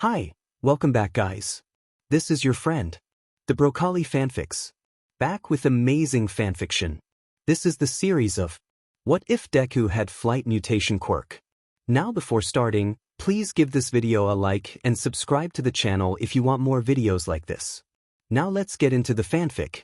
Hi, welcome back guys. This is your friend, the Broccoli Fanfics. Back with amazing fanfiction. This is the series of What If Deku Had Flight Mutation Quirk. Now before starting, please give this video a like and subscribe to the channel if you want more videos like this. Now let's get into the fanfic.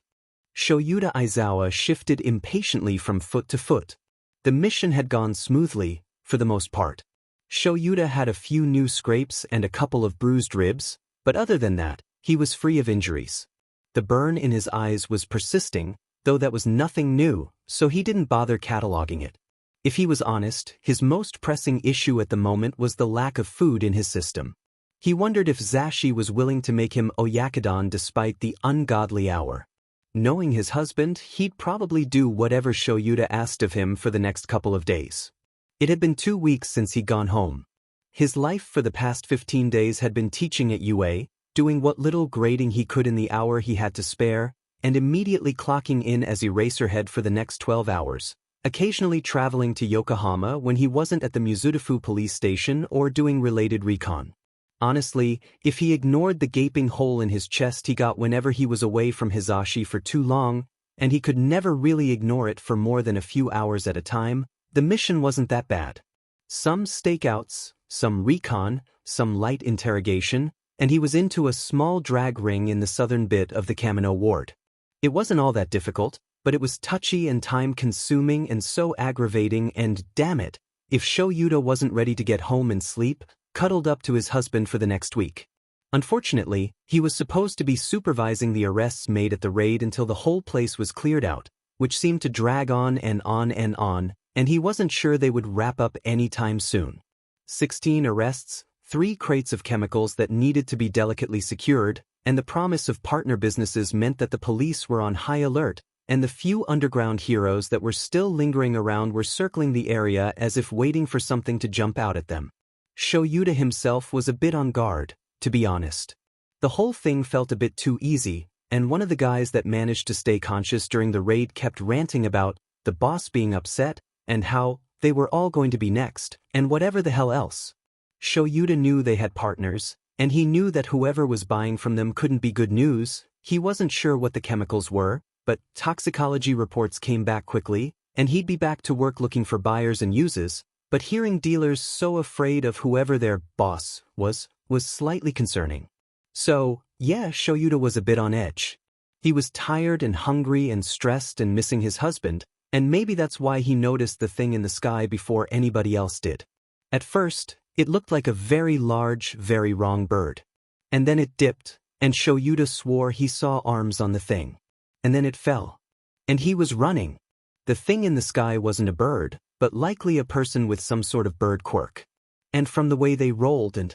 Shoyuta Aizawa shifted impatiently from foot to foot. The mission had gone smoothly, for the most part. Shoyuta had a few new scrapes and a couple of bruised ribs, but other than that, he was free of injuries. The burn in his eyes was persisting, though that was nothing new, so he didn't bother cataloging it. If he was honest, his most pressing issue at the moment was the lack of food in his system. He wondered if Zashi was willing to make him Oyakodon despite the ungodly hour. Knowing his husband, he'd probably do whatever Shoyuta asked of him for the next couple of days. It had been 2 weeks since he'd gone home. His life for the past 15 days had been teaching at UA, doing what little grading he could in the hour he had to spare, and immediately clocking in as Eraserhead for the next 12 hours, occasionally traveling to Yokohama when he wasn't at the Muzutafu police station or doing related recon. Honestly, if he ignored the gaping hole in his chest he got whenever he was away from Hizashi for too long, and he could never really ignore it for more than a few hours at a time, the mission wasn't that bad. Some stakeouts, some recon, some light interrogation, and he was into a small drag ring in the southern bit of the Kamino ward. It wasn't all that difficult, but it was touchy and time-consuming and so aggravating and, damn it, if Shoyuta wasn't ready to get home and sleep, cuddled up to his husband for the next week. Unfortunately, he was supposed to be supervising the arrests made at the raid until the whole place was cleared out, which seemed to drag on and on and on, and he wasn't sure they would wrap up anytime soon. 16 arrests, 3 crates of chemicals that needed to be delicately secured, and the promise of partner businesses meant that the police were on high alert, and the few underground heroes that were still lingering around were circling the area as if waiting for something to jump out at them. Shoyuta himself was a bit on guard, to be honest. The whole thing felt a bit too easy, and one of the guys that managed to stay conscious during the raid kept ranting about the boss being upset, and how they were all going to be next, and whatever the hell else. Shoyuta knew they had partners, and he knew that whoever was buying from them couldn't be good news. He wasn't sure what the chemicals were, but toxicology reports came back quickly, and he'd be back to work looking for buyers and uses, but hearing dealers so afraid of whoever their boss was slightly concerning. So, yeah, Shoyuta was a bit on edge. He was tired and hungry and stressed and missing his husband, and maybe that's why he noticed the thing in the sky before anybody else did. At first, it looked like a very large, very wrong bird. And then it dipped, and Shoyuta swore he saw arms on the thing. And then it fell. And he was running. The thing in the sky wasn't a bird, but likely a person with some sort of bird quirk. And from the way they rolled and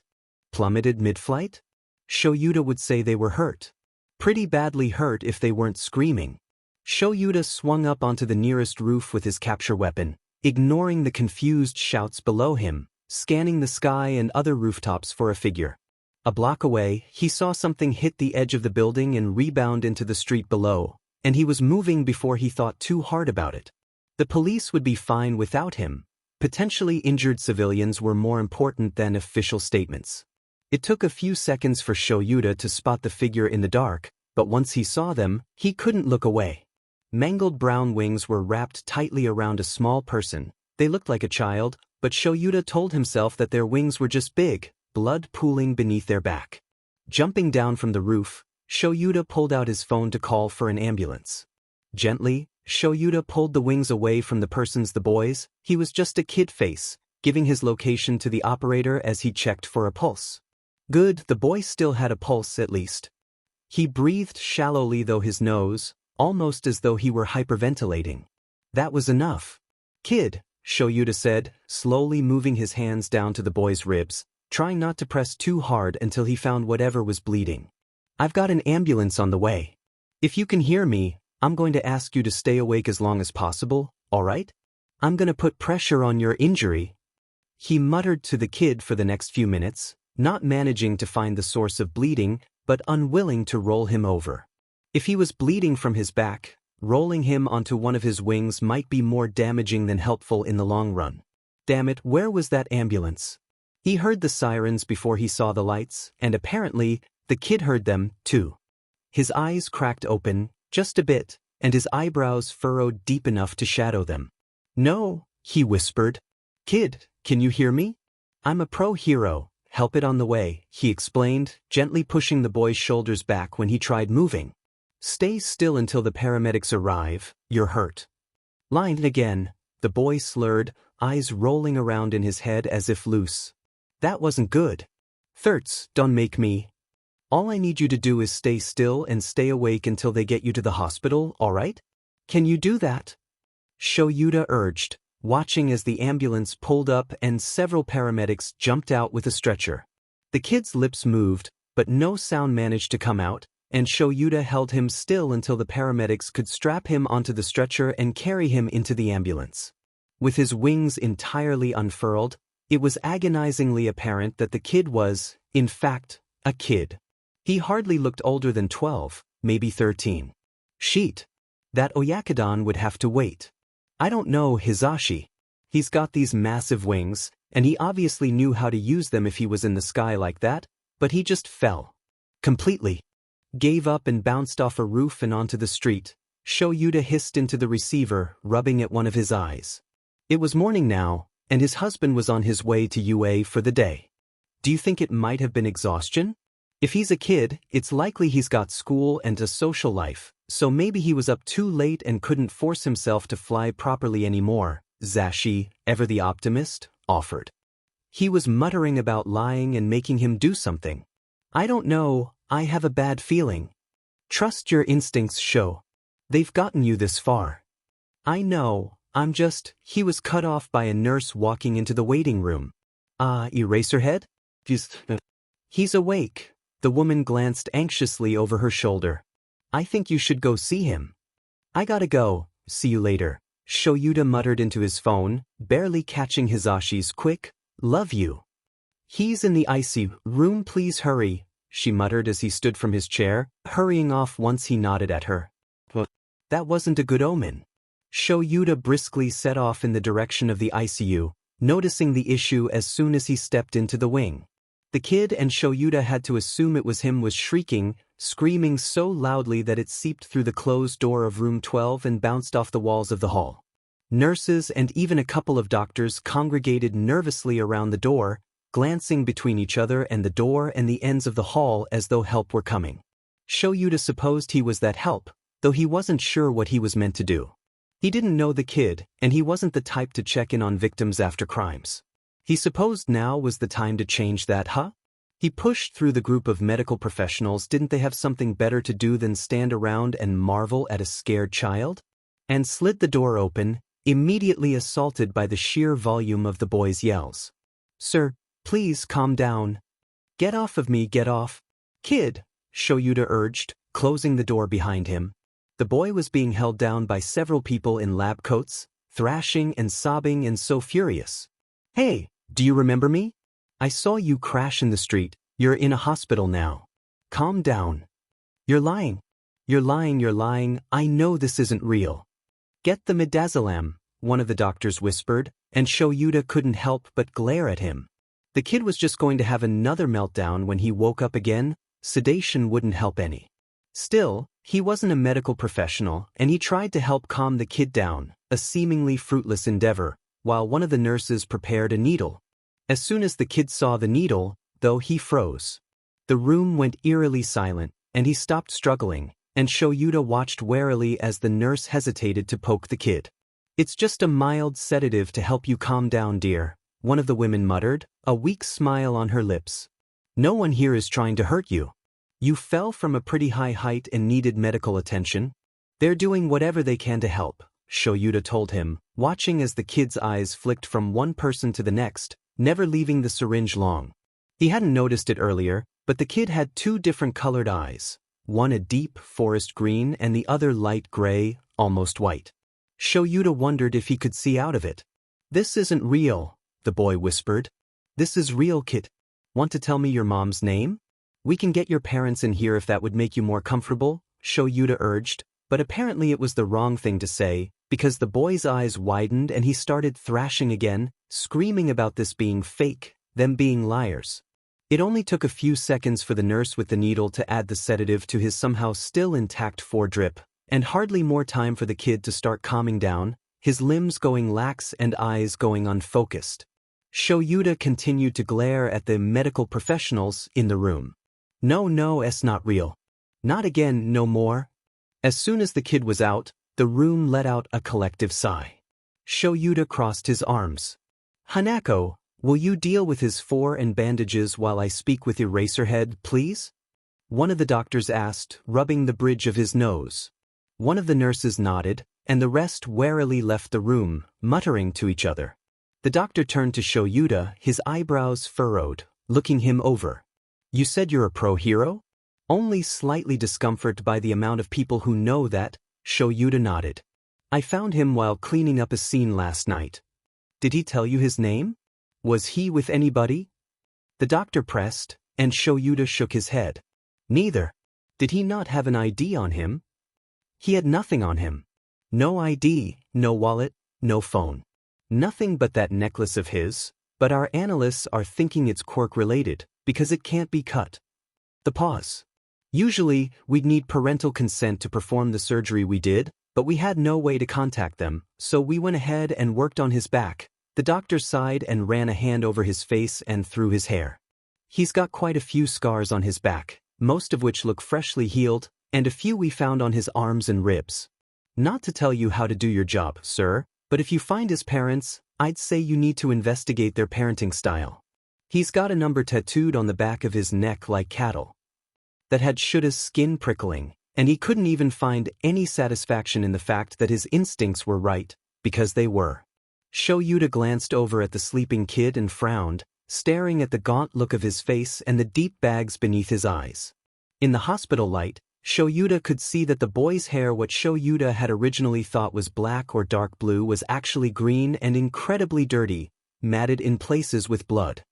plummeted mid-flight, Shoyuta would say they were hurt. Pretty badly hurt if they weren't screaming. Shoyuta swung up onto the nearest roof with his capture weapon, ignoring the confused shouts below him, scanning the sky and other rooftops for a figure. A block away, he saw something hit the edge of the building and rebound into the street below, and he was moving before he thought too hard about it. The police would be fine without him. Potentially injured civilians were more important than official statements. It took a few seconds for Shoyuta to spot the figure in the dark, but once he saw them, he couldn't look away. Mangled brown wings were wrapped tightly around a small person. They looked like a child, but Shoyuta told himself that their wings were just big, blood pooling beneath their back. Jumping down from the roof, Shoyuta pulled out his phone to call for an ambulance. Gently, Shoyuta pulled the wings away from the the boys. He was just a kid face, giving his location to the operator as he checked for a pulse. Good, the boy still had a pulse at least. He breathed shallowly though his nose, almost as though he were hyperventilating. That was enough. Kid, Shoyuta said, slowly moving his hands down to the boy's ribs, trying not to press too hard until he found whatever was bleeding. I've got an ambulance on the way. If you can hear me, I'm going to ask you to stay awake as long as possible, alright? I'm going to put pressure on your injury. He muttered to the kid for the next few minutes, not managing to find the source of bleeding, but unwilling to roll him over. If he was bleeding from his back, rolling him onto one of his wings might be more damaging than helpful in the long run. Damn it, where was that ambulance? He heard the sirens before he saw the lights, and apparently, the kid heard them, too. His eyes cracked open, just a bit, and his eyebrows furrowed deep enough to shadow them. "No," he whispered. "Kid, can you hear me? I'm a pro-hero, help it on the way," he explained, gently pushing the boy's shoulders back when he tried moving. "Stay still until the paramedics arrive, you're hurt." "Line again," the boy slurred, eyes rolling around in his head as if loose. "That wasn't good. Thirts, don't make me. All I need you to do is stay still and stay awake until they get you to the hospital, alright? Can you do that?" Shoyuta urged, watching as the ambulance pulled up and several paramedics jumped out with a stretcher. The kid's lips moved, but no sound managed to come out, and Shoyuta held him still until the paramedics could strap him onto the stretcher and carry him into the ambulance. With his wings entirely unfurled, it was agonizingly apparent that the kid was, in fact, a kid. He hardly looked older than 12, maybe 13. Sheet. That Oyakodon would have to wait. "I don't know, Hisashi. He's got these massive wings, and he obviously knew how to use them if he was in the sky like that, but he just fell. Completely. Gave up and bounced off a roof and onto the street." Shoyuta hissed into the receiver, rubbing at one of his eyes. It was morning now, and his husband was on his way to UA for the day. "Do you think it might have been exhaustion? If he's a kid, it's likely he's got school and a social life, so maybe he was up too late and couldn't force himself to fly properly anymore," Zashi, ever the optimist, offered. He was muttering about lying and making him do something. "I don't know, I have a bad feeling." "Trust your instincts, Sho. They've gotten you this far." "I know, he was cut off by a nurse walking into the waiting room." Eraserhead? "He's awake." The woman glanced anxiously over her shoulder. "I think you should go see him." "I gotta go, see you later," Shoyuta muttered into his phone, barely catching Hisashi's quick, "Love you." "He's in the ICU room, please hurry," she muttered as he stood from his chair, hurrying off once he nodded at her. That wasn't a good omen. Shoyuta briskly set off in the direction of the ICU, noticing the issue as soon as he stepped into the wing. The kid and Shoyuta had to assume it was him was shrieking, screaming so loudly that it seeped through the closed door of room 12 and bounced off the walls of the hall. Nurses and even a couple of doctors congregated nervously around the door, glancing between each other and the door and the ends of the hall as though help were coming. Shoyuta supposed he was that help, though he wasn't sure what he was meant to do. He didn't know the kid, and he wasn't the type to check in on victims after crimes. He supposed now was the time to change that, huh? He pushed through the group of medical professionals. Didn't they have something better to do than stand around and marvel at a scared child? And slid the door open, immediately assaulted by the sheer volume of the boy's yells. "Sir, please calm down." "Get off of me, get off." "Kid," Shoyuta urged, closing the door behind him. The boy was being held down by several people in lab coats, thrashing and sobbing and so furious. "Hey, do you remember me? I saw you crash in the street. You're in a hospital now. Calm down." "You're lying. You're lying, you're lying. I know this isn't real." "Get the midazolam," one of the doctors whispered, and Shoyuta couldn't help but glare at him. The kid was just going to have another meltdown when he woke up again. Sedation wouldn't help any. Still, he wasn't a medical professional, and he tried to help calm the kid down, a seemingly fruitless endeavor, while one of the nurses prepared a needle. As soon as the kid saw the needle, though, he froze. The room went eerily silent, and he stopped struggling, and Shoyuta watched warily as the nurse hesitated to poke the kid. "It's just a mild sedative to help you calm down, dear," one of the women muttered, a weak smile on her lips. "No one here is trying to hurt you. You fell from a pretty high height and needed medical attention. They're doing whatever they can to help," Shoyuta told him, watching as the kid's eyes flicked from one person to the next, never leaving the syringe long. He hadn't noticed it earlier, but the kid had two different colored eyes, one a deep forest green and the other light gray, almost white. Shoyuta wondered if he could see out of it. "This isn't real," the boy whispered. "This is real, kid. Want to tell me your mom's name? We can get your parents in here if that would make you more comfortable," Shoyuta urged, but apparently it was the wrong thing to say, because the boy's eyes widened and he started thrashing again, screaming about this being fake, them being liars. It only took a few seconds for the nurse with the needle to add the sedative to his somehow still intact foredrip, and hardly more time for the kid to start calming down, his limbs going lax and eyes going unfocused. Shoyuta continued to glare at the medical professionals in the room. No, it's not real. Not again, no more. As soon as the kid was out, the room let out a collective sigh. Shoyuta crossed his arms. Hanako, will you deal with his fore and bandages while I speak with Eraserhead, please? One of the doctors asked, rubbing the bridge of his nose. One of the nurses nodded, and the rest warily left the room, muttering to each other. The doctor turned to Shoyuta, his eyebrows furrowed, looking him over. You said you're a pro hero? Only slightly discomforted by the amount of people who know that, Shoyuta nodded. I found him while cleaning up a scene last night. Did he tell you his name? Was he with anybody? The doctor pressed, and Shoyuta shook his head. Neither. Did he not have an ID on him? He had nothing on him. No ID, no wallet, no phone. Nothing but that necklace of his, but our analysts are thinking it's quirk-related, because it can't be cut. The pause. Usually, we'd need parental consent to perform the surgery we did, but we had no way to contact them, so we went ahead and worked on his back. The doctor sighed and ran a hand over his face and through his hair. He's got quite a few scars on his back, most of which look freshly healed, and a few we found on his arms and ribs. Not to tell you how to do your job, sir, but if you find his parents, I'd say you need to investigate their parenting style. He's got a number tattooed on the back of his neck like cattle. That had Shuta's skin prickling, and he couldn't even find any satisfaction in the fact that his instincts were right, because they were. Shoyuta glanced over at the sleeping kid and frowned, staring at the gaunt look of his face and the deep bags beneath his eyes. In the hospital light, Shoyuta could see that the boy's hair, what Shoyuta had originally thought was black or dark blue, was actually green and incredibly dirty, matted in places with blood.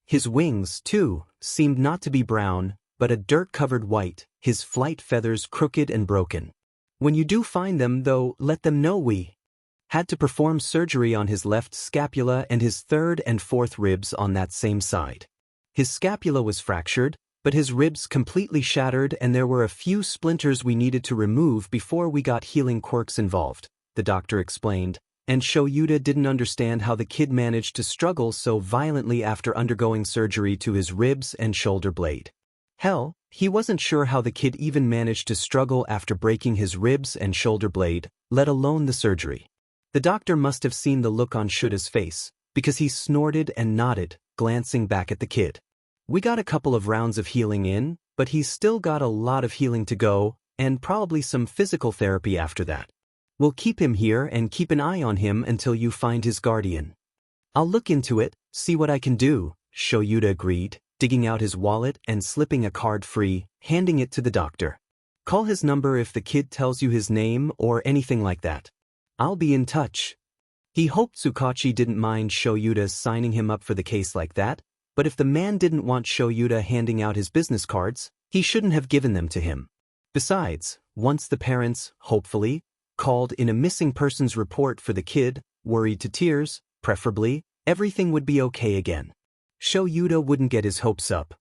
His wings, too, seemed not to be brown, but a dirt-covered white, his flight feathers crooked and broken. When you do find them, though, let them know we had to perform surgery on his left scapula and his third and fourth ribs on that same side. His scapula was fractured, but his ribs completely shattered, and there were a few splinters we needed to remove before we got healing quirks involved, the doctor explained, and Shoyuta didn't understand how the kid managed to struggle so violently after undergoing surgery to his ribs and shoulder blade. Hell, he wasn't sure how the kid even managed to struggle after breaking his ribs and shoulder blade, let alone the surgery. The doctor must have seen the look on Shuta's face, because he snorted and nodded, glancing back at the kid. We got a couple of rounds of healing in, but he's still got a lot of healing to go, and probably some physical therapy after that. We'll keep him here and keep an eye on him until you find his guardian. I'll look into it, see what I can do, Shoyuta agreed, digging out his wallet and slipping a card free, handing it to the doctor. Call his number if the kid tells you his name or anything like that. I'll be in touch. He hoped Tsukachi didn't mind Shoyuta signing him up for the case like that, but if the man didn't want Shoyuta handing out his business cards, he shouldn't have given them to him. Besides, once the parents, hopefully, called in a missing persons report for the kid, worried to tears, preferably, everything would be okay again. Shoyuta wouldn't get his hopes up.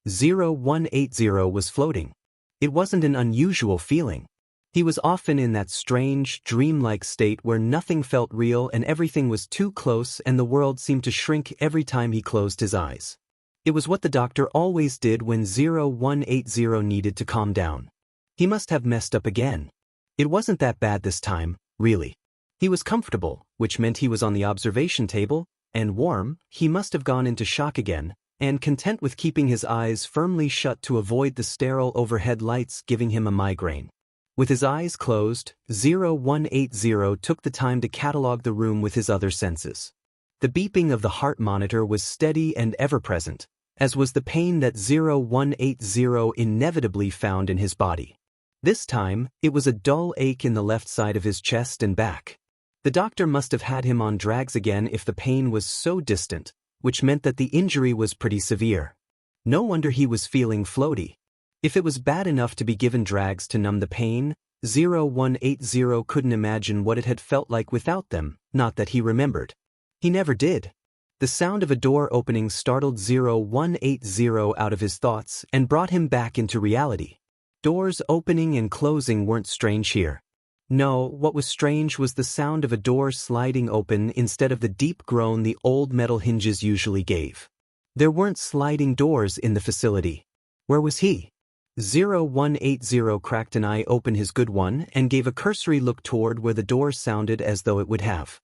0180 was floating. It wasn't an unusual feeling. He was often in that strange, dreamlike state where nothing felt real and everything was too close and the world seemed to shrink every time he closed his eyes. It was what the doctor always did when 0180 needed to calm down. He must have messed up again. It wasn't that bad this time, really. He was comfortable, which meant he was on the observation table, and warm. He must have gone into shock again, and content with keeping his eyes firmly shut to avoid the sterile overhead lights giving him a migraine. With his eyes closed, 0180 took the time to catalog the room with his other senses. The beeping of the heart monitor was steady and ever-present, as was the pain that 0180 inevitably found in his body. This time, it was a dull ache in the left side of his chest and back. The doctor must have had him on drags again if the pain was so distant, which meant that the injury was pretty severe. No wonder he was feeling floaty. If it was bad enough to be given drags to numb the pain, 0180 couldn't imagine what it had felt like without them, not that he remembered. He never did. The sound of a door opening startled 0180 out of his thoughts and brought him back into reality. Doors opening and closing weren't strange here. No, what was strange was the sound of a door sliding open instead of the deep groan the old metal hinges usually gave. There weren't sliding doors in the facility. Where was he? 0180 cracked an eye open, his good one, and gave a cursory look toward where the door sounded as though it would have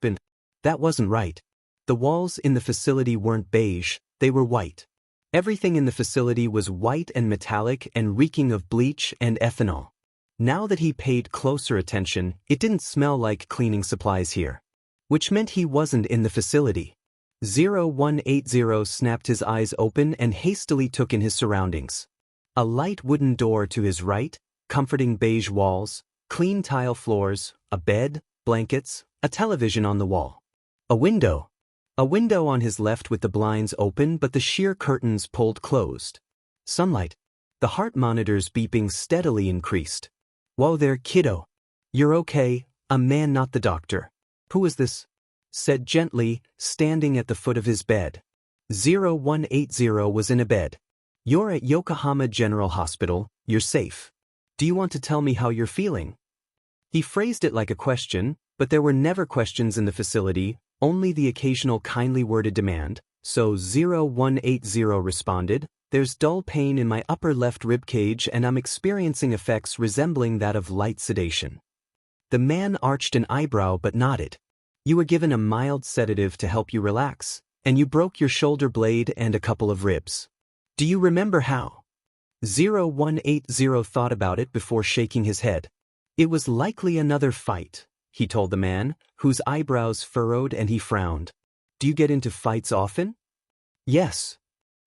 been. That wasn't right. The walls in the facility weren't beige, they were white. Everything in the facility was white and metallic and reeking of bleach and ethanol. Now that he paid closer attention, it didn't smell like cleaning supplies here. Which meant he wasn't in the facility. 0180 snapped his eyes open and hastily took in his surroundings. A light wooden door to his right, comforting beige walls, clean tile floors, a bed, blankets, a television on the wall. A window. A window on his left with the blinds open but the sheer curtains pulled closed. Sunlight. The heart monitors beeping steadily increased. Whoa there, kiddo. You're okay, a man, not the doctor. Who is this? Said gently, standing at the foot of his bed. 0180 was in a bed. You're at Yokohama General Hospital, you're safe. Do you want to tell me how you're feeling? He phrased it like a question, but there were never questions in the facility, only the occasional kindly worded demand, so 0180 responded, there's dull pain in my upper left rib cage and I'm experiencing effects resembling that of light sedation. The man arched an eyebrow but nodded. You were given a mild sedative to help you relax, and you broke your shoulder blade and a couple of ribs. Do you remember how? 0180 thought about it before shaking his head. It was likely another fight, he told the man, whose eyebrows furrowed and he frowned. Do you get into fights often? Yes.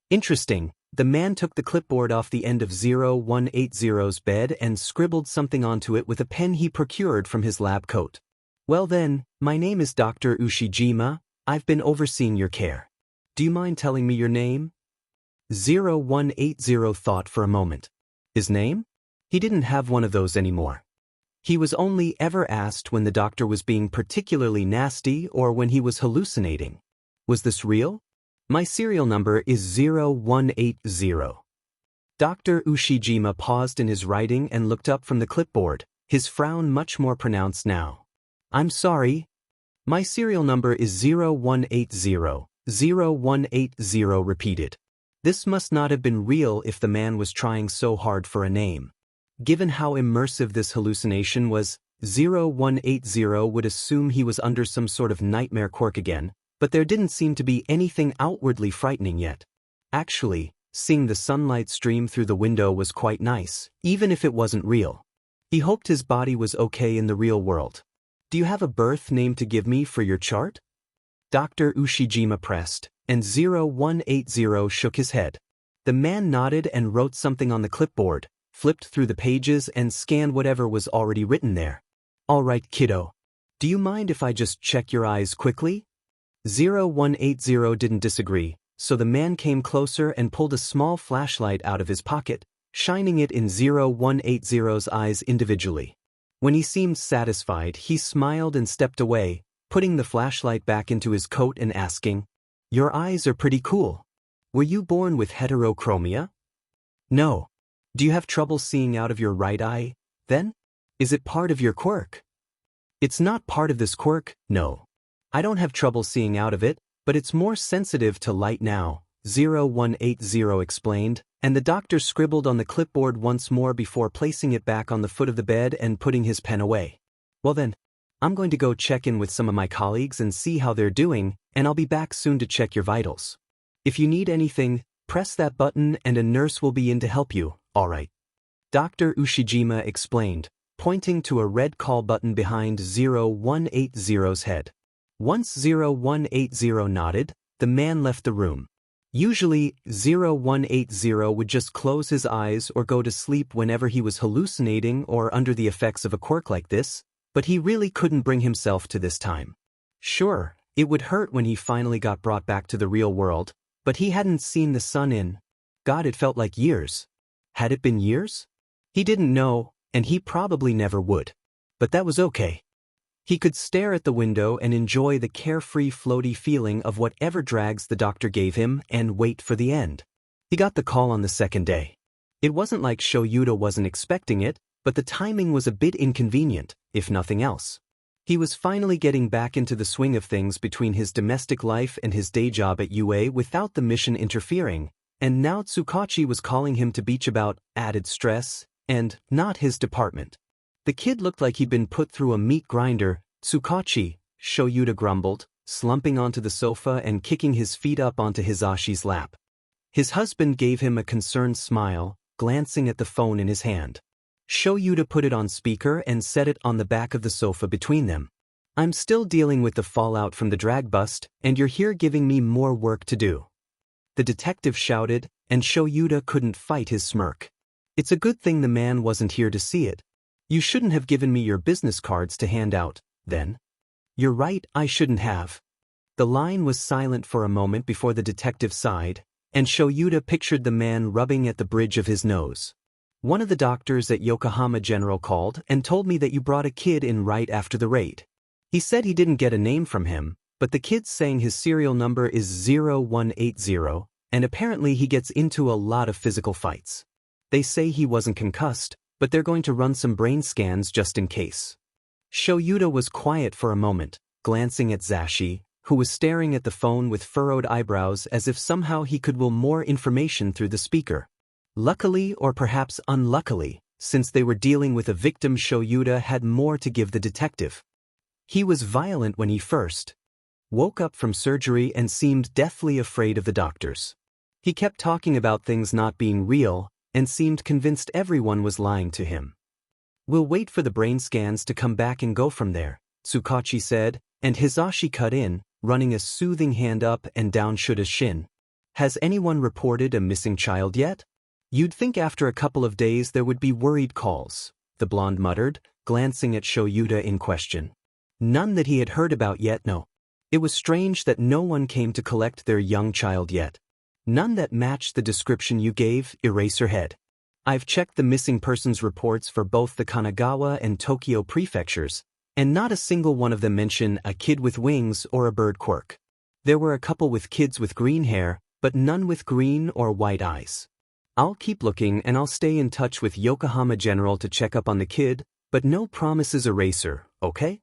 Interesting. The man took the clipboard off the end of 0180's bed and scribbled something onto it with a pen he procured from his lab coat. Well then, my name is Dr. Ushijima, I've been overseeing your care. Do you mind telling me your name? 0180 thought for a moment. His name? He didn't have one of those anymore. He was only ever asked when the doctor was being particularly nasty or when he was hallucinating. Was this real? My serial number is 0180. Dr. Ushijima paused in his writing and looked up from the clipboard, his frown much more pronounced now. I'm sorry. My serial number is 0180, 0180 repeated. This must not have been real if the man was trying so hard for a name. Given how immersive this hallucination was, 0180 would assume he was under some sort of nightmare quirk again, but there didn't seem to be anything outwardly frightening yet. Actually, seeing the sunlight stream through the window was quite nice, even if it wasn't real. He hoped his body was okay in the real world. Do you have a birth name to give me for your chart? Dr. Ushijima pressed, and 0180 shook his head. The man nodded and wrote something on the clipboard, flipped through the pages and scanned whatever was already written there. All right, kiddo. Do you mind if I just check your eyes quickly? 0180 didn't disagree, so the man came closer and pulled a small flashlight out of his pocket, shining it in 0180's eyes individually. When he seemed satisfied, he smiled and stepped away, putting the flashlight back into his coat and asking, Your eyes are pretty cool. Were you born with heterochromia? No. Do you have trouble seeing out of your right eye, then? Is it part of your quirk? It's not part of this quirk, no. I don't have trouble seeing out of it, but it's more sensitive to light now, 0180 explained, and the doctor scribbled on the clipboard once more before placing it back on the foot of the bed and putting his pen away. Well then, I'm going to go check in with some of my colleagues and see how they're doing, and I'll be back soon to check your vitals. If you need anything, press that button and a nurse will be in to help you, all right. Dr. Ushijima explained, pointing to a red call button behind 0180's head. Once 0180 nodded, the man left the room. Usually, 0180 would just close his eyes or go to sleep whenever he was hallucinating or under the effects of a quirk like this, but he really couldn't bring himself to this time. Sure, it would hurt when he finally got brought back to the real world, but he hadn't seen the sun in, God, it felt like years. Had it been years? He didn't know, and he probably never would. But that was okay. He could stare at the window and enjoy the carefree floaty feeling of whatever drags the doctor gave him and wait for the end. He got the call on the second day. It wasn't like Shoyuta wasn't expecting it, but the timing was a bit inconvenient, if nothing else. He was finally getting back into the swing of things between his domestic life and his day job at UA without the mission interfering, and now Tsukachi was calling him to bitch about added stress, and not his department. The kid looked like he'd been put through a meat grinder. Tsukachi, Shoyuta grumbled, slumping onto the sofa and kicking his feet up onto Hisashi's lap. His husband gave him a concerned smile, glancing at the phone in his hand. Shoyuta put it on speaker and set it on the back of the sofa between them. I'm still dealing with the fallout from the drag bust, and you're here giving me more work to do. The detective shouted, and Shoyuta couldn't fight his smirk. It's a good thing the man wasn't here to see it. You shouldn't have given me your business cards to hand out, then. You're right, I shouldn't have. The line was silent for a moment before the detective sighed, and Shoyuta pictured the man rubbing at the bridge of his nose. One of the doctors at Yokohama General called and told me that you brought a kid in right after the raid. He said he didn't get a name from him, but the kid's saying his serial number is 0180, and apparently he gets into a lot of physical fights. They say he wasn't concussed, but they're going to run some brain scans just in case. Shoyuta was quiet for a moment, glancing at Zashi, who was staring at the phone with furrowed eyebrows as if somehow he could will more information through the speaker. Luckily or perhaps unluckily, since they were dealing with a victim, Shoyuta had more to give the detective. He was violent when he first woke up from surgery and seemed deathly afraid of the doctors. He kept talking about things not being real and seemed convinced everyone was lying to him. We'll wait for the brain scans to come back and go from there, Tsukachi said, and Hisashi cut in, running a soothing hand up and down Shuta's shin. Has anyone reported a missing child yet? You'd think after a couple of days there would be worried calls, the blonde muttered, glancing at Shoyuta in question. None that he had heard about yet, no. It was strange that no one came to collect their young child yet. None that matched the description you gave, Eraserhead. I've checked the missing persons reports for both the Kanagawa and Tokyo prefectures, and not a single one of them mention a kid with wings or a bird quirk. There were a couple with kids with green hair, but none with green or white eyes. I'll keep looking and I'll stay in touch with Yokohama General to check up on the kid, but no promises, Eraser, okay?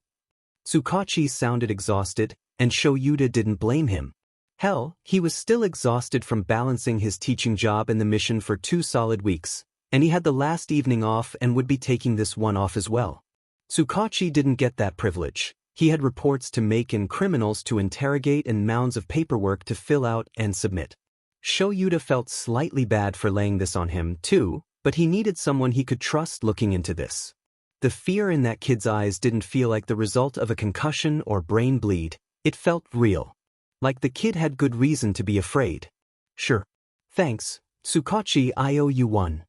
Tsukachi sounded exhausted, and Shoyuta didn't blame him. Hell, he was still exhausted from balancing his teaching job and the mission for 2 solid weeks, and he had the last evening off and would be taking this one off as well. Tsukachi didn't get that privilege. He had reports to make and criminals to interrogate and mounds of paperwork to fill out and submit. Shoyuta felt slightly bad for laying this on him, too, but he needed someone he could trust looking into this. The fear in that kid's eyes didn't feel like the result of a concussion or brain bleed. It felt real. Like the kid had good reason to be afraid. Sure. Thanks, Tsukachi, I owe you one.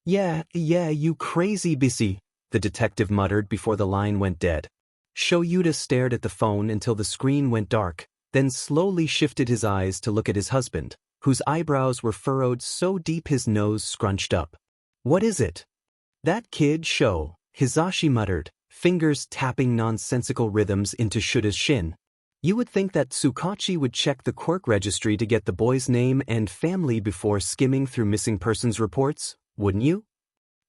Yeah, you crazy busy, the detective muttered before the line went dead. Shoyuta stared at the phone until the screen went dark, then slowly shifted his eyes to look at his husband, whose eyebrows were furrowed so deep his nose scrunched up. What is it? That kid, Sho, Hisashi muttered, fingers tapping nonsensical rhythms into Shuta's shin. You would think that Tsukachi would check the quirk registry to get the boy's name and family before skimming through missing persons reports, wouldn't you?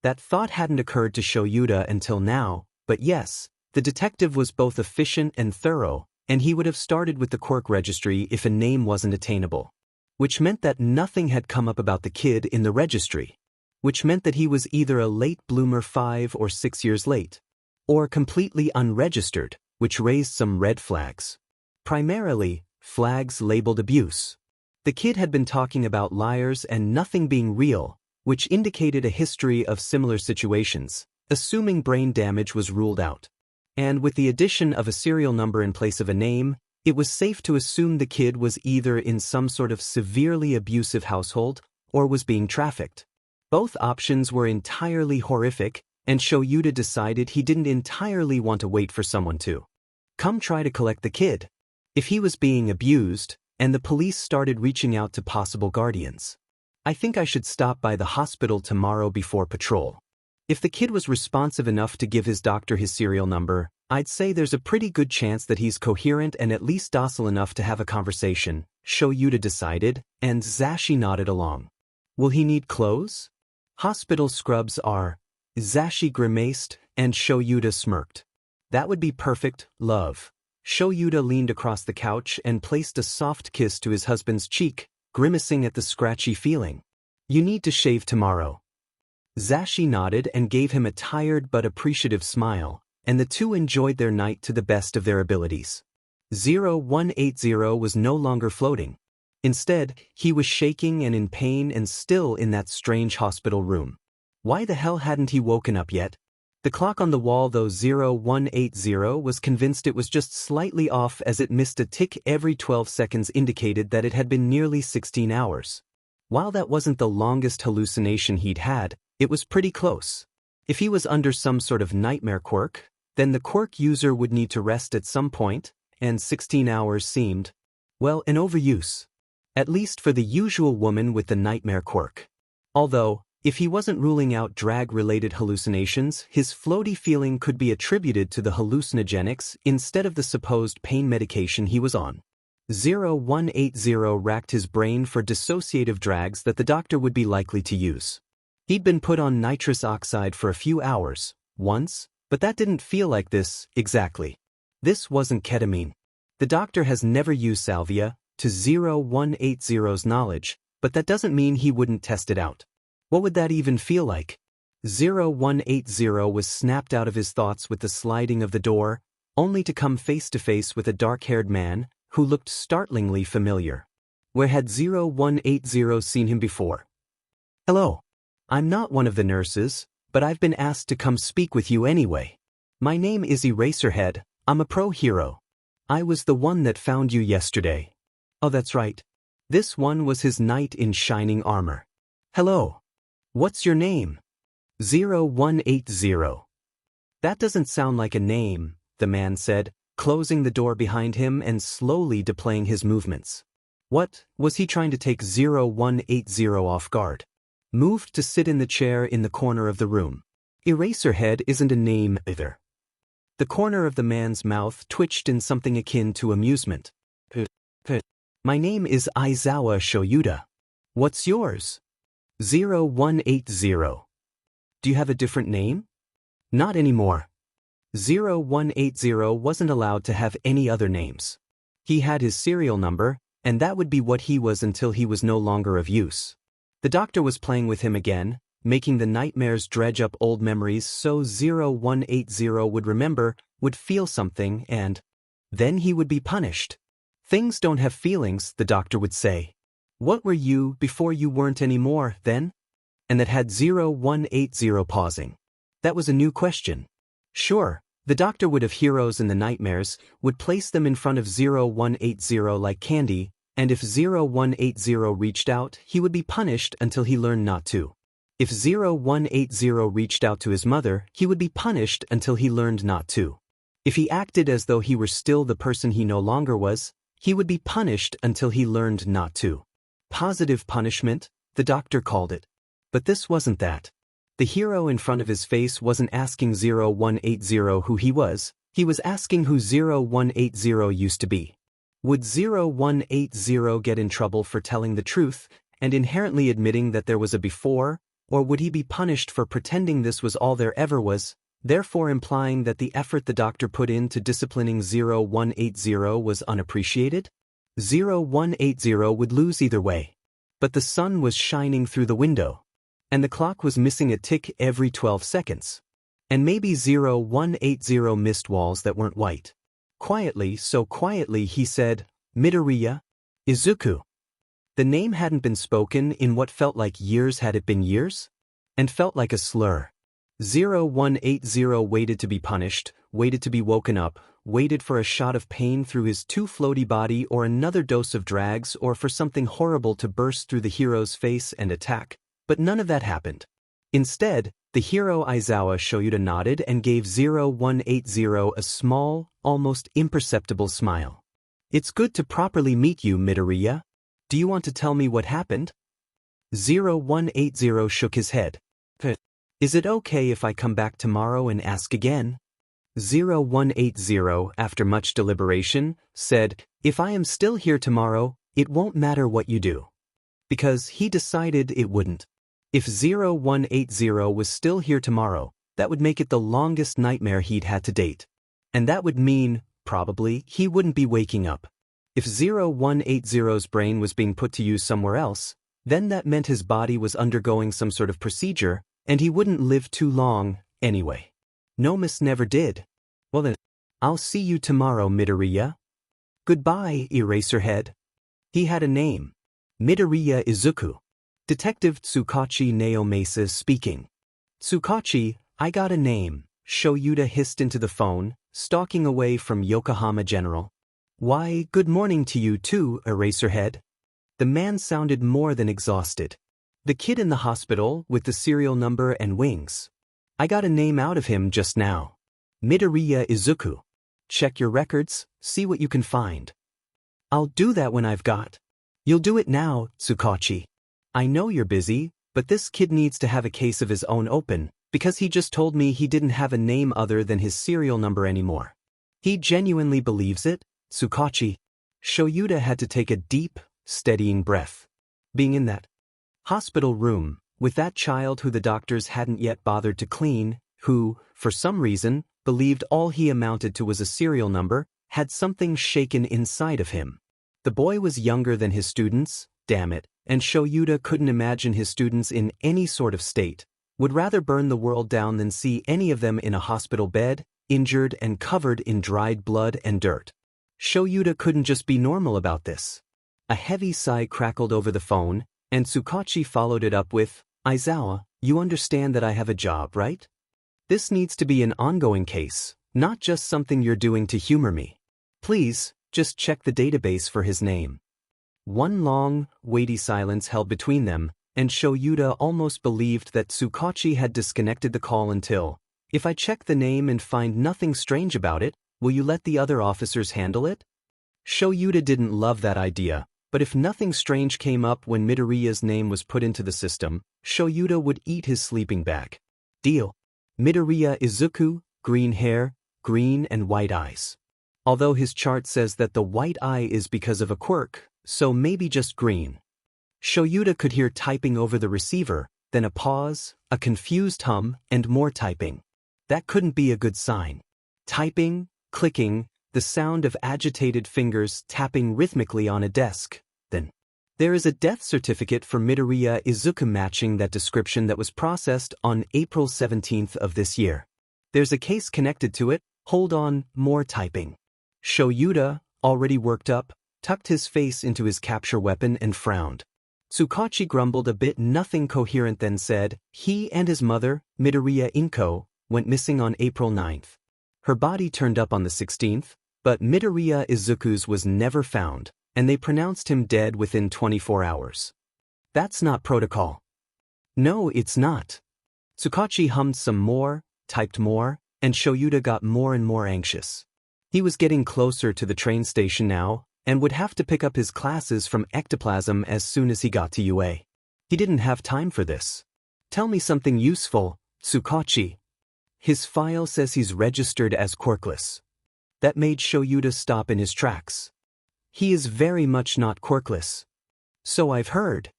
That thought hadn't occurred to Shoyuta until now, but yes, the detective was both efficient and thorough, and he would have started with the quirk registry if a name wasn't attainable. Which meant that nothing had come up about the kid in the registry. Which meant that he was either a late bloomer 5 or 6 years late, or completely unregistered, which raised some red flags. Primarily, flags labeled abuse. The kid had been talking about liars and nothing being real, which indicated a history of similar situations, assuming brain damage was ruled out. And with the addition of a serial number in place of a name, it was safe to assume the kid was either in some sort of severely abusive household or was being trafficked. Both options were entirely horrific, and Shoyuta decided he didn't entirely want to wait for someone to come try to collect the kid. If he was being abused, and the police started reaching out to possible guardians. I think I should stop by the hospital tomorrow before patrol. If the kid was responsive enough to give his doctor his serial number, I'd say there's a pretty good chance that he's coherent and at least docile enough to have a conversation, Shoyuta decided, and Zashi nodded along. Will he need clothes? Hospital scrubs are. Zashi grimaced, and Shoyuta smirked. That would be perfect, love. Shoyuta leaned across the couch and placed a soft kiss to his husband's cheek, grimacing at the scratchy feeling. You need to shave tomorrow. Zashi nodded and gave him a tired but appreciative smile, and the two enjoyed their night to the best of their abilities. 0180 was no longer floating. Instead, he was shaking and in pain and still in that strange hospital room. Why the hell hadn't he woken up yet? The clock on the wall, though 0180, was convinced it was just slightly off as it missed a tick every 12 seconds, indicated that it had been nearly 16 hours. While that wasn't the longest hallucination he'd had, it was pretty close. If he was under some sort of nightmare quirk, then the quirk user would need to rest at some point, and 16 hours seemed, well, an overuse. At least for the usual woman with the nightmare quirk. Although, if he wasn't ruling out drag-related hallucinations, his floaty feeling could be attributed to the hallucinogenics instead of the supposed pain medication he was on. 0180 racked his brain for dissociative drags that the doctor would be likely to use. He'd been put on nitrous oxide for a few hours, once, but that didn't feel like this, exactly. This wasn't ketamine. The doctor has never used salvia, to 0180's knowledge, but that doesn't mean he wouldn't test it out. What would that even feel like? 0180 was snapped out of his thoughts with the sliding of the door, only to come face to face with a dark-haired man who looked startlingly familiar. Where had 0180 seen him before? Hello. I'm not one of the nurses, but I've been asked to come speak with you anyway. My name is Eraserhead, I'm a pro hero. I was the one that found you yesterday. Oh, that's right. This one was his knight in shining armor. Hello. What's your name? 0180. That doesn't sound like a name, the man said, closing the door behind him and slowly deploying his movements. What, was he trying to take 0180 off guard? Moved to sit in the chair in the corner of the room. Eraserhead isn't a name either. The corner of the man's mouth twitched in something akin to amusement. My name is Aizawa Shoyuta. What's yours? 0180. Do you have a different name? Not anymore. 0180 wasn't allowed to have any other names. He had his serial number, and that would be what he was until he was no longer of use. The doctor was playing with him again, making the nightmares dredge up old memories so 0180 would remember, would feel something, and then he would be punished. Things don't have feelings, the doctor would say. What were you before you weren't anymore, then? And that had 0180 pausing. That was a new question. Sure, the doctor would have heroes in the nightmares, would place them in front of 0180 like candy, and if 0180 reached out, he would be punished until he learned not to. If 0180 reached out to his mother, he would be punished until he learned not to. If he acted as though he were still the person he no longer was, he would be punished until he learned not to. Positive punishment, the doctor called it. But this wasn't that. The hero in front of his face wasn't asking 0180 who he was asking who 0180 used to be. Would 0180 get in trouble for telling the truth and inherently admitting that there was a before, or would he be punished for pretending this was all there ever was, therefore implying that the effort the doctor put into disciplining 0180 was unappreciated? 0180 would lose either way. But the sun was shining through the window, and the clock was missing a tick every 12 seconds. And maybe 0180 missed walls that weren't white. Quietly, so quietly, he said, Midoriya Izuku. The name hadn't been spoken in what felt like years. Had it been years? And felt like a slur. 0180 waited to be punished, waited to be woken up, waited for a shot of pain through his too floaty body or another dose of drags or for something horrible to burst through the hero's face and attack, but none of that happened. Instead, the hero Aizawa Shoyuta nodded and gave 0180 a small, almost imperceptible smile. It's good to properly meet you, Midoriya. Do you want to tell me what happened? 0180 shook his head. Is it okay if I come back tomorrow and ask again? 0180, after much deliberation, said, "If I am still here tomorrow, it won't matter what you do." Because he decided it wouldn't. If 0180 was still here tomorrow, that would make it the longest nightmare he'd had to date. And that would mean, probably, he wouldn't be waking up. If 0180's brain was being put to use somewhere else, then that meant his body was undergoing some sort of procedure, and he wouldn't live too long, anyway. Nomus never did. Well then, I'll see you tomorrow, Midoriya. Goodbye, Eraserhead. He had a name. Midoriya Izuku. Detective Tsukachi Naomasa speaking. Tsukachi, I got a name, Shoyuta hissed into the phone, stalking away from Yokohama General. Why, good morning to you too, Eraserhead. The man sounded more than exhausted. The kid in the hospital, with the serial number and wings. I got a name out of him just now. Midoriya Izuku. Check your records, see what you can find. I'll do that when I've got. You'll do it now, Tsukachi. I know you're busy, but this kid needs to have a case of his own open, because he just told me he didn't have a name other than his serial number anymore. He genuinely believes it, Tsukachi. Shoyuta had to take a deep, steadying breath. Being in that hospital room, with that child who the doctors hadn't yet bothered to clean, who, for some reason, believed all he amounted to was a serial number, had something shaken inside of him. The boy was younger than his students, damn it, and Shoyuta couldn't imagine his students in any sort of state, would rather burn the world down than see any of them in a hospital bed, injured and covered in dried blood and dirt. Shoyuta couldn't just be normal about this. A heavy sigh crackled over the phone, and Tsukachi followed it up with, Aizawa, you understand that I have a job, right? This needs to be an ongoing case, not just something you're doing to humor me. Please, just check the database for his name. One long, weighty silence held between them, and Shoyuta almost believed that Tsukachi had disconnected the call until, if I check the name and find nothing strange about it, will you let the other officers handle it? Shoyuta didn't love that idea, but if nothing strange came up when Midoriya's name was put into the system, Shoyuta would eat his sleeping bag. Deal. Midoriya Izuku, green hair, green and white eyes. Although his chart says that the white eye is because of a quirk, so maybe just green. Shoyuta could hear typing over the receiver, then a pause, a confused hum, and more typing. That couldn't be a good sign. Typing, clicking, the sound of agitated fingers tapping rhythmically on a desk. Then, there is a death certificate for Midoriya Izuku matching that description that was processed on April 17th of this year. There's a case connected to it, hold on, more typing. Shoyuta, already worked up, tucked his face into his capture weapon and frowned. Tsukachi grumbled a bit, nothing coherent, then said, he and his mother, Midoriya Inko, went missing on April 9th. Her body turned up on the 16th, but Midoriya Izuku's was never found, and they pronounced him dead within 24 hours. That's not protocol. No, it's not. Tsukachi hummed some more, typed more, and Shoyuta got more and more anxious. He was getting closer to the train station now, and would have to pick up his classes from ectoplasm as soon as he got to UA. He didn't have time for this. Tell me something useful, Tsukachi. His file says he's registered as quirkless. That made Shoyuta stop in his tracks. He is very much not quirkless. So I've heard.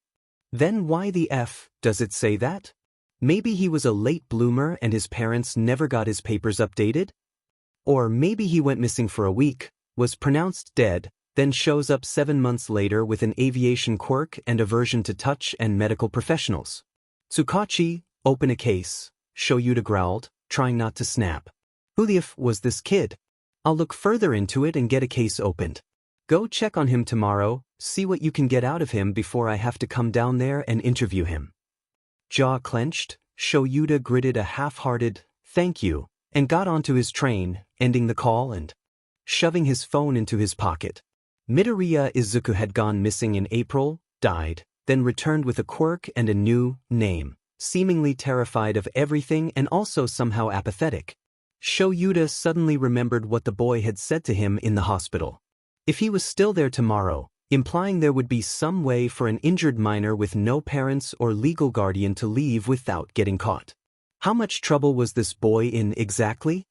Then why the F does it say that? Maybe he was a late bloomer and his parents never got his papers updated? Or maybe he went missing for a week, was pronounced dead, then shows up 7 months later with an aviation quirk and aversion to touch and medical professionals. Tsukachi, open a case, Shoyuta growled, trying not to snap. Who the F was this kid? I'll look further into it and get a case opened. Go check on him tomorrow, see what you can get out of him before I have to come down there and interview him. Jaw clenched, Shoyuta gritted a half-hearted, thank you, and got onto his train, ending the call and shoving his phone into his pocket. Midoriya Izuku had gone missing in April, died, then returned with a quirk and a new name, seemingly terrified of everything and also somehow apathetic. Shoyuta suddenly remembered what the boy had said to him in the hospital. If he was still there tomorrow, implying there would be some way for an injured minor with no parents or legal guardian to leave without getting caught. How much trouble was this boy in exactly?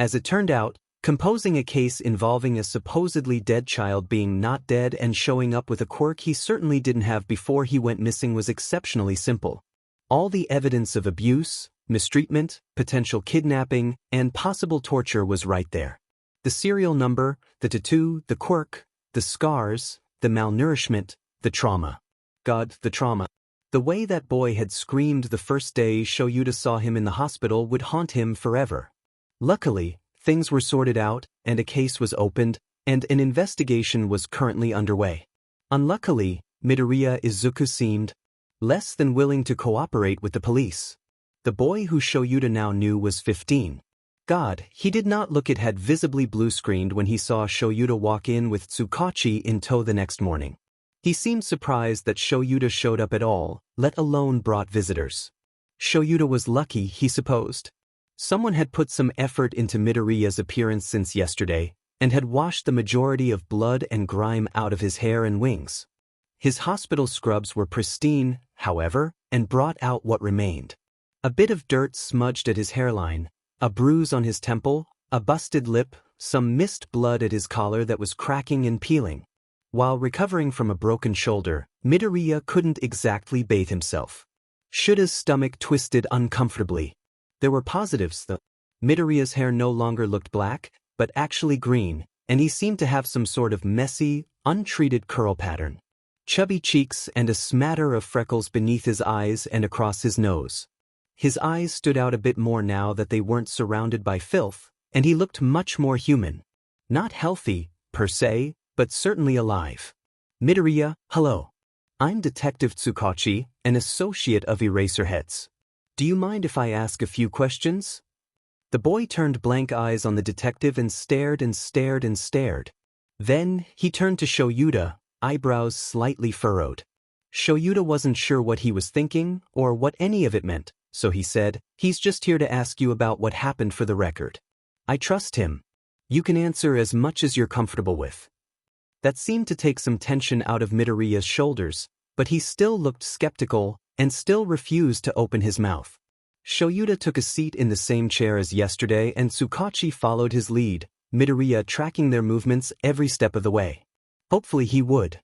As it turned out, composing a case involving a supposedly dead child being not dead and showing up with a quirk he certainly didn't have before he went missing was exceptionally simple. All the evidence of abuse, mistreatment, potential kidnapping, and possible torture was right there. The serial number, the tattoo, the quirk, the scars, the malnourishment, the trauma. God, the trauma. The way that boy had screamed the first day Shoyuta saw him in the hospital would haunt him forever. Luckily, things were sorted out, and a case was opened, and an investigation was currently underway. Unluckily, Midoriya Izuku seemed less than willing to cooperate with the police. The boy who Shoyuta now knew was 15. God, he did not look it had visibly blue-screened when he saw Shoyuta walk in with Tsukachi in tow the next morning. He seemed surprised that Shoyuta showed up at all, let alone brought visitors. Shoyuta was lucky, he supposed. Someone had put some effort into Midoriya's appearance since yesterday, and had washed the majority of blood and grime out of his hair and wings. His hospital scrubs were pristine, however, and brought out what remained. A bit of dirt smudged at his hairline, a bruise on his temple, a busted lip, some mist blood at his collar that was cracking and peeling. While recovering from a broken shoulder, Midoriya couldn't exactly bathe himself. Shuta's stomach twisted uncomfortably. There were positives though. Midoriya's hair no longer looked black, but actually green, and he seemed to have some sort of messy, untreated curl pattern. Chubby cheeks and a smatter of freckles beneath his eyes and across his nose. His eyes stood out a bit more now that they weren't surrounded by filth, and he looked much more human. Not healthy, per se, but certainly alive. Midoriya, hello. I'm Detective Tsukachi, an associate of Eraserheads. Do you mind if I ask a few questions? The boy turned blank eyes on the detective and stared and stared and stared. Then, he turned to Shoyuta, eyebrows slightly furrowed. Shoyuta wasn't sure what he was thinking, or what any of it meant, so he said, "He's just here to ask you about what happened for the record. I trust him. You can answer as much as you're comfortable with." That seemed to take some tension out of Midoriya's shoulders, but he still looked skeptical, and still refused to open his mouth. Shoyuta took a seat in the same chair as yesterday and Tsukachi followed his lead, Midoriya tracking their movements every step of the way. Hopefully he would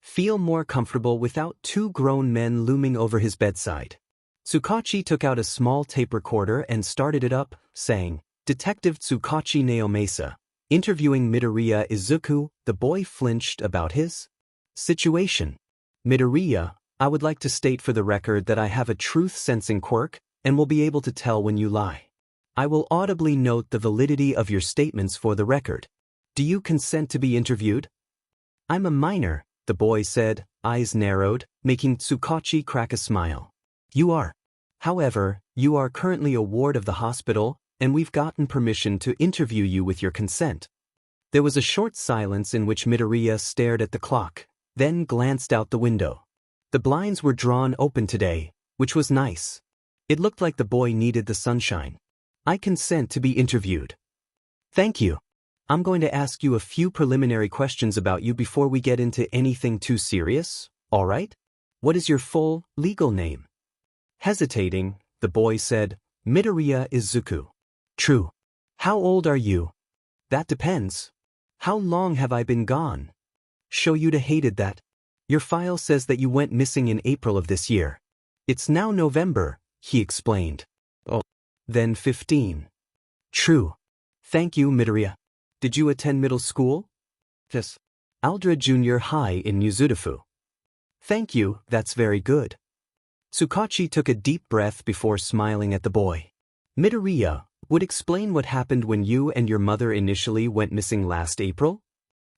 feel more comfortable without two grown men looming over his bedside. Tsukachi took out a small tape recorder and started it up, saying, "Detective Tsukachi Naomasa, interviewing Midoriya Izuku." The boy flinched about his situation. "Midoriya, I would like to state for the record that I have a truth-sensing quirk, and will be able to tell when you lie. I will audibly note the validity of your statements for the record. Do you consent to be interviewed?" "I'm a minor," the boy said, eyes narrowed, making Tsukachi crack a smile. "You are. However, you are currently a ward of the hospital, and we've gotten permission to interview you with your consent." There was a short silence in which Midoriya stared at the clock, then glanced out the window. The blinds were drawn open today, which was nice. It looked like the boy needed the sunshine. "I consent to be interviewed." "Thank you. I'm going to ask you a few preliminary questions about you before we get into anything too serious, all right? What is your full, legal name?" Hesitating, the boy said, "Midoriya Izuku." "True. How old are you?" "That depends. How long have I been gone?" Shoyuta hated that. "Your file says that you went missing in April of this year." "It's now November," he explained. "Oh, then 15. "True. Thank you, Midoriya. Did you attend middle school?" "Yes. Aldra Junior High in Mizudafu." "Thank you, that's very good." Tsukachi took a deep breath before smiling at the boy. "Midoriya, would explain what happened when you and your mother initially went missing last April?"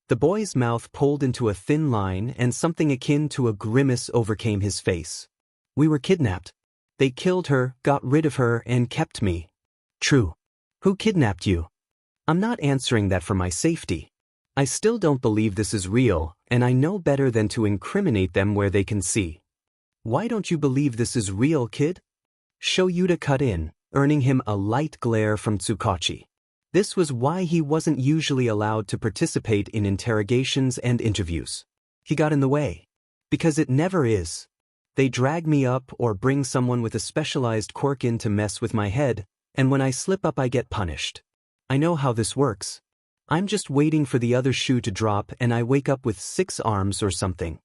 The boy's mouth pulled into a thin line and something akin to a grimace overcame his face. "We were kidnapped. They killed her, got rid of her, and kept me." "True. Who kidnapped you?" "I'm not answering that for my safety. I still don't believe this is real, and I know better than to incriminate them where they can see." "Why don't you believe this is real, kid?" Shoyuta cut in, earning him a light glare from Tsukachi. This was why he wasn't usually allowed to participate in interrogations and interviews. He got in the way. Because it never is. They drag me up or bring someone with a specialized quirk in to mess with my head, and when I slip up I get punished. I know how this works. I'm just waiting for the other shoe to drop and I wake up with 6 arms or something.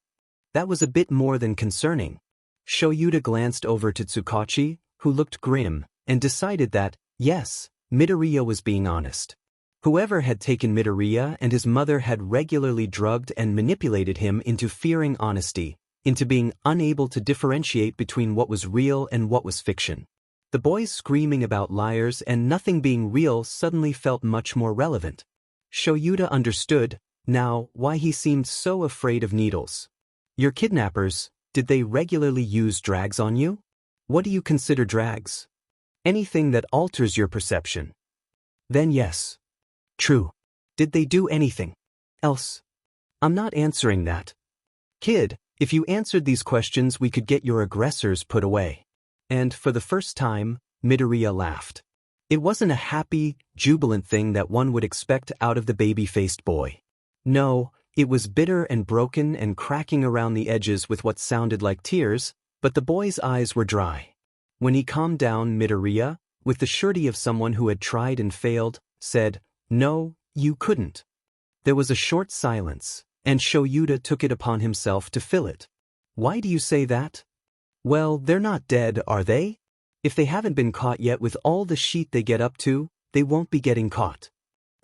That was a bit more than concerning. Shoyuta glanced over to Tsukachi, who looked grim, and decided that, yes, Midoriya was being honest. Whoever had taken Midoriya and his mother had regularly drugged and manipulated him into fearing honesty, into being unable to differentiate between what was real and what was fiction. The boys screaming about liars and nothing being real suddenly felt much more relevant. Shoyuta understood, now, why he seemed so afraid of needles. Your kidnappers, did they regularly use drags on you? What do you consider drags? Anything that alters your perception. Then yes. True. Did they do anything else? I'm not answering that. Kid, if you answered these questions we could get your aggressors put away. And for the first time, Midoriya laughed. It wasn't a happy, jubilant thing that one would expect out of the baby-faced boy. No, it was bitter and broken and cracking around the edges with what sounded like tears, but the boy's eyes were dry. When he calmed down, Midoriya, with the surety of someone who had tried and failed, said, "No, you couldn't." There was a short silence, and Shoyuta took it upon himself to fill it. Why do you say that? Well, they're not dead, are they? If they haven't been caught yet with all the shit they get up to, they won't be getting caught.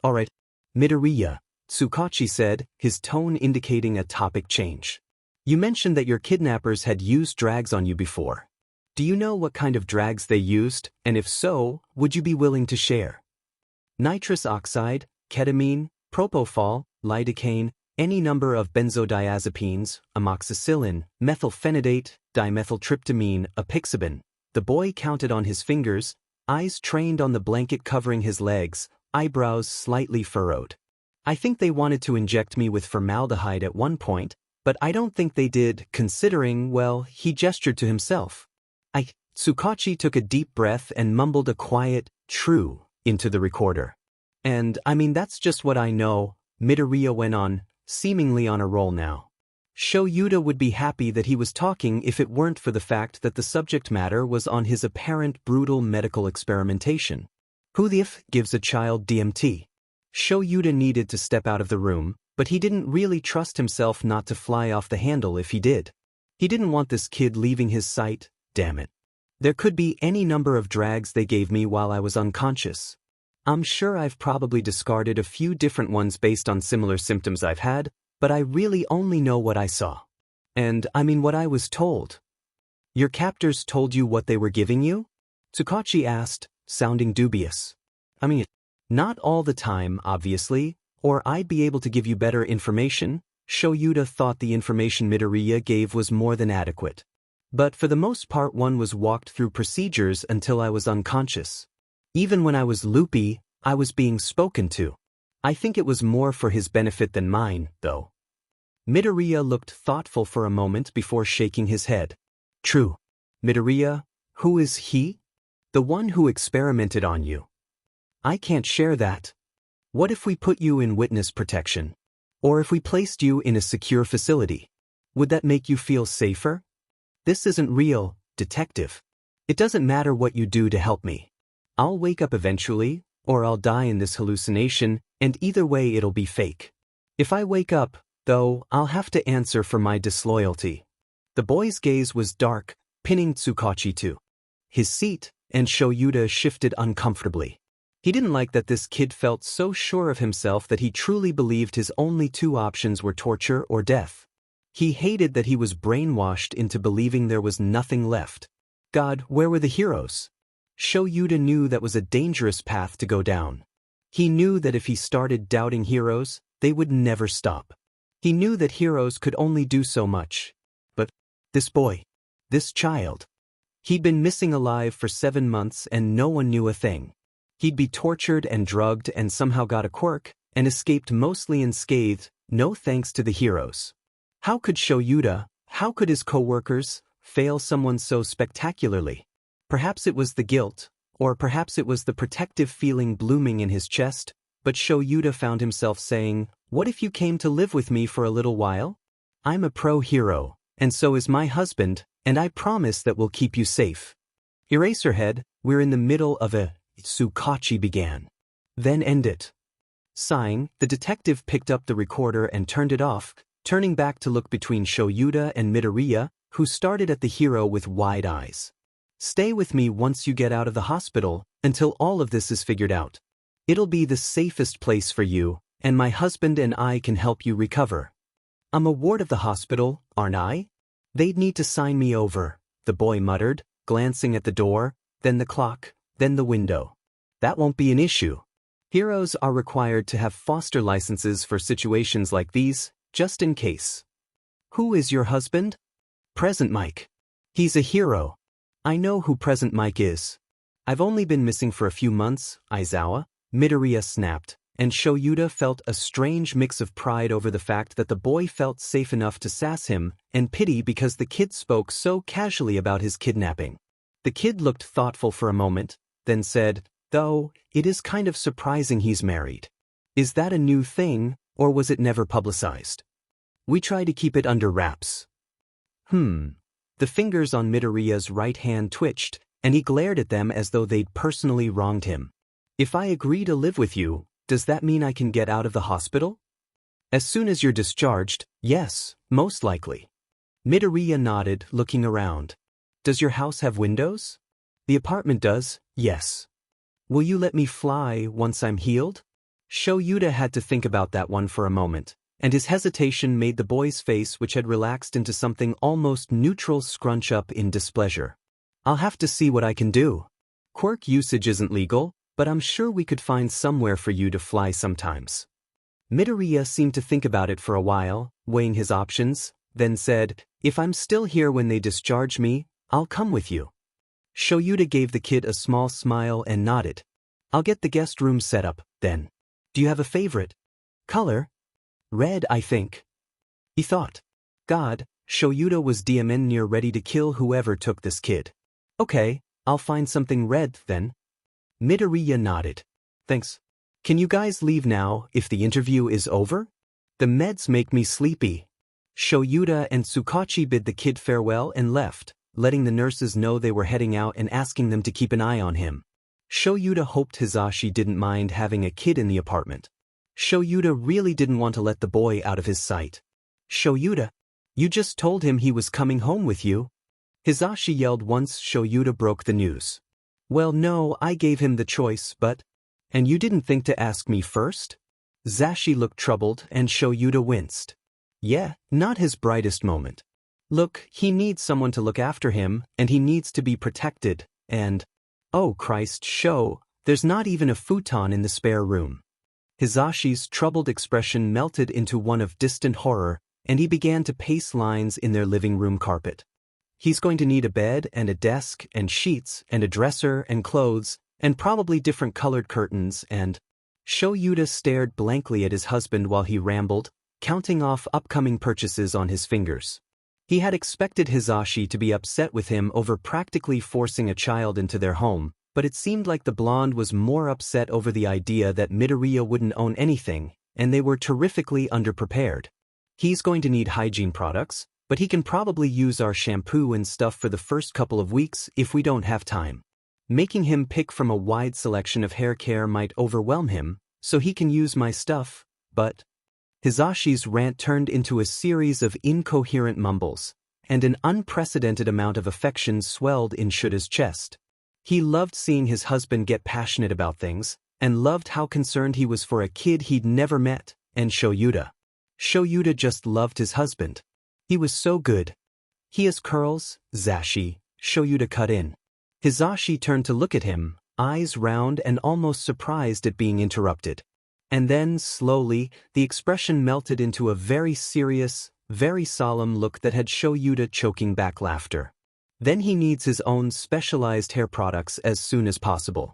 Alright, Midoriya, Tsukachi said, his tone indicating a topic change. You mentioned that your kidnappers had used drags on you before. Do you know what kind of drags they used, and if so, would you be willing to share? Nitrous oxide, ketamine, propofol, lidocaine, any number of benzodiazepines, amoxicillin, methylphenidate, dimethyltryptamine, apixaban. The boy counted on his fingers, eyes trained on the blanket covering his legs, eyebrows slightly furrowed. I think they wanted to inject me with formaldehyde at one point, but I don't think they did, considering, well, he gestured to himself. Tsukachi took a deep breath and mumbled a quiet, "true," into the recorder. And, I mean, that's just what I know, Midoriya went on, seemingly on a roll now. Shoyuta would be happy that he was talking if it weren't for the fact that the subject matter was on his apparent brutal medical experimentation. Who the f gives a child DMT? Shoyuta needed to step out of the room, but he didn't really trust himself not to fly off the handle if he did. He didn't want this kid leaving his sight, damn it. There could be any number of drags they gave me while I was unconscious. I'm sure I've probably discarded a few different ones based on similar symptoms I've had, but I really only know what I saw. And, I mean what I was told. Your captors told you what they were giving you? Tsukachi asked, sounding dubious. I mean, not all the time, obviously, or I'd be able to give you better information. Shoyuta thought the information Midoriya gave was more than adequate. But for the most part one was walked through procedures until I was unconscious. Even when I was loopy, I was being spoken to. I think it was more for his benefit than mine, though. Midoriya looked thoughtful for a moment before shaking his head. True. Midoriya, who is he? The one who experimented on you. I can't share that. What if we put you in witness protection? Or if we placed you in a secure facility? Would that make you feel safer? This isn't real, detective. It doesn't matter what you do to help me. I'll wake up eventually, or I'll die in this hallucination, and either way it'll be fake. If I wake up, though, I'll have to answer for my disloyalty. The boy's gaze was dark, pinning Tsukachi to his seat, and Shoyuta shifted uncomfortably. He didn't like that this kid felt so sure of himself that he truly believed his only two options were torture or death. He hated that he was brainwashed into believing there was nothing left. God, where were the heroes? Shoyuta knew that was a dangerous path to go down. He knew that if he started doubting heroes, they would never stop. He knew that heroes could only do so much. But this boy, this child, he'd been missing alive for 7 months and no one knew a thing. He'd be tortured and drugged and somehow got a quirk, and escaped mostly unscathed, no thanks to the heroes. How could Shoyuta, how could his co-workers, fail someone so spectacularly? Perhaps it was the guilt, or perhaps it was the protective feeling blooming in his chest, but Shoyuta found himself saying, "What if you came to live with me for a little while? I'm a pro-hero, and so is my husband, and I promise that we'll keep you safe." Eraserhead, we're in the middle of a... Tsukachi began. Then end it. Sighing, the detective picked up the recorder and turned it off, turning back to look between Shoyuta and Midoriya, who started at the hero with wide eyes. Stay with me once you get out of the hospital, until all of this is figured out. It'll be the safest place for you, and my husband and I can help you recover. I'm a ward of the hospital, aren't I? They'd need to sign me over, the boy muttered, glancing at the door, then the clock, then the window. That won't be an issue. Heroes are required to have foster licenses for situations like these, just in case. Who is your husband? Present Mike. He's a hero. I know who Present Mike is. I've only been missing for a few months, Aizawa, Midoriya snapped, and Shoyuta felt a strange mix of pride over the fact that the boy felt safe enough to sass him, and pity because the kid spoke so casually about his kidnapping. The kid looked thoughtful for a moment, then said, though, it is kind of surprising he's married. Is that a new thing, or was it never publicized? We try to keep it under wraps. The fingers on Midoriya's right hand twitched, and he glared at them as though they'd personally wronged him. If I agree to live with you, does that mean I can get out of the hospital? As soon as you're discharged, yes, most likely. Midoriya nodded, looking around. Does your house have windows? The apartment does, yes. Will you let me fly once I'm healed? Shoyuta had to think about that one for a moment, and his hesitation made the boy's face, which had relaxed into something almost neutral, scrunch up in displeasure. I'll have to see what I can do. Quirk usage isn't legal, but I'm sure we could find somewhere for you to fly sometimes. Midoriya seemed to think about it for a while, weighing his options, then said, if I'm still here when they discharge me, I'll come with you. Shoyuta gave the kid a small smile and nodded. I'll get the guest room set up, then. Do you have a favorite color? Red, I think. He thought. God, Shoyuta was DMN near ready to kill whoever took this kid. Okay, I'll find something red, then. Midoriya nodded. Thanks. Can you guys leave now if the interview is over? The meds make me sleepy. Shoyuta and Tsukachi bid the kid farewell and left, letting the nurses know they were heading out and asking them to keep an eye on him. Shoyuta hoped Hizashi didn't mind having a kid in the apartment. Shoyuta really didn't want to let the boy out of his sight. Shoyuta, you just told him he was coming home with you. Hizashi yelled once Shoyuta broke the news. Well, no, I gave him the choice, but... And you didn't think to ask me first? Zashi looked troubled and Shoyuta winced. Yeah, not his brightest moment. Look, he needs someone to look after him, and he needs to be protected, and... Oh Christ, there's not even a futon in the spare room. Hizashi's troubled expression melted into one of distant horror, and he began to pace lines in their living room carpet. He's going to need a bed and a desk and sheets and a dresser and clothes and probably different colored curtains and... Shoyuta stared blankly at his husband while he rambled, counting off upcoming purchases on his fingers. He had expected Hizashi to be upset with him over practically forcing a child into their home, but it seemed like the blonde was more upset over the idea that Midoriya wouldn't own anything, and they were terrifically underprepared. He's going to need hygiene products, but he can probably use our shampoo and stuff for the first couple of weeks if we don't have time. Making him pick from a wide selection of hair care might overwhelm him, so he can use my stuff, but... Hizashi's rant turned into a series of incoherent mumbles, and an unprecedented amount of affection swelled in Shuta's chest. He loved seeing his husband get passionate about things, and loved how concerned he was for a kid he'd never met, and Shoyuta. Shoyuta just loved his husband. He was so good. He has curls, Zashi, Shoyuta cut in. Hizashi turned to look at him, eyes round and almost surprised at being interrupted. And then, slowly, the expression melted into a very serious, very solemn look that had Shoyuta choking back laughter. Then he needs his own specialized hair products as soon as possible.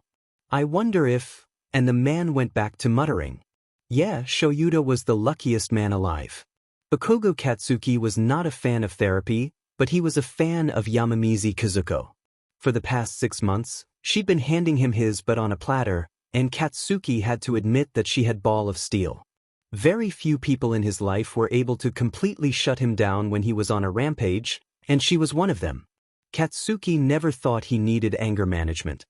I wonder if... And the man went back to muttering. Yeah, Shoyuta was the luckiest man alive. Bakugo Katsuki was not a fan of therapy, but he was a fan of Yamamizi Kazuko. For the past 6 months, she'd been handing him his but on a platter, and Katsuki had to admit that she had ball of steel. Very few people in his life were able to completely shut him down when he was on a rampage, and she was one of them. Katsuki never thought he needed anger management.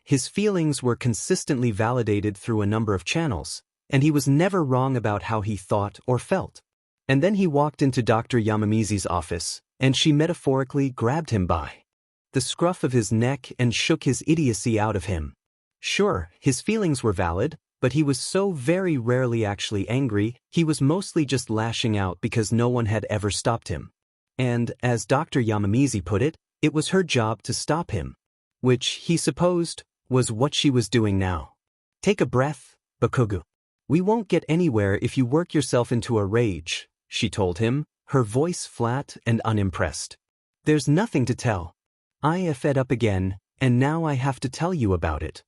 his feelings were consistently validated through a number of channels, and he was never wrong about how he thought or felt. And then he walked into Dr. Yamamizi's office, and she metaphorically grabbed him by the scruff of his neck and shook his idiocy out of him. Sure, his feelings were valid, but he was so very rarely actually angry, he was mostly just lashing out because no one had ever stopped him. And, as Dr. Yamamizi put it, it was her job to stop him. Which, he supposed, was what she was doing now. Take a breath, Bakugo. We won't get anywhere if you work yourself into a rage, she told him, her voice flat and unimpressed. There's nothing to tell. I fed up again, and now I have to tell you about it.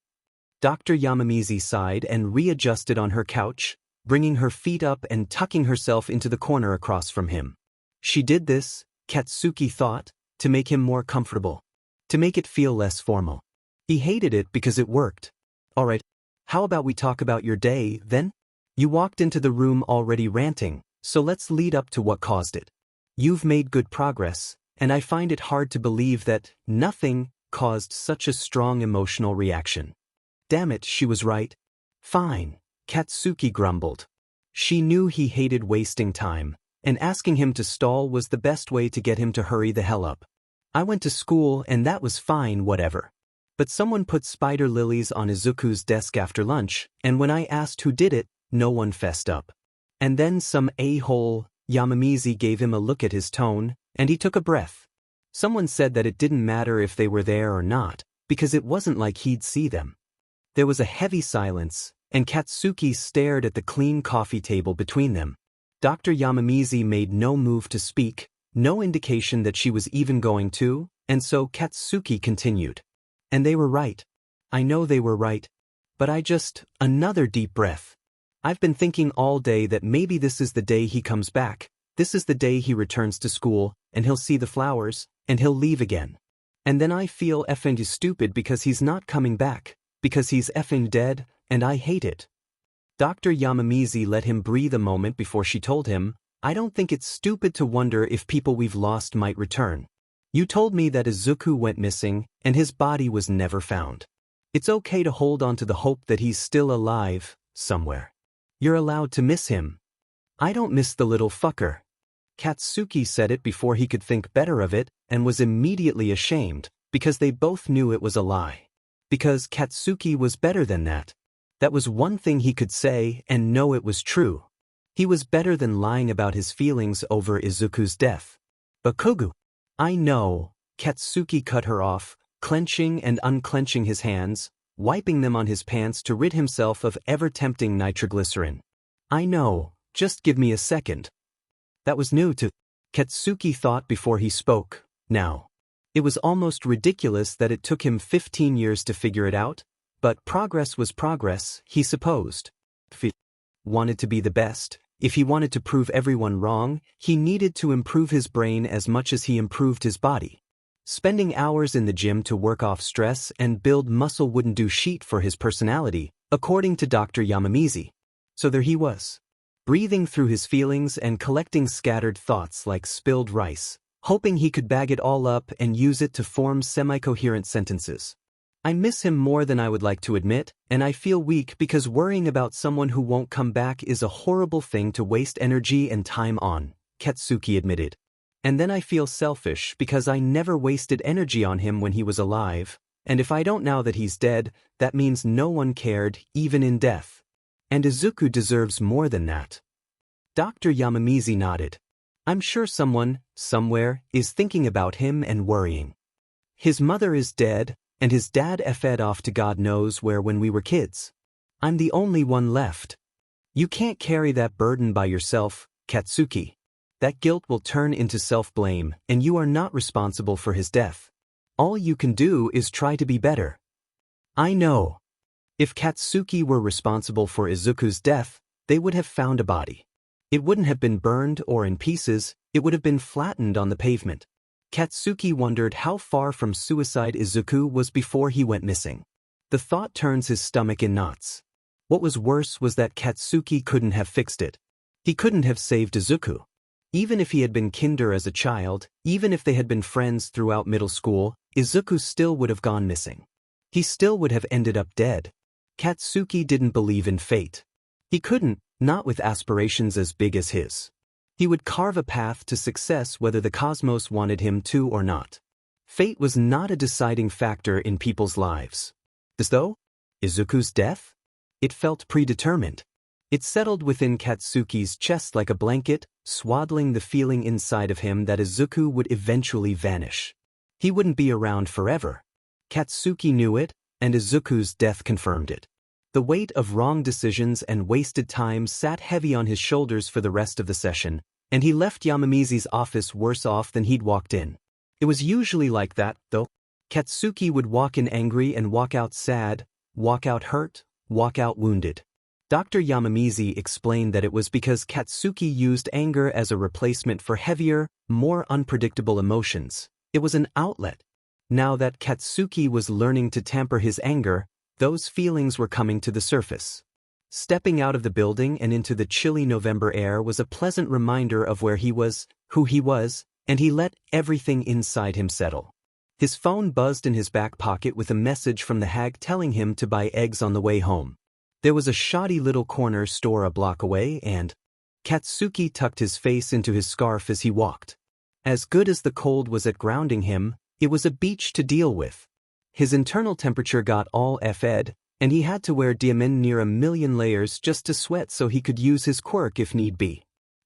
Dr. Yamamizi sighed and readjusted on her couch, bringing her feet up and tucking herself into the corner across from him. She did this, Katsuki thought, to make him more comfortable. To make it feel less formal. He hated it because it worked. Alright, how about we talk about your day, then? You walked into the room already ranting, so let's lead up to what caused it. You've made good progress, and I find it hard to believe that nothing caused such a strong emotional reaction. Damn it, she was right. Fine, Katsuki grumbled. She knew he hated wasting time, and asking him to stall was the best way to get him to hurry the hell up. I went to school and that was fine, whatever. But someone put spider lilies on Izuku's desk after lunch, and when I asked who did it, no one fessed up. And then some a-hole, Yamamizi gave him a look at his tone, and he took a breath. Someone said that it didn't matter if they were there or not, because it wasn't like he'd see them. There was a heavy silence, and Katsuki stared at the clean coffee table between them. Dr. Yamamizi made no move to speak, no indication that she was even going to, and so Katsuki continued. And they were right. I know they were right. But another deep breath. I've been thinking all day that maybe this is the day he comes back, this is the day he returns to school, and he'll see the flowers, and he'll leave again. And then I feel effing stupid because he's not coming back, because he's effing dead, and I hate it. Dr. Yamamizi let him breathe a moment before she told him, I don't think it's stupid to wonder if people we've lost might return. You told me that Izuku went missing, and his body was never found. It's okay to hold on to the hope that he's still alive, somewhere. You're allowed to miss him. I don't miss the little fucker. Katsuki said it before he could think better of it, and was immediately ashamed, because they both knew it was a lie. Because Katsuki was better than that. That was one thing he could say and know it was true. He was better than lying about his feelings over Izuku's death. Bakugo. I know, Katsuki cut her off, clenching and unclenching his hands, wiping them on his pants to rid himself of ever-tempting nitroglycerin. I know, just give me a second. That was new to Katsuki thought before he spoke, now. It was almost ridiculous that it took him 15 years to figure it out, but progress was progress, he supposed. If he wanted to be the best, if he wanted to prove everyone wrong, he needed to improve his brain as much as he improved his body. Spending hours in the gym to work off stress and build muscle wouldn't do shit for his personality, according to Dr. Yamamizi. So there he was, breathing through his feelings and collecting scattered thoughts like spilled rice, hoping he could bag it all up and use it to form semi-coherent sentences. I miss him more than I would like to admit, and I feel weak because worrying about someone who won't come back is a horrible thing to waste energy and time on, Katsuki admitted. And then I feel selfish because I never wasted energy on him when he was alive, and if I don't now that he's dead, that means no one cared, even in death. And Izuku deserves more than that. Dr. Yamamizi nodded. I'm sure someone, somewhere, is thinking about him and worrying. His mother is dead, and his dad fed off to God knows where when we were kids. I'm the only one left. You can't carry that burden by yourself, Katsuki. That guilt will turn into self-blame, and you are not responsible for his death. All you can do is try to be better. I know. If Katsuki were responsible for Izuku's death, they would have found a body. It wouldn't have been burned or in pieces, it would have been flattened on the pavement. Katsuki wondered how far from suicide Izuku was before he went missing. The thought turns his stomach in knots. What was worse was that Katsuki couldn't have fixed it. He couldn't have saved Izuku. Even if he had been kinder as a child, even if they had been friends throughout middle school, Izuku still would have gone missing. he still would have ended up dead. Katsuki didn't believe in fate. He couldn't, not with aspirations as big as his. He would carve a path to success whether the cosmos wanted him to or not. Fate was not a deciding factor in people's lives. As though? Izuku's death? It felt predetermined. It settled within Katsuki's chest like a blanket, swaddling the feeling inside of him that Izuku would eventually vanish. He wouldn't be around forever. Katsuki knew it, and Izuku's death confirmed it. The weight of wrong decisions and wasted time sat heavy on his shoulders for the rest of the session, and he left Yamamizi's office worse off than he'd walked in. It was usually like that, though. Katsuki would walk in angry and walk out sad, walk out hurt, walk out wounded. Dr. Yamamizi explained that it was because Katsuki used anger as a replacement for heavier, more unpredictable emotions. It was an outlet. Now that Katsuki was learning to temper his anger, those feelings were coming to the surface. Stepping out of the building and into the chilly November air was a pleasant reminder of where he was, who he was, and he let everything inside him settle. His phone buzzed in his back pocket with a message from the hag telling him to buy eggs on the way home. There was a shoddy little corner store a block away and Katsuki tucked his face into his scarf as he walked. As good as the cold was at grounding him, it was a beach to deal with. His internal temperature got all F'd, and he had to wear diamond near 1,000,000 layers just to sweat so he could use his quirk if need be.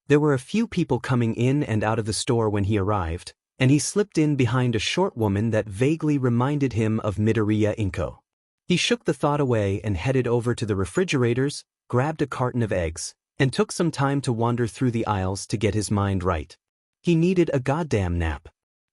There were a few people coming in and out of the store when he arrived, and he slipped in behind a short woman that vaguely reminded him of Midoriya Izuku. He shook the thought away and headed over to the refrigerators, grabbed a carton of eggs, and took some time to wander through the aisles to get his mind right. He needed a goddamn nap.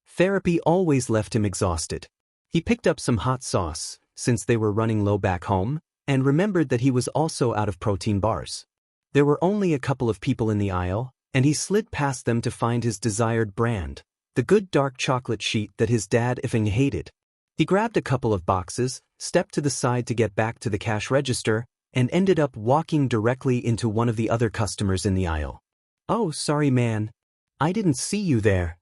Therapy always left him exhausted. He picked up some hot sauce, since they were running low back home, and remembered that he was also out of protein bars. There were only a couple of people in the aisle, and he slid past them to find his desired brand, the good dark chocolate sheet that his dad effing hated. He grabbed a couple of boxes, stepped to the side to get back to the cash register, and ended up walking directly into one of the other customers in the aisle. "Oh, sorry man. I didn't see you there."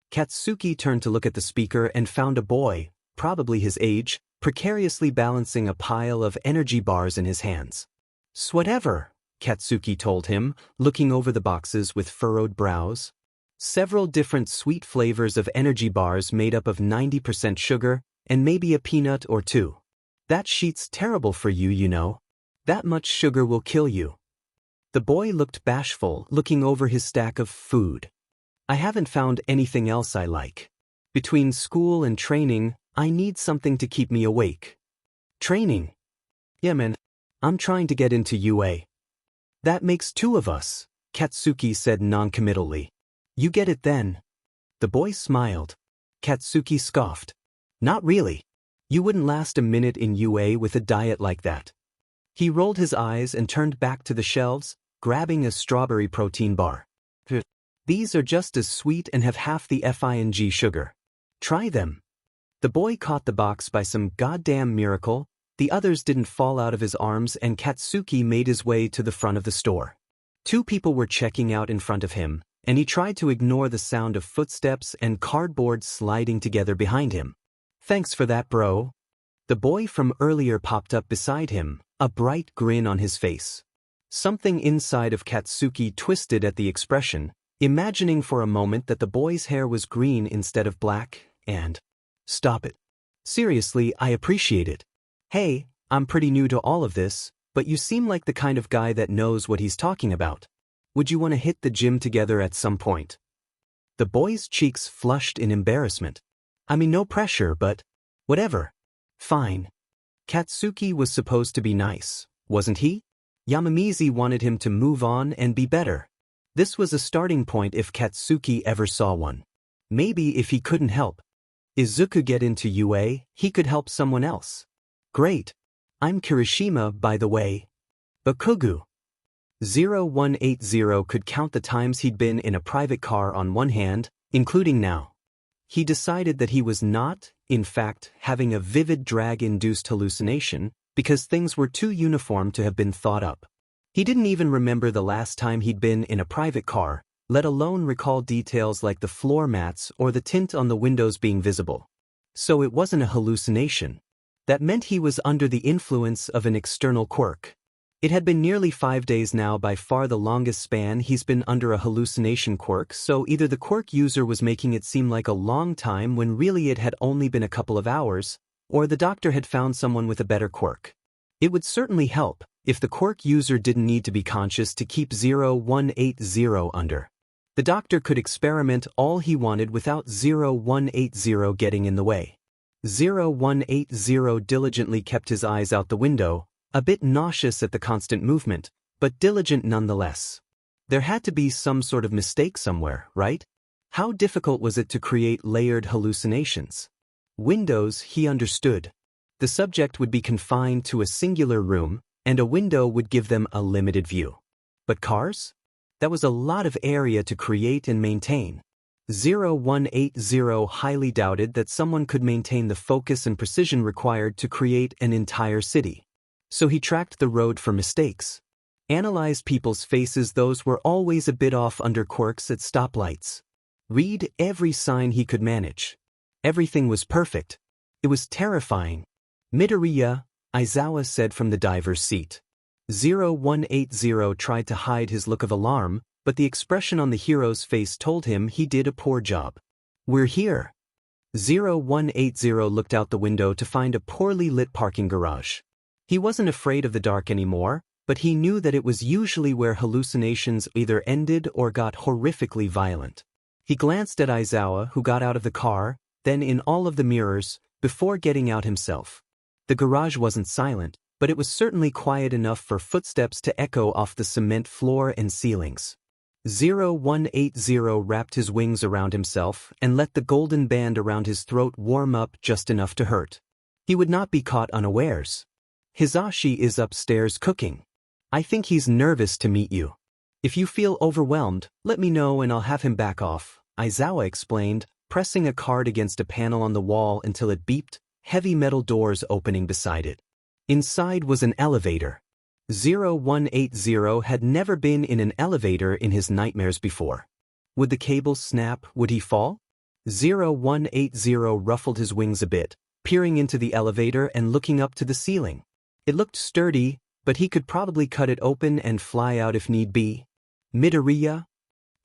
Katsuki turned to look at the speaker and found a boy, probably his age, precariously balancing a pile of energy bars in his hands. "Swhatever," Katsuki told him, looking over the boxes with furrowed brows. Several different sweet flavors of energy bars made up of 90% sugar, and maybe a peanut or two. "That sheet's terrible for you, you know. That much sugar will kill you." The boy looked bashful, looking over his stack of food. "I haven't found anything else I like. Between school and training, I need something to keep me awake." "Training?" "Yeah man, I'm trying to get into UA." "That makes two of us," Katsuki said noncommittally. "You get it then." The boy smiled. Katsuki scoffed. "Not really. You wouldn't last a minute in UA with a diet like that." He rolled his eyes and turned back to the shelves, grabbing a strawberry protein bar. "These are just as sweet and have half the FING sugar. Try them." The boy caught the box by some goddamn miracle. The others didn't fall out of his arms and Katsuki made his way to the front of the store. Two people were checking out in front of him, and he tried to ignore the sound of footsteps and cardboard sliding together behind him. "Thanks for that, bro." The boy from earlier popped up beside him, a bright grin on his face. Something inside of Katsuki twisted at the expression, imagining for a moment that the boy's hair was green instead of black, and... "Stop it. Seriously, I appreciate it. Hey, I'm pretty new to all of this, but you seem like the kind of guy that knows what he's talking about. Would you want to hit the gym together at some point?" The boy's cheeks flushed in embarrassment. "I mean, no pressure, but... whatever. Fine." Katsuki was supposed to be nice, wasn't he? Yamamizi wanted him to move on and be better. This was a starting point if Katsuki ever saw one. Maybe if he couldn't help Izuku get into UA, he could help someone else. "Great. I'm Kirishima, by the way." Bakugu. 0180 could count the times he'd been in a private car on one hand, including now. He decided that he was not, in fact, having a vivid drag-induced hallucination because things were too uniform to have been thought up. He didn't even remember the last time he'd been in a private car, let alone recall details like the floor mats or the tint on the windows being visible. So it wasn't a hallucination. That meant he was under the influence of an external quirk. It had been nearly 5 days now, by far the longest span he's been under a hallucination quirk, so either the quirk user was making it seem like a long time when really it had only been a couple of hours, or the doctor had found someone with a better quirk. It would certainly help if the quirk user didn't need to be conscious to keep 0180 under. The doctor could experiment all he wanted without 0180 getting in the way. 0180 diligently kept his eyes out the window, a bit nauseous at the constant movement, but diligent nonetheless. There had to be some sort of mistake somewhere, right? How difficult was it to create layered hallucinations? Windows, he understood. The subject would be confined to a singular room, and a window would give them a limited view. But cars? That was a lot of area to create and maintain. 0180 highly doubted that someone could maintain the focus and precision required to create an entire city. So he tracked the road for mistakes. Analyzed people's faces, those were always a bit off under quirks at stoplights. Read every sign he could manage. Everything was perfect. It was terrifying. Midoriya, Izuku said from the diver's seat. 0180 tried to hide his look of alarm, but the expression on the hero's face told him he did a poor job. We're here. 0180 looked out the window to find a poorly lit parking garage. He wasn't afraid of the dark anymore, but he knew that it was usually where hallucinations either ended or got horrifically violent. He glanced at Izuku, who got out of the car, then in all of the mirrors, before getting out himself. The garage wasn't silent, but it was certainly quiet enough for footsteps to echo off the cement floor and ceilings. 0180 wrapped his wings around himself and let the golden band around his throat warm up just enough to hurt. He would not be caught unawares. Hisashi is upstairs cooking. I think he's nervous to meet you. If you feel overwhelmed, let me know and I'll have him back off, Izuku explained, pressing a card against a panel on the wall until it beeped, heavy metal doors opening beside it. Inside was an elevator. 0180 had never been in an elevator in his nightmares before. Would the cables snap? Would he fall? 0180 ruffled his wings a bit, peering into the elevator and looking up to the ceiling. It looked sturdy, but he could probably cut it open and fly out if need be. Midoriya?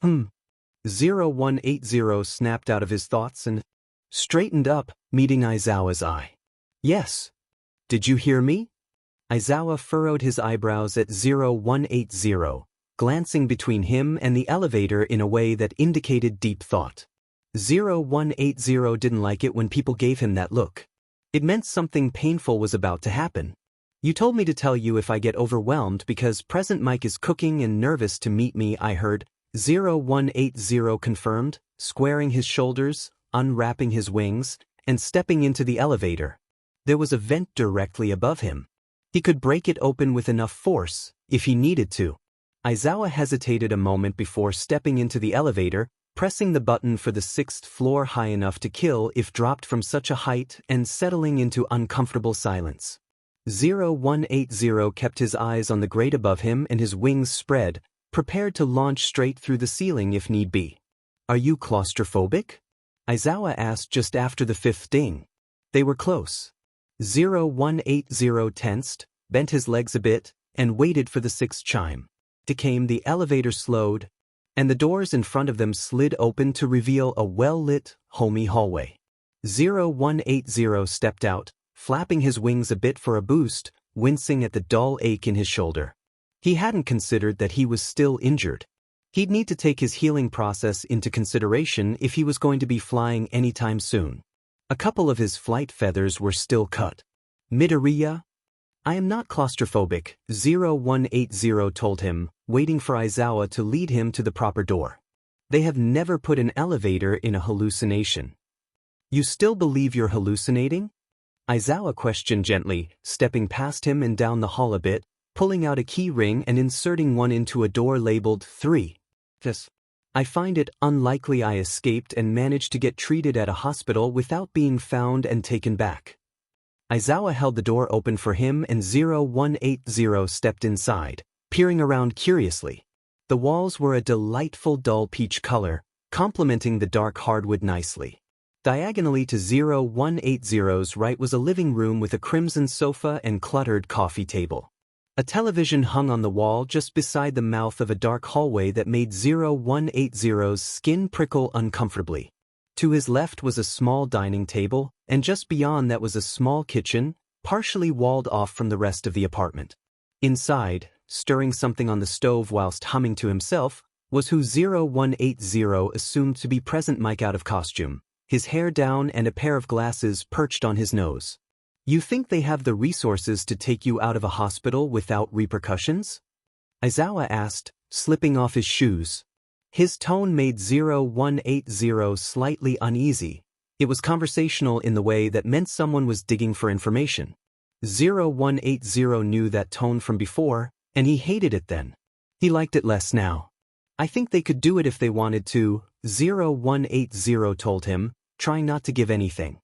0180 snapped out of his thoughts and straightened up, meeting Izuku's eye. Yes. Did you hear me? Izuku furrowed his eyebrows at 0180, glancing between him and the elevator in a way that indicated deep thought. 0180 didn't like it when people gave him that look. It meant something painful was about to happen. You told me to tell you if I get overwhelmed because Present Mike is cooking and nervous to meet me, I heard. 0180 confirmed, squaring his shoulders, unwrapping his wings, and stepping into the elevator. There was a vent directly above him. He could break it open with enough force, if he needed to. Izuku hesitated a moment before stepping into the elevator, pressing the button for the 6th floor high enough to kill if dropped from such a height and settling into uncomfortable silence. 0180 kept his eyes on the grate above him and his wings spread, prepared to launch straight through the ceiling if need be. Are you claustrophobic? Izuku asked just after the 5th ding. They were close. 0180 tensed, bent his legs a bit, and waited for the 6th chime. The elevator slowed, and the doors in front of them slid open to reveal a well-lit, homey hallway. 0180 stepped out, flapping his wings a bit for a boost, wincing at the dull ache in his shoulder. He hadn't considered that he was still injured. He'd need to take his healing process into consideration if he was going to be flying anytime soon. A couple of his flight feathers were still cut. Midoriya? I am not claustrophobic, 0180 told him, waiting for Izuku to lead him to the proper door. They have never put an elevator in a hallucination. You still believe you're hallucinating? Izuku questioned gently, stepping past him and down the hall a bit, pulling out a key ring and inserting one into a door labeled 3. Yes. I find it unlikely I escaped and managed to get treated at a hospital without being found and taken back. Izuku held the door open for him and 0180 stepped inside, peering around curiously. The walls were a delightful dull peach color, complementing the dark hardwood nicely. Diagonally to 0180's right was a living room with a crimson sofa and cluttered coffee table. A television hung on the wall just beside the mouth of a dark hallway that made 0180's skin prickle uncomfortably. To his left was a small dining table, and just beyond that was a small kitchen, partially walled off from the rest of the apartment. Inside, stirring something on the stove whilst humming to himself, was who 0180 assumed to be present Mike out of costume, his hair down and a pair of glasses perched on his nose. You think they have the resources to take you out of a hospital without repercussions? Aizawa asked, slipping off his shoes. His tone made 0180 slightly uneasy. It was conversational in the way that meant someone was digging for information. 0180 knew that tone from before, and he hated it then. He liked it less now. I think they could do it if they wanted to, 0180 told him, trying not to give anything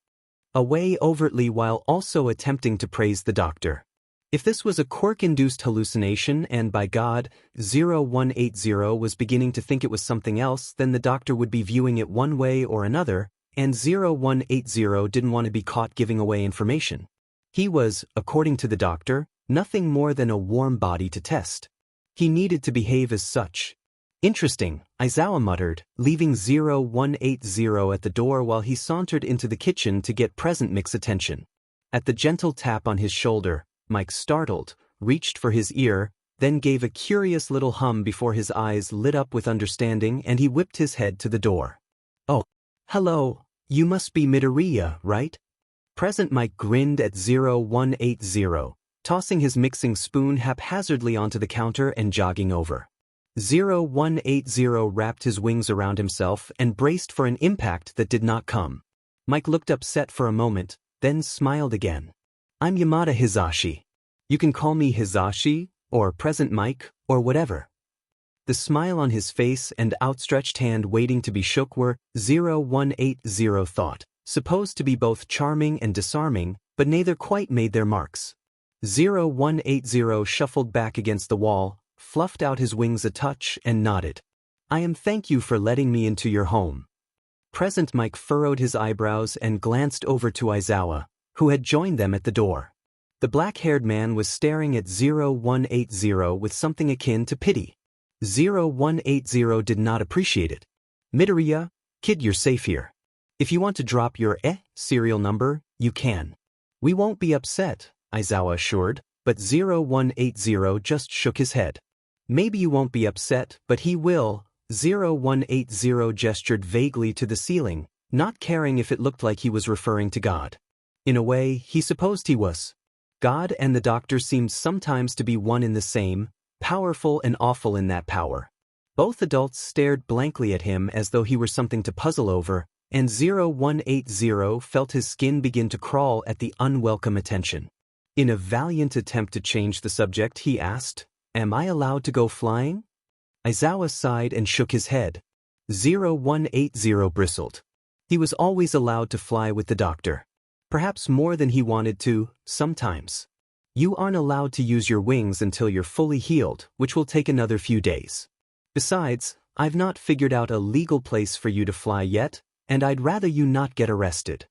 away overtly while also attempting to praise the doctor. If this was a quirk-induced hallucination and by God, 0180 was beginning to think it was something else, then the doctor would be viewing it one way or another, and 0180 didn't want to be caught giving away information. He was, according to the doctor, nothing more than a warm body to test. He needed to behave as such. Interesting, Aizawa muttered, leaving 0180 at the door while he sauntered into the kitchen to get present Mick's attention. At the gentle tap on his shoulder, Mike startled, reached for his ear, then gave a curious little hum before his eyes lit up with understanding and he whipped his head to the door. Oh, hello, you must be Midoriya, right? Present Mike grinned at 0180, tossing his mixing spoon haphazardly onto the counter and jogging over. 0180 wrapped his wings around himself and braced for an impact that did not come. Mike looked upset for a moment, then smiled again. I'm Yamada Hizashi. You can call me Hizashi, or Present Mike, or whatever. The smile on his face and outstretched hand waiting to be shook were, 0180 thought, supposed to be both charming and disarming, but neither quite made their marks. 0180 shuffled back against the wall, fluffed out his wings a touch and nodded. I am thank you for letting me into your home. Present Mike furrowed his eyebrows and glanced over to Aizawa, who had joined them at the door. The black-haired man was staring at 0180 with something akin to pity. 0180 did not appreciate it. Midoriya, kid, you're safe here. If you want to drop your serial number, you can. We won't be upset, Aizawa assured, but 0180 just shook his head. Maybe you won't be upset, but he will. 0180 gestured vaguely to the ceiling, not caring if it looked like he was referring to God. In a way, he supposed he was. God and the doctor seemed sometimes to be one in the same, powerful and awful in that power. Both adults stared blankly at him as though he were something to puzzle over, and 0180 felt his skin begin to crawl at the unwelcome attention. In a valiant attempt to change the subject, he asked, Am I allowed to go flying? Aizawa sighed and shook his head. 0180 bristled. He was always allowed to fly with the doctor. Perhaps more than he wanted to, sometimes. You aren't allowed to use your wings until you're fully healed, which will take another few days. Besides, I've not figured out a legal place for you to fly yet, and I'd rather you not get arrested.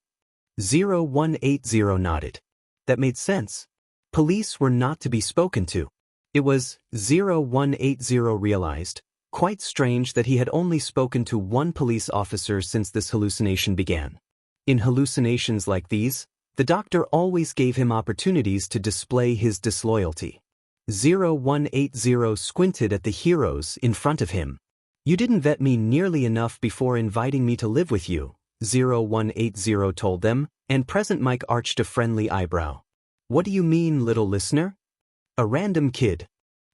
0180 nodded. That made sense. Police were not to be spoken to. It was, 0180 realized, quite strange that he had only spoken to one police officer since this hallucination began. In hallucinations like these, the doctor always gave him opportunities to display his disloyalty. 0180 squinted at the heroes in front of him. You didn't vet me nearly enough before inviting me to live with you, 0180 told them, and Present Mike arched a friendly eyebrow. What do you mean, little listener? A random kid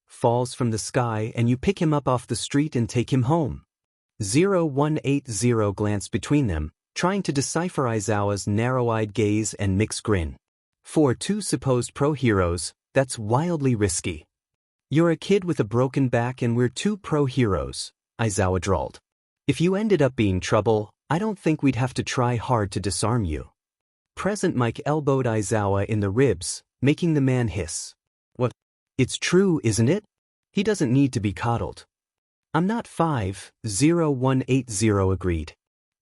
falls from the sky and you pick him up off the street and take him home. 0180 glanced between them, trying to decipher Aizawa's narrow-eyed gaze and mixed grin. For two supposed pro-heroes, that's wildly risky. You're a kid with a broken back and we're two pro-heroes, Aizawa drawled. If you ended up being trouble, I don't think we'd have to try hard to disarm you. Present Mike elbowed Aizawa in the ribs, making the man hiss. What? It's true, isn't it? He doesn't need to be coddled. I'm not 5, 0180 agreed.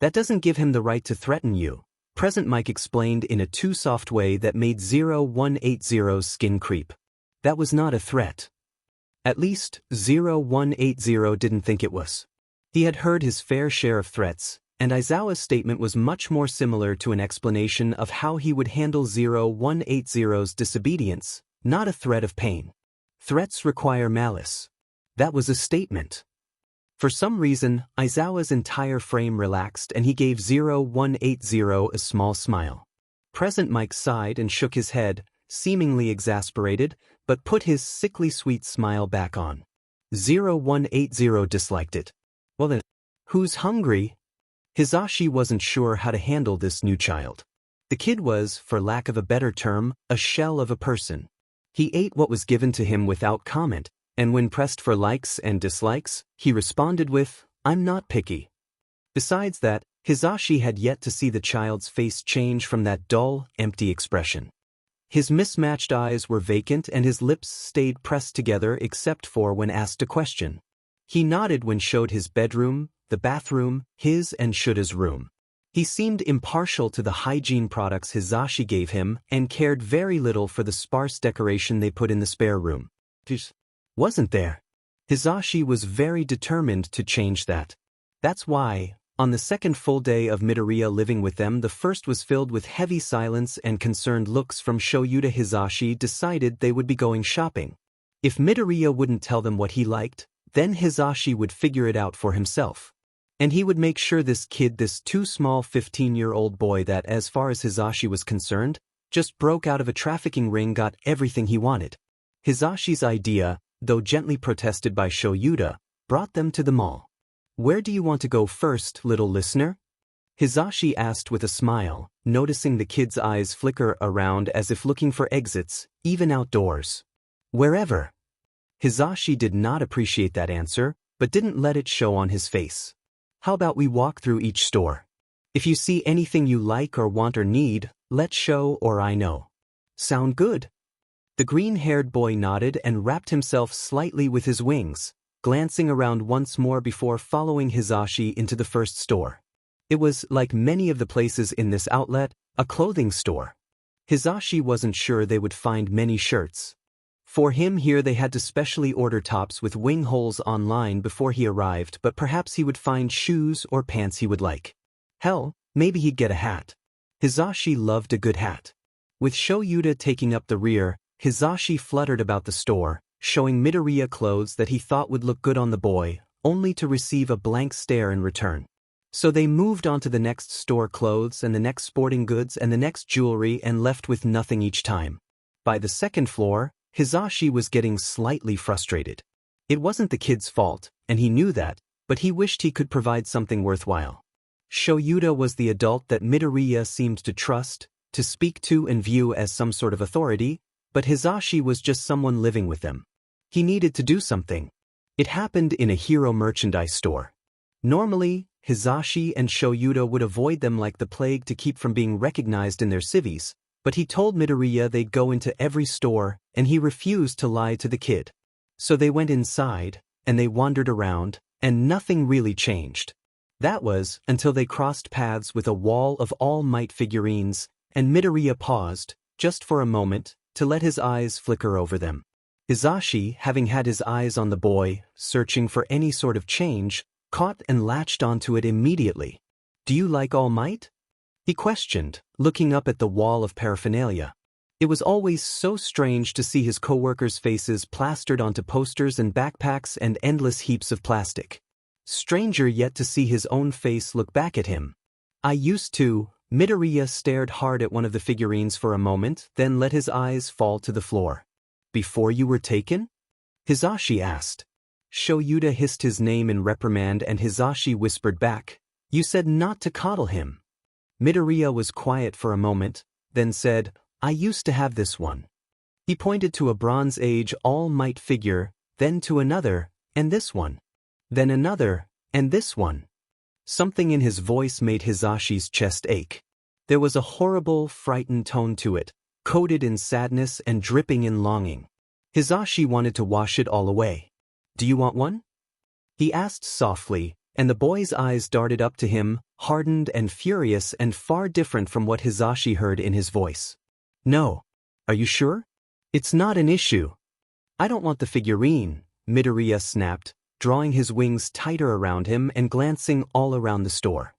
That doesn't give him the right to threaten you, Present Mike explained in a too soft way that made 0180's skin creep. That was not a threat. At least, 0180 didn't think it was. He had heard his fair share of threats, and Aizawa's statement was much more similar to an explanation of how he would handle 0180's disobedience, not a threat of pain. Threats require malice. That was a statement. For some reason, Aizawa's entire frame relaxed and he gave 0180 a small smile. Present Mike sighed and shook his head, seemingly exasperated, but put his sickly sweet smile back on. 0180 disliked it. Well then, who's hungry? Hisashi wasn't sure how to handle this new child. The kid was, for lack of a better term, a shell of a person. He ate what was given to him without comment, and when pressed for likes and dislikes, he responded with, "I'm not picky." Besides that, Hisashi had yet to see the child's face change from that dull, empty expression. His mismatched eyes were vacant and his lips stayed pressed together except for when asked a question. He nodded when showed his bedroom, the bathroom, his and Shuta's room. He seemed impartial to the hygiene products Hisashi gave him and cared very little for the sparse decoration they put in the spare room. Wasn't there? Hisashi was very determined to change that. That's why, on the second full day of Midoriya living with them, the first was filled with heavy silence and concerned looks from Shoyuta. Hisashi decided they would be going shopping. If Midoriya wouldn't tell them what he liked, then Hisashi would figure it out for himself. And he would make sure this kid, this too small 15-year-old boy that, as far as Hisashi was concerned, just broke out of a trafficking ring, got everything he wanted. Hisashi's idea, though gently protested by Shoyuta, brought them to the mall. "Where do you want to go first, little listener?" Hisashi asked with a smile, noticing the kid's eyes flicker around as if looking for exits, even outdoors. "Wherever." Hisashi did not appreciate that answer, but didn't let it show on his face. "How about we walk through each store? If you see anything you like or want or need, let show or I know." "Sound good?" The green-haired boy nodded and wrapped himself slightly with his wings, glancing around once more before following Hisashi into the first store. It was, like many of the places in this outlet, a clothing store. Hisashi wasn't sure they would find many shirts. For him here they had to specially order tops with wing holes online before he arrived, but perhaps he would find shoes or pants he would like. Hell, maybe he'd get a hat. Hisashi loved a good hat. With Shoyuta taking up the rear, Hisashi fluttered about the store, showing Midoriya clothes that he thought would look good on the boy, only to receive a blank stare in return. So they moved on to the next store, clothes and the next sporting goods and the next jewelry, and left with nothing each time. By the second floor, Hisashi was getting slightly frustrated. It wasn't the kid's fault, and he knew that, but he wished he could provide something worthwhile. Shoyuta was the adult that Midoriya seemed to trust, to speak to and view as some sort of authority, but Hisashi was just someone living with them. He needed to do something. It happened in a hero merchandise store. Normally, Hisashi and Shoyuta would avoid them like the plague to keep from being recognized in their civvies, but he told Midoriya they'd go into every store, and he refused to lie to the kid. So they went inside, and they wandered around, and nothing really changed. That was until they crossed paths with a wall of All Might figurines, and Midoriya paused, just for a moment, to let his eyes flicker over them. Hisashi, having had his eyes on the boy, searching for any sort of change, caught and latched onto it immediately. "Do you like All Might?" he questioned, looking up at the wall of paraphernalia. It was always so strange to see his co-workers' faces plastered onto posters and backpacks and endless heaps of plastic. Stranger yet to see his own face look back at him. "I used to." Midoriya stared hard at one of the figurines for a moment, then let his eyes fall to the floor. "Before you were taken?" Hisashi asked. Shoyuta hissed his name in reprimand and Hisashi whispered back, "You said not to coddle him." Midoriya was quiet for a moment, then said, "I used to have this one." He pointed to a Bronze Age All Might figure, then to another, and this one. Then another, and this one. Something in his voice made Hisashi's chest ache. There was a horrible, frightened tone to it, coated in sadness and dripping in longing. Hisashi wanted to wash it all away. "Do you want one?" he asked softly, And the boy's eyes darted up to him, hardened and furious and far different from what Hizashi heard in his voice. No. Are you sure? It's not an issue. I don't want the figurine, Midoriya snapped, drawing his wings tighter around him and glancing all around the store.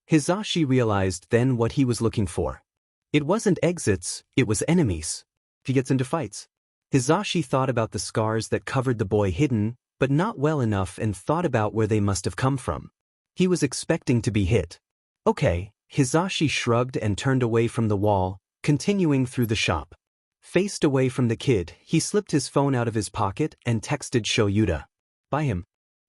Hizashi realized then what he was looking for. It wasn't exits, it was enemies. He gets into fights. Hizashi thought about the scars that covered the boy hidden, but not well enough, and thought about where they must have come from. He was expecting to be hit. Okay, Hizashi shrugged and turned away from the wall, continuing through the shop. Faced away from the kid, he slipped his phone out of his pocket and texted Shoyuta. Buy him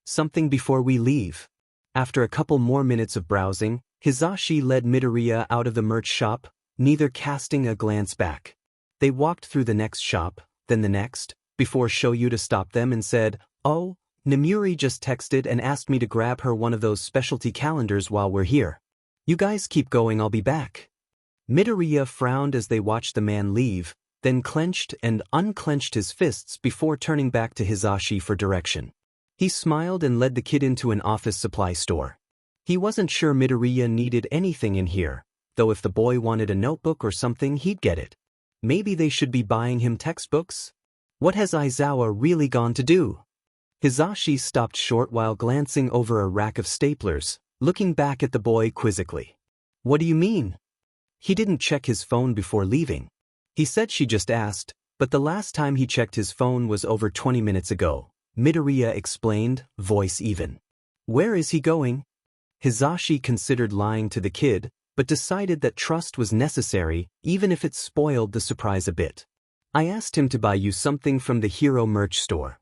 something before we leave. After a couple more minutes of browsing, Hizashi led Midoriya out of the merch shop, neither casting a glance back. They walked through the next shop, then the next, before Shoyuta stopped them and said, "Oh, Nemuri just texted and asked me to grab her one of those specialty calendars while we're here. You guys keep going, I'll be back." Midoriya frowned as they watched the man leave, then clenched and unclenched his fists before turning back to Hizashi for direction. He smiled and led the kid into an office supply store. He wasn't sure Midoriya needed anything in here, though if the boy wanted a notebook or something he'd get it. Maybe they should be buying him textbooks? What has Aizawa really gone to do? Hizashi stopped short while glancing over a rack of staplers, looking back at the boy quizzically. What do you mean? He didn't check his phone before leaving. He said she just asked, but the last time he checked his phone was over 20 minutes ago, Midoriya explained, voice even. Where is he going? Hizashi considered lying to the kid, but decided that trust was necessary, even if it spoiled the surprise a bit. I asked him to buy you something from the Hero merch store.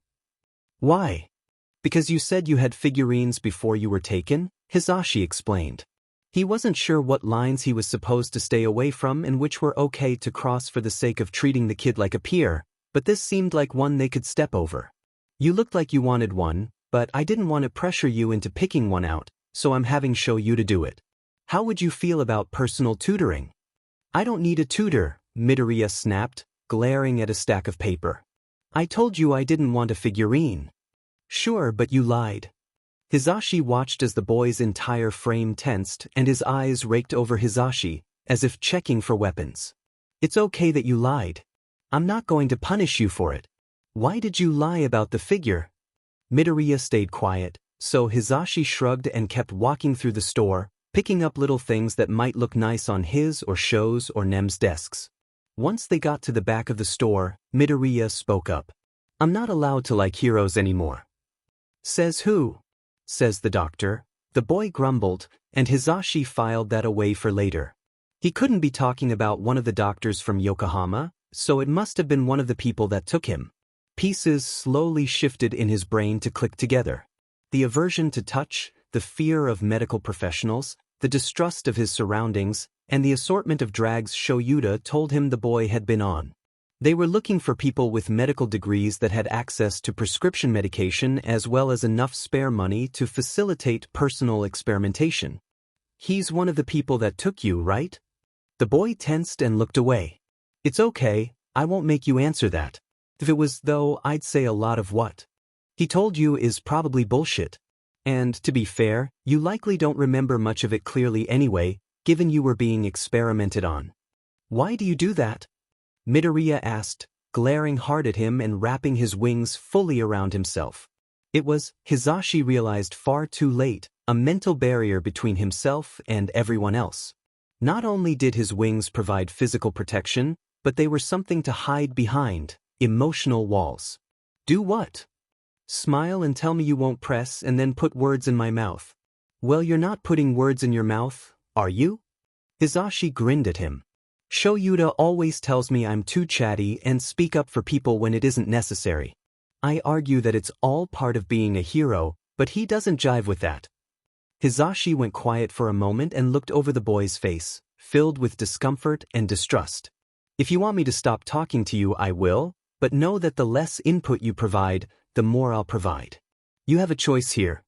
Why? Because you said you had figurines before you were taken, Hizashi explained. He wasn't sure what lines he was supposed to stay away from and which were okay to cross for the sake of treating the kid like a peer, but this seemed like one they could step over. You looked like you wanted one, but I didn't want to pressure you into picking one out, so I'm having Shoyuta do it. How would you feel about personal tutoring? I don't need a tutor, Midoriya snapped, glaring at a stack of paper. I told you I didn't want a figurine. Sure, but you lied. Hizashi watched as the boy's entire frame tensed and his eyes raked over Hizashi, as if checking for weapons. It's okay that you lied. I'm not going to punish you for it. Why did you lie about the figure? Midoriya stayed quiet, so Hizashi shrugged and kept walking through the store, picking up little things that might look nice on his or Sho's or Nem's desks. Once they got to the back of the store, Midoriya spoke up. I'm not allowed to like heroes anymore. Says who? Says the doctor. The boy grumbled, and Hizashi filed that away for later. He couldn't be talking about one of the doctors from Yokohama, so it must have been one of the people that took him. Pieces slowly shifted in his brain to click together. The aversion to touch, the fear of medical professionals, the distrust of his surroundings, and the assortment of drags Shoyuta told him the boy had been on. They were looking for people with medical degrees that had access to prescription medication as well as enough spare money to facilitate personal experimentation. He's one of the people that took you, right? The boy tensed and looked away. It's okay, I won't make you answer that. If it was, though, I'd say a lot of what he told you is probably bullshit. And, to be fair, you likely don't remember much of it clearly anyway, given you were being experimented on. Why do you do that? Midoriya asked, glaring hard at him and wrapping his wings fully around himself. It was, Hizashi realized far too late, a mental barrier between himself and everyone else. Not only did his wings provide physical protection, but they were something to hide behind, emotional walls. Do what? Smile and tell me you won't press and then put words in my mouth. Well, you're not putting words in your mouth, are you? Hizashi grinned at him. Shoyuta always tells me I'm too chatty and speak up for people when it isn't necessary. I argue that it's all part of being a hero, but he doesn't jive with that. Hizashi went quiet for a moment and looked over the boy's face, filled with discomfort and distrust. If you want me to stop talking to you, I will, but know that the less input you provide, the more I'll provide. You have a choice here.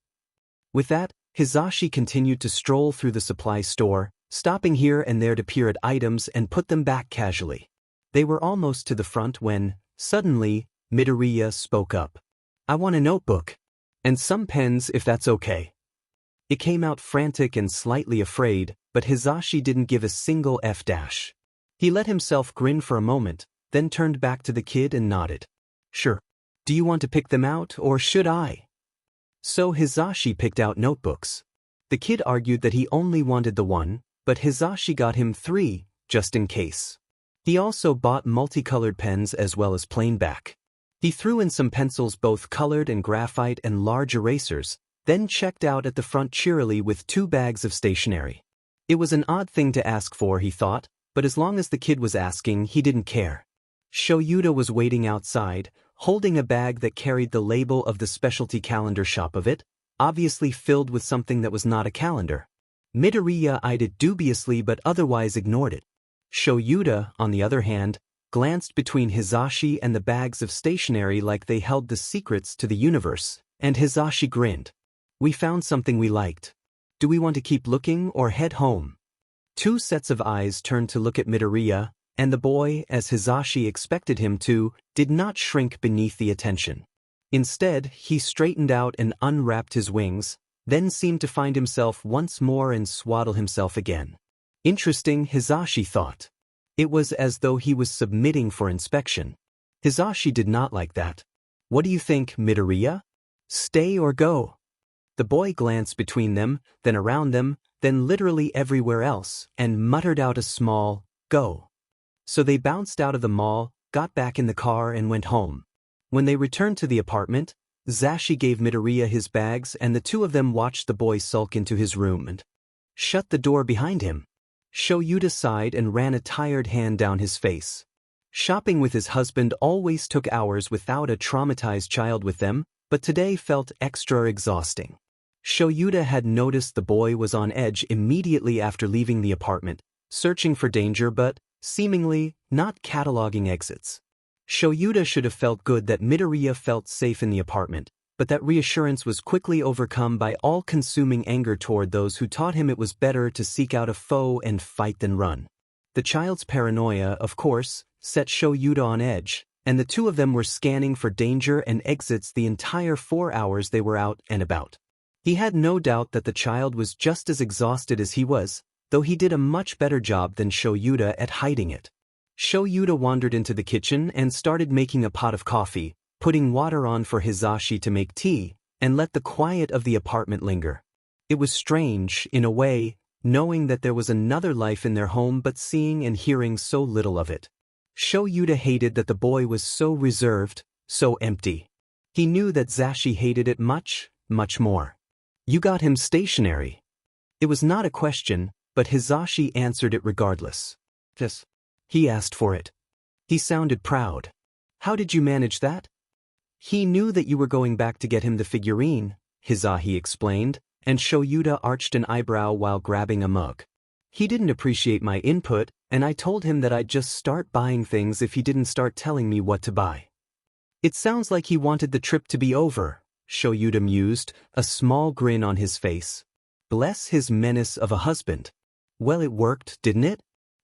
With that, Hizashi continued to stroll through the supply store, stopping here and there to peer at items and put them back casually. They were almost to the front when, suddenly, Midoriya spoke up. I want a notebook. And some pens if that's okay. It came out frantic and slightly afraid, but Hisashi didn't give a single F-dash. He let himself grin for a moment, then turned back to the kid and nodded. Sure. Do you want to pick them out, or should I? So Hisashi picked out notebooks. The kid argued that he only wanted the one, but Hisashi got him 3, just in case. He also bought multicolored pens as well as plain back. He threw in some pencils, both colored and graphite, and large erasers, then checked out at the front cheerily with 2 bags of stationery. It was an odd thing to ask for, he thought, but as long as the kid was asking, he didn't care. Shoyuta was waiting outside, holding a bag that carried the label of the specialty calendar shop of it, obviously filled with something that was not a calendar. Midoriya eyed it dubiously but otherwise ignored it. Shoyuta, on the other hand, glanced between Hisashi and the bags of stationery like they held the secrets to the universe, and Hisashi grinned. We found something we liked. Do we want to keep looking or head home? 2 sets of eyes turned to look at Midoriya, and the boy, as Hisashi expected him to, did not shrink beneath the attention. Instead, he straightened out and unwrapped his wings, then seemed to find himself once more and swaddle himself again. Interesting, Hisashi thought. It was as though he was submitting for inspection. Hisashi did not like that. What do you think, Midoriya? Stay or go? The boy glanced between them, then around them, then literally everywhere else, and muttered out a small, go. So they bounced out of the mall, got back in the car and went home. When they returned to the apartment, Zashi gave Midoriya his bags and the 2 of them watched the boy sulk into his room and shut the door behind him. Shoyuta sighed and ran a tired hand down his face. Shopping with his husband always took hours without a traumatized child with them, but today felt extra exhausting. Shoyuta had noticed the boy was on edge immediately after leaving the apartment, searching for danger but, seemingly, not cataloging exits. Shoyuta should have felt good that Midoriya felt safe in the apartment, but that reassurance was quickly overcome by all-consuming anger toward those who taught him it was better to seek out a foe and fight than run. The child's paranoia, of course, set Shoyuta on edge, and the 2 of them were scanning for danger and exits the entire 4 hours they were out and about. He had no doubt that the child was just as exhausted as he was, though he did a much better job than Shoyuta at hiding it. Shoyuta wandered into the kitchen and started making a pot of coffee, putting water on for Hisashi to make tea, and let the quiet of the apartment linger. It was strange, in a way, knowing that there was another life in their home but seeing and hearing so little of it. Shoyuta hated that the boy was so reserved, so empty. He knew that Zashi hated it much, much more. You got him stationery. It was not a question, but Hisashi answered it regardless. Yes. He asked for it. He sounded proud. How did you manage that? He knew that you were going back to get him the figurine, Hisashi explained, and Shoyuta arched an eyebrow while grabbing a mug. He didn't appreciate my input, and I told him that I'd just start buying things if he didn't start telling me what to buy. It sounds like he wanted the trip to be over, Shoyuta mused, a small grin on his face. Bless his menace of a husband. Well, it worked, didn't it?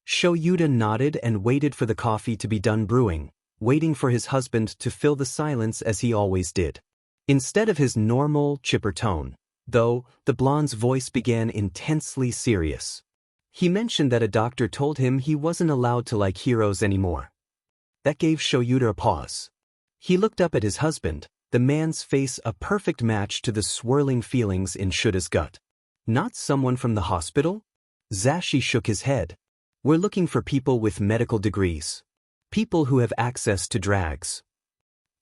Shoyuta nodded and waited for the coffee to be done brewing, waiting for his husband to fill the silence as he always did. Instead of his normal, chipper tone, though, the blonde's voice began intensely serious. He mentioned that a doctor told him he wasn't allowed to like heroes anymore. That gave Shoyuta a pause. He looked up at his husband, the man's face a perfect match to the swirling feelings in Shuta's gut. Not someone from the hospital? Zashi shook his head. We're looking for people with medical degrees. People who have access to drags.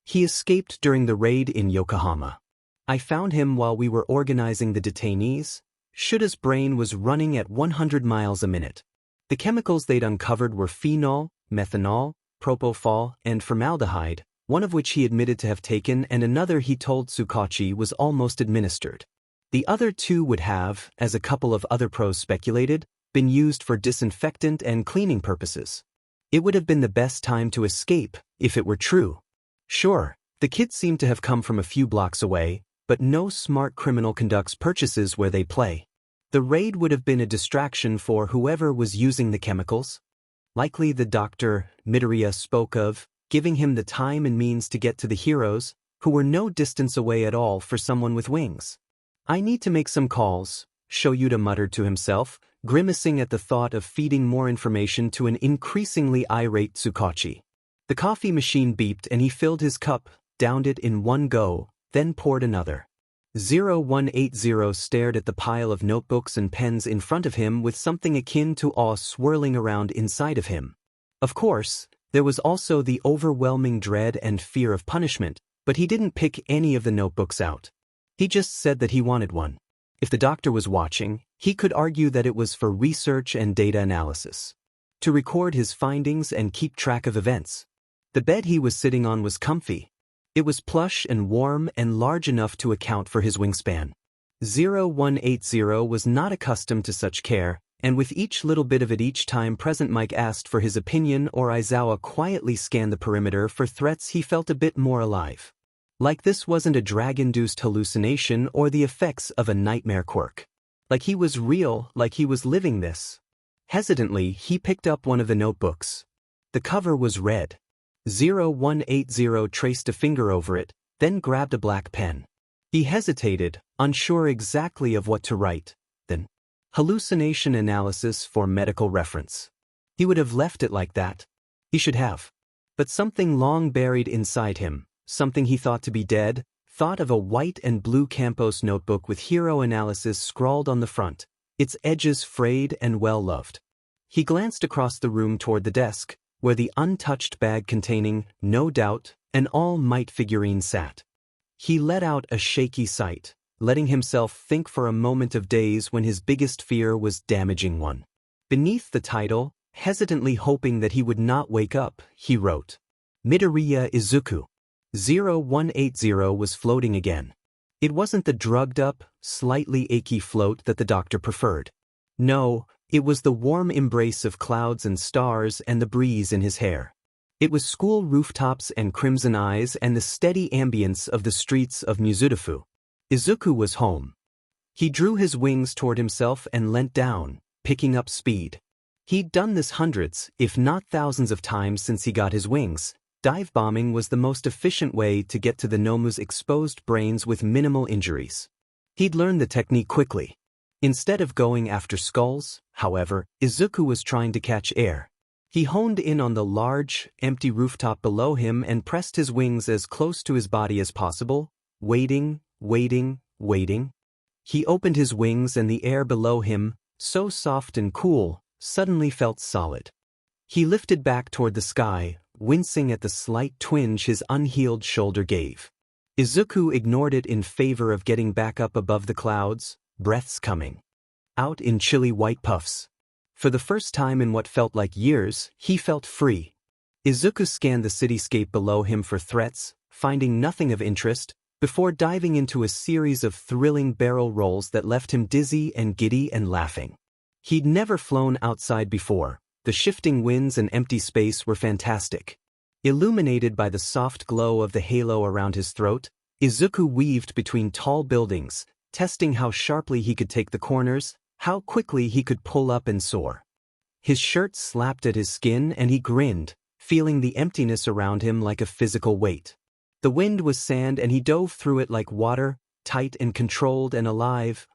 He escaped during the raid in Yokohama. I found him while we were organizing the detainees. Shuta's brain was running at 100 miles a minute. The chemicals they'd uncovered were phenol, methanol, propofol, and formaldehyde, one of which he admitted to have taken and another he told Tsukachi was almost administered. The other 2 would have, as a couple of other pros speculated, been used for disinfectant and cleaning purposes. It would have been the best time to escape, if it were true. Sure, the kids seemed to have come from a few blocks away, but no smart criminal conducts purchases where they play. The raid would have been a distraction for whoever was using the chemicals. Likely the doctor Midoriya spoke of, giving him the time and means to get to the heroes, who were no distance away at all for someone with wings. I need to make some calls, Shoyuta muttered to himself, grimacing at the thought of feeding more information to an increasingly irate Tsukachi. The coffee machine beeped and he filled his cup, downed it in one go, then poured another. 0180 stared at the pile of notebooks and pens in front of him with something akin to awe swirling around inside of him. Of course, there was also the overwhelming dread and fear of punishment, but he didn't pick any of the notebooks out. He just said that he wanted one. If the doctor was watching, he could argue that it was for research and data analysis. To record his findings and keep track of events. The bed he was sitting on was comfy. It was plush and warm and large enough to account for his wingspan. 0180 was not accustomed to such care, and with each little bit of it each time Present Mike asked for his opinion or Aizawa quietly scanned the perimeter for threats, he felt a bit more alive. Like this wasn't a drag-induced hallucination or the effects of a nightmare quirk. Like he was real, like he was living this. Hesitantly, he picked up one of the notebooks. The cover was red. 0180 traced a finger over it, then grabbed a black pen. He hesitated, unsure exactly of what to write, then hallucination analysis for medical reference. He would have left it like that. He should have. But something long buried inside him, something he thought to be dead, thought of a white and blue Campos notebook with hero analysis scrawled on the front, its edges frayed and well-loved. He glanced across the room toward the desk, where the untouched bag containing, no doubt, an All Might figurine sat. He let out a shaky sigh, letting himself think for a moment of days when his biggest fear was damaging one. Beneath the title, hesitantly hoping that he would not wake up, he wrote, Midoriya Izuku. 0180 was floating again. It wasn't the drugged-up, slightly achy float that the doctor preferred. No, it was the warm embrace of clouds and stars and the breeze in his hair. It was school rooftops and crimson eyes and the steady ambience of the streets of Mizudafu. Izuku was home. He drew his wings toward himself and leant down, picking up speed. He'd done this hundreds, if not thousands of times since he got his wings. Dive bombing was the most efficient way to get to the Nomu's exposed brains with minimal injuries. He'd learned the technique quickly. Instead of going after skulls, however, Izuku was trying to catch air. He honed in on the large, empty rooftop below him and pressed his wings as close to his body as possible, waiting. He opened his wings and the air below him, so soft and cool, suddenly felt solid. He lifted back toward the sky, wincing at the slight twinge his unhealed shoulder gave. Izuku ignored it in favor of getting back up above the clouds, breaths coming out in chilly white puffs. For the first time in what felt like years, he felt free. Izuku scanned the cityscape below him for threats, finding nothing of interest, before diving into a series of thrilling barrel rolls that left him dizzy and giddy and laughing. He'd never flown outside before. The shifting winds and empty space were fantastic. Illuminated by the soft glow of the halo around his throat, Izuku weaved between tall buildings, testing how sharply he could take the corners, how quickly he could pull up and soar. His shirt slapped at his skin and he grinned, feeling the emptiness around him like a physical weight. The wind was sand and he dove through it like water, tight and controlled and alive.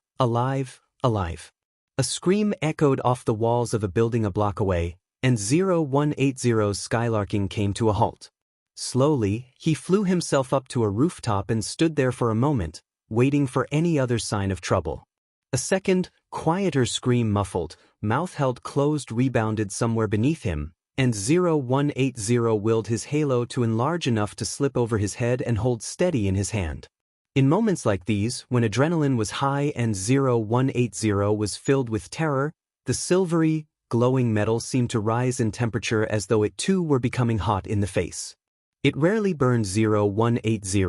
A scream echoed off the walls of a building a block away, and 0180's skylarking came to a halt. Slowly, he flew himself up to a rooftop and stood there for a moment, waiting for any other sign of trouble. A second, quieter scream muffled, mouth held closed rebounded somewhere beneath him, and 0180 willed his halo to enlarge enough to slip over his head and hold steady in his hand. In moments like these, when adrenaline was high and 0180 was filled with terror, the silvery, glowing metal seemed to rise in temperature as though it too were becoming hot in the face. It rarely burned 0180,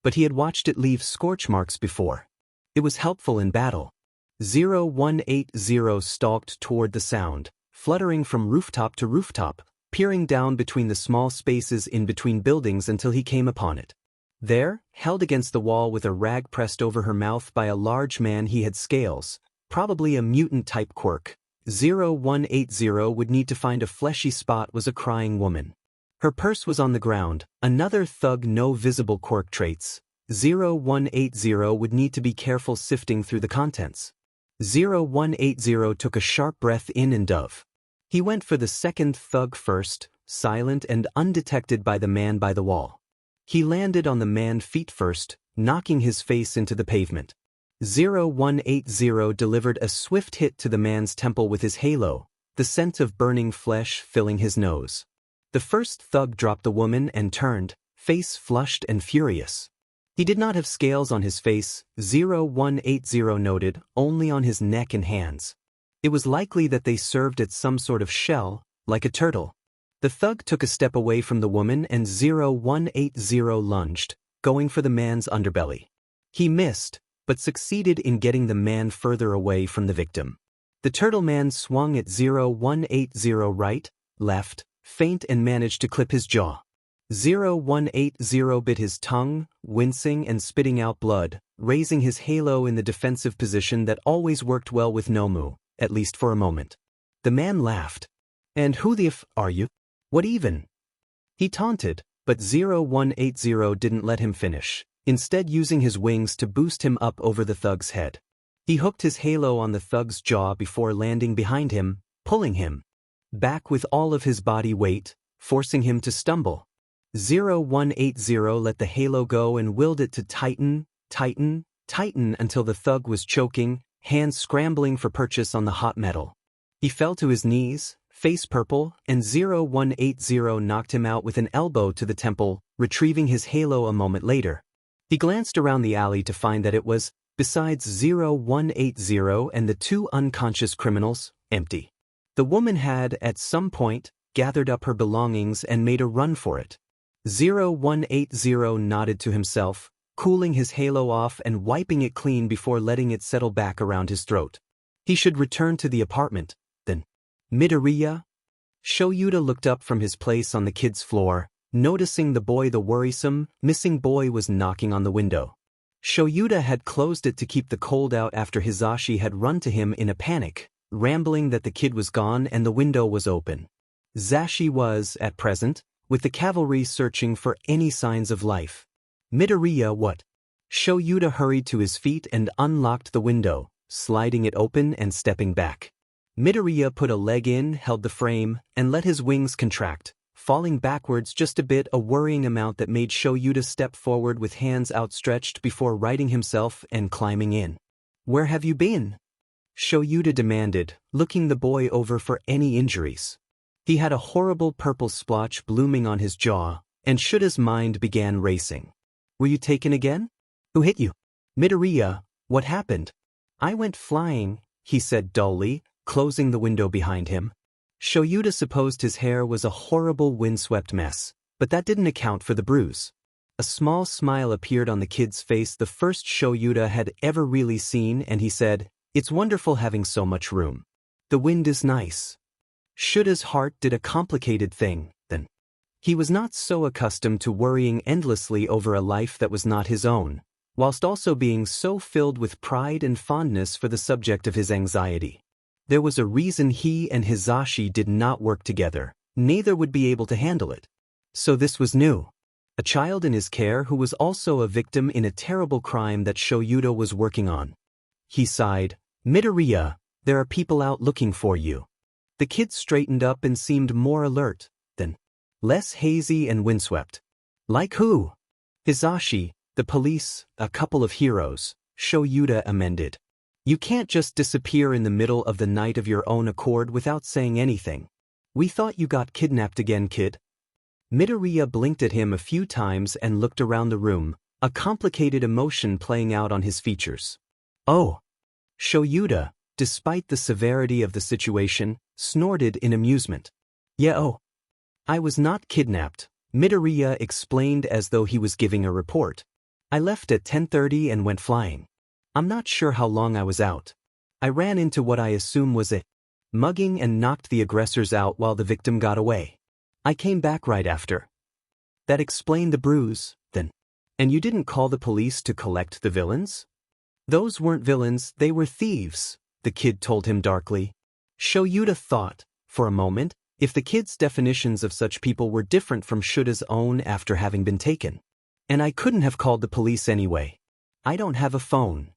but he had watched it leave scorch marks before. It was helpful in battle. 0180 stalked toward the sound, fluttering from rooftop to rooftop, peering down between the small spaces in between buildings until he came upon it. There, held against the wall with a rag pressed over her mouth by a large man, he had scales, probably a mutant-type quirk. 0180 would need to find a fleshy spot was a crying woman. Her purse was on the ground, another thug no visible quirk traits, 0180 would need to be careful sifting through the contents. 0180 took a sharp breath in and dove. He went for the second thug first, silent and undetected by the man by the wall. He landed on the man's feet first, knocking his face into the pavement. 0180 delivered a swift hit to the man's temple with his halo, the scent of burning flesh filling his nose. The first thug dropped the woman and turned, face flushed and furious. He did not have scales on his face, 0180 noted, only on his neck and hands. It was likely that they served at some sort of shell, like a turtle. The thug took a step away from the woman and 0180 lunged, going for the man's underbelly. He missed, but succeeded in getting the man further away from the victim. The turtle man swung at 0180 right, left, feint and managed to clip his jaw. 0180 bit his tongue, wincing and spitting out blood, raising his halo in the defensive position that always worked well with Nomu, at least for a moment. The man laughed. "And who the f are you? What even?" He taunted, but 0180 didn't let him finish, instead using his wings to boost him up over the thug's head. He hooked his halo on the thug's jaw before landing behind him, pulling him back with all of his body weight, forcing him to stumble. 0180 let the halo go and willed it to tighten until the thug was choking, hands scrambling for purchase on the hot metal. He fell to his knees, face purple, and 0180 knocked him out with an elbow to the temple, retrieving his halo a moment later. He glanced around the alley to find that it was, besides 0180 and the two unconscious criminals, empty. The woman had, at some point, gathered up her belongings and made a run for it. 0180 nodded to himself, cooling his halo off and wiping it clean before letting it settle back around his throat. He should return to the apartment, then. Midoriya? Shoyuta looked up from his place on the kid's floor, noticing the worrisome, missing boy was knocking on the window. Shoyuta had closed it to keep the cold out after Hizashi had run to him in a panic, rambling that the kid was gone and the window was open. Zashi was, at present, with the cavalry searching for any signs of life. Midoriya what? Shoyuta hurried to his feet and unlocked the window, sliding it open and stepping back. Midoriya put a leg in, held the frame, and let his wings contract, falling backwards just a bit, a worrying amount that made Shoyuta step forward with hands outstretched before righting himself and climbing in. "Where have you been?" Shoyuta demanded, looking the boy over for any injuries. He had a horrible purple splotch blooming on his jaw, and Shuta's mind began racing. "Were you taken again? Who hit you?" "Midoriya, what happened?" "I went flying," he said dully, closing the window behind him. Shoyuta supposed his hair was a horrible windswept mess, but that didn't account for the bruise. A small smile appeared on the kid's face, the first Shoyuta had ever really seen, and he said, "It's wonderful having so much room. The wind is nice." Shuta's heart did a complicated thing, then. He was not so accustomed to worrying endlessly over a life that was not his own, whilst also being so filled with pride and fondness for the subject of his anxiety. There was a reason he and Hizashi did not work together, neither would be able to handle it. So this was new. A child in his care who was also a victim in a terrible crime that Shoyuta was working on. He sighed, "Midoriya, there are people out looking for you." The kid straightened up and seemed more alert, than less hazy and windswept. "Like who?" "Hizashi, the police, a couple of heroes," Shoyuta amended. "You can't just disappear in the middle of the night of your own accord without saying anything. We thought you got kidnapped again, kid." Midoriya blinked at him a few times and looked around the room, a complicated emotion playing out on his features. "Oh." Shoyuta, despite the severity of the situation, snorted in amusement. "Yeah, oh. I was not kidnapped," Midoriya explained as though he was giving a report. "I left at 10:30 and went flying. I'm not sure how long I was out. I ran into what I assume was a mugging and knocked the aggressors out while the victim got away. I came back right after." "That explained the bruise, then. And you didn't call the police to collect the villains?" "Those weren't villains, they were thieves," the kid told him darkly. Shoyuta thought, for a moment, if the kid's definitions of such people were different from Shuta's own after having been taken. And I couldn't have called the police anyway. I don't have a phone.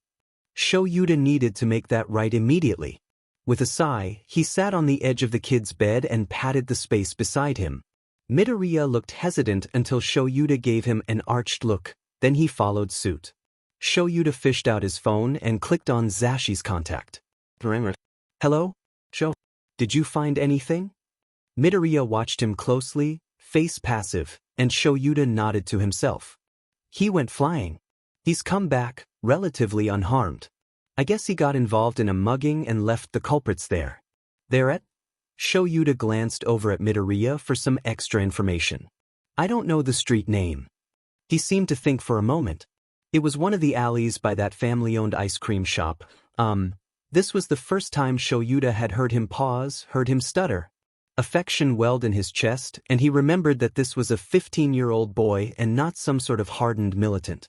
Shoyuta needed to make that right immediately. With a sigh, he sat on the edge of the kid's bed and patted the space beside him. Midoriya looked hesitant until Shoyuta gave him an arched look, then he followed suit. Shoyuta fished out his phone and clicked on Zashi's contact. Hello? Sho. Did you find anything? Midoriya watched him closely, face passive, and Shoyuta nodded to himself. He went flying. He's come back, relatively unharmed. I guess he got involved in a mugging and left the culprits there. Thereat? Shoyuta glanced over at Midoriya for some extra information. I don't know the street name. He seemed to think for a moment. It was one of the alleys by that family-owned ice cream shop. This was the first time Shoyuta had heard him pause, heard him stutter. Affection welled in his chest, and he remembered that this was a 15-year-old boy and not some sort of hardened militant.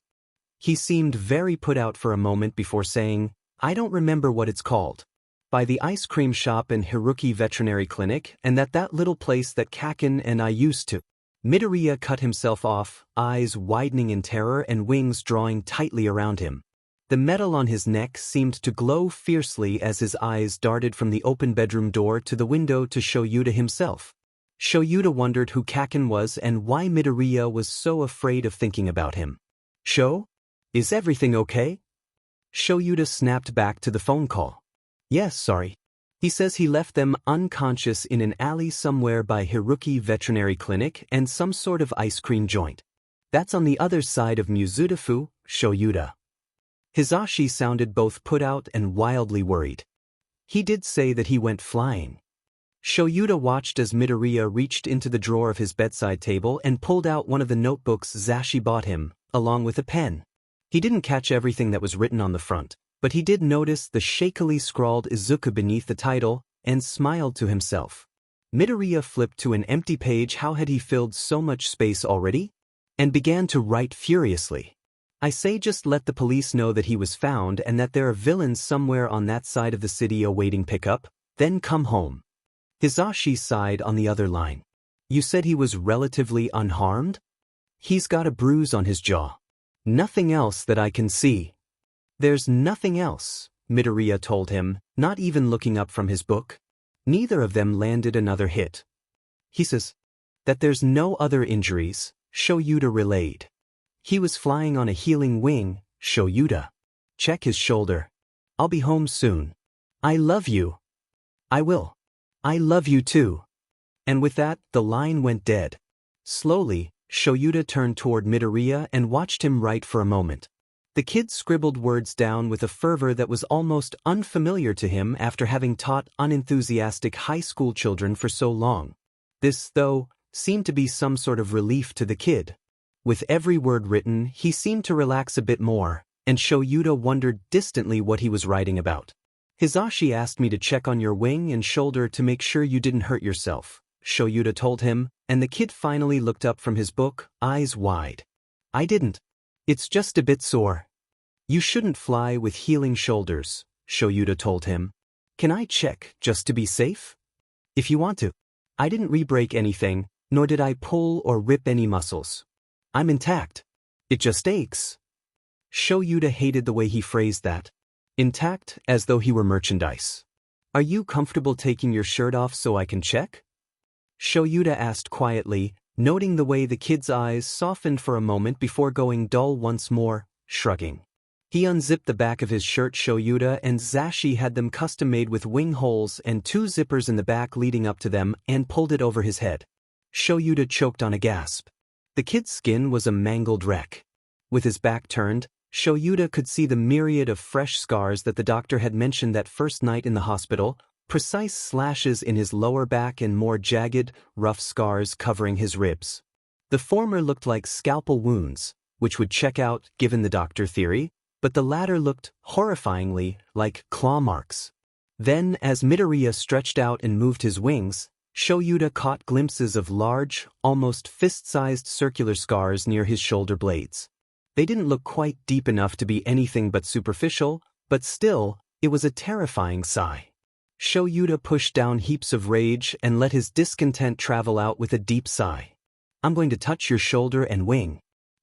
He seemed very put out for a moment before saying, I don't remember what it's called. By the ice cream shop and Haruki Veterinary Clinic, and that little place that Kaken and I used to. Midoriya cut himself off, eyes widening in terror and wings drawing tightly around him. The metal on his neck seemed to glow fiercely as his eyes darted from the open bedroom door to the window to Shoyuta himself. Shoyuta wondered who Kaken was and why Midoriya was so afraid of thinking about him. Sho? Is everything okay? Shoyuta snapped back to the phone call. Yes, sorry. He says he left them unconscious in an alley somewhere by Haruki Veterinary Clinic and some sort of ice cream joint. That's on the other side of Muzutafu, Shoyuta. Hizashi sounded both put out and wildly worried. He did say that he went flying. Shoyuta watched as Midoriya reached into the drawer of his bedside table and pulled out one of the notebooks Zashi bought him, along with a pen. He didn't catch everything that was written on the front, but he did notice the shakily scrawled Izuku beneath the title, and smiled to himself. Midoriya flipped to an empty page. How had he filled so much space already? And began to write furiously. I say just let the police know that he was found and that there are villains somewhere on that side of the city awaiting pickup, then come home. Hizashi sighed on the other line. You said he was relatively unharmed? He's got a bruise on his jaw. Nothing else that I can see. There's nothing else, Midoriya told him, not even looking up from his book. Neither of them landed another hit. He says that there's no other injuries, Shoyuta relayed. He was flying on a healing wing, Shoyuta. Check his shoulder. I'll be home soon. I love you. I will. I love you too. And with that, the line went dead. Slowly, Shoyuta turned toward Midoriya and watched him write for a moment. The kid scribbled words down with a fervor that was almost unfamiliar to him after having taught unenthusiastic high school children for so long. This, though, seemed to be some sort of relief to the kid. With every word written, he seemed to relax a bit more, and Shoyuta wondered distantly what he was writing about. Hizashi asked me to check on your wing and shoulder to make sure you didn't hurt yourself, Shoyuta told him, and the kid finally looked up from his book, eyes wide. I didn't. It's just a bit sore. You shouldn't fly with healing shoulders, Shoyuta told him. Can I check, just to be safe? If you want to. I didn't re-break anything, nor did I pull or rip any muscles. I'm intact. It just aches. Shoyuta hated the way he phrased that. Intact, as though he were merchandise. Are you comfortable taking your shirt off so I can check? Shoyuta asked quietly, noting the way the kid's eyes softened for a moment before going dull once more, shrugging. He unzipped the back of his shirt. Shoyuta and Zashi had them custom-made with wing holes and 2 zippers in the back leading up to them, and pulled it over his head. Shoyuta choked on a gasp. The kid's skin was a mangled wreck. With his back turned, Shoyuta could see the myriad of fresh scars that the doctor had mentioned that first night in the hospital, precise slashes in his lower back and more jagged, rough scars covering his ribs. The former looked like scalpel wounds, which would check out given the doctor theory, but the latter looked, horrifyingly, like claw marks. Then, as Midoriya stretched out and moved his wings, Shoyuta caught glimpses of large, almost fist-sized circular scars near his shoulder blades. They didn't look quite deep enough to be anything but superficial, but still, it was a terrifying sigh. Shoyuta pushed down heaps of rage and let his discontent travel out with a deep sigh. I'm going to touch your shoulder and wing.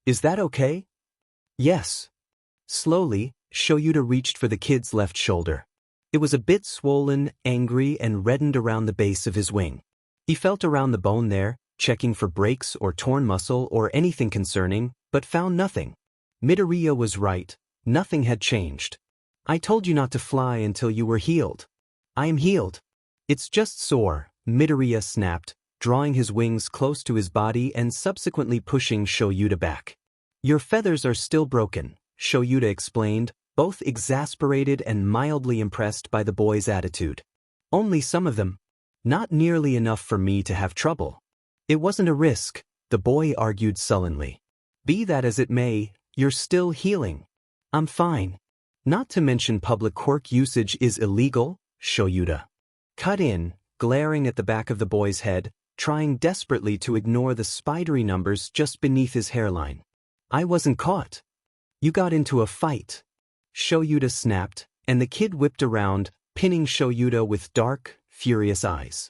Is that okay? Yes. Slowly, Shoyuta reached for the kid's left shoulder. It was a bit swollen, angry, and reddened around the base of his wing. He felt around the bone there, checking for breaks or torn muscle or anything concerning, but found nothing. Midoriya was right, nothing had changed. I told you not to fly until you were healed. I am healed. It's just sore, Midoriya snapped, drawing his wings close to his body and subsequently pushing Shoyuta back. Your feathers are still broken, Shoyuta explained, both exasperated and mildly impressed by the boy's attitude. Only some of them. Not nearly enough for me to have trouble. It wasn't a risk, the boy argued sullenly. Be that as it may, you're still healing. I'm fine. Not to mention public quirk usage is illegal, Shoyuta cut in, glaring at the back of the boy's head, trying desperately to ignore the spidery numbers just beneath his hairline. I wasn't caught. You got into a fight. Shoyuta snapped, and the kid whipped around, pinning Shoyuta with dark, furious eyes.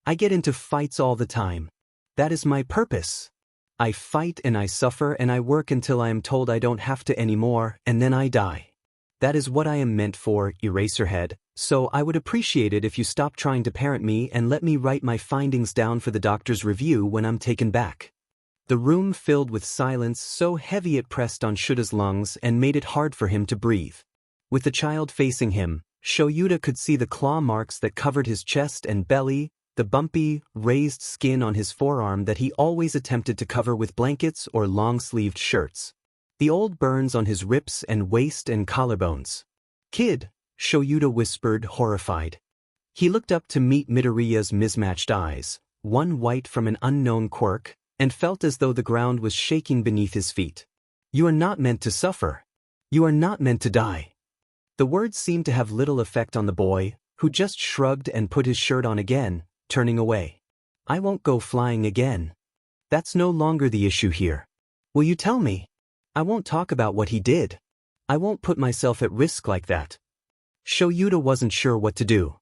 I get into fights all the time. That is my purpose. I fight and I suffer and I work until I am told I don't have to anymore, and then I die. That is what I am meant for, Eraserhead, so I would appreciate it if you stop trying to parent me and let me write my findings down for the doctor's review when I'm taken back. The room filled with silence so heavy it pressed on Shuta's lungs and made it hard for him to breathe. With the child facing him, Shoyuta could see the claw marks that covered his chest and belly, the bumpy, raised skin on his forearm that he always attempted to cover with blankets or long-sleeved shirts. The old burns on his ribs and waist and collarbones. Kid, Shoyuta whispered, horrified. He looked up to meet Midoriya's mismatched eyes, one white from an unknown quirk, and felt as though the ground was shaking beneath his feet. You are not meant to suffer. You are not meant to die. The words seemed to have little effect on the boy, who just shrugged and put his shirt on again, turning away. I won't go flying again. That's no longer the issue here. Will you tell me? I won't talk about what he did. I won't put myself at risk like that. Shoyuta wasn't sure what to do.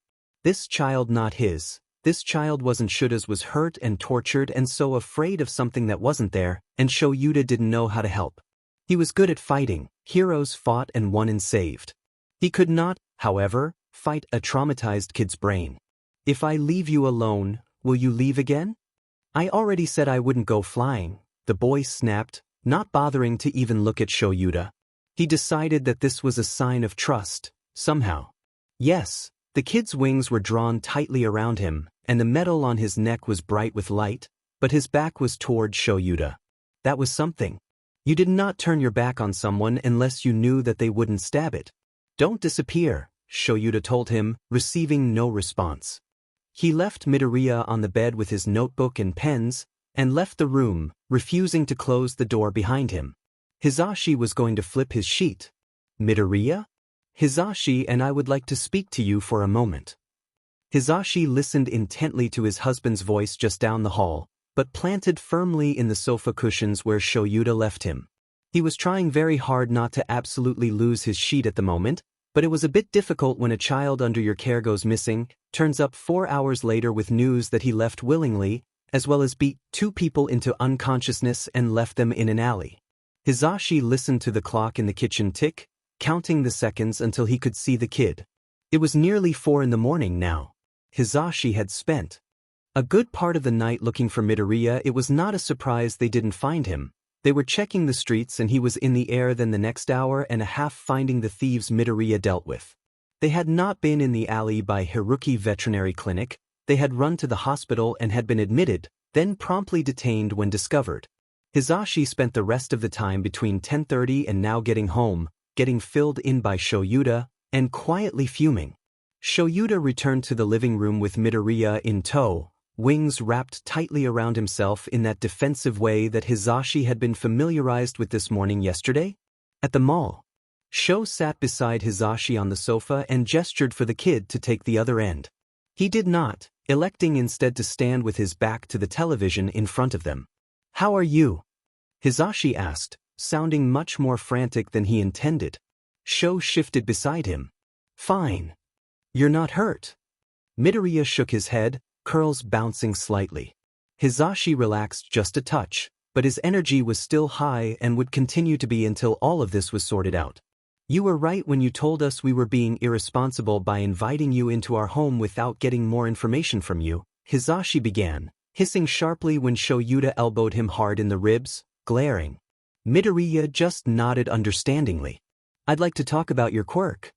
This child not his. This child wasn't Shuta's, was hurt and tortured and so afraid of something that wasn't there, and Shoyuta didn't know how to help. He was good at fighting, heroes fought and won and saved. He could not, however, fight a traumatized kid's brain. If I leave you alone, will you leave again? I already said I wouldn't go flying, the boy snapped, not bothering to even look at Shoyuta. He decided that this was a sign of trust, somehow. Yes, the kid's wings were drawn tightly around him, and the metal on his neck was bright with light, but his back was toward Shoyuta. That was something. You did not turn your back on someone unless you knew that they wouldn't stab it. Don't disappear, Shoyuta told him, receiving no response. He left Midoriya on the bed with his notebook and pens, and left the room, refusing to close the door behind him. Hizashi was going to flip his sheet. Midoriya? Hizashi and I would like to speak to you for a moment. Hizashi listened intently to his husband's voice just down the hall, but planted firmly in the sofa cushions where Shoyuta left him. He was trying very hard not to absolutely lose his sheet at the moment, but it was a bit difficult when a child under your care goes missing, turns up 4 hours later with news that he left willingly, as well as beat 2 people into unconsciousness and left them in an alley. Hizashi listened to the clock in the kitchen tick, counting the seconds until he could see the kid. It was nearly 4 in the morning now. Hizashi had spent a good part of the night looking for Midoriya. It was not a surprise they didn't find him. They were checking the streets and he was in the air then the next hour and a half finding the thieves Midoriya dealt with. They had not been in the alley by Haruki Veterinary Clinic, they had run to the hospital and had been admitted, then promptly detained when discovered. Hizashi spent the rest of the time between 10:30 and now getting home, getting filled in by Shoyuta, and quietly fuming. Shoyuta returned to the living room with Midoriya in tow, wings wrapped tightly around himself in that defensive way that Hizashi had been familiarized with this morning yesterday? At the mall. Sho sat beside Hizashi on the sofa and gestured for the kid to take the other end. He did not, electing instead to stand with his back to the television in front of them. How are you? Hizashi asked, sounding much more frantic than he intended. Sho shifted beside him. Fine. You're not hurt. Midoriya shook his head, curls bouncing slightly. Hizashi relaxed just a touch, but his energy was still high and would continue to be until all of this was sorted out. You were right when you told us we were being irresponsible by inviting you into our home without getting more information from you, Hisashi began, hissing sharply when Shoyuta elbowed him hard in the ribs, glaring. Midoriya just nodded understandingly. I'd like to talk about your quirk.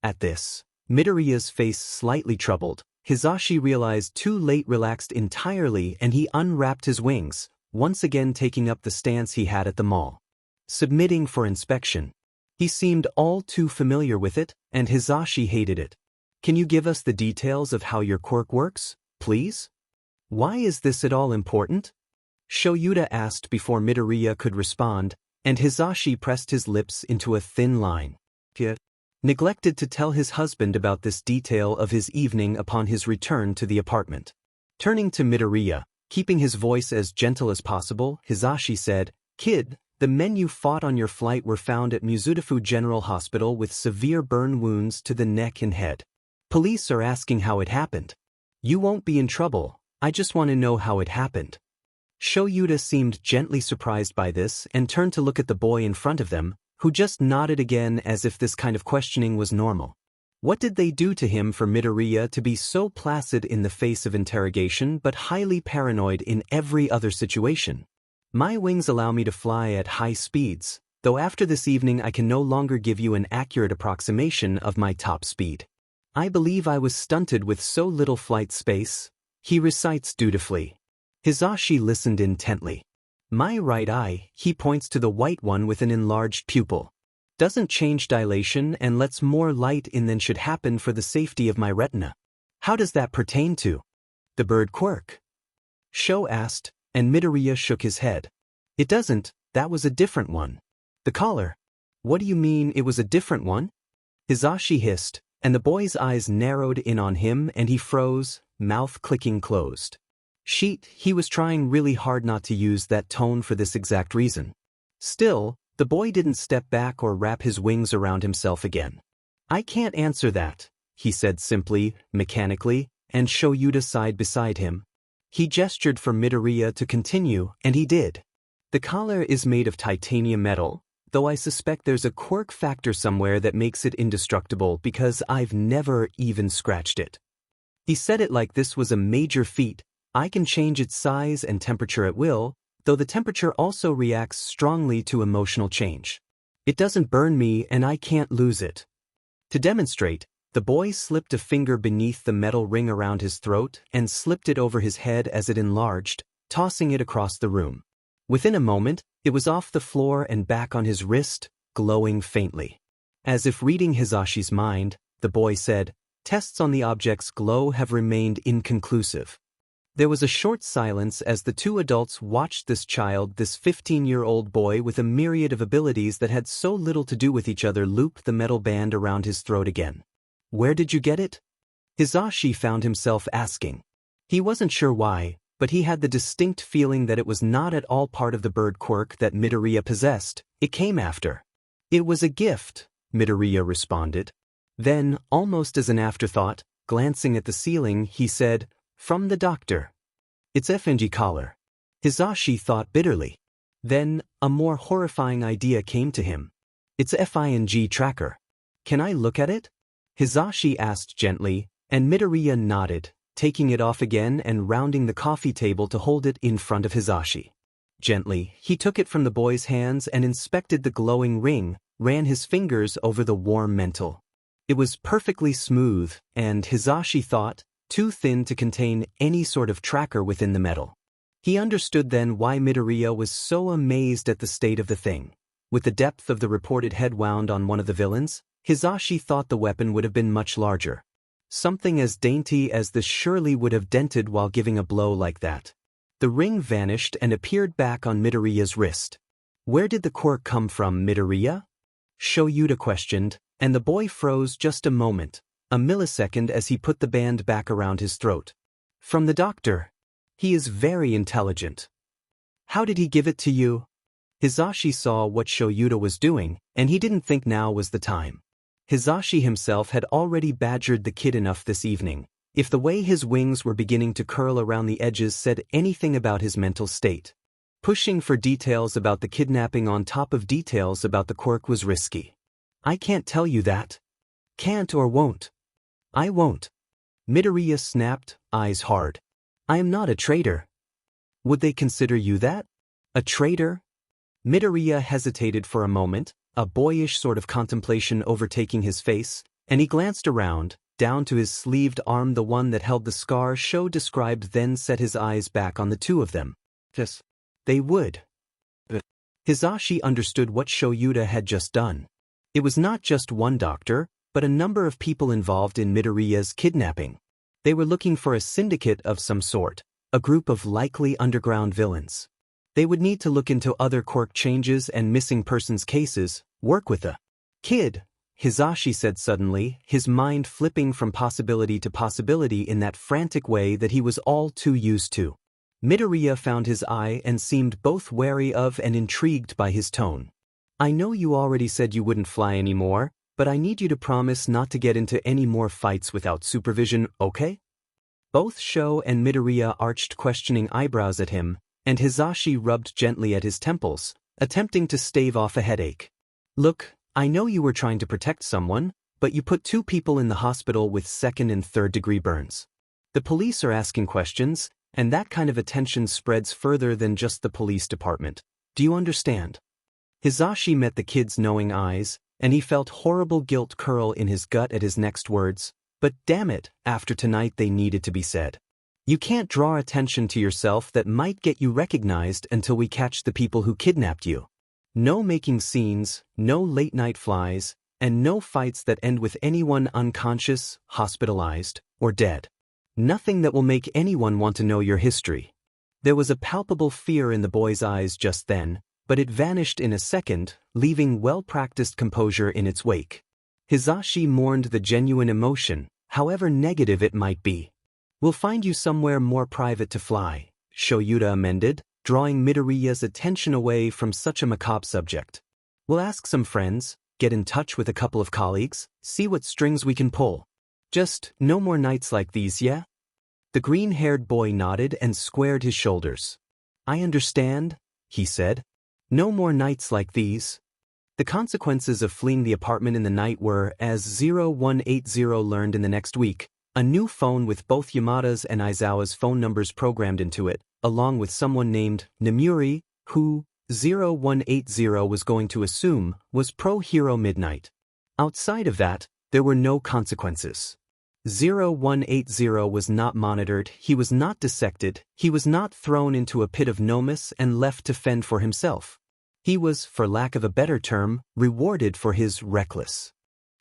At this, Midoriya's face slightly troubled. Hisashi realized too late relaxed entirely and he unwrapped his wings, once again taking up the stance he had at the mall. Submitting for inspection. He seemed all too familiar with it, and Hisashi hated it. Can you give us the details of how your quirk works, please? Why is this at all important? Shoyuta asked before Midoriya could respond, and Hisashi pressed his lips into a thin line. He neglected to tell his husband about this detail of his evening upon his return to the apartment. Turning to Midoriya, keeping his voice as gentle as possible, Hisashi said, "Kid, the men you fought on your flight were found at Muzudafu General Hospital with severe burn wounds to the neck and head. Police are asking how it happened. You won't be in trouble, I just want to know how it happened." Shoyuta seemed gently surprised by this and turned to look at the boy in front of them, who just nodded again as if this kind of questioning was normal. What did they do to him for Midoriya to be so placid in the face of interrogation but highly paranoid in every other situation? My wings allow me to fly at high speeds, though after this evening I can no longer give you an accurate approximation of my top speed. I believe I was stunted with so little flight space, he recites dutifully. Hisashi listened intently. My right eye, he points to the white one with an enlarged pupil. Doesn't change dilation and lets more light in than should happen for the safety of my retina. How does that pertain to the bird quirk? Sho asked, and Midoriya shook his head. It doesn't, that was a different one. The collar. What do you mean it was a different one? Hisashi hissed, and the boy's eyes narrowed in on him and he froze, mouth clicking closed. He was trying really hard not to use that tone for this exact reason. Still, the boy didn't step back or wrap his wings around himself again. I can't answer that, he said simply, mechanically, and Shoyuta sighed beside him. He gestured for Midoriya to continue, and he did. The collar is made of titanium metal, though I suspect there's a quirk factor somewhere that makes it indestructible because I've never even scratched it. He said it like this was a major feat. I can change its size and temperature at will, though the temperature also reacts strongly to emotional change. It doesn't burn me and I can't lose it. To demonstrate, the boy slipped a finger beneath the metal ring around his throat and slipped it over his head as it enlarged, tossing it across the room. Within a moment, it was off the floor and back on his wrist, glowing faintly. As if reading Hisashi's mind, the boy said, "Tests on the object's glow have remained inconclusive." There was a short silence as the two adults watched this 15-year-old boy with a myriad of abilities that had so little to do with each other loop the metal band around his throat again. Where did you get it? Hisashi found himself asking. He wasn't sure why, but he had the distinct feeling that it was not at all part of the bird quirk that Midoriya possessed. It came after. It was a gift, Midoriya responded. Then, almost as an afterthought, glancing at the ceiling, he said, "From the doctor." It's FNG collar. Hisashi thought bitterly. Then, a more horrifying idea came to him. It's FING tracker. Can I look at it? Hisashi asked gently, and Midoriya nodded, taking it off again and rounding the coffee table to hold it in front of Hisashi. Gently, he took it from the boy's hands and inspected the glowing ring, ran his fingers over the warm metal. It was perfectly smooth, and Hisashi thought, too thin to contain any sort of tracker within the metal. He understood then why Midoriya was so amazed at the state of the thing. With the depth of the reported head wound on one of the villains, Hisashi thought the weapon would have been much larger. Something as dainty as this surely would have dented while giving a blow like that. The ring vanished and appeared back on Midoriya's wrist. Where did the quirk come from, Midoriya? Shoyuta questioned, and the boy froze just a moment, a millisecond as he put the band back around his throat. From the doctor. He is very intelligent. How did he give it to you? Hisashi saw what Shoyuta was doing, and he didn't think now was the time. Hisashi himself had already badgered the kid enough this evening, if the way his wings were beginning to curl around the edges said anything about his mental state. Pushing for details about the kidnapping on top of details about the quirk was risky. I can't tell you that. Can't or won't. I won't. Midoriya snapped, eyes hard. I am not a traitor. Would they consider you that? A traitor? Midoriya hesitated for a moment, a boyish sort of contemplation overtaking his face, and he glanced around, down to his sleeved arm. The one that held the scar Sho described, then set his eyes back on the two of them. Yes. They would. But Hisashi understood what Shoyuta had just done. It was not just one doctor, but a number of people involved in Midoriya's kidnapping. They were looking for a syndicate of some sort, a group of likely underground villains. They would need to look into other quirk changes and missing persons cases, work with the kid, Hisashi said suddenly, his mind flipping from possibility to possibility in that frantic way that he was all too used to. Midoriya found his eye and seemed both wary of and intrigued by his tone. I know you already said you wouldn't fly anymore, but I need you to promise not to get into any more fights without supervision, okay? Both Sho and Midoriya arched questioning eyebrows at him, and Hisashi rubbed gently at his temples, attempting to stave off a headache. Look, I know you were trying to protect someone, but you put 2 people in the hospital with 2nd and 3rd degree burns. The police are asking questions, and that kind of attention spreads further than just the police department. Do you understand? Hisashi met the kid's knowing eyes, and he felt horrible guilt curl in his gut at his next words, but damn it, after tonight they needed to be said. You can't draw attention to yourself that might get you recognized until we catch the people who kidnapped you. No making scenes, no late-night flies, and no fights that end with anyone unconscious, hospitalized, or dead. Nothing that will make anyone want to know your history. There was a palpable fear in the boy's eyes just then, but it vanished in a second, leaving well-practiced composure in its wake. Hisashi mourned the genuine emotion, however negative it might be. We'll find you somewhere more private to fly, Shoyuta amended, drawing Midoriya's attention away from such a macabre subject. We'll ask some friends, get in touch with a couple of colleagues, see what strings we can pull. Just no more nights like these, yeah? The green-haired boy nodded and squared his shoulders. I understand, he said. No more nights like these. The consequences of fleeing the apartment in the night were, as 0180 learned in the next week, a new phone with both Yamada's and Aizawa's phone numbers programmed into it, along with someone named Namuri, who 0180 was going to assume was pro-hero Midnight. Outside of that, there were no consequences. 0180 was not monitored, he was not dissected, he was not thrown into a pit of nomus and left to fend for himself. He was, for lack of a better term, rewarded for his reckless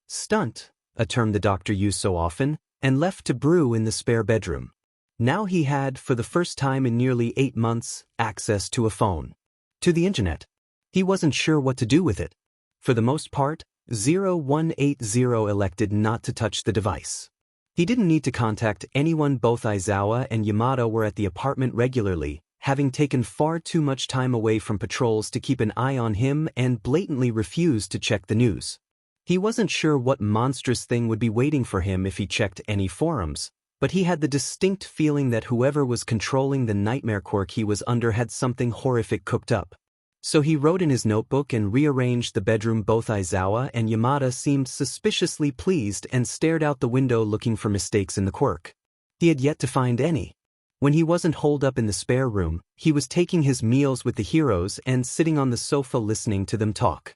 stunt, a term the doctor used so often, and left to brew in the spare bedroom. Now he had, for the first time in nearly 8 months, access to a phone. To the internet. He wasn't sure what to do with it. For the most part, 0180 elected not to touch the device. He didn't need to contact anyone. Both Aizawa and Yamada were at the apartment regularly, having taken far too much time away from patrols to keep an eye on him and blatantly refused to check the news. He wasn't sure what monstrous thing would be waiting for him if he checked any forums, but he had the distinct feeling that whoever was controlling the nightmare quirk he was under had something horrific cooked up. So he wrote in his notebook and rearranged the bedroom. Both Aizawa and Yamada seemed suspiciously pleased and stared out the window looking for mistakes in the quirk. He had yet to find any. When he wasn't holed up in the spare room, he was taking his meals with the heroes and sitting on the sofa listening to them talk.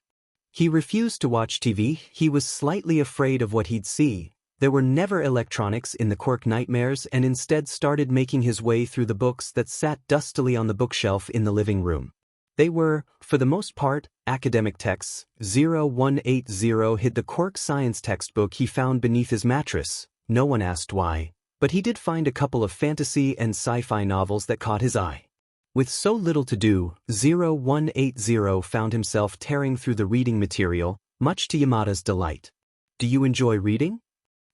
He refused to watch TV, he was slightly afraid of what he'd see. There were never electronics in the quirk nightmares, and instead started making his way through the books that sat dustily on the bookshelf in the living room. They were, for the most part, academic texts. 0180 hid the quirk science textbook he found beneath his mattress. No one asked why, but he did find a couple of fantasy and sci-fi novels that caught his eye. With so little to do, 0180 found himself tearing through the reading material, much to Yamada's delight. Do you enjoy reading?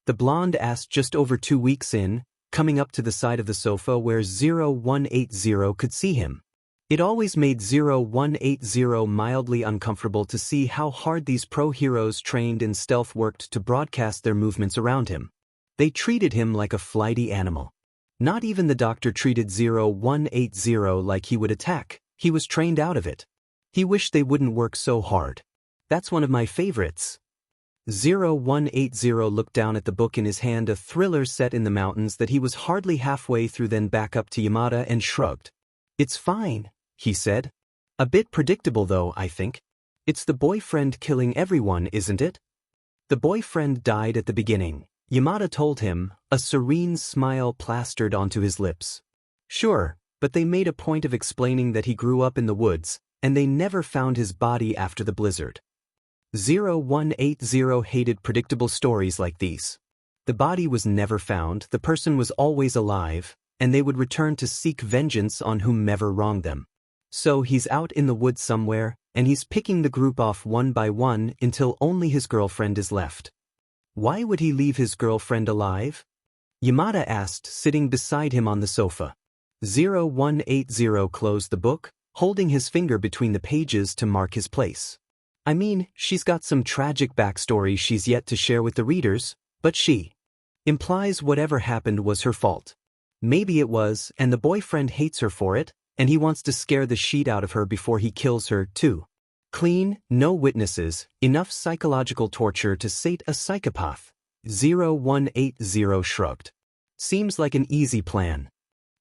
The blonde asked just over 2 weeks in, coming up to the side of the sofa where 0180 could see him. It always made 0180 mildly uncomfortable to see how hard these pro-heroes trained in stealth worked to broadcast their movements around him. They treated him like a flighty animal. Not even the doctor treated 0180 like he would attack, He was trained out of it. He wished they wouldn't work so hard. That's one of my favorites. 0180 looked down at the book in his hand, a thriller set in the mountains that he was hardly halfway through, then back up to Yamada and shrugged. It's fine, he said. A bit predictable though, I think. It's the boyfriend killing everyone, isn't it? The boyfriend died at the beginning, Yamada told him, a serene smile plastered onto his lips. Sure, but they made a point of explaining that he grew up in the woods, and they never found his body after the blizzard. 0180 hated predictable stories like these. The body was never found, the person was always alive, and they would return to seek vengeance on whomever wronged them. So he's out in the woods somewhere, and he's picking the group off one by one until only his girlfriend is left. Why would he leave his girlfriend alive? Yamada asked, sitting beside him on the sofa. 0180 closed the book, holding his finger between the pages to mark his place. I mean, she's got some tragic backstory she's yet to share with the readers, but she implies whatever happened was her fault. Maybe it was, and the boyfriend hates her for it, and he wants to scare the shit out of her before he kills her, too. Clean, no witnesses, enough psychological torture to sate a psychopath. 0180 shrugged. Seems like an easy plan.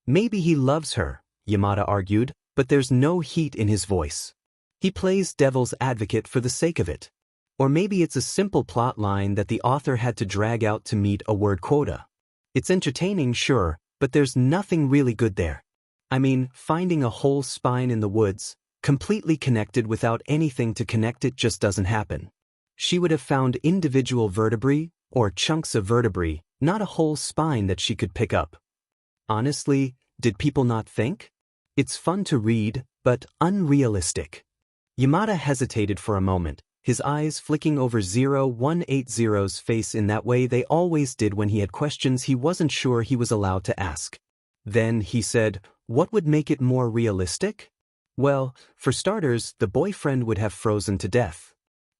Maybe he loves her, Yamada argued, but there's no heat in his voice. He plays devil's advocate for the sake of it. Or maybe it's a simple plot line that the author had to drag out to meet a word quota. It's entertaining, sure, but there's nothing really good there. I mean, finding a whole spine in the woods, completely connected without anything to connect it, just doesn't happen. She would have found individual vertebrae, or chunks of vertebrae, not a whole spine that she could pick up. Honestly, did people not think? It's fun to read, but unrealistic. Yamada hesitated for a moment, his eyes flicking over 0180's face in that way they always did when he had questions he wasn't sure he was allowed to ask. Then he said, what would make it more realistic? Well, for starters, the boyfriend would have frozen to death.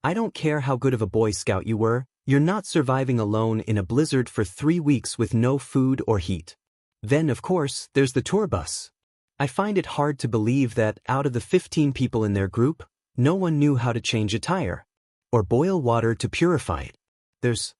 I don't care how good of a Boy Scout you were, you're not surviving alone in a blizzard for 3 weeks with no food or heat. Then, of course, there's the tour bus. I find it hard to believe that, out of the 15 people in their group, no one knew how to change a tire, or boil water to purify it.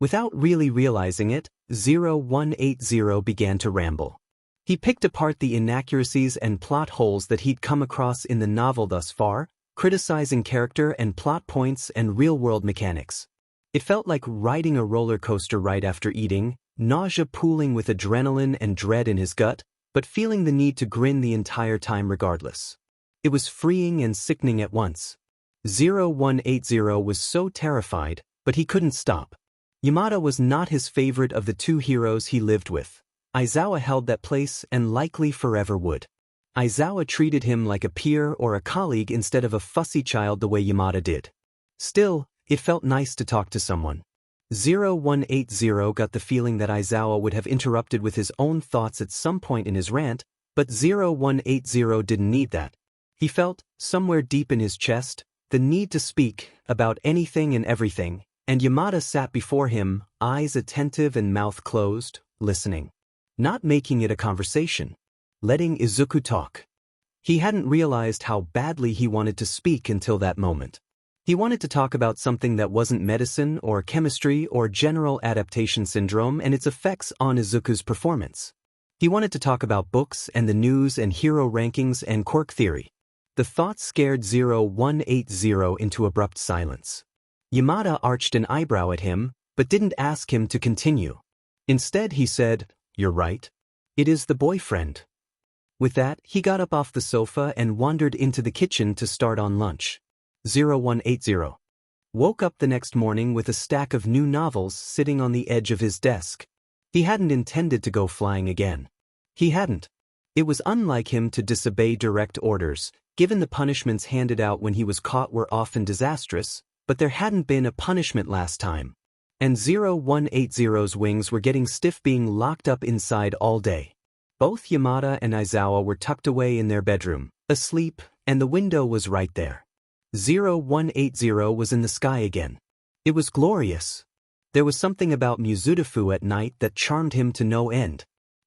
Without really realizing it, 0180 began to ramble. He picked apart the inaccuracies and plot holes that he'd come across in the novel thus far, criticizing character and plot points and real-world mechanics. It felt like riding a roller coaster right after eating, nausea pooling with adrenaline and dread in his gut, but feeling the need to grin the entire time regardless. It was freeing and sickening at once. 0180 was so terrified, but he couldn't stop. Yamada was not his favorite of the two heroes he lived with. Aizawa held that place and likely forever would. Aizawa treated him like a peer or a colleague instead of a fussy child the way Yamada did. Still, it felt nice to talk to someone. 0180 got the feeling that Aizawa would have interrupted with his own thoughts at some point in his rant, but 0180 didn't need that. He felt, somewhere deep in his chest, the need to speak about anything and everything, and Yamada sat before him, eyes attentive and mouth closed, listening. Not making it a conversation. Letting Izuku talk. He hadn't realized how badly he wanted to speak until that moment. He wanted to talk about something that wasn't medicine or chemistry or general adaptation syndrome and its effects on Izuku's performance. He wanted to talk about books and the news and hero rankings and quirk theory. The thought scared 0180 into abrupt silence. Yamada arched an eyebrow at him, but didn't ask him to continue. Instead he said, "You're right. It is the boyfriend." With that, he got up off the sofa and wandered into the kitchen to start on lunch. 0180 woke up the next morning with a stack of new novels sitting on the edge of his desk. He hadn't intended to go flying again. He hadn't. It was unlike him to disobey direct orders, given the punishments handed out when he was caught were often disastrous, but there hadn't been a punishment last time. And 0180's wings were getting stiff being locked up inside all day. Both Yamada and Aizawa were tucked away in their bedroom, asleep, and the window was right there. 0180 was in the sky again. It was glorious. There was something about Muzutafu at night that charmed him to no end.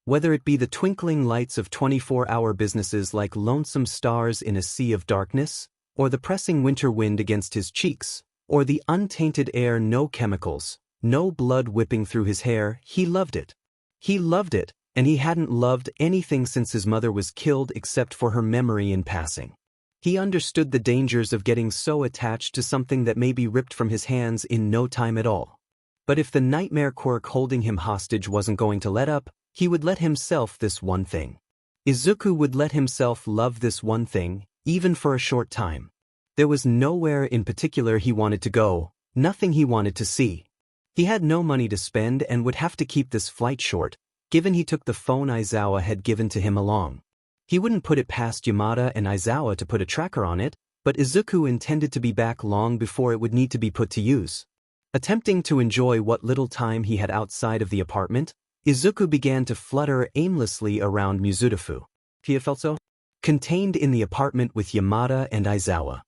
Whether it be the twinkling lights of 24-hour businesses like lonesome stars in a sea of darkness, or the pressing winter wind against his cheeks, or the untainted air, no chemicals, no blood whipping through his hair, he loved it. He loved it, and he hadn't loved anything since his mother was killed except for her memory in passing. He understood the dangers of getting so attached to something that may be ripped from his hands in no time at all. But if the nightmare quirk holding him hostage wasn't going to let up, he would let himself this one thing. Izuku would let himself love this one thing, even for a short time. There was nowhere in particular he wanted to go, nothing he wanted to see. He had no money to spend and would have to keep this flight short, given he took the phone Aizawa had given to him along. He wouldn't put it past Yamada and Aizawa to put a tracker on it, but Izuku intended to be back long before it would need to be put to use. Attempting to enjoy what little time he had outside of the apartment, Izuku began to flutter aimlessly around Muzutafu. He felt so contained in the apartment with Yamada and Aizawa.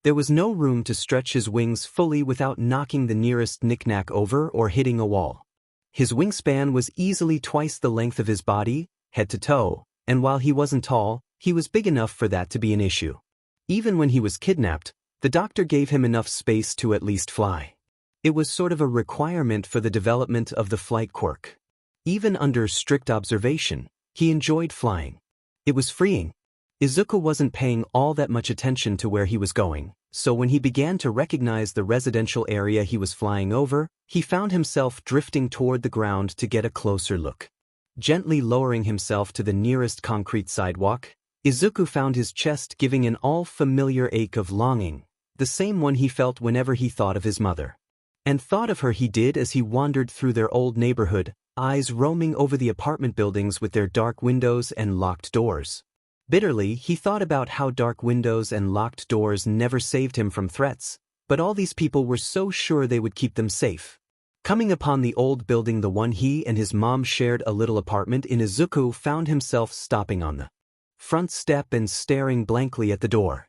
There was no room to stretch his wings fully without knocking the nearest knick-knack over or hitting a wall. His wingspan was easily twice the length of his body, head to toe, and while he wasn't tall, he was big enough for that to be an issue. Even when he was kidnapped, the doctor gave him enough space to at least fly. It was sort of a requirement for the development of the flight quirk. Even under strict observation, he enjoyed flying. It was freeing. Izuku wasn't paying all that much attention to where he was going, so when he began to recognize the residential area he was flying over, he found himself drifting toward the ground to get a closer look. Gently lowering himself to the nearest concrete sidewalk, Izuku found his chest giving an all-familiar ache of longing, the same one he felt whenever he thought of his mother. And thought of her he did as he wandered through their old neighborhood, eyes roaming over the apartment buildings with their dark windows and locked doors. Bitterly, he thought about how dark windows and locked doors never saved him from threats, but all these people were so sure they would keep them safe. Coming upon the old building, the one he and his mom shared a little apartment in, Izuku found himself stopping on the front step and staring blankly at the door.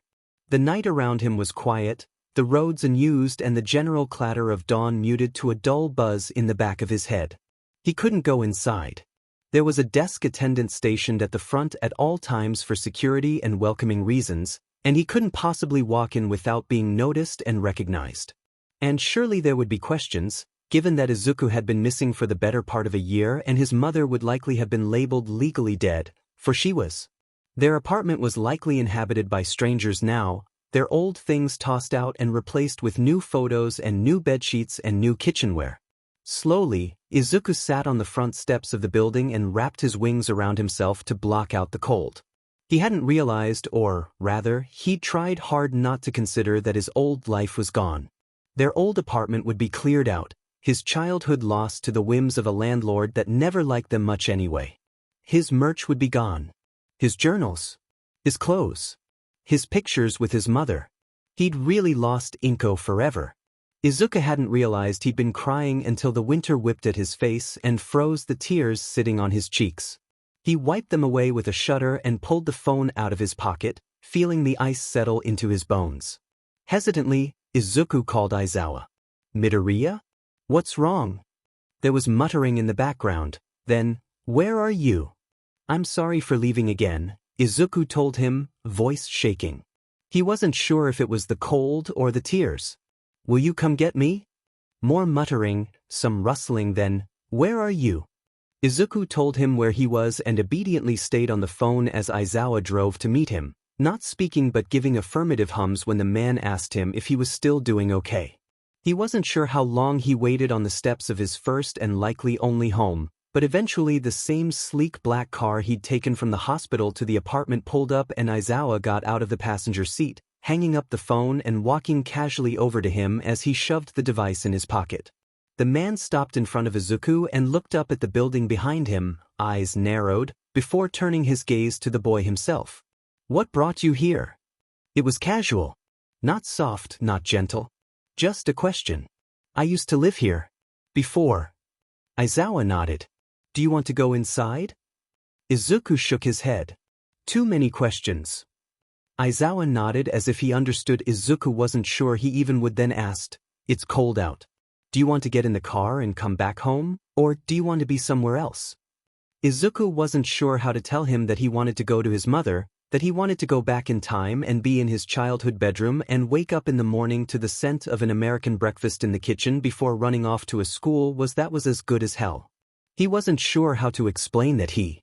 The night around him was quiet, the roads unused and the general clatter of dawn muted to a dull buzz in the back of his head. He couldn't go inside. There was a desk attendant stationed at the front at all times for security and welcoming reasons, and he couldn't possibly walk in without being noticed and recognized. And surely there would be questions, given that Izuku had been missing for the better part of a year and his mother would likely have been labeled legally dead, for she was. Their apartment was likely inhabited by strangers now, their old things tossed out and replaced with new photos and new bedsheets and new kitchenware. Slowly, Izuku sat on the front steps of the building and wrapped his wings around himself to block out the cold. He hadn't realized, or rather, he'd tried hard not to consider that his old life was gone. Their old apartment would be cleared out, his childhood lost to the whims of a landlord that never liked them much anyway. His merch would be gone. His journals. His clothes. His pictures with his mother. He'd really lost Inko forever. Izuku hadn't realized he'd been crying until the winter whipped at his face and froze the tears sitting on his cheeks. He wiped them away with a shudder and pulled the phone out of his pocket, feeling the ice settle into his bones. Hesitantly, Izuku called Aizawa. Midoriya? What's wrong? There was muttering in the background. Then, where are you? I'm sorry for leaving again, Izuku told him, voice shaking. He wasn't sure if it was the cold or the tears. Will you come get me? More muttering, some rustling, then, where are you? Izuku told him where he was and obediently stayed on the phone as Aizawa drove to meet him, not speaking but giving affirmative hums when the man asked him if he was still doing okay. He wasn't sure how long he waited on the steps of his first and likely only home, but eventually the same sleek black car he'd taken from the hospital to the apartment pulled up and Aizawa got out of the passenger seat, hanging up the phone and walking casually over to him as he shoved the device in his pocket. The man stopped in front of Izuku and looked up at the building behind him, eyes narrowed, before turning his gaze to the boy himself. What brought you here? It was casual. Not soft, not gentle. Just a question. I used to live here. Before. Aizawa nodded. Do you want to go inside? Izuku shook his head. Too many questions. Aizawa nodded as if he understood Izuku wasn't sure he even would, then asked, It's cold out. Do you want to get in the car and come back home, or do you want to be somewhere else? Izuku wasn't sure how to tell him that he wanted to go to his mother, that he wanted to go back in time and be in his childhood bedroom and wake up in the morning to the scent of an American breakfast in the kitchen before running off to a school was as good as hell. He wasn't sure how to explain that he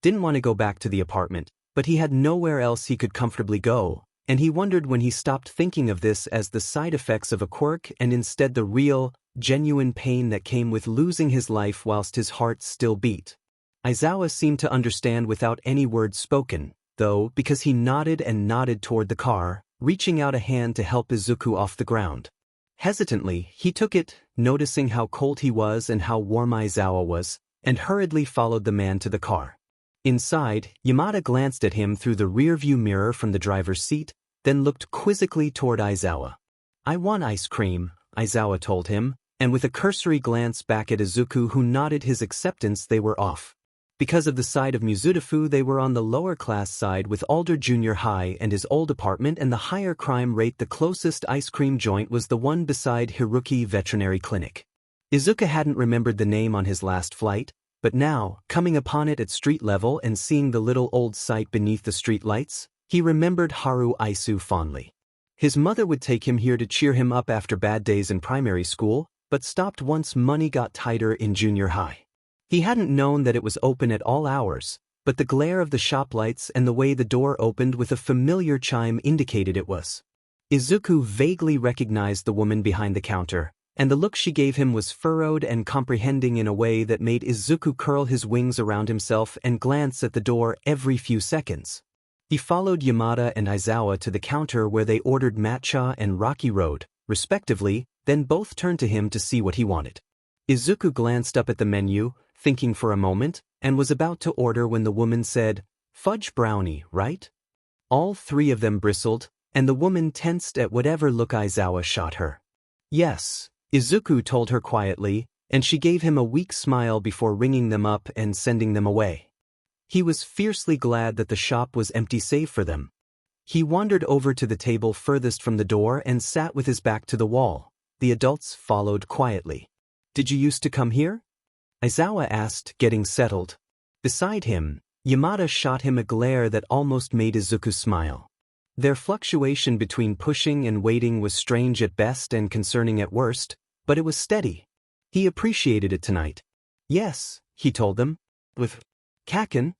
didn't want to go back to the apartment, but he had nowhere else he could comfortably go, and he wondered when he stopped thinking of this as the side effects of a quirk and instead the real, genuine pain that came with losing his life whilst his heart still beat. Aizawa seemed to understand without any words spoken, though, because he nodded and nodded toward the car, reaching out a hand to help Izuku off the ground. Hesitantly, he took it, noticing how cold he was and how warm Aizawa was, and hurriedly followed the man to the car. Inside, Yamada glanced at him through the rear-view mirror from the driver's seat, then looked quizzically toward Aizawa. "I want ice cream," Aizawa told him, and with a cursory glance back at Izuku who nodded his acceptance, they were off. Because of the side of Muzutafu, they were on the lower class side with Alder Junior High and his old apartment and the higher crime rate. The closest ice cream joint was the one beside Hiruki Veterinary Clinic. Izuku hadn't remembered the name on his last flight, but now, coming upon it at street level and seeing the little old site beneath the street lights, he remembered Haru Aisu fondly. His mother would take him here to cheer him up after bad days in primary school, but stopped once money got tighter in junior high. He hadn't known that it was open at all hours, but the glare of the shop lights and the way the door opened with a familiar chime indicated it was. Izuku vaguely recognized the woman behind the counter, and the look she gave him was furrowed and comprehending in a way that made Izuku curl his wings around himself and glance at the door every few seconds. He followed Yamada and Aizawa to the counter where they ordered matcha and Rocky Road, respectively, then both turned to him to see what he wanted. Izuku glanced up at the menu, thinking for a moment, and was about to order when the woman said, "Fudge brownie, right?" All three of them bristled, and the woman tensed at whatever look Aizawa shot her. "Yes," Izuku told her quietly, and she gave him a weak smile before ringing them up and sending them away. He was fiercely glad that the shop was empty save for them. He wandered over to the table furthest from the door and sat with his back to the wall. The adults followed quietly. "Did you used to come here?" Aizawa asked, getting settled. Beside him, Yamada shot him a glare that almost made Izuku smile. Their fluctuation between pushing and waiting was strange at best and concerning at worst, but it was steady. He appreciated it tonight. "Yes," he told them. "With Kaken?"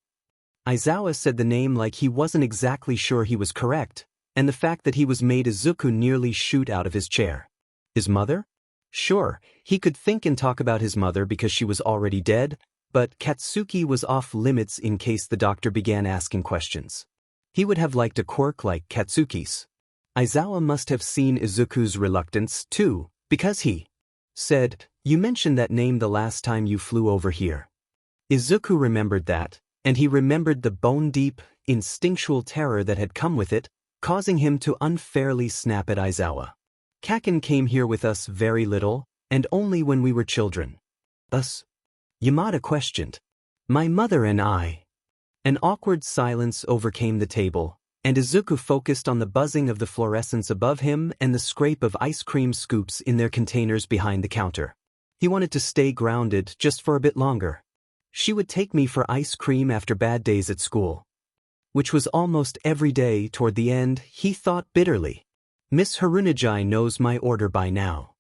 Aizawa said the name like he wasn't exactly sure he was correct, and the fact that he was made Izuku nearly shoot out of his chair. "His mother?" Sure, he could think and talk about his mother because she was already dead, but Katsuki was off limits in case the doctor began asking questions. He would have liked a quirk like Katsuki's. Aizawa must have seen Izuku's reluctance, too, because he said, "You mentioned that name the last time you flew over here." Izuku remembered that, and he remembered the bone-deep, instinctual terror that had come with it, causing him to unfairly snap at Aizawa. "Kaken came here with us very little, and only when we were children." "Us?" Yamada questioned. "My mother and I." An awkward silence overcame the table, and Izuku focused on the buzzing of the fluorescence above him and the scrape of ice cream scoops in their containers behind the counter. He wanted to stay grounded just for a bit longer. She would take me for ice cream after bad days at school. Which was almost every day toward the end, he thought bitterly. "Miss Harunajai knows my order by now."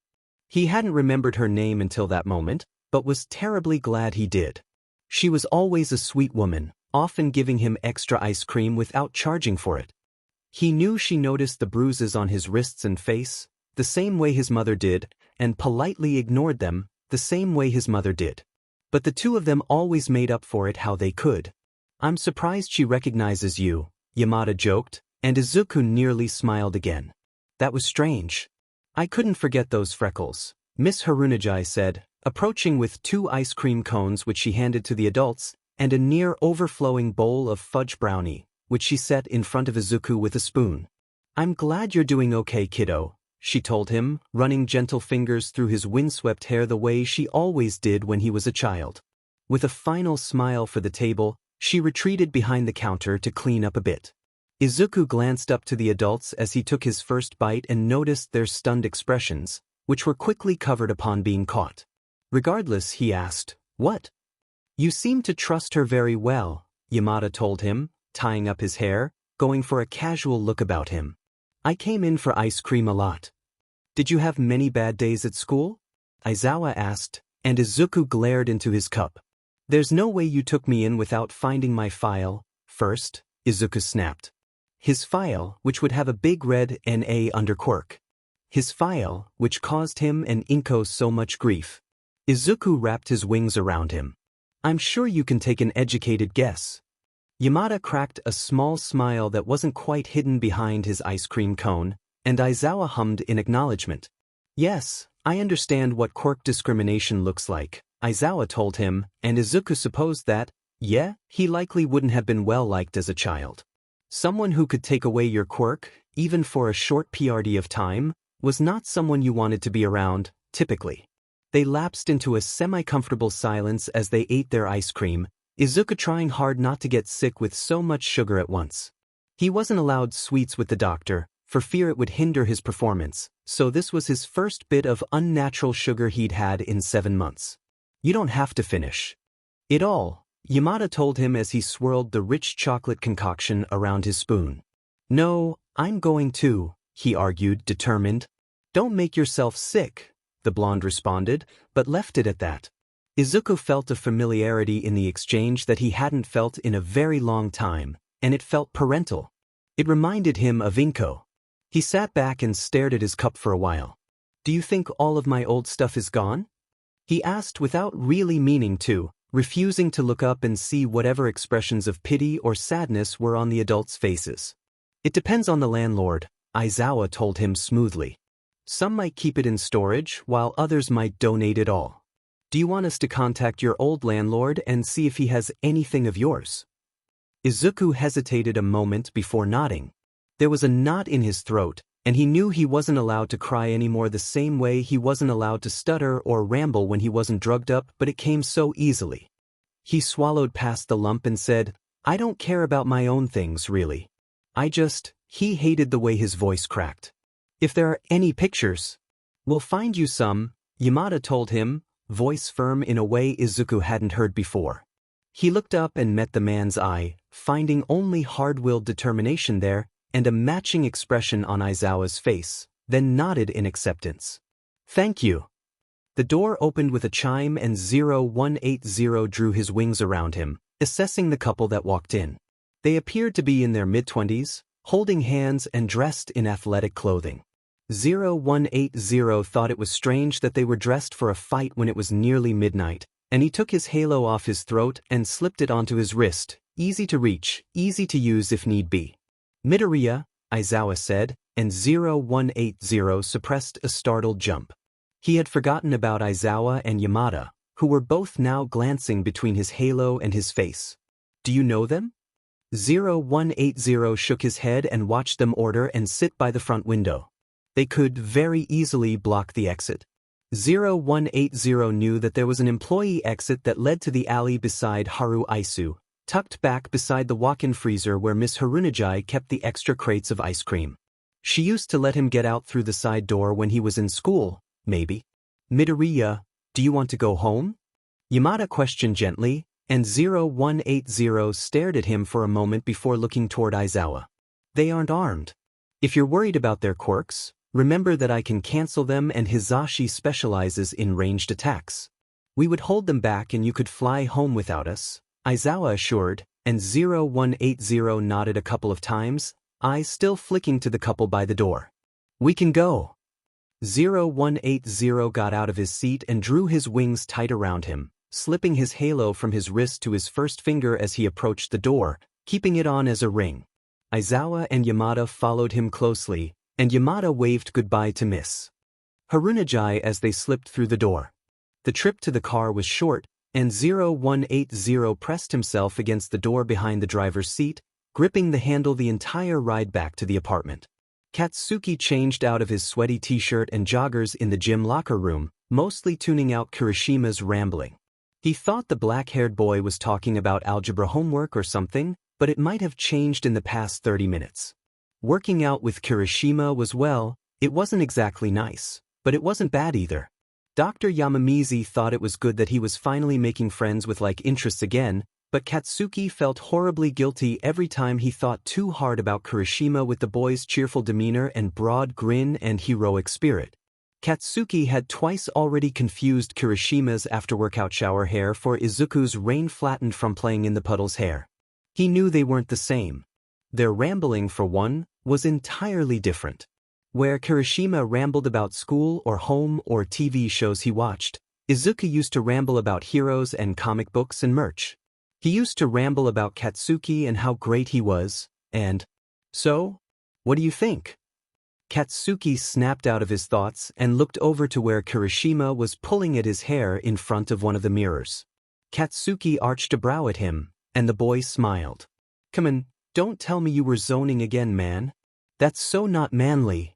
He hadn't remembered her name until that moment, but was terribly glad he did. She was always a sweet woman, often giving him extra ice cream without charging for it. He knew she noticed the bruises on his wrists and face, the same way his mother did, and politely ignored them, the same way his mother did. But the two of them always made up for it how they could. "I'm surprised she recognizes you," Yamada joked, and Izuku nearly smiled again. "That was strange. I couldn't forget those freckles," Miss Harunajai said, approaching with 2 ice cream cones which she handed to the adults, and a near-overflowing bowl of fudge brownie, which she set in front of Izuku with a spoon. "I'm glad you're doing okay, kiddo," she told him, running gentle fingers through his windswept hair the way she always did when he was a child. With a final smile for the table, she retreated behind the counter to clean up a bit. Izuku glanced up to the adults as he took his first bite and noticed their stunned expressions, which were quickly covered upon being caught. Regardless, he asked, "What?" You seem to trust her very well, Yamada told him, tying up his hair, going for a casual look about him. I came in for ice cream a lot. Did you have many bad days at school? Aizawa asked, and Izuku glared into his cup. There's no way you took me in without finding my file, first, Izuku snapped. His file, which would have a big red NA under Quirk. His file, which caused him and Inko so much grief. Izuku wrapped his wings around him. I'm sure you can take an educated guess. Yamada cracked a small smile that wasn't quite hidden behind his ice cream cone, and Aizawa hummed in acknowledgement. Yes, I understand what quirk discrimination looks like, Aizawa told him, and Izuku supposed that, yeah, he likely wouldn't have been well liked as a child. Someone who could take away your quirk, even for a short PRD of time, was not someone you wanted to be around, typically. They lapsed into a semi-comfortable silence as they ate their ice cream, Izuku trying hard not to get sick with so much sugar at once. He wasn't allowed sweets with the doctor, for fear it would hinder his performance, so this was his first bit of unnatural sugar he'd had in 7 months. You don't have to finish it all, Yamada told him as he swirled the rich chocolate concoction around his spoon. No, I'm going to, he argued, determined. Don't make yourself sick, the blonde responded, but left it at that. Izuku felt a familiarity in the exchange that he hadn't felt in a very long time, and it felt parental. It reminded him of Inko. He sat back and stared at his cup for a while. Do you think all of my old stuff is gone? He asked without really meaning to, refusing to look up and see whatever expressions of pity or sadness were on the adults' faces. It depends on the landlord, Aizawa told him smoothly. Some might keep it in storage, while others might donate it all. Do you want us to contact your old landlord and see if he has anything of yours? Izuku hesitated a moment before nodding. There was a knot in his throat, and he knew he wasn't allowed to cry anymore the same way he wasn't allowed to stutter or ramble when he wasn't drugged up, but it came so easily. He swallowed past the lump and said, I don't care about my own things, really. He hated the way his voice cracked. If there are any pictures, we'll find you some, Yamada told him, voice firm in a way Izuku hadn't heard before. He looked up and met the man's eye, finding only hard-willed determination there, and a matching expression on Aizawa's face, then nodded in acceptance. Thank you. The door opened with a chime and 0180 drew his wings around him, assessing the couple that walked in. They appeared to be in their mid-20s, holding hands and dressed in athletic clothing. 0180 thought it was strange that they were dressed for a fight when it was nearly midnight, and he took his halo off his throat and slipped it onto his wrist, easy to reach, easy to use if need be. Midoriya, Aizawa said, and 0180 suppressed a startled jump. He had forgotten about Aizawa and Yamada, who were both now glancing between his halo and his face. Do you know them? 0180 shook his head and watched them order and sit by the front window. They could very easily block the exit. 0180 knew that there was an employee exit that led to the alley beside Haru Aisu, tucked back beside the walk-in freezer where Miss Harunajai kept the extra crates of ice cream. She used to let him get out through the side door when he was in school, maybe. Midoriya, do you want to go home? Yamada questioned gently, and 0180 stared at him for a moment before looking toward Aizawa. They aren't armed. If you're worried about their quirks, remember that I can cancel them and Hizashi specializes in ranged attacks. We would hold them back and you could fly home without us, Aizawa assured, and 0180 nodded a couple of times, eyes still flicking to the couple by the door. We can go. 0180 got out of his seat and drew his wings tight around him, slipping his halo from his wrist to his first finger as he approached the door, keeping it on as a ring. Aizawa and Yamada followed him closely, and Yamada waved goodbye to Miss Harunajai as they slipped through the door. The trip to the car was short, and 0180 pressed himself against the door behind the driver's seat, gripping the handle the entire ride back to the apartment. Katsuki changed out of his sweaty t-shirt and joggers in the gym locker room, mostly tuning out Kirishima's rambling. He thought the black-haired boy was talking about algebra homework or something, but it might have changed in the past 30 minutes. Working out with Kirishima was, well, it wasn't exactly nice, but it wasn't bad either. Dr. Yamamizi thought it was good that he was finally making friends with like interests again, but Katsuki felt horribly guilty every time he thought too hard about Kirishima with the boy's cheerful demeanor and broad grin and heroic spirit. Katsuki had twice already confused Kirishima's after-workout shower hair for Izuku's rain-flattened from playing in the puddle's hair. He knew they weren't the same. Their rambling, for one, was entirely different. Where Kirishima rambled about school or home or TV shows he watched, Izuku used to ramble about heroes and comic books and merch. He used to ramble about Katsuki and how great he was, and, "So? What do you think?" Katsuki snapped out of his thoughts and looked over to where Kirishima was pulling at his hair in front of one of the mirrors. Katsuki arched a brow at him, and the boy smiled. "Come on, don't tell me you were zoning again, man. That's so not manly."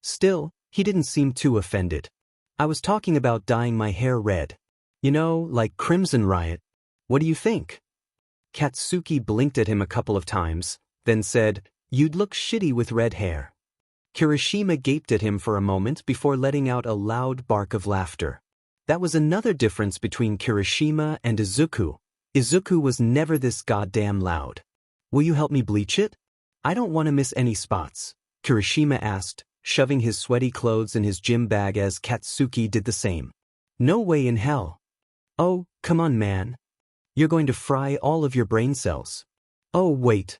Still, he didn't seem too offended. "I was talking about dyeing my hair red. You know, like Crimson Riot. What do you think?" Katsuki blinked at him a couple of times, then said, "You'd look shitty with red hair." Kirishima gaped at him for a moment before letting out a loud bark of laughter. That was another difference between Kirishima and Izuku. Izuku was never this goddamn loud. "Will you help me bleach it? I don't want to miss any spots," Kirishima asked, shoving his sweaty clothes in his gym bag as Katsuki did the same. "No way in hell." "Oh, come on, man. You're going to fry all of your brain cells." "Oh, wait."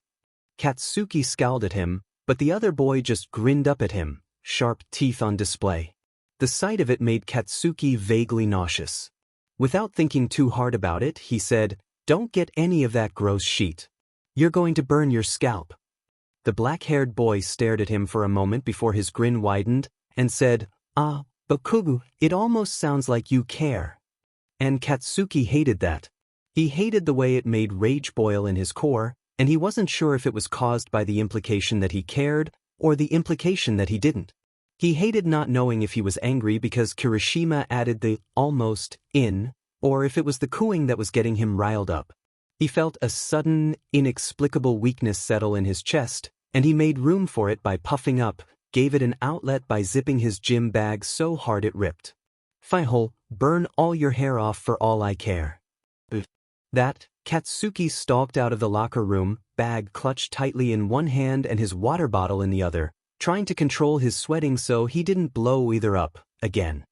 Katsuki scowled at him, but the other boy just grinned up at him, sharp teeth on display. The sight of it made Katsuki vaguely nauseous. Without thinking too hard about it, he said, "Don't get any of that gross shit. You're going to burn your scalp." The black-haired boy stared at him for a moment before his grin widened, and said, "But Kugu, it almost sounds like you care." And Katsuki hated that. He hated the way it made rage boil in his core, and he wasn't sure if it was caused by the implication that he cared, or the implication that he didn't. He hated not knowing if he was angry because Kirishima added the "almost" in, or if it was the cooing that was getting him riled up. He felt a sudden, inexplicable weakness settle in his chest, and he made room for it by puffing up, gave it an outlet by zipping his gym bag so hard it ripped. "Fine, burn all your hair off for all I care." That, Katsuki stalked out of the locker room, bag clutched tightly in one hand and his water bottle in the other, trying to control his sweating so he didn't blow either up, again.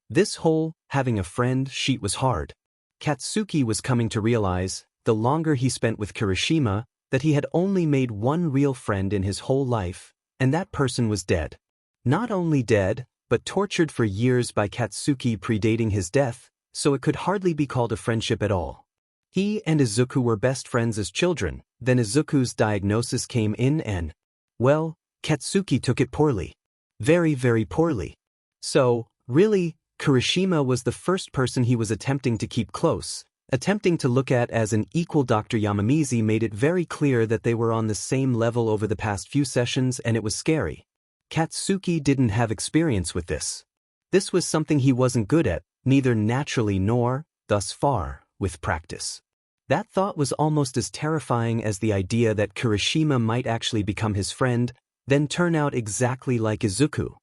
This whole having a friend sheet was hard. Katsuki was coming to realize, the longer he spent with Kirishima, that he had only made one real friend in his whole life, and that person was dead. Not only dead, but tortured for years by Katsuki predating his death, so it could hardly be called a friendship at all. He and Izuku were best friends as children, then Izuku's diagnosis came in and, well, Katsuki took it poorly. Very, very poorly. So, really, Kirishima was the first person he was attempting to keep close. Attempting to look at as an equal. Dr. Yamamizi made it very clear that they were on the same level over the past few sessions, and it was scary. Katsuki didn't have experience with this. This was something he wasn't good at, neither naturally nor, thus far, with practice. That thought was almost as terrifying as the idea that Kirishima might actually become his friend, then turn out exactly like Izuku.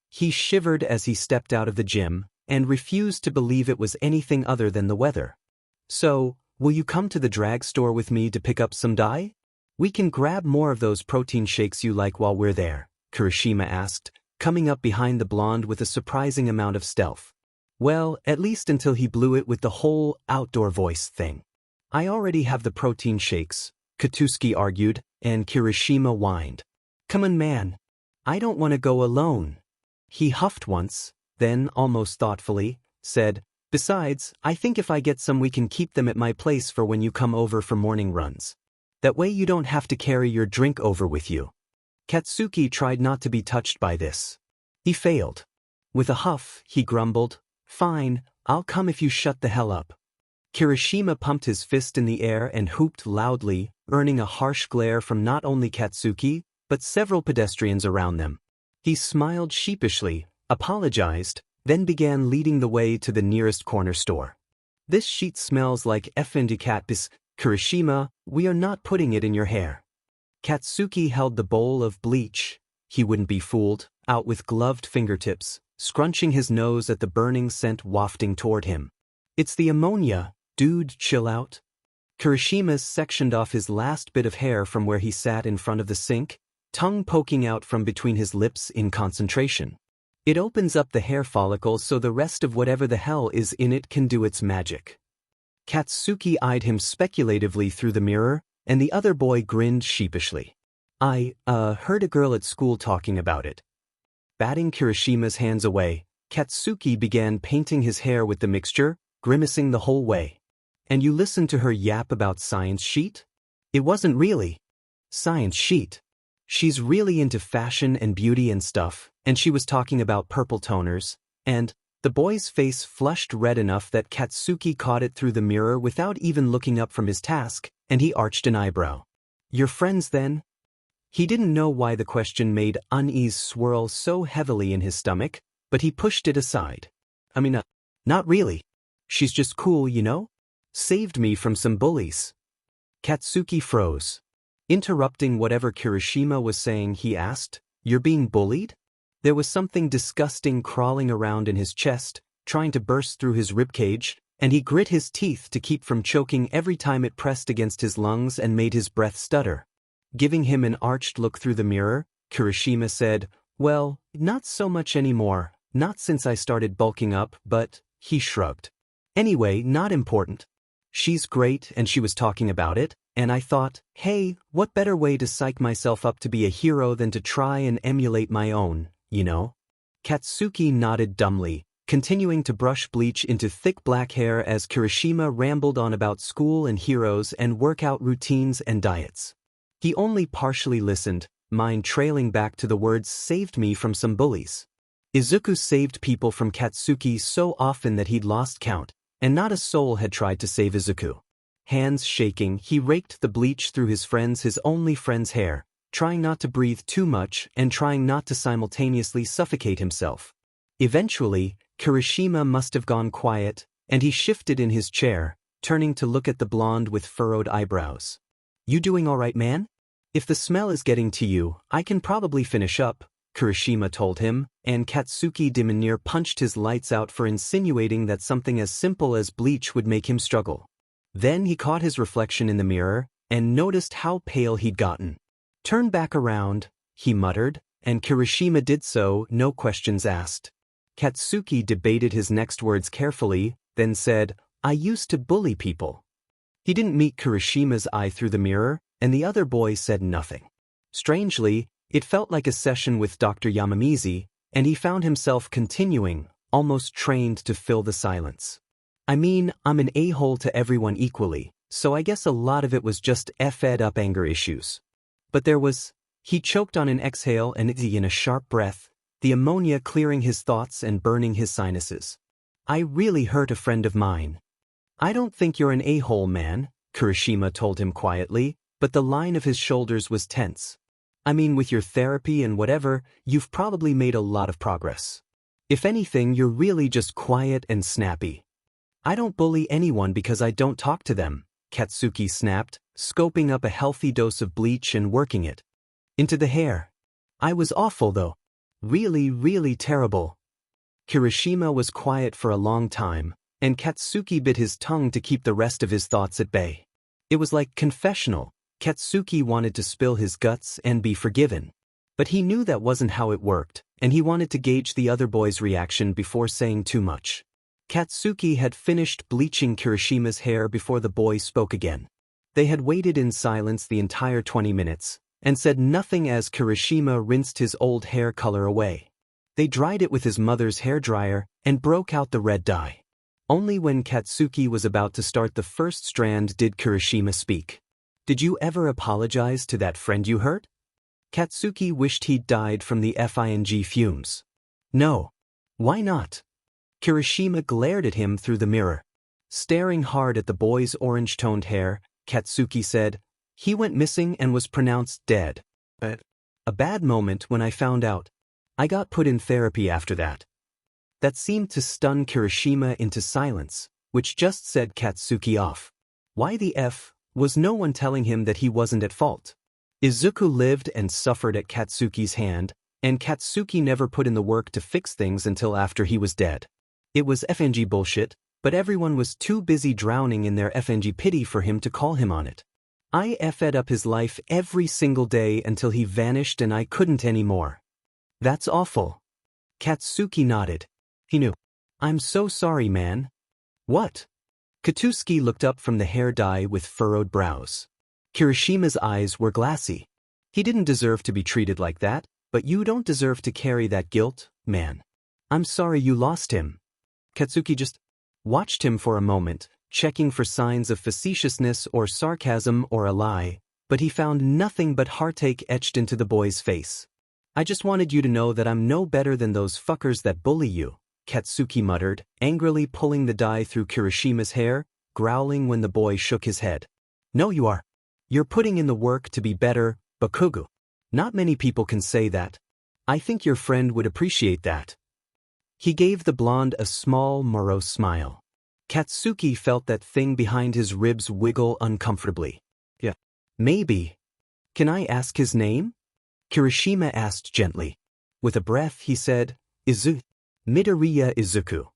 He shivered as he stepped out of the gym, and refused to believe it was anything other than the weather. "So, will you come to the drag store with me to pick up some dye? We can grab more of those protein shakes you like while we're there," Kirishima asked, coming up behind the blonde with a surprising amount of stealth. Well, at least until he blew it with the whole outdoor voice thing. "I already have the protein shakes," Katsuki argued, and Kirishima whined. "Come on, man. I don't want to go alone." He huffed once, then, almost thoughtfully, said, "Besides, I think if I get some we can keep them at my place for when you come over for morning runs. That way you don't have to carry your drink over with you." Katsuki tried not to be touched by this. He failed. With a huff, he grumbled, "Fine, I'll come if you shut the hell up." Kirishima pumped his fist in the air and hooped loudly, earning a harsh glare from not only Katsuki, but several pedestrians around them. He smiled sheepishly, apologized, then began leading the way to the nearest corner store. "This sheet smells like effing cat piss, Kirishima, we are not putting it in your hair." Katsuki held the bowl of bleach, he wouldn't be fooled, out with gloved fingertips, scrunching his nose at the burning scent wafting toward him. It's the ammonia, dude, chill out. Kirishima sectioned off his last bit of hair from where he sat in front of the sink, tongue poking out from between his lips in concentration. It opens up the hair follicle so the rest of whatever the hell is in it can do its magic. Katsuki eyed him speculatively through the mirror, and the other boy grinned sheepishly. I heard a girl at school talking about it. Batting Kirishima's hands away, Katsuki began painting his hair with the mixture, grimacing the whole way. And you listened to her yap about science sheet? It wasn't really science sheet. She's really into fashion and beauty and stuff, and she was talking about purple toners, and the boy's face flushed red enough that Katsuki caught it through the mirror without even looking up from his task, and he arched an eyebrow. Your friends then? He didn't know why the question made unease swirl so heavily in his stomach, but he pushed it aside. Not really. She's just cool, you know? Saved me from some bullies. Katsuki froze. Interrupting whatever Kirishima was saying, he asked, You're being bullied? There was something disgusting crawling around in his chest, trying to burst through his ribcage, and he grit his teeth to keep from choking every time it pressed against his lungs and made his breath stutter. Giving him an arched look through the mirror, Kirishima said, Well, not so much anymore, not since I started bulking up, but, he shrugged. Anyway, not important. She's great and she was talking about it, and I thought, hey, what better way to psych myself up to be a hero than to try and emulate my own, you know? Katsuki nodded dumbly, continuing to brush bleach into thick black hair as Kirishima rambled on about school and heroes and workout routines and diets. He only partially listened, mind trailing back to the words saved me from some bullies. Izuku saved people from Katsuki so often that he'd lost count, and not a soul had tried to save Izuku. Hands shaking, he raked the bleach through his only friend's hair, trying not to breathe too much and trying not to simultaneously suffocate himself. Eventually, Kirishima must have gone quiet, and he shifted in his chair, turning to look at the blonde with furrowed eyebrows. You doing all right, man? If the smell is getting to you, I can probably finish up, Kirishima told him, and Katsuki Demonier punched his lights out for insinuating that something as simple as bleach would make him struggle. Then he caught his reflection in the mirror, and noticed how pale he'd gotten. Turn back around, he muttered, and Kirishima did so, no questions asked. Katsuki debated his next words carefully, then said, I used to bully people. He didn't meet Kirishima's eye through the mirror, and the other boy said nothing. Strangely, it felt like a session with Dr. Yamamizi, and he found himself continuing, almost trained to fill the silence. I'm an a-hole to everyone equally, so I guess a lot of it was just fed-up anger issues. But there was, he choked on an exhale and in a sharp breath, the ammonia clearing his thoughts and burning his sinuses. I really hurt a friend of mine. I don't think you're an a-hole, man, Kirishima told him quietly, but the line of his shoulders was tense. With your therapy and whatever, you've probably made a lot of progress. If anything, you're really just quiet and snappy. I don't bully anyone because I don't talk to them, Katsuki snapped, scoping up a healthy dose of bleach and working it into the hair. I was awful though. Really, really terrible. Kirishima was quiet for a long time, and Katsuki bit his tongue to keep the rest of his thoughts at bay. It was like confessional. Katsuki wanted to spill his guts and be forgiven. But he knew that wasn't how it worked, and he wanted to gauge the other boy's reaction before saying too much. Katsuki had finished bleaching Kirishima's hair before the boy spoke again. They had waited in silence the entire 20 minutes, and said nothing as Kirishima rinsed his old hair color away. They dried it with his mother's hairdryer and broke out the red dye. Only when Katsuki was about to start the first strand did Kirishima speak. Did you ever apologize to that friend you hurt? Katsuki wished he'd died from the FING fumes. No. Why not? Kirishima glared at him through the mirror. Staring hard at the boy's orange-toned hair, Katsuki said, He went missing and was pronounced dead. But a bad moment when I found out. I got put in therapy after that. That seemed to stun Kirishima into silence, which just set Katsuki off. Why the F? Was no one telling him that he wasn't at fault? Izuku lived and suffered at Katsuki's hand, And Katsuki never put in the work to fix things until after he was dead. It was FNG bullshit, but everyone was too busy drowning in their FNG pity for him to call him on it. I F'd up his life every single day until he vanished and I couldn't anymore. That's awful. Katsuki nodded. He knew. I'm so sorry, man. What? Katsuki looked up from the hair dye with furrowed brows. Kirishima's eyes were glassy. He didn't deserve to be treated like that, but you don't deserve to carry that guilt, man. I'm sorry you lost him. Katsuki just watched him for a moment, checking for signs of facetiousness or sarcasm or a lie, but he found nothing but heartache etched into the boy's face. I just wanted you to know that I'm no better than those fuckers that bully you, Katsuki muttered, angrily pulling the dye through Kirishima's hair, growling when the boy shook his head. No, you are. You're putting in the work to be better, Bakugo. Not many people can say that. I think your friend would appreciate that. He gave the blonde a small, morose smile. Katsuki felt that thing behind his ribs wiggle uncomfortably. Yeah. Maybe. Can I ask his name? Kirishima asked gently. With a breath he said, Midoriya Izuku.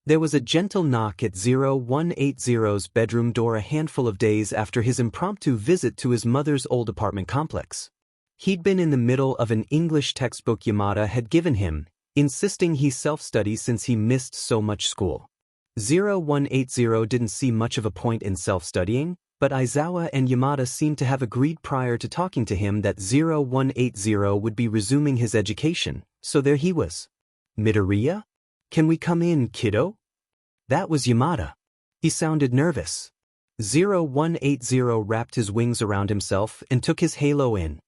There was a gentle knock at 0180's bedroom door a handful of days after his impromptu visit to his mother's old apartment complex. He'd been in the middle of an English textbook Yamada had given him, insisting he self-study since he missed so much school. 0180 didn't see much of a point in self-studying, but Aizawa and Yamada seemed to have agreed prior to talking to him that 0180 would be resuming his education, so there he was. Midoriya? Can we come in, kiddo? That was Yamada. He sounded nervous. 0180 wrapped his wings around himself and took his halo in.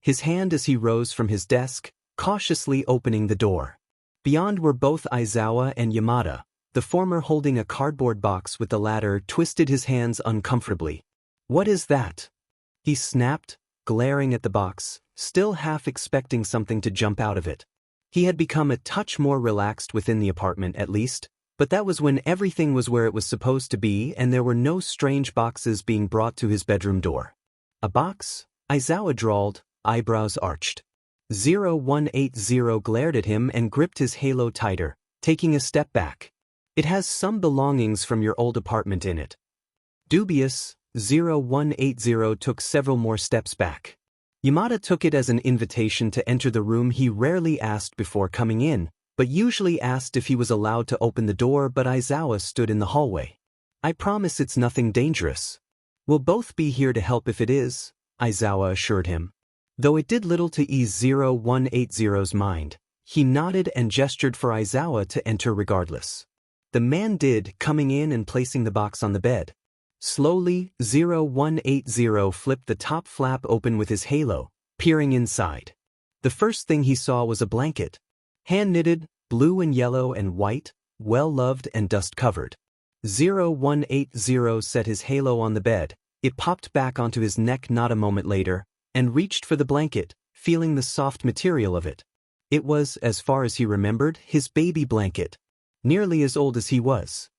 His hand as he rose from his desk, cautiously opening the door. Beyond were both Aizawa and Yamada, the former holding a cardboard box with the latter twisted his hands uncomfortably. What is that? He snapped, glaring at the box, still half expecting something to jump out of it. He had become a touch more relaxed within the apartment at least, but that was when everything was where it was supposed to be and there were no strange boxes being brought to his bedroom door. A box? Aizawa drawled, eyebrows arched. 0180 glared at him and gripped his halo tighter, taking a step back. It has some belongings from your old apartment in it. Dubious, 0180 took several more steps back. Yamada took it as an invitation to enter the room he rarely asked before coming in, but usually asked if he was allowed to open the door, but Aizawa stood in the hallway. I promise it's nothing dangerous. We'll both be here to help if it is, Aizawa assured him. Though it did little to ease 0180's mind, he nodded and gestured for Aizawa to enter regardless. The man did, coming in and placing the box on the bed. Slowly, 0180 flipped the top flap open with his halo, peering inside. The first thing he saw was a blanket. Hand-knitted, blue and yellow and white, well-loved and dust-covered. 0180 set his halo on the bed, it popped back onto his neck not a moment later, and reached for the blanket, feeling the soft material of it. It was, as far as he remembered, his baby blanket. Nearly as old as he was.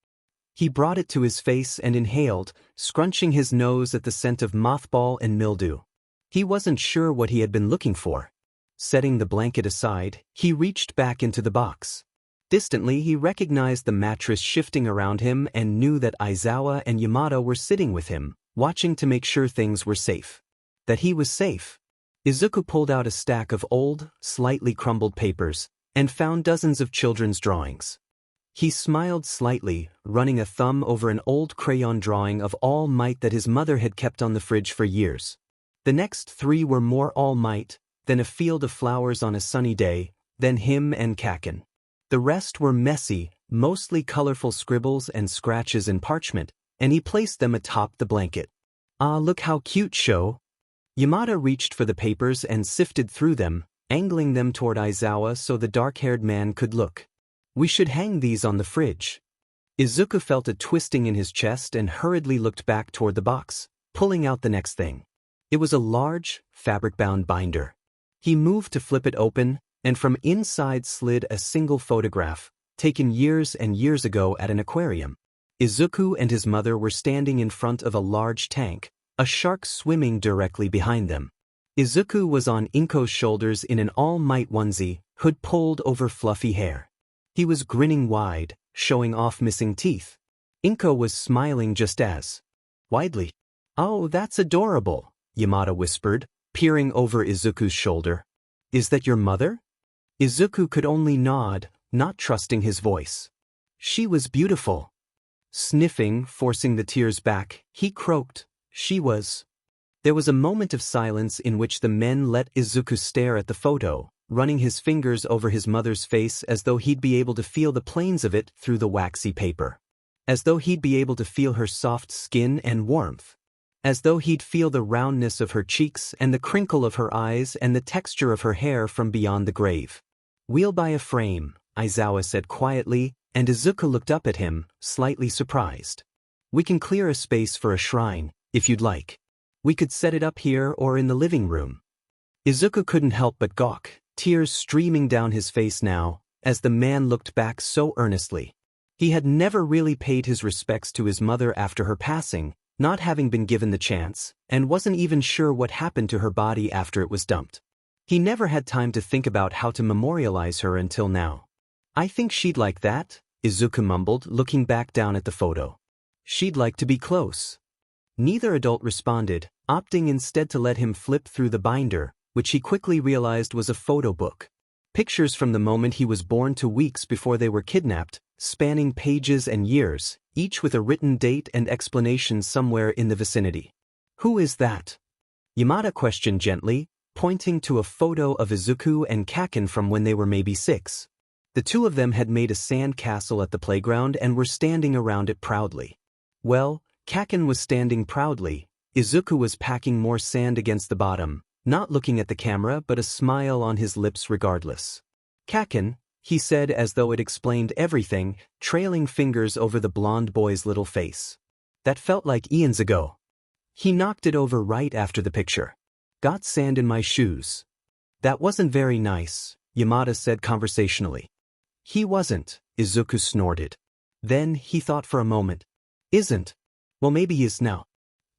He brought it to his face and inhaled, scrunching his nose at the scent of mothball and mildew. He wasn't sure what he had been looking for. Setting the blanket aside, he reached back into the box. Distantly, he recognized the mattress shifting around him and knew that Aizawa and Yamada were sitting with him, watching to make sure things were safe. That he was safe. Izuku pulled out a stack of old, slightly crumbled papers, and found dozens of children's drawings. He smiled slightly, running a thumb over an old crayon drawing of All Might that his mother had kept on the fridge for years. The next three were more All Might, then a field of flowers on a sunny day, then him and Kaken. The rest were messy, mostly colorful scribbles and scratches in parchment, and he placed them atop the blanket. Ah, look how cute, Sho. Yamada reached for the papers and sifted through them, angling them toward Aizawa so the dark-haired man could look. We should hang these on the fridge. Izuku felt a twisting in his chest and hurriedly looked back toward the box, pulling out the next thing. It was a large, fabric-bound binder. He moved to flip it open, and from inside slid a single photograph, taken years and years ago at an aquarium. Izuku and his mother were standing in front of a large tank, a shark swimming directly behind them. Izuku was on Inko's shoulders in an all-might onesie, hood pulled over fluffy hair. He was grinning wide, showing off missing teeth. Inko was smiling just as widely. "Oh, that's adorable," Yamada whispered, peering over Izuku's shoulder. "Is that your mother?" Izuku could only nod, not trusting his voice. "She was beautiful." Sniffing, forcing the tears back, he croaked, "She was." There was a moment of silence in which the men let Izuku stare at the photo, running his fingers over his mother's face as though he'd be able to feel the planes of it through the waxy paper. As though he'd be able to feel her soft skin and warmth. As though he'd feel the roundness of her cheeks and the crinkle of her eyes and the texture of her hair from beyond the grave. "We'll buy a frame," Aizawa said quietly, and Izuku looked up at him, slightly surprised. "We can clear a space for a shrine, if you'd like. We could set it up here or in the living room." Izuku couldn't help but gawk, tears streaming down his face now, as the man looked back so earnestly. He had never really paid his respects to his mother after her passing, not having been given the chance, and wasn't even sure what happened to her body after it was dumped. He never had time to think about how to memorialize her until now. "I think she'd like that," Izuku mumbled, looking back down at the photo. "She'd like to be close." Neither adult responded, opting instead to let him flip through the binder, which he quickly realized was a photo book. Pictures from the moment he was born to weeks before they were kidnapped, spanning pages and years, each with a written date and explanation somewhere in the vicinity. "Who is that?" Yamada questioned gently, pointing to a photo of Izuku and Kaken from when they were maybe 6. The two of them had made a sand castle at the playground and were standing around it proudly. Well, Kaken was standing proudly. Izuku was packing more sand against the bottom, not looking at the camera but a smile on his lips regardless. "Kaken," he said as though it explained everything, trailing fingers over the blonde boy's little face. "That felt like eons ago." He knocked it over right after the picture. "Got sand in my shoes." "That wasn't very nice," Yamada said conversationally. "He wasn't," Izuku snorted. Then he thought for a moment. "Isn't? Well, maybe he is now.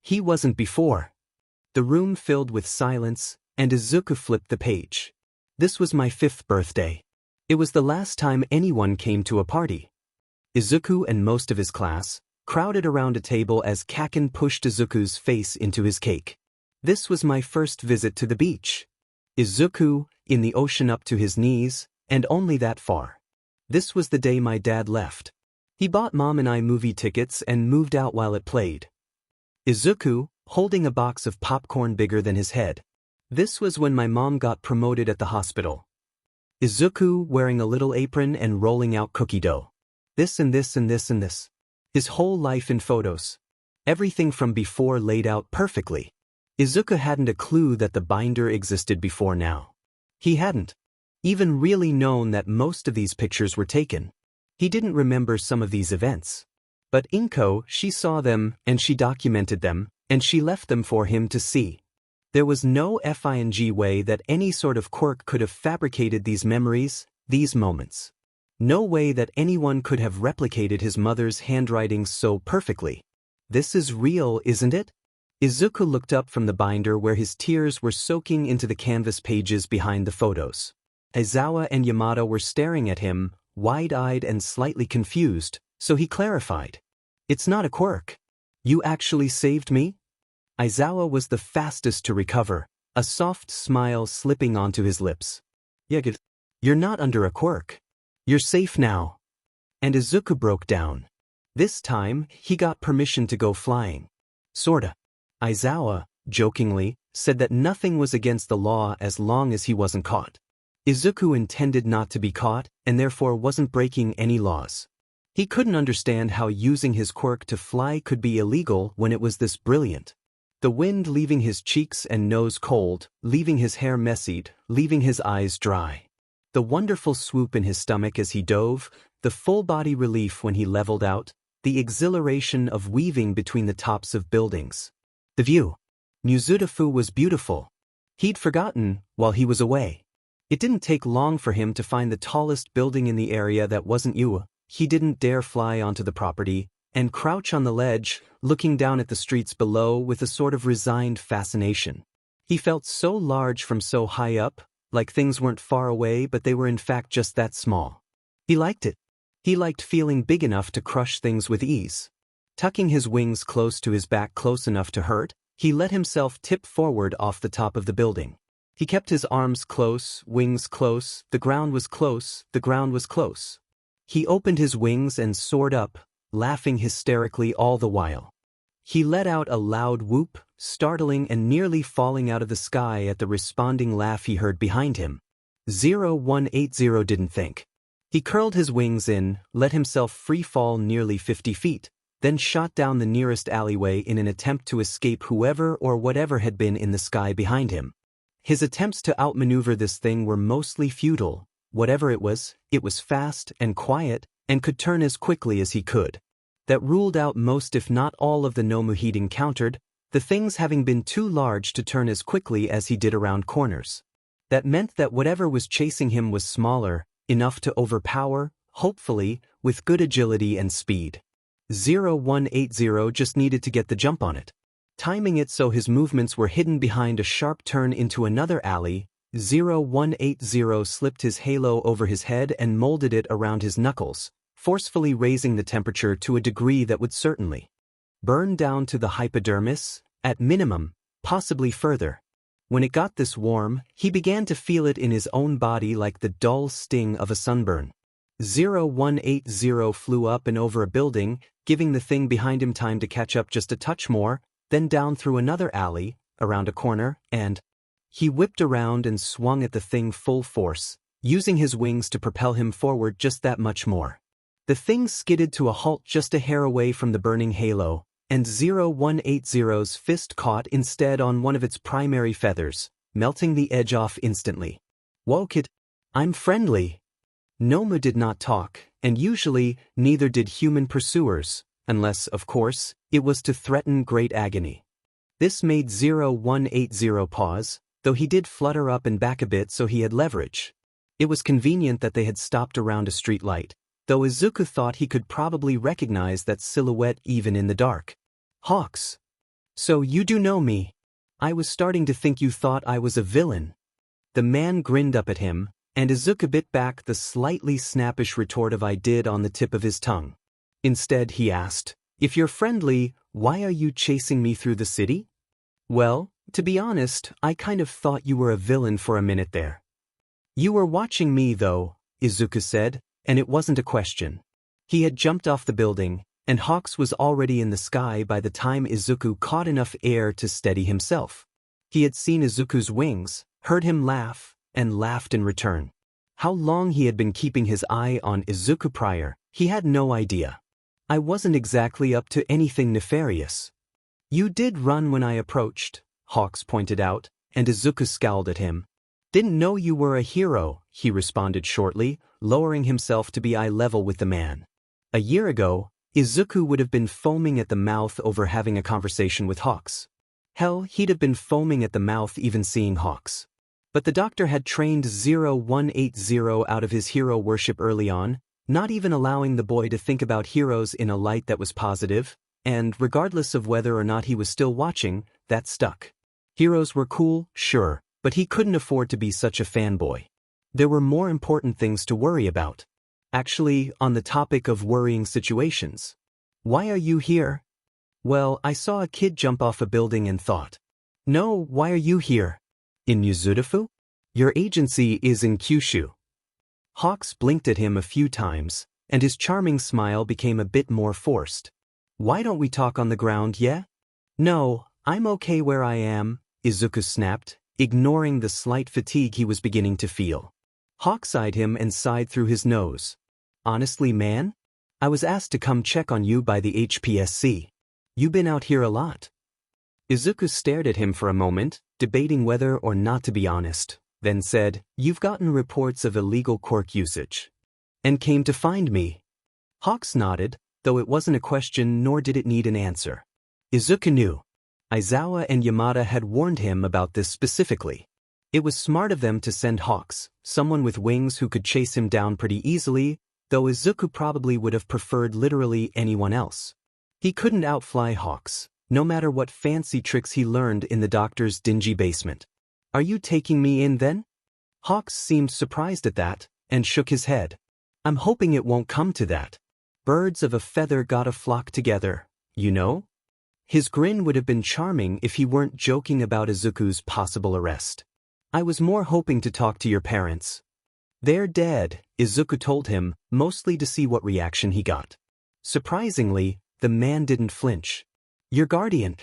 He wasn't before." The room filled with silence, and Izuku flipped the page. "This was my 5th birthday. It was the last time anyone came to a party." Izuku and most of his class crowded around a table as Kaken pushed Izuku's face into his cake. "This was my first visit to the beach." Izuku, in the ocean up to his knees, and only that far. "This was the day my dad left. He bought Mom and I movie tickets and moved out while it played." Izuku, holding a box of popcorn bigger than his head. "This was when my mom got promoted at the hospital." Izuku, wearing a little apron and rolling out cookie dough. "This and this and this and this." His whole life in photos. Everything from before laid out perfectly. Izuku hadn't a clue that the binder existed before now. He hadn't even really known that most of these pictures were taken. He didn't remember some of these events. But Inko, she saw them, and she documented them, and she left them for him to see. There was no FING way that any sort of quirk could have fabricated these memories, these moments. No way that anyone could have replicated his mother's handwriting so perfectly. "This is real, isn't it?" Izuku looked up from the binder where his tears were soaking into the canvas pages behind the photos. Aizawa and Yamada were staring at him, wide-eyed and slightly confused, so he clarified. "It's not a quirk. You actually saved me?" Aizawa was the fastest to recover, a soft smile slipping onto his lips. "Yeah, good. You're not under a quirk. You're safe now." And Izuku broke down. This time, he got permission to go flying. Sorta. Aizawa, jokingly, said that nothing was against the law as long as he wasn't caught. Izuku intended not to be caught, and therefore wasn't breaking any laws. He couldn't understand how using his quirk to fly could be illegal when it was this brilliant. The wind leaving his cheeks and nose cold, leaving his hair messied, leaving his eyes dry. The wonderful swoop in his stomach as he dove, the full-body relief when he leveled out, the exhilaration of weaving between the tops of buildings. The view. Muzutafu was beautiful. He'd forgotten while he was away. It didn't take long for him to find the tallest building in the area that wasn't Ua. He didn't dare fly onto the property, and crouch on the ledge, looking down at the streets below with a sort of resigned fascination. He felt so large from so high up, like things weren't far away but they were in fact just that small. He liked it. He liked feeling big enough to crush things with ease. Tucking his wings close to his back close enough to hurt, he let himself tip forward off the top of the building. He kept his arms close, wings close, the ground was close, the ground was close. He opened his wings and soared up, laughing hysterically all the while. He let out a loud whoop, startling and nearly falling out of the sky at the responding laugh he heard behind him. 0180 didn't think. He curled his wings in, let himself free fall nearly 50 feet, then shot down the nearest alleyway in an attempt to escape whoever or whatever had been in the sky behind him. His attempts to outmaneuver this thing were mostly futile. Whatever it was fast and quiet, and could turn as quickly as he could. That ruled out most if not all of the Nomu he'd encountered, the things having been too large to turn as quickly as he did around corners. That meant that whatever was chasing him was smaller, enough to overpower, hopefully, with good agility and speed. 0180 just needed to get the jump on it. Timing it so his movements were hidden behind a sharp turn into another alley, 0180 slipped his halo over his head and molded it around his knuckles, forcefully raising the temperature to a degree that would certainly burn down to the hypodermis, at minimum, possibly further. When it got this warm, he began to feel it in his own body like the dull sting of a sunburn. 0180 flew up and over a building, giving the thing behind him time to catch up just a touch more, then down through another alley, around a corner, and he whipped around and swung at the thing full force, using his wings to propel him forward just that much more. The thing skidded to a halt just a hair away from the burning halo, and 0180's fist caught instead on one of its primary feathers, melting the edge off instantly. "Whoa kid, I'm friendly." Nomu did not talk, and usually neither did human pursuers, unless, of course, it was to threaten great agony. This made 0180 pause, though he did flutter up and back a bit so he had leverage. It was convenient that they had stopped around a street light, though Izuku thought he could probably recognize that silhouette even in the dark. "Hawks. So you do know me. I was starting to think you thought I was a villain." The man grinned up at him, and Izuku bit back the slightly snappish retort of "I did" on the tip of his tongue. Instead he asked, "If you're friendly, why are you chasing me through the city?" "Well, to be honest, I kind of thought you were a villain for a minute there." "You were watching me though," Izuku said, and it wasn't a question. He had jumped off the building, and Hawks was already in the sky by the time Izuku caught enough air to steady himself. He had seen Izuku's wings, heard him laugh, and laughed in return. How long he had been keeping his eye on Izuku prior, he had no idea. "I wasn't exactly up to anything nefarious." "You did run when I approached," Hawks pointed out, and Izuku scowled at him. "Didn't know you were a hero," he responded shortly, lowering himself to be eye level with the man. A year ago, Izuku would have been foaming at the mouth over having a conversation with Hawks. Hell, he'd have been foaming at the mouth even seeing Hawks. But the doctor had trained 0180 out of his hero worship early on, not even allowing the boy to think about heroes in a light that was positive, and regardless of whether or not he was still watching, that stuck. Heroes were cool, sure, but he couldn't afford to be such a fanboy. There were more important things to worry about. Actually, on the topic of worrying situations. "Why are you here?" "Well, I saw a kid jump off a building and thought." "No, why are you here?" "In Yuzudafu? Your agency is in Kyushu." Hawks blinked at him a few times, and his charming smile became a bit more forced. "Why don't we talk on the ground, yeah?" "No, I'm okay where I am," Izuku snapped, ignoring the slight fatigue he was beginning to feel. Hawks eyed him and sighed through his nose. "Honestly, man? I was asked to come check on you by the HPSC. You been out here a lot." Izuku stared at him for a moment, debating whether or not to be honest, then said, "You've gotten reports of illegal quirk usage. And came to find me." Hawks nodded, though it wasn't a question nor did it need an answer. Izuku knew. Aizawa and Yamada had warned him about this specifically. It was smart of them to send Hawks, someone with wings who could chase him down pretty easily, though Izuku probably would have preferred literally anyone else. He couldn't outfly Hawks, no matter what fancy tricks he learned in the doctor's dingy basement. Are you taking me in then? Hawks seemed surprised at that, and shook his head. I'm hoping it won't come to that. Birds of a feather gotta flock together, you know? His grin would have been charming if he weren't joking about Izuku's possible arrest. I was more hoping to talk to your parents. They're dead, Izuku told him, mostly to see what reaction he got. Surprisingly, the man didn't flinch. Your guardian.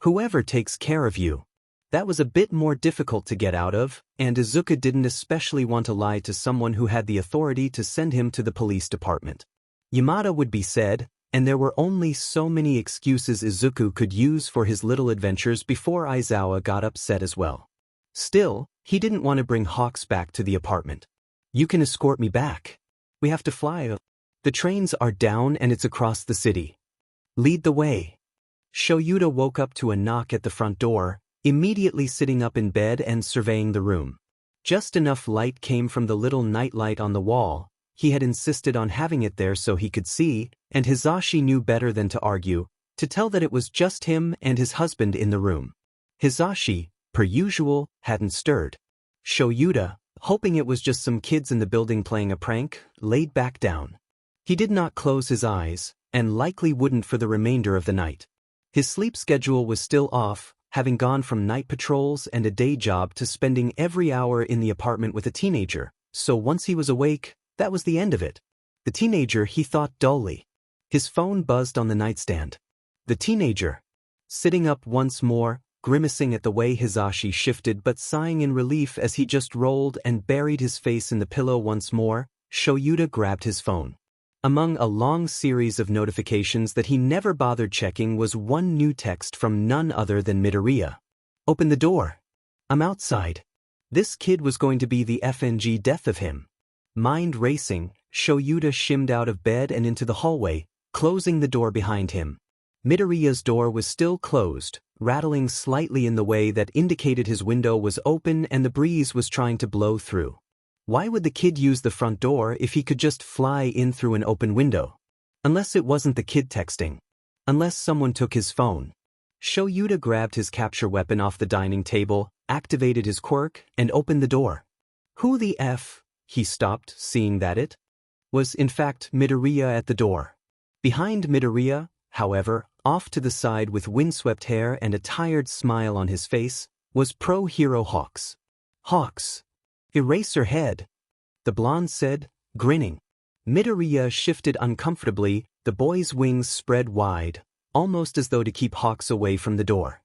Whoever takes care of you. That was a bit more difficult to get out of, and Izuku didn't especially want to lie to someone who had the authority to send him to the police department. Yamada would be said, and there were only so many excuses Izuku could use for his little adventures before Aizawa got upset as well. Still, he didn't want to bring Hawks back to the apartment. You can escort me back. We have to fly. The trains are down and it's across the city. Lead the way. Shoyuta woke up to a knock at the front door, immediately sitting up in bed and surveying the room. Just enough light came from the little nightlight on the wall. He had insisted on having it there so he could see, and Hisashi knew better than to argue, to tell that it was just him and his husband in the room. Hisashi, per usual, hadn't stirred. Shoyuta, hoping it was just some kids in the building playing a prank, laid back down. He did not close his eyes, and likely wouldn't for the remainder of the night. His sleep schedule was still off, having gone from night patrols and a day job to spending every hour in the apartment with a teenager, so once he was awake, that was the end of it. The teenager, he thought dully. His phone buzzed on the nightstand. The teenager. Sitting up once more, grimacing at the way Hisashi shifted but sighing in relief as he just rolled and buried his face in the pillow once more, Shoyuta grabbed his phone. Among a long series of notifications that he never bothered checking was one new text from none other than Midoriya. Open the door. I'm outside. This kid was going to be the FNG death of him. Mind racing, Shoyuta shimmed out of bed and into the hallway, closing the door behind him. Midoriya's door was still closed, rattling slightly in the way that indicated his window was open and the breeze was trying to blow through. Why would the kid use the front door if he could just fly in through an open window? Unless it wasn't the kid texting. Unless someone took his phone. Shoyuta grabbed his capture weapon off the dining table, activated his quirk, and opened the door. Who the F? He stopped, seeing that it was in fact Midoriya at the door. Behind Midoriya, however, off to the side with windswept hair and a tired smile on his face, was pro-hero Hawks. Hawks. Eraserhead. The blonde said, grinning. Midoriya shifted uncomfortably, the boy's wings spread wide, almost as though to keep Hawks away from the door.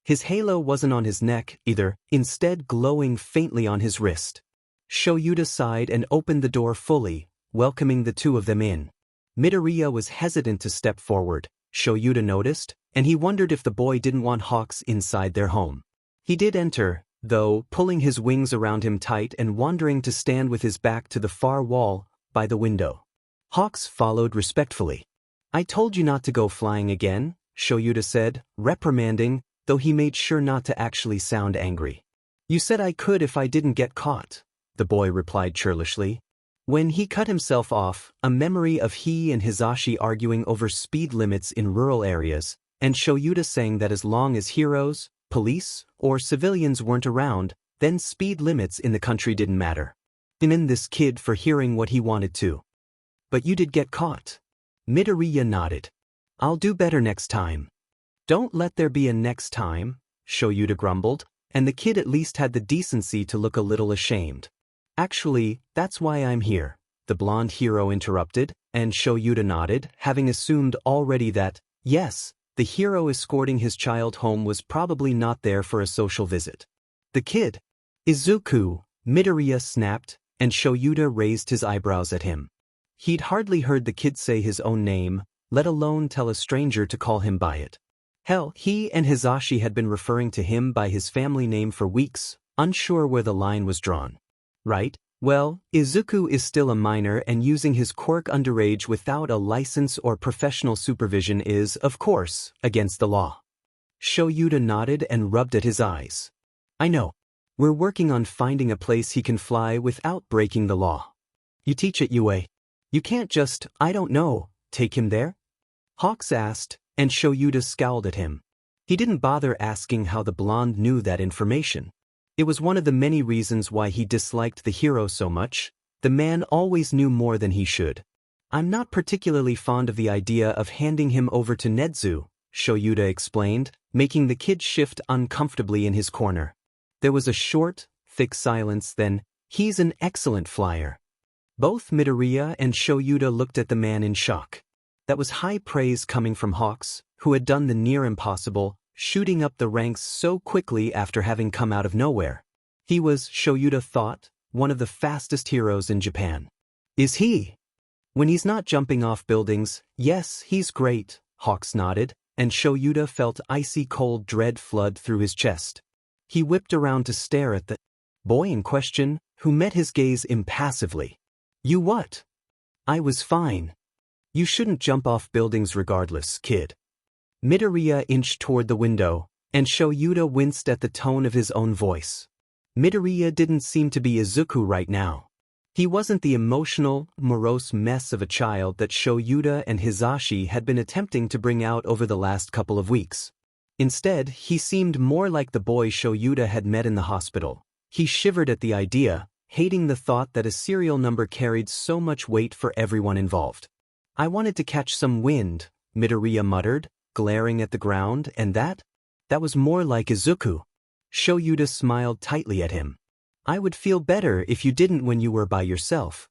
His halo wasn't on his neck either, instead glowing faintly on his wrist. Shoyuta sighed and opened the door fully, welcoming the two of them in. Midoriya was hesitant to step forward, Shoyuta noticed, and he wondered if the boy didn't want Hawks inside their home. He did enter, though, pulling his wings around him tight and wandering to stand with his back to the far wall, by the window. Hawks followed respectfully. I told you not to go flying again, Shoyuta said, reprimanding, though he made sure not to actually sound angry. You said I could if I didn't get caught, the boy replied churlishly. When he cut himself off, a memory of he and Hisashi arguing over speed limits in rural areas, and Shoyuta saying that as long as heroes, police, or civilians weren't around, then speed limits in the country didn't matter. And in this kid for hearing what he wanted to. But you did get caught. Midoriya nodded. I'll do better next time. Don't let there be a next time, Shoyuta grumbled, and the kid at least had the decency to look a little ashamed. Actually, that's why I'm here, the blonde hero interrupted, and Shoyuta nodded, having assumed already that, yes, the hero escorting his child home was probably not there for a social visit. The kid. Izuku, Midoriya snapped, and Shoyuta raised his eyebrows at him. He'd hardly heard the kid say his own name, let alone tell a stranger to call him by it. Hell, he and Hisashi had been referring to him by his family name for weeks, unsure where the line was drawn. Right? Well, Izuku is still a minor and using his quirk underage without a license or professional supervision is, of course, against the law. Shoyuta nodded and rubbed at his eyes. I know. We're working on finding a place he can fly without breaking the law. You teach at UA. You can't just, I don't know, take him there? Hawks asked, and Shoyuta scowled at him. He didn't bother asking how the blonde knew that information. It was one of the many reasons why he disliked the hero so much. The man always knew more than he should. I'm not particularly fond of the idea of handing him over to Nezu, Shoyuta explained, making the kid shift uncomfortably in his corner. There was a short, thick silence, then, "He's an excellent flyer." Both Midoriya and Shoyuta looked at the man in shock. That was high praise coming from Hawks, who had done the near impossible, shooting up the ranks so quickly after having come out of nowhere. He was, Shoyuta thought, one of the fastest heroes in Japan. Is he? When he's not jumping off buildings, yes, he's great, Hawks nodded, and Shoyuta felt icy cold dread flood through his chest. He whipped around to stare at the boy in question, who met his gaze impassively. You what? I was fine. You shouldn't jump off buildings regardless, kid. Midoriya inched toward the window, and Shoyuta winced at the tone of his own voice. Midoriya didn't seem to be Izuku right now. He wasn't the emotional, morose mess of a child that Shoyuta and Hisashi had been attempting to bring out over the last couple of weeks. Instead, he seemed more like the boy Shoyuta had met in the hospital. He shivered at the idea, hating the thought that a serial number carried so much weight for everyone involved. I wanted to catch some wind, Midoriya muttered, glaring at the ground, and that was more like Izuku. Shoyuta smiled tightly at him. I would feel better if you didn't when you were by yourself.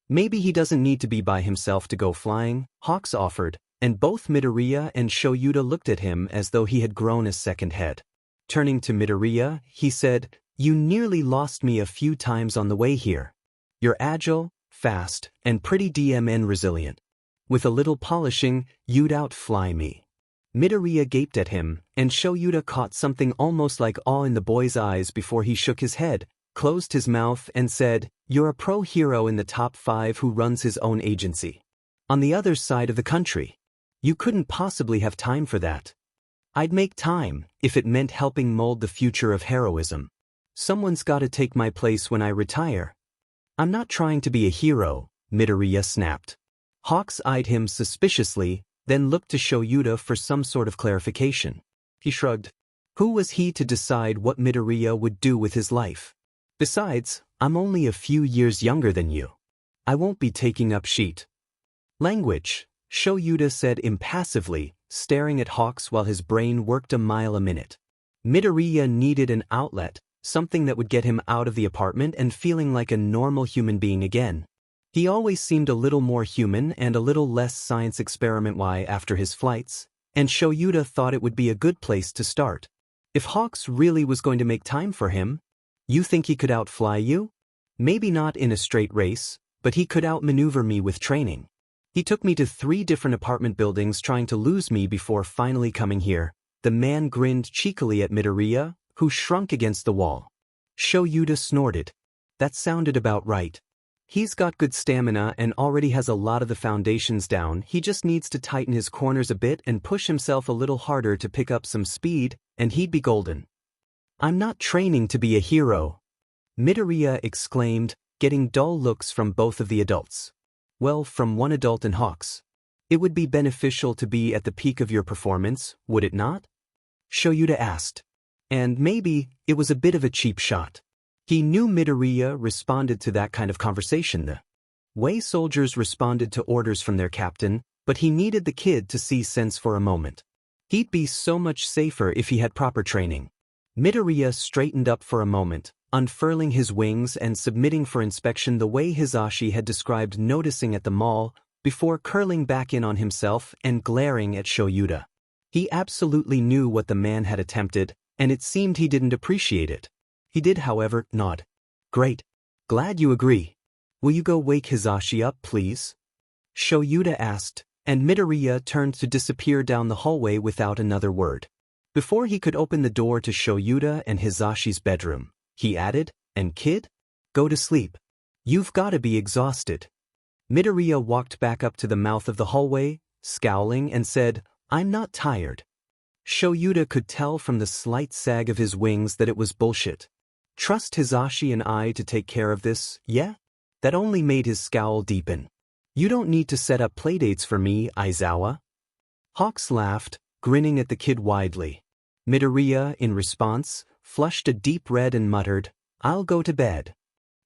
Maybe he doesn't need to be by himself to go flying, Hawks offered, and both Midoriya and Shoyuta looked at him as though he had grown a second head. Turning to Midoriya, he said, You nearly lost me a few times on the way here. You're agile, fast, and pretty DMN resilient. With a little polishing, you'd outfly me. Midoriya gaped at him, and Shoyuta caught something almost like awe in the boy's eyes before he shook his head, closed his mouth, and said, You're a pro hero in the top 5 who runs his own agency. On the other side of the country. You couldn't possibly have time for that. I'd make time, if it meant helping mold the future of heroism. Someone's gotta take my place when I retire. I'm not trying to be a hero, Midoriya snapped. Hawks eyed him suspiciously, then looked to Shoyuta for some sort of clarification. He shrugged. Who was he to decide what Midoriya would do with his life? Besides, I'm only a few years younger than you. I won't be taking up sheet language, Shoyuta said impassively, staring at Hawks while his brain worked a mile a minute. Midoriya needed an outlet, something that would get him out of the apartment and feeling like a normal human being again. He always seemed a little more human and a little less science experiment-y after his flights, and Shoyuta thought it would be a good place to start. If Hawks really was going to make time for him, you think he could outfly you? Maybe not in a straight race, but he could outmaneuver me with training. He took me to 3 different apartment buildings trying to lose me before finally coming here. The man grinned cheekily at Midoriya, who shrunk against the wall. Shoyuta snorted. That sounded about right. He's got good stamina and already has a lot of the foundations down. He just needs to tighten his corners a bit and push himself a little harder to pick up some speed, and he'd be golden. I'm not training to be a hero, Midoriya exclaimed, getting dull looks from both of the adults. Well, from one adult in Hawks. It would be beneficial to be at the peak of your performance, would it not? Shoyuta asked. And maybe it was a bit of a cheap shot. He knew Midoriya responded to that kind of conversation the way soldiers responded to orders from their captain, but he needed the kid to see sense for a moment. He'd be so much safer if he had proper training. Midoriya straightened up for a moment, unfurling his wings and submitting for inspection the way Hisashi had described noticing at the mall, before curling back in on himself and glaring at Shoyuta. He absolutely knew what the man had attempted, and it seemed he didn't appreciate it. He did, however, nod. Great. Glad you agree. Will you go wake Hisashi up, please? Shoyuta asked, and Midoriya turned to disappear down the hallway without another word. Before he could open the door to Shoyuta and Hisashi's bedroom, he added, And kid? Go to sleep. You've gotta be exhausted. Midoriya walked back up to the mouth of the hallway, scowling, and said, I'm not tired. Shoyuta could tell from the slight sag of his wings that it was bullshit. Trust Hisashi and I to take care of this, yeah? That only made his scowl deepen. You don't need to set up playdates for me, Aizawa. Hawks laughed, grinning at the kid widely. Midoriya, in response, flushed a deep red and muttered, "I'll go to bed."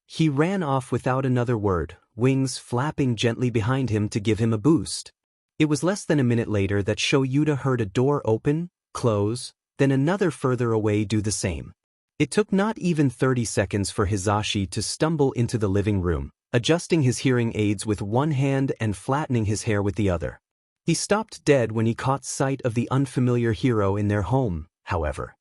He ran off without another word, wings flapping gently behind him to give him a boost. It was less than a minute later that Shoyuta heard a door open, close, then another further away do the same. It took not even 30 seconds for Hisashi to stumble into the living room, adjusting his hearing aids with one hand and flattening his hair with the other. He stopped dead when he caught sight of the unfamiliar hero in their home, however.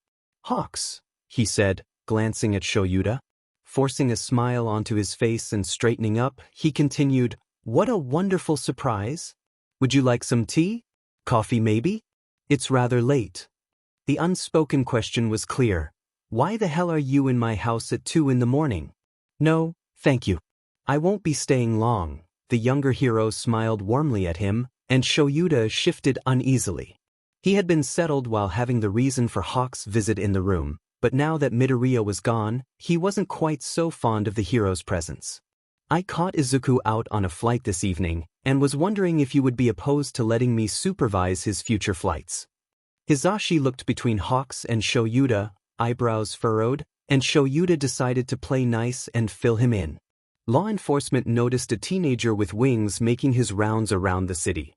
"Hawks," he said, glancing at Shoyuta. Forcing a smile onto his face and straightening up, he continued, "What a wonderful surprise. Would you like some tea? Coffee maybe? It's rather late." The unspoken question was clear. "Why the hell are you in my house at 2 in the morning?" "No, thank you. I won't be staying long." The younger hero smiled warmly at him, and Shoyuta shifted uneasily. He had been settled while having the reason for Hawk's visit in the room, but now that Midoriya was gone, he wasn't quite so fond of the hero's presence. "I caught Izuku out on a flight this evening, and was wondering if you would be opposed to letting me supervise his future flights." Hisashi looked between Hawks and Shoyuta, eyebrows furrowed, and Shoyuta decided to play nice and fill him in. Law enforcement noticed a teenager with wings making his rounds around the city.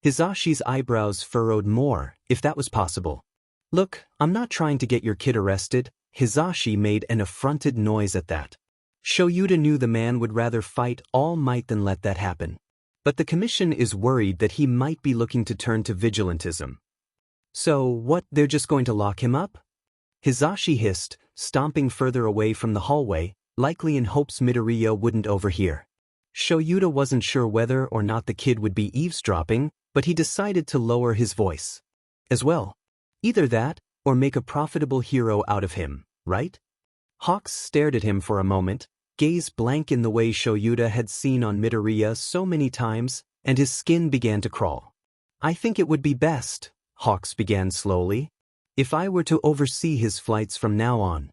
Hisashi's eyebrows furrowed more, if that was possible. "Look, I'm not trying to get your kid arrested." Hisashi made an affronted noise at that. Shoyuta knew the man would rather fight all might than let that happen. But the commission is worried that he might be looking to turn to vigilantism. "So what, they're just going to lock him up?" Hisashi hissed, stomping further away from the hallway, likely in hopes Midoriya wouldn't overhear. Shoyuta wasn't sure whether or not the kid would be eavesdropping, but he decided to lower his voice. "As well. Either that, or make a profitable hero out of him, right?" Hawks stared at him for a moment, gaze blank in the way Shoyuta had seen on Midoriya so many times, and his skin began to crawl. "I think it would be best," Hawks began slowly, "if I were to oversee his flights from now on."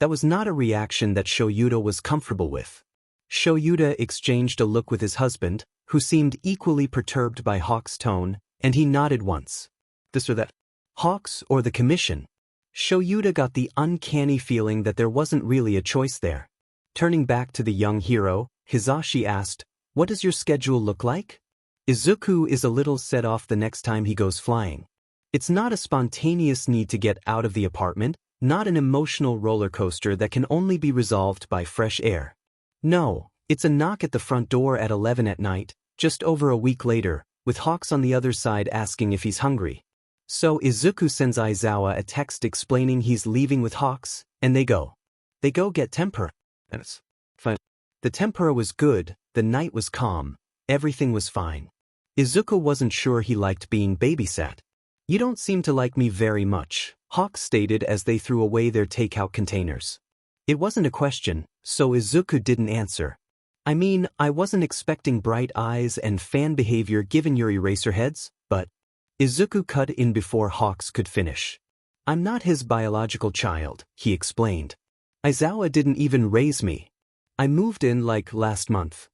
That was not a reaction that Shoyuta was comfortable with. Shoyuta exchanged a look with his husband, who seemed equally perturbed by Hawks' tone, and he nodded once. "This or that? Hawks or the commission?" Shoyuta got the uncanny feeling that there wasn't really a choice there. Turning back to the young hero, Hisashi asked, "What does your schedule look like?" "Izuku is a little set off the next time he goes flying. It's not a spontaneous need to get out of the apartment, not an emotional roller coaster that can only be resolved by fresh air. No, it's a knock at the front door at 11 at night, just over a week later, with Hawks on the other side asking if he's hungry. So Izuku sends Aizawa a text explaining he's leaving with Hawks, and they go. They go get tempura. And it's fine. The tempura was good, the night was calm, everything was fine. Izuku wasn't sure he liked being babysat. "You don't seem to like me very much," Hawks stated as they threw away their takeout containers. It wasn't a question, so Izuku didn't answer. "I mean, I wasn't expecting bright eyes and fan behavior given your eraser heads, but..." Izuku cut in before Hawks could finish. "I'm not his biological child," he explained. "Aizawa didn't even raise me. I moved in like last month."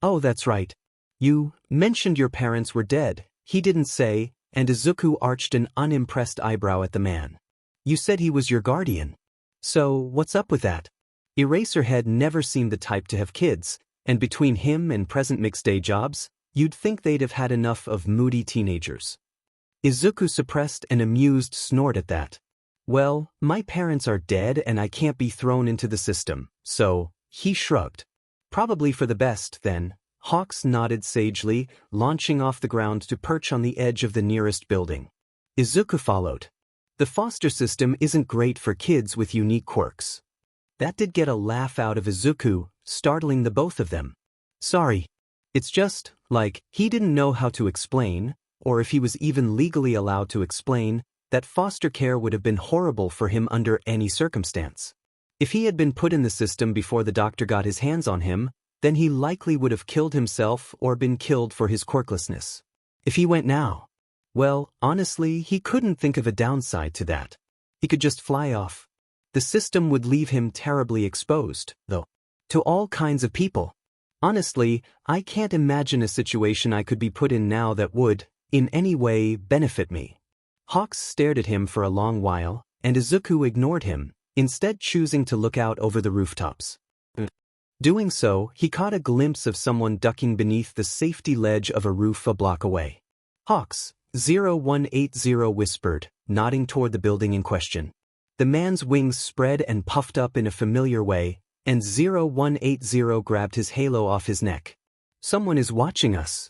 "Oh, that's right. You mentioned your parents were dead," he didn't say, and Izuku arched an unimpressed eyebrow at the man. "You said he was your guardian. So, what's up with that?" Eraserhead never seemed the type to have kids, and between him and present mixed day jobs, you'd think they'd have had enough of moody teenagers. Izuku suppressed an amused snort at that. "Well, my parents are dead and I can't be thrown into the system, so," he shrugged. "Probably for the best, then." Hawks nodded sagely, launching off the ground to perch on the edge of the nearest building. Izuku followed. "The foster system isn't great for kids with unique quirks." That did get a laugh out of Izuku, startling the both of them. "Sorry. It's just, like, he didn't know how to explain, or if he was even legally allowed to explain, that foster care would have been horrible for him under any circumstance. If he had been put in the system before the doctor got his hands on him, then he likely would have killed himself or been killed for his quirklessness. If he went now, well, honestly, he couldn't think of a downside to that. He could just fly off. The system would leave him terribly exposed, though, to all kinds of people. Honestly, I can't imagine a situation I could be put in now that would, in any way, benefit me." Hawks stared at him for a long while, and Izuku ignored him, instead choosing to look out over the rooftops. Doing so, he caught a glimpse of someone ducking beneath the safety ledge of a roof a block away. Hawks, 0180 whispered, nodding toward the building in question. The man's wings spread and puffed up in a familiar way, and 0180 grabbed his halo off his neck. Someone is watching us.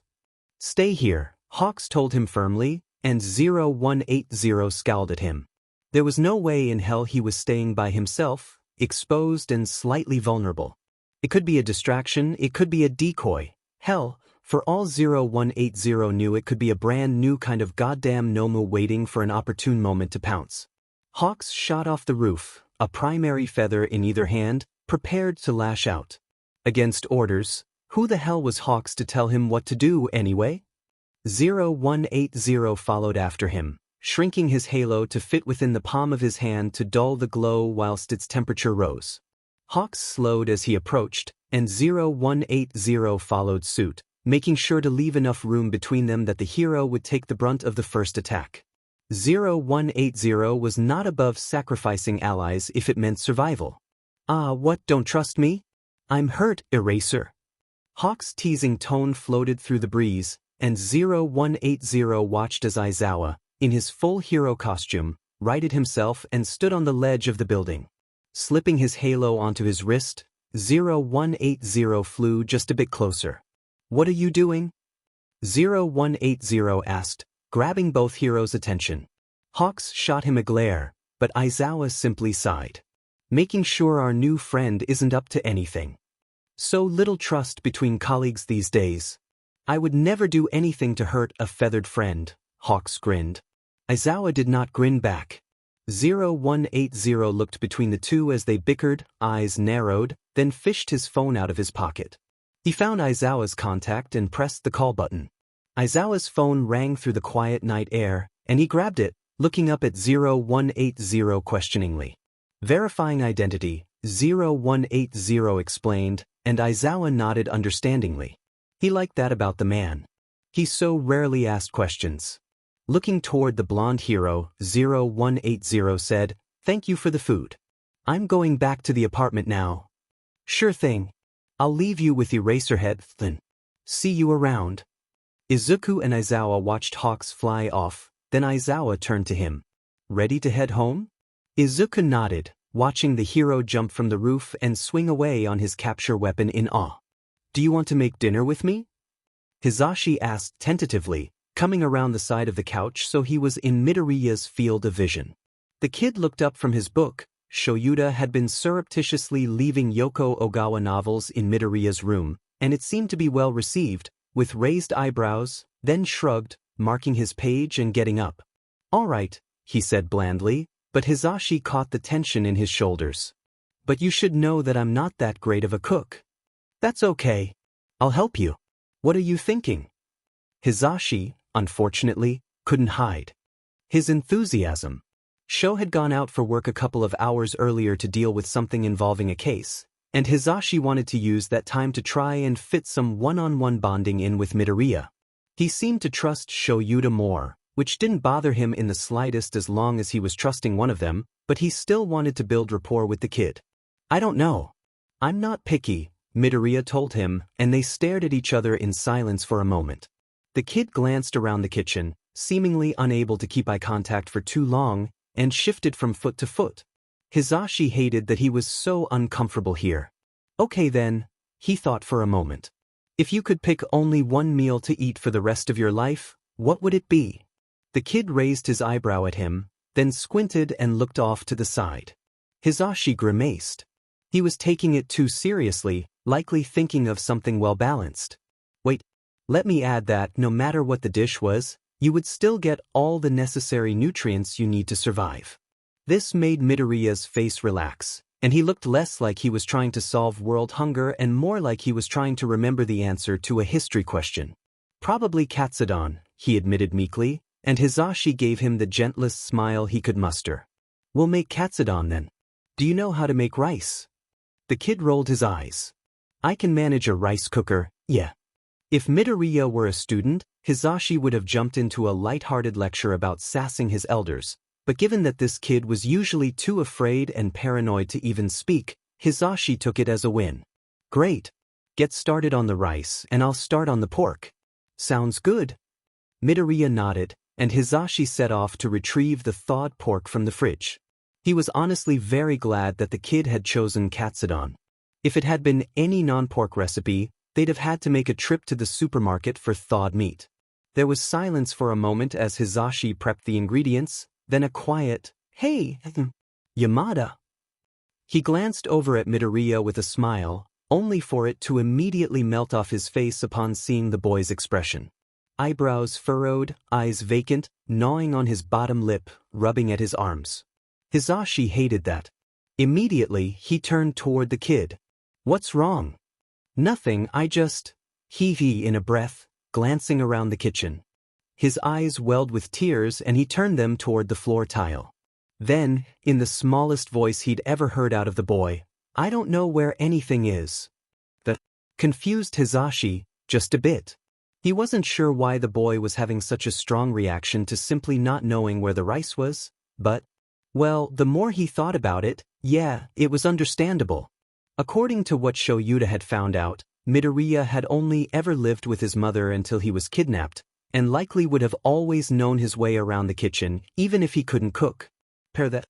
Stay here, Hawks told him firmly, and 0180 scowled at him. There was no way in hell he was staying by himself, exposed and slightly vulnerable. It could be a distraction, it could be a decoy. Hell, for all 0180 knew, it could be a brand new kind of goddamn Nomu waiting for an opportune moment to pounce. Hawks shot off the roof, a primary feather in either hand, prepared to lash out. Against orders, who the hell was Hawks to tell him what to do anyway? 0180 followed after him, shrinking his halo to fit within the palm of his hand to dull the glow whilst its temperature rose. Hawks slowed as he approached, and 0180 followed suit, making sure to leave enough room between them that the hero would take the brunt of the first attack. 0180 was not above sacrificing allies if it meant survival. Ah, what, don't trust me? I'm hurt, Eraser. Hawk's teasing tone floated through the breeze, and 0180 watched as Aizawa, in his full hero costume, righted himself and stood on the ledge of the building. Slipping his halo onto his wrist, 0180 flew just a bit closer. What are you doing? 0180 asked, grabbing both heroes' attention. Hawks shot him a glare, but Aizawa simply sighed. Making sure our new friend isn't up to anything. So little trust between colleagues these days. I would never do anything to hurt a feathered friend, Hawks grinned. Aizawa did not grin back. 0180 looked between the two as they bickered, eyes narrowed, then fished his phone out of his pocket. He found Aizawa's contact and pressed the call button. Aizawa's phone rang through the quiet night air, and he grabbed it, looking up at 0180 questioningly. Verifying identity, 0180 explained, and Aizawa nodded understandingly. He liked that about the man. He so rarely asked questions. Looking toward the blonde hero, 0180 said, "Thank you for the food. I'm going back to the apartment now." "Sure thing. I'll leave you with Eraserhead then. See you around." Izuku and Aizawa watched Hawks fly off, then Aizawa turned to him. "Ready to head home?" Izuku nodded, watching the hero jump from the roof and swing away on his capture weapon in awe. "Do you want to make dinner with me?" Hizashi asked tentatively, coming around the side of the couch so he was in Midoriya's field of vision. The kid looked up from his book. Shoyuta had been surreptitiously leaving Yoko Ogawa novels in Midoriya's room, and it seemed to be well received, with raised eyebrows, then shrugged, marking his page and getting up. "All right," he said blandly, but Hizashi caught the tension in his shoulders. "But you should know that I'm not that great of a cook." "That's okay. I'll help you. What are you thinking?" Hizashi, unfortunately, couldn't hide his enthusiasm. Sho had gone out for work a couple of hours earlier to deal with something involving a case, and Hizashi wanted to use that time to try and fit some one-on-one bonding in with Midoriya. He seemed to trust Shoyuta more, which didn't bother him in the slightest as long as he was trusting one of them, but he still wanted to build rapport with the kid. "I don't know. I'm not picky," Midoriya told him, and they stared at each other in silence for a moment. The kid glanced around the kitchen, seemingly unable to keep eye contact for too long, and shifted from foot to foot. Hizashi hated that he was so uncomfortable here. "Okay then," he thought for a moment. "If you could pick only one meal to eat for the rest of your life, what would it be?" The kid raised his eyebrow at him, then squinted and looked off to the side. Hizashi grimaced. He was taking it too seriously, likely thinking of something well-balanced. "Wait, let me add that no matter what the dish was, you would still get all the necessary nutrients you need to survive." This made Midoriya's face relax, and he looked less like he was trying to solve world hunger and more like he was trying to remember the answer to a history question. "Probably katsudon," he admitted meekly, and Hizashi gave him the gentlest smile he could muster. "We'll make katsudon then. Do you know how to make rice?" The kid rolled his eyes. "I can manage a rice cooker, yeah." If Midoriya were a student, Hisashi would have jumped into a light-hearted lecture about sassing his elders, but given that this kid was usually too afraid and paranoid to even speak, Hisashi took it as a win. Great. Get started on the rice and I'll start on the pork. Sounds good. Midoriya nodded, and Hisashi set off to retrieve the thawed pork from the fridge. He was honestly very glad that the kid had chosen katsudon. If it had been any non-pork recipe, they'd have had to make a trip to the supermarket for thawed meat. There was silence for a moment as Hisashi prepped the ingredients, then a quiet, "Hey, Yamada." He glanced over at Midoriya with a smile, only for it to immediately melt off his face upon seeing the boy's expression. Eyebrows furrowed, eyes vacant, gnawing on his bottom lip, rubbing at his arms. Hisashi hated that. Immediately, he turned toward the kid. "What's wrong?" "Nothing, I just..." he in a breath, glancing around the kitchen. His eyes welled with tears and he turned them toward the floor tile. Then, in the smallest voice he'd ever heard out of the boy, "I don't know where anything is." The confused Hisashi, just a bit. He wasn't sure why the boy was having such a strong reaction to simply not knowing where the rice was, but, well, the more he thought about it, yeah, it was understandable. According to what Shoyuta had found out, Midoriya had only ever lived with his mother until he was kidnapped, and likely would have always known his way around the kitchen, even if he couldn't cook. Pair that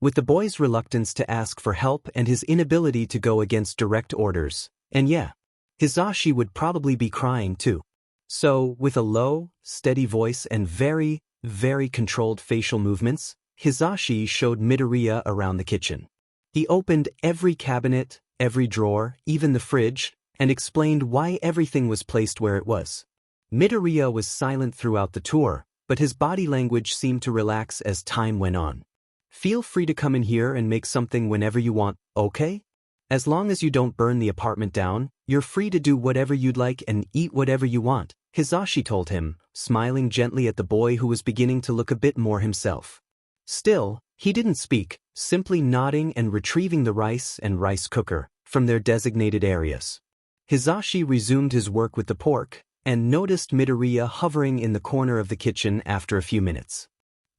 with the boy's reluctance to ask for help and his inability to go against direct orders, and yeah, Hisashi would probably be crying too. So, with a low, steady voice and very, very controlled facial movements, Hisashi showed Midoriya around the kitchen. He opened every cabinet, every drawer, even the fridge, and explained why everything was placed where it was. Midoriya was silent throughout the tour, but his body language seemed to relax as time went on. "Feel free to come in here and make something whenever you want, okay? As long as you don't burn the apartment down, you're free to do whatever you'd like and eat whatever you want," Hisashi told him, smiling gently at the boy who was beginning to look a bit more himself. Still, he didn't speak, simply nodding and retrieving the rice and rice cooker from their designated areas. Hisashi resumed his work with the pork, and noticed Midoriya hovering in the corner of the kitchen after a few minutes.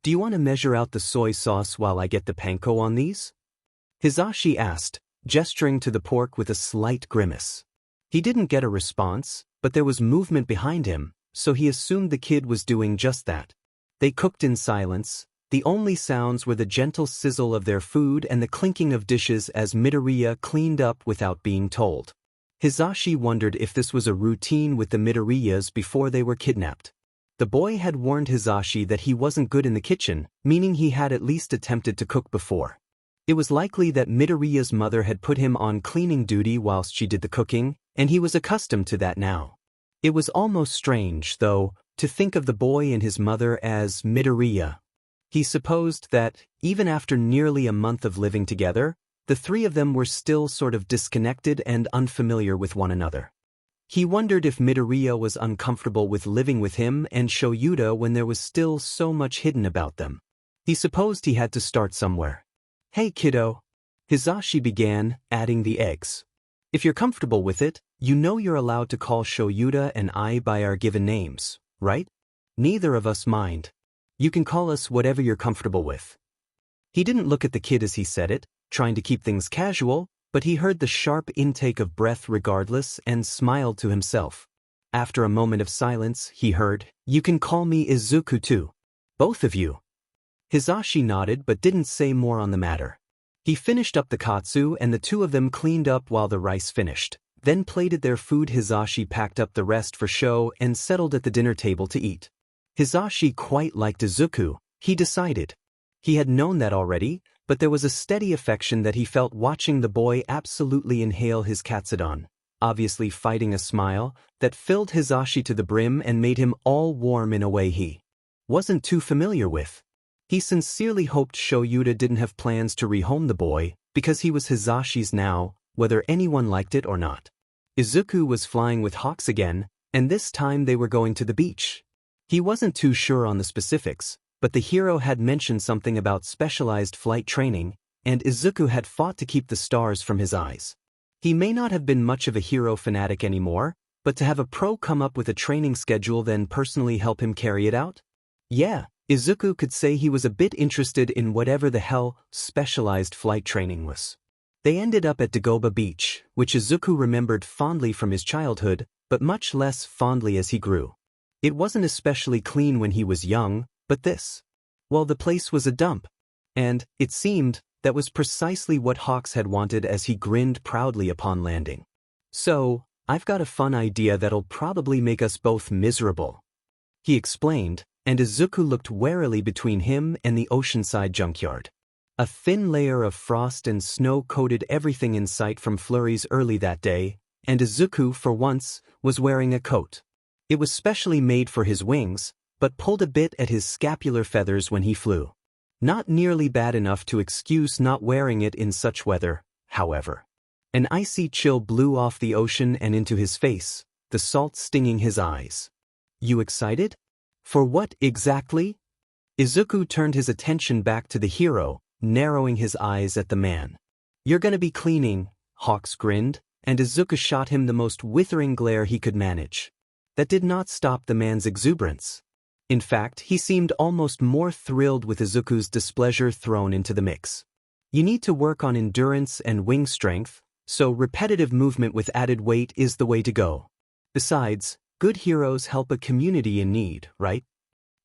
"Do you want to measure out the soy sauce while I get the panko on these?" Hisashi asked, gesturing to the pork with a slight grimace. He didn't get a response, but there was movement behind him, so he assumed the kid was doing just that. They cooked in silence. The only sounds were the gentle sizzle of their food and the clinking of dishes as Midoriya cleaned up without being told. Hisashi wondered if this was a routine with the Midoriyas before they were kidnapped. The boy had warned Hisashi that he wasn't good in the kitchen, meaning he had at least attempted to cook before. It was likely that Midoriya's mother had put him on cleaning duty whilst she did the cooking, and he was accustomed to that now. It was almost strange, though, to think of the boy and his mother as Midoriya. He supposed that, even after nearly a month of living together, the three of them were still sort of disconnected and unfamiliar with one another. He wondered if Midoriya was uncomfortable with living with him and Shoyuta when there was still so much hidden about them. He supposed he had to start somewhere. "Hey kiddo," Hisashi began, adding the eggs. "If you're comfortable with it, you know you're allowed to call Shoyuta and I by our given names, right? Neither of us mind. You can call us whatever you're comfortable with." He didn't look at the kid as he said it, trying to keep things casual, but he heard the sharp intake of breath regardless and smiled to himself. After a moment of silence, he heard, "You can call me Izuku too. Both of you." Hisashi nodded but didn't say more on the matter. He finished up the katsu and the two of them cleaned up while the rice finished, then plated their food. Hisashi packed up the rest for show and settled at the dinner table to eat. Hisashi quite liked Izuku, he decided. He had known that already, but there was a steady affection that he felt watching the boy absolutely inhale his katsudon, obviously fighting a smile, that filled Hisashi to the brim and made him all warm in a way he wasn't too familiar with. He sincerely hoped Shoyuta didn't have plans to rehome the boy, because he was Hisashi's now, whether anyone liked it or not. Izuku was flying with hawks again, and this time they were going to the beach. He wasn't too sure on the specifics, but the hero had mentioned something about specialized flight training, and Izuku had fought to keep the stars from his eyes. He may not have been much of a hero fanatic anymore, but to have a pro come up with a training schedule then personally help him carry it out? Yeah, Izuku could say he was a bit interested in whatever the hell specialized flight training was. They ended up at Dagoba Beach, which Izuku remembered fondly from his childhood, but much less fondly as he grew. It wasn't especially clean when he was young, but this, well, the place was a dump. And, it seemed, that was precisely what Hawks had wanted as he grinned proudly upon landing. So, I've got a fun idea that'll probably make us both miserable, he explained, and Izuku looked warily between him and the oceanside junkyard. A thin layer of frost and snow coated everything in sight from flurries early that day, and Izuku, for once, was wearing a coat. It was specially made for his wings, but pulled a bit at his scapular feathers when he flew. Not nearly bad enough to excuse not wearing it in such weather, however. An icy chill blew off the ocean and into his face, the salt stinging his eyes. You excited? For what exactly? Izuku turned his attention back to the hero, narrowing his eyes at the man. You're gonna be cleaning, Hawks grinned, and Izuku shot him the most withering glare he could manage. That did not stop the man's exuberance. In fact, he seemed almost more thrilled with Izuku's displeasure thrown into the mix. You need to work on endurance and wing strength, so repetitive movement with added weight is the way to go. Besides, good heroes help a community in need, right?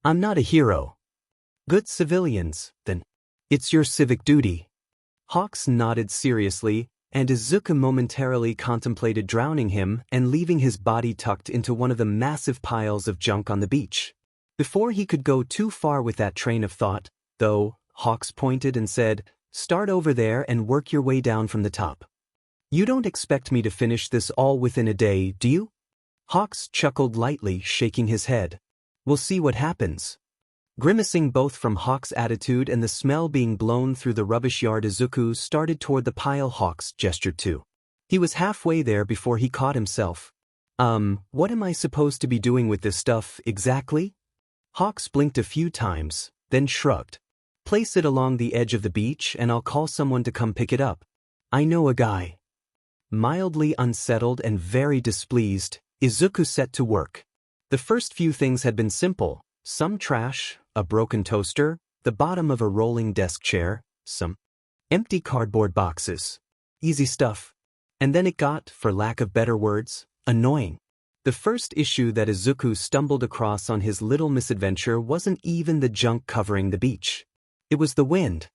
I'm not a hero. Good civilians, then. It's your civic duty. Hawks nodded seriously, and Izuku momentarily contemplated drowning him and leaving his body tucked into one of the massive piles of junk on the beach. Before he could go too far with that train of thought, though, Hawks pointed and said, "Start over there and work your way down from the top." You don't expect me to finish this all within a day, do you? Hawks chuckled lightly, shaking his head. We'll see what happens. Grimacing both from Hawks' attitude and the smell being blown through the rubbish yard, Izuku started toward the pile Hawks gestured to. He was halfway there before he caught himself. What am I supposed to be doing with this stuff, exactly? Hawks blinked a few times, then shrugged. Place it along the edge of the beach and I'll call someone to come pick it up. I know a guy. Mildly unsettled and very displeased, Izuku set to work. The first few things had been simple: some trash, a broken toaster, the bottom of a rolling desk chair, some empty cardboard boxes. Easy stuff. And then it got, for lack of better words, annoying. The first issue that Izuku stumbled across on his little misadventure wasn't even the junk covering the beach. It was the wind.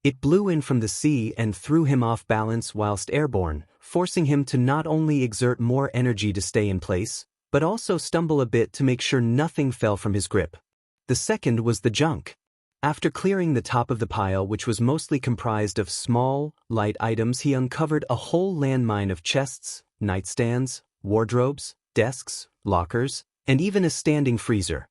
It blew in from the sea and threw him off balance whilst airborne, forcing him to not only exert more energy to stay in place, but also stumble a bit to make sure nothing fell from his grip. The second was the junk. After clearing the top of the pile, which was mostly comprised of small, light items, he uncovered a whole landmine of chests, nightstands, wardrobes, desks, lockers, and even a standing freezer.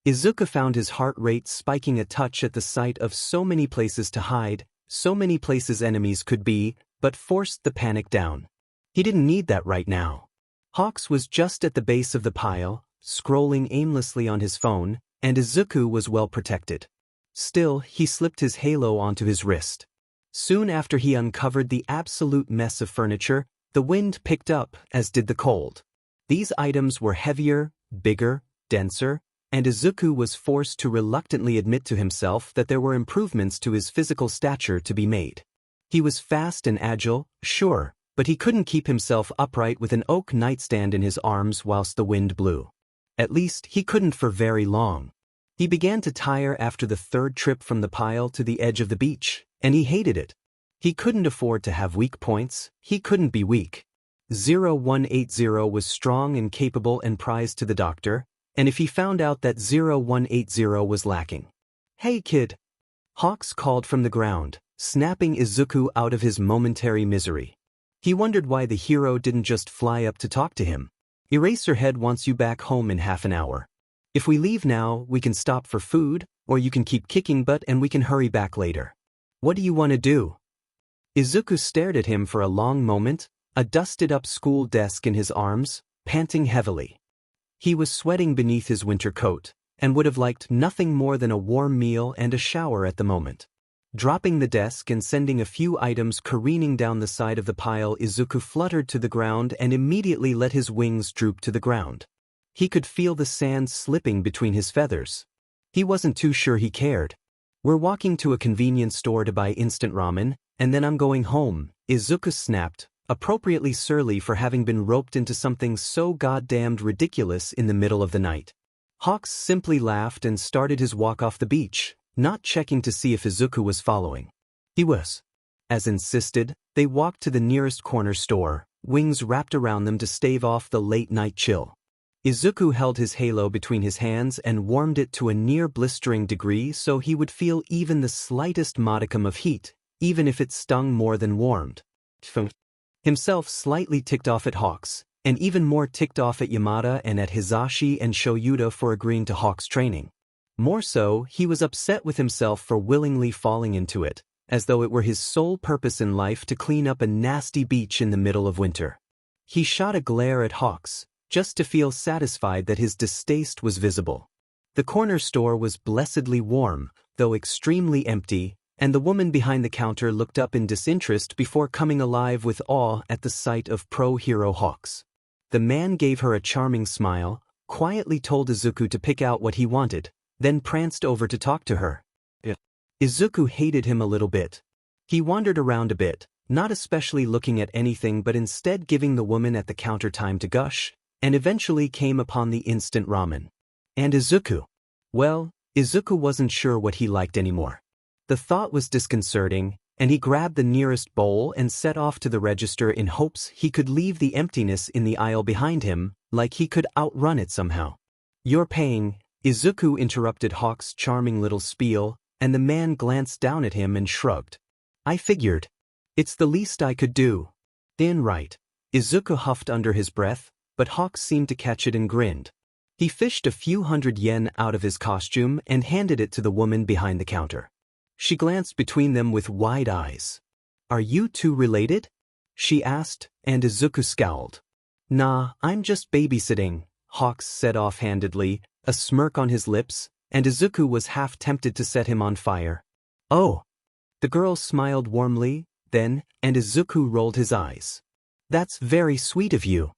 Izuku found his heart rate spiking a touch at the sight of so many places to hide, so many places enemies could be, but forced the panic down. He didn't need that right now. Hawks was just at the base of the pile, scrolling aimlessly on his phone, and Izuku was well protected. Still, he slipped his halo onto his wrist. Soon after he uncovered the absolute mess of furniture, the wind picked up, as did the cold. These items were heavier, bigger, denser, and Izuku was forced to reluctantly admit to himself that there were improvements to his physical stature to be made. He was fast and agile, sure, but he couldn't keep himself upright with an oak nightstand in his arms whilst the wind blew. At least, he couldn't for very long. He began to tire after the third trip from the pile to the edge of the beach, and he hated it. He couldn't afford to have weak points, he couldn't be weak. 0180 was strong and capable and prized to the doctor, and if he found out that 0180 was lacking. Hey kid! Hawks called from the ground, snapping Izuku out of his momentary misery. He wondered why the hero didn't just fly up to talk to him. Eraserhead wants you back home in half an hour. If we leave now, we can stop for food, or you can keep kicking butt and we can hurry back later. What do you want to do? Izuku stared at him for a long moment, a dusted-up school desk in his arms, panting heavily. He was sweating beneath his winter coat, and would have liked nothing more than a warm meal and a shower at the moment. Dropping the desk and sending a few items careening down the side of the pile, Izuku fluttered to the ground and immediately let his wings droop to the ground. He could feel the sand slipping between his feathers. He wasn't too sure he cared. "We're walking to a convenience store to buy instant ramen, and then I'm going home," Izuku snapped, appropriately surly for having been roped into something so goddamned ridiculous in the middle of the night. Hawks simply laughed and started his walk off the beach, not checking to see if Izuku was following. He was. As insisted, they walked to the nearest corner store, wings wrapped around them to stave off the late-night chill. Izuku held his halo between his hands and warmed it to a near-blistering degree so he would feel even the slightest modicum of heat, even if it stung more than warmed. Himself slightly ticked off at Hawks, and even more ticked off at Yamada and at Hizashi and Shoyuta for agreeing to Hawks' training. More so, he was upset with himself for willingly falling into it, as though it were his sole purpose in life to clean up a nasty beach in the middle of winter. He shot a glare at Hawks, just to feel satisfied that his distaste was visible. The corner store was blessedly warm, though extremely empty, and the woman behind the counter looked up in disinterest before coming alive with awe at the sight of pro-hero Hawks. The man gave her a charming smile, quietly told Izuku to pick out what he wanted, then pranced over to talk to her. Izuku hated him a little bit. He wandered around a bit, not especially looking at anything but instead giving the woman at the counter time to gush, and eventually came upon the instant ramen. And Izuku? Well, Izuku wasn't sure what he liked anymore. The thought was disconcerting, and he grabbed the nearest bowl and set off to the register in hopes he could leave the emptiness in the aisle behind him, like he could outrun it somehow. "You're paying," Izuku interrupted Hawk's charming little spiel, and the man glanced down at him and shrugged. "I figured. It's the least I could do." Right. Izuku huffed under his breath, but Hawks seemed to catch it and grinned. He fished a few hundred yen out of his costume and handed it to the woman behind the counter. She glanced between them with wide eyes. "Are you two related?" she asked, and Izuku scowled. "Nah, I'm just babysitting," Hawks said offhandedly, a smirk on his lips, and Izuku was half tempted to set him on fire. "Oh." The girl smiled warmly, then, and Izuku rolled his eyes. "That's very sweet of you."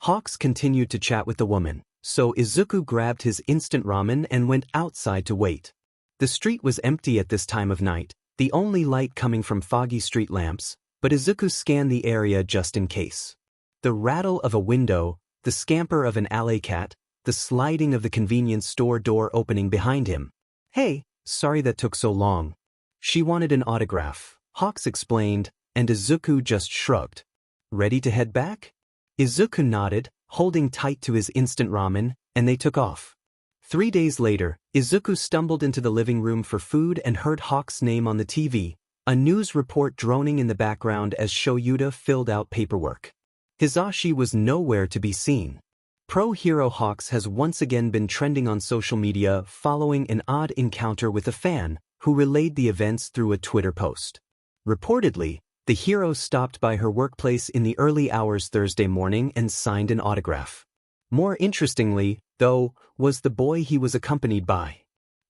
Hawks continued to chat with the woman, so Izuku grabbed his instant ramen and went outside to wait. The street was empty at this time of night, the only light coming from foggy street lamps, but Izuku scanned the area just in case. The rattle of a window, the scamper of an alley cat, the sliding of the convenience store door opening behind him. "Hey, sorry that took so long." "She wanted an autograph," Hawks explained, and Izuku just shrugged. "Ready to head back?" Izuku nodded, holding tight to his instant ramen, and they took off. 3 days later, Izuku stumbled into the living room for food and heard Hawk's name on the TV, a news report droning in the background as Shoyuta filled out paperwork. Hizashi was nowhere to be seen. Pro-hero Hawks has once again been trending on social media following an odd encounter with a fan who relayed the events through a Twitter post. Reportedly, the hero stopped by her workplace in the early hours Thursday morning and signed an autograph. More interestingly, though, was the boy he was accompanied by.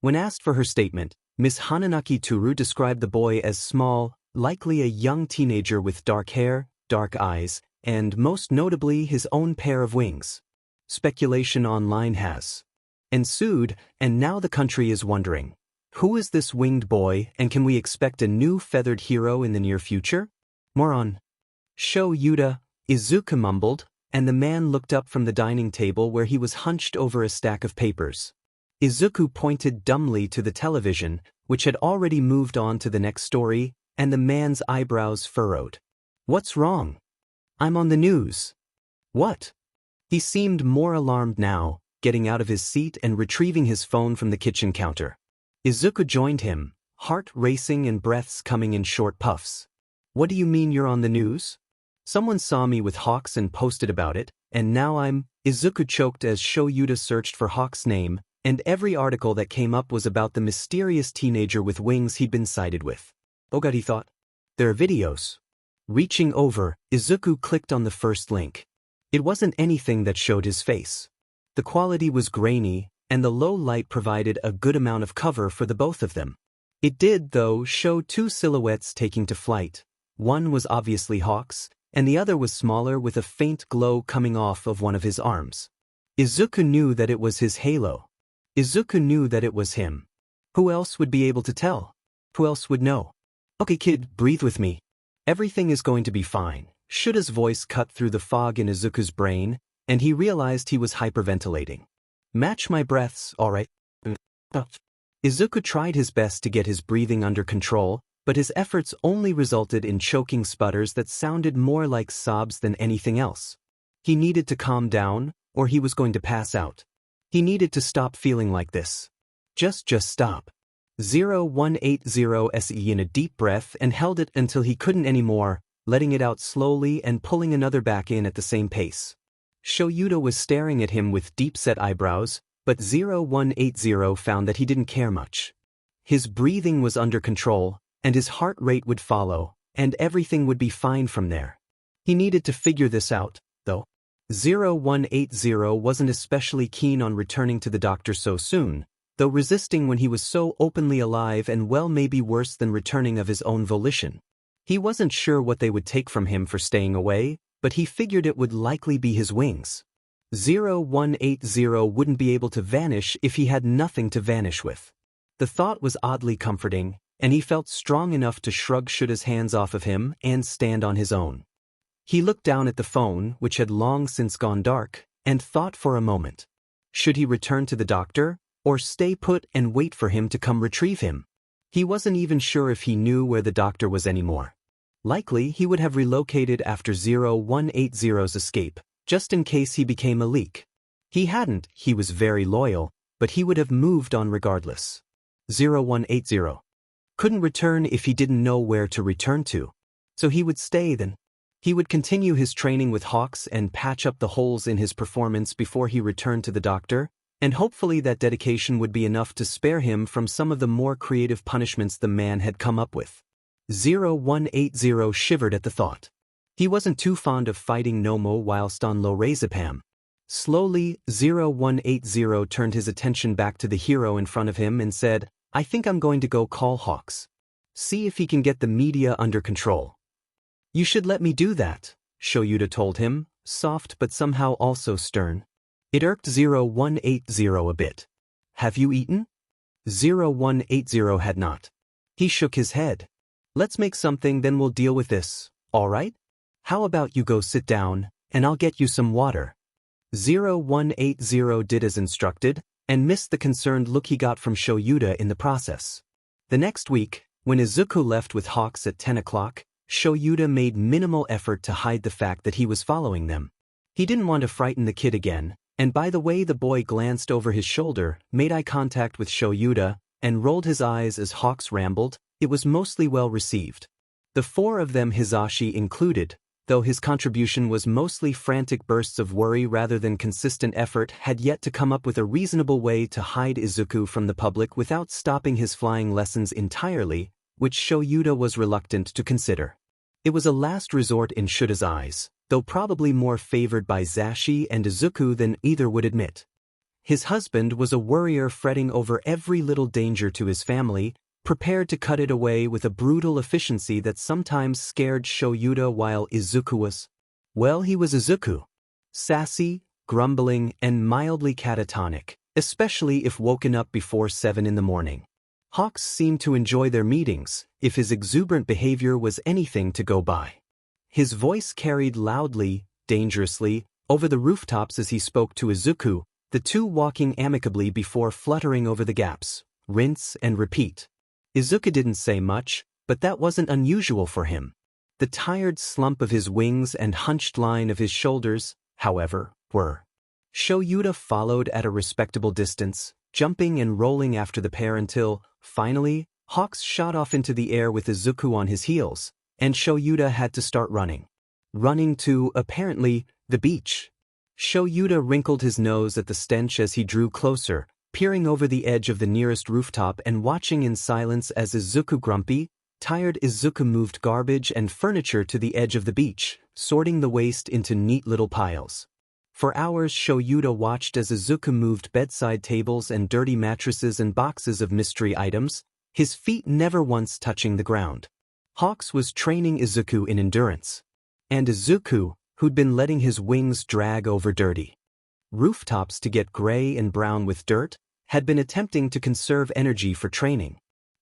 When asked for her statement, Miss Hananaki Toru described the boy as small, likely a young teenager with dark hair, dark eyes, and most notably his own pair of wings. Speculation online has ensued, and now the country is wondering, who is this winged boy and can we expect a new feathered hero in the near future? More on Shoyuta, Izuku mumbled, and the man looked up from the dining table where he was hunched over a stack of papers. Izuku pointed dumbly to the television, which had already moved on to the next story, and the man's eyebrows furrowed. "What's wrong?" "I'm on the news." "What?" He seemed more alarmed now, getting out of his seat and retrieving his phone from the kitchen counter. Izuku joined him, heart racing and breaths coming in short puffs. "What do you mean you're on the news?" "Someone saw me with Hawks and posted about it, and now I'm—" Izuku choked as Shoyuta searched for Hawks' name, and every article that came up was about the mysterious teenager with wings he'd been sighted with. "Oh God," he thought. "There are videos." Reaching over, Izuku clicked on the first link. It wasn't anything that showed his face. The quality was grainy, and the low light provided a good amount of cover for the both of them. It did, though, show two silhouettes taking to flight. One was obviously Hawk's, and the other was smaller with a faint glow coming off of one of his arms. Izuku knew that it was his halo. Izuku knew that it was him. Who else would be able to tell? Who else would know? Okay kid, breathe with me. Everything is going to be fine. Shura's voice cut through the fog in Izuku's brain, and he realized he was hyperventilating. Match my breaths, alright? Izuku tried his best to get his breathing under control, but his efforts only resulted in choking sputters that sounded more like sobs than anything else. He needed to calm down, or he was going to pass out. He needed to stop feeling like this. Just stop. 0180 SE in a deep breath and held it until he couldn't anymore, letting it out slowly and pulling another back in at the same pace. Shoyuda was staring at him with deep-set eyebrows, but 0180 found that he didn't care much. His breathing was under control, and his heart rate would follow, and everything would be fine from there. He needed to figure this out, though. 0180 wasn't especially keen on returning to the doctor so soon, though resisting when he was so openly alive and well maybe worse than returning of his own volition. He wasn't sure what they would take from him for staying away, but he figured it would likely be his wings. 0180 wouldn't be able to vanish if he had nothing to vanish with. The thought was oddly comforting, and he felt strong enough to shrug Shura's hands off of him and stand on his own. He looked down at the phone, which had long since gone dark, and thought for a moment. Should he return to the doctor, or stay put and wait for him to come retrieve him? He wasn't even sure if he knew where the doctor was anymore. Likely he would have relocated after 0180's escape, just in case he became a leak. He hadn't, he was very loyal, but he would have moved on regardless. 0180 couldn't return if he didn't know where to return to. So he would stay then. He would continue his training with Hawks and patch up the holes in his performance before he returned to the doctor, and hopefully that dedication would be enough to spare him from some of the more creative punishments the man had come up with. 0180 shivered at the thought. He wasn't too fond of fighting Nomo whilst on Lorazepam. Slowly, 0180 turned his attention back to the hero in front of him and said, I think I'm going to go call Hawks. See if he can get the media under control. You should let me do that, Shoyuda told him, soft but somehow also stern. It irked 0180 a bit. Have you eaten? 0180 had not. He shook his head. Let's make something, then we'll deal with this, all right? How about you go sit down, and I'll get you some water. 0180 did as instructed, and missed the concerned look he got from Shoyuda in the process. The next week, when Izuku left with Hawks at 10 o'clock, Shoyuda made minimal effort to hide the fact that he was following them. He didn't want to frighten the kid again, and by the way the boy glanced over his shoulder, made eye contact with Shoyuda, and rolled his eyes as Hawks rambled, it was mostly well received. The four of them, Hisashi included, though his contribution was mostly frantic bursts of worry rather than consistent effort, had yet to come up with a reasonable way to hide Izuku from the public without stopping his flying lessons entirely, which Shoyuda was reluctant to consider. It was a last resort in Shura's eyes, though probably more favored by Zashi and Izuku than either would admit. His husband was a worrier fretting over every little danger to his family, prepared to cut it away with a brutal efficiency that sometimes scared Shoyuda, while Izuku was, well, he was Izuku. Sassy, grumbling, and mildly catatonic, especially if woken up before 7 in the morning. Hawks seemed to enjoy their meetings, if his exuberant behavior was anything to go by. His voice carried loudly, dangerously, over the rooftops as he spoke to Izuku, the two walking amicably before fluttering over the gaps, rinse and repeat. Izuku didn't say much, but that wasn't unusual for him. The tired slump of his wings and hunched line of his shoulders, however, were. Shoyuda followed at a respectable distance, jumping and rolling after the pair until, finally, Hawks shot off into the air with Izuku on his heels, and Shoyuda had to start running. Running to, apparently, the beach. Shoyuda wrinkled his nose at the stench as he drew closer, peering over the edge of the nearest rooftop and watching in silence as grumpy, tired Izuku moved garbage and furniture to the edge of the beach, sorting the waste into neat little piles. For hours Shoyuda watched as Izuku moved bedside tables and dirty mattresses and boxes of mystery items, his feet never once touching the ground. Hawks was training Izuku in endurance. And Izuku, who'd been letting his wings drag over dirty rooftops to get gray and brown with dirt, had been attempting to conserve energy for training.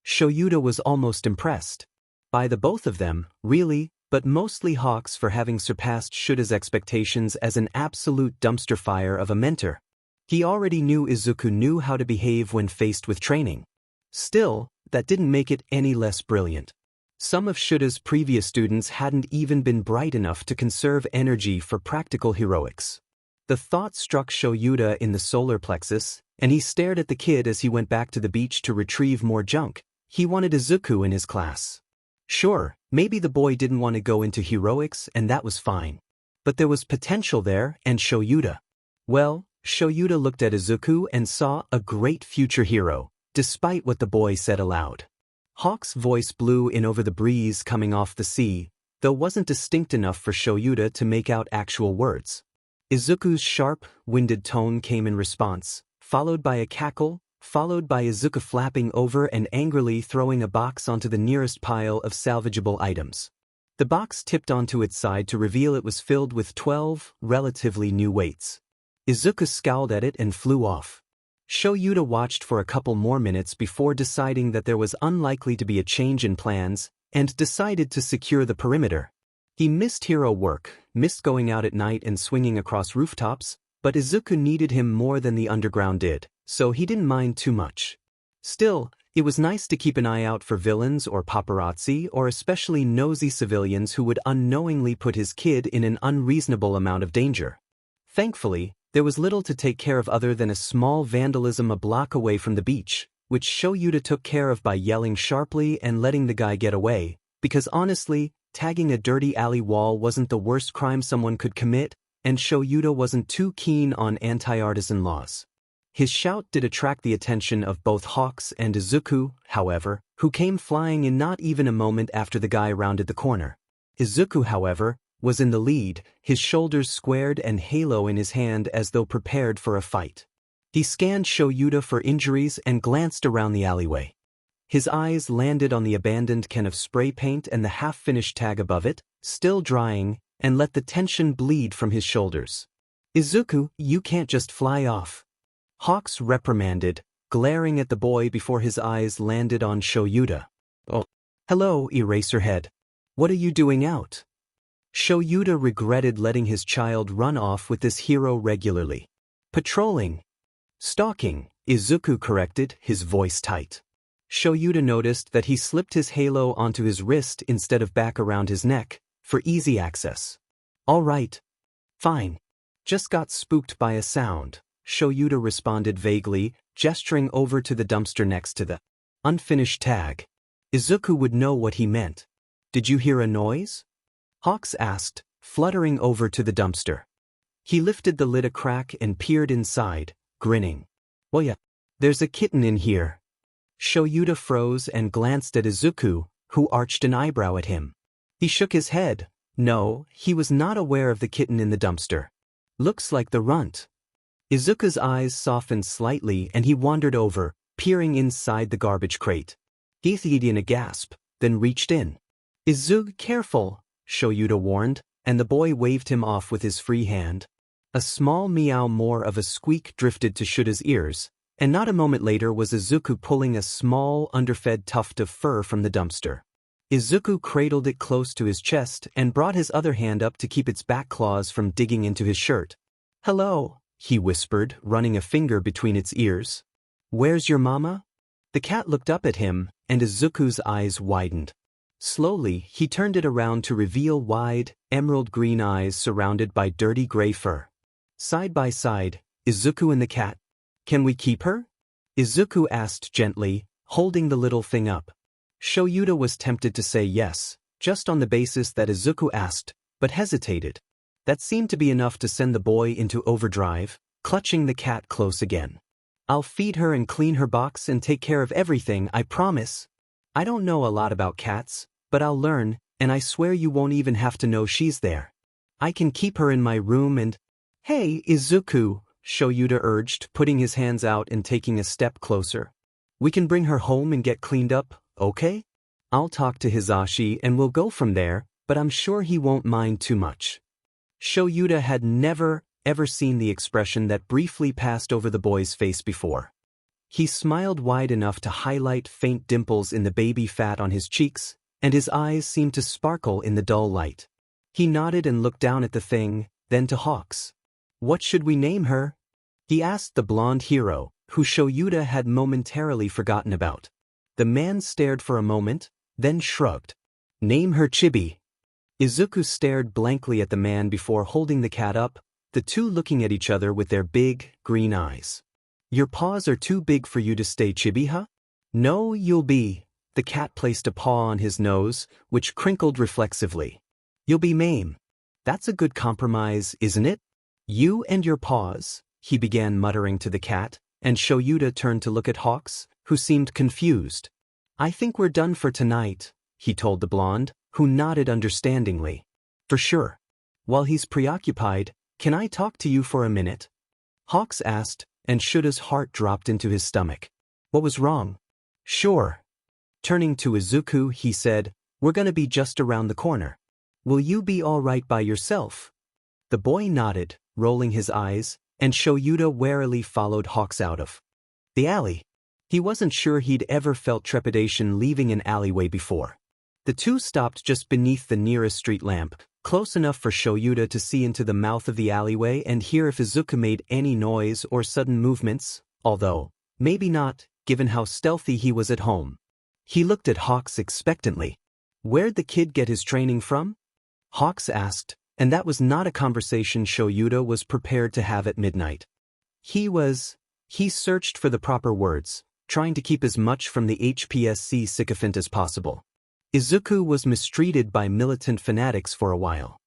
Shoyuda was almost impressed by the both of them, really, but mostly Hawks for having surpassed Shuda's expectations as an absolute dumpster fire of a mentor. He already knew Izuku knew how to behave when faced with training. Still, that didn't make it any less brilliant. Some of Shuda's previous students hadn't even been bright enough to conserve energy for practical heroics. The thought struck Shoyuda in the solar plexus, and he stared at the kid as he went back to the beach to retrieve more junk. He wanted Izuku in his class. Sure, maybe the boy didn't want to go into heroics and that was fine. But there was potential there, and Shoyuda. Well, Shoyuda looked at Izuku and saw a great future hero, despite what the boy said aloud. Hawk's voice blew in over the breeze coming off the sea, though wasn't distinct enough for Shoyuda to make out actual words. Izuku's sharp, winded tone came in response, followed by a cackle, followed by Izuku flapping over and angrily throwing a box onto the nearest pile of salvageable items. The box tipped onto its side to reveal it was filled with 12 relatively new weights. Izuku scowled at it and flew off. Shoyuda watched for a couple more minutes before deciding that there was unlikely to be a change in plans, and decided to secure the perimeter. He missed hero work, missed going out at night and swinging across rooftops, but Izuku needed him more than the underground did, so he didn't mind too much. Still, it was nice to keep an eye out for villains or paparazzi or especially nosy civilians who would unknowingly put his kid in an unreasonable amount of danger. Thankfully, there was little to take care of other than a small vandalism a block away from the beach, which Shoyuda took care of by yelling sharply and letting the guy get away, because honestly, tagging a dirty alley wall wasn't the worst crime someone could commit, and Shoyuda wasn't too keen on anti-artisan laws. His shout did attract the attention of both Hawks and Izuku, however, who came flying in not even a moment after the guy rounded the corner. Izuku, however, was in the lead, his shoulders squared and halo in his hand as though prepared for a fight. He scanned Shoyuda for injuries and glanced around the alleyway. His eyes landed on the abandoned can of spray paint and the half-finished tag above it, still drying, and let the tension bleed from his shoulders. "Izuku, you can't just fly off," Hawks reprimanded, glaring at the boy before his eyes landed on Shoyuda. "Oh, hello, Eraserhead. What are you doing out?" Shoyuda regretted letting his child run off with this hero regularly. "Patrolling." "Stalking," Izuku corrected, his voice tight. Shoyuda noticed that he slipped his halo onto his wrist instead of back around his neck, for easy access. "All right. Fine. Just got spooked by a sound," Shoyuda responded vaguely, gesturing over to the dumpster next to the unfinished tag. Izuku would know what he meant. "Did you hear a noise?" Hawks asked, fluttering over to the dumpster. He lifted the lid a crack and peered inside, grinning. "Well, yeah, there's a kitten in here." Shoyuda froze and glanced at Izuku, who arched an eyebrow at him. He shook his head. No, he was not aware of the kitten in the dumpster. "Looks like the runt." Izuku's eyes softened slightly and he wandered over, peering inside the garbage crate. He heaved in a gasp, then reached in. "Izuku, careful," Shoyuda warned, and the boy waved him off with his free hand. A small meow more of a squeak drifted to Shuda's ears, and not a moment later was Izuku pulling a small, underfed tuft of fur from the dumpster. Izuku cradled it close to his chest and brought his other hand up to keep its back claws from digging into his shirt. "Hello," he whispered, running a finger between its ears. "Where's your mama?" The cat looked up at him, and Izuku's eyes widened. Slowly, he turned it around to reveal wide, emerald green eyes surrounded by dirty gray fur. Side by side, Izuku and the cat. "Can we keep her?" Izuku asked gently, holding the little thing up. Shoyuda was tempted to say yes, just on the basis that Izuku asked, but hesitated. That seemed to be enough to send the boy into overdrive, clutching the cat close again. "I'll feed her and clean her box and take care of everything, I promise. I don't know a lot about cats, but I'll learn, and I swear you won't even have to know she's there. I can keep her in my room and—" "Hey, Izuku," Shoyuda urged, putting his hands out and taking a step closer. We can bring her home and get cleaned up, okay? I'll talk to Hisashi and we'll go from there, but I'm sure he won't mind too much. Shoyuta had never, ever seen the expression that briefly passed over the boy's face before. He smiled wide enough to highlight faint dimples in the baby fat on his cheeks, and his eyes seemed to sparkle in the dull light. He nodded and looked down at the thing, then to Hawks. What should we name her? He asked the blonde hero, who Shoyuta had momentarily forgotten about. The man stared for a moment, then shrugged. Name her Chibi. Izuku stared blankly at the man before holding the cat up, the two looking at each other with their big, green eyes. Your paws are too big for you to stay Chibi, huh? No, you'll be. The cat placed a paw on his nose, which crinkled reflexively. You'll be Mame. That's a good compromise, isn't it? You and your paws, he began muttering to the cat, and Shoyuta turned to look at Hawks, who seemed confused. I think we're done for tonight, he told the blonde, who nodded understandingly. For sure. While he's preoccupied, can I talk to you for a minute? Hawks asked, and Shuta's heart dropped into his stomach. What was wrong? Sure. Turning to Izuku, he said, we're gonna be just around the corner. Will you be all right by yourself? The boy nodded, rolling his eyes, and Shoyuta warily followed Hawks out of the alley. He wasn't sure he'd ever felt trepidation leaving an alleyway before. The two stopped just beneath the nearest street lamp, close enough for Shoyuta to see into the mouth of the alleyway and hear if Izuku made any noise or sudden movements, although, maybe not, given how stealthy he was at home. He looked at Hawks expectantly. Where'd the kid get his training from? Hawks asked, and that was not a conversation Shoyuta was prepared to have at midnight. He searched for the proper words, trying to keep as much from the HPSC sycophant as possible. Izuku was mistreated by militant fanatics for a while.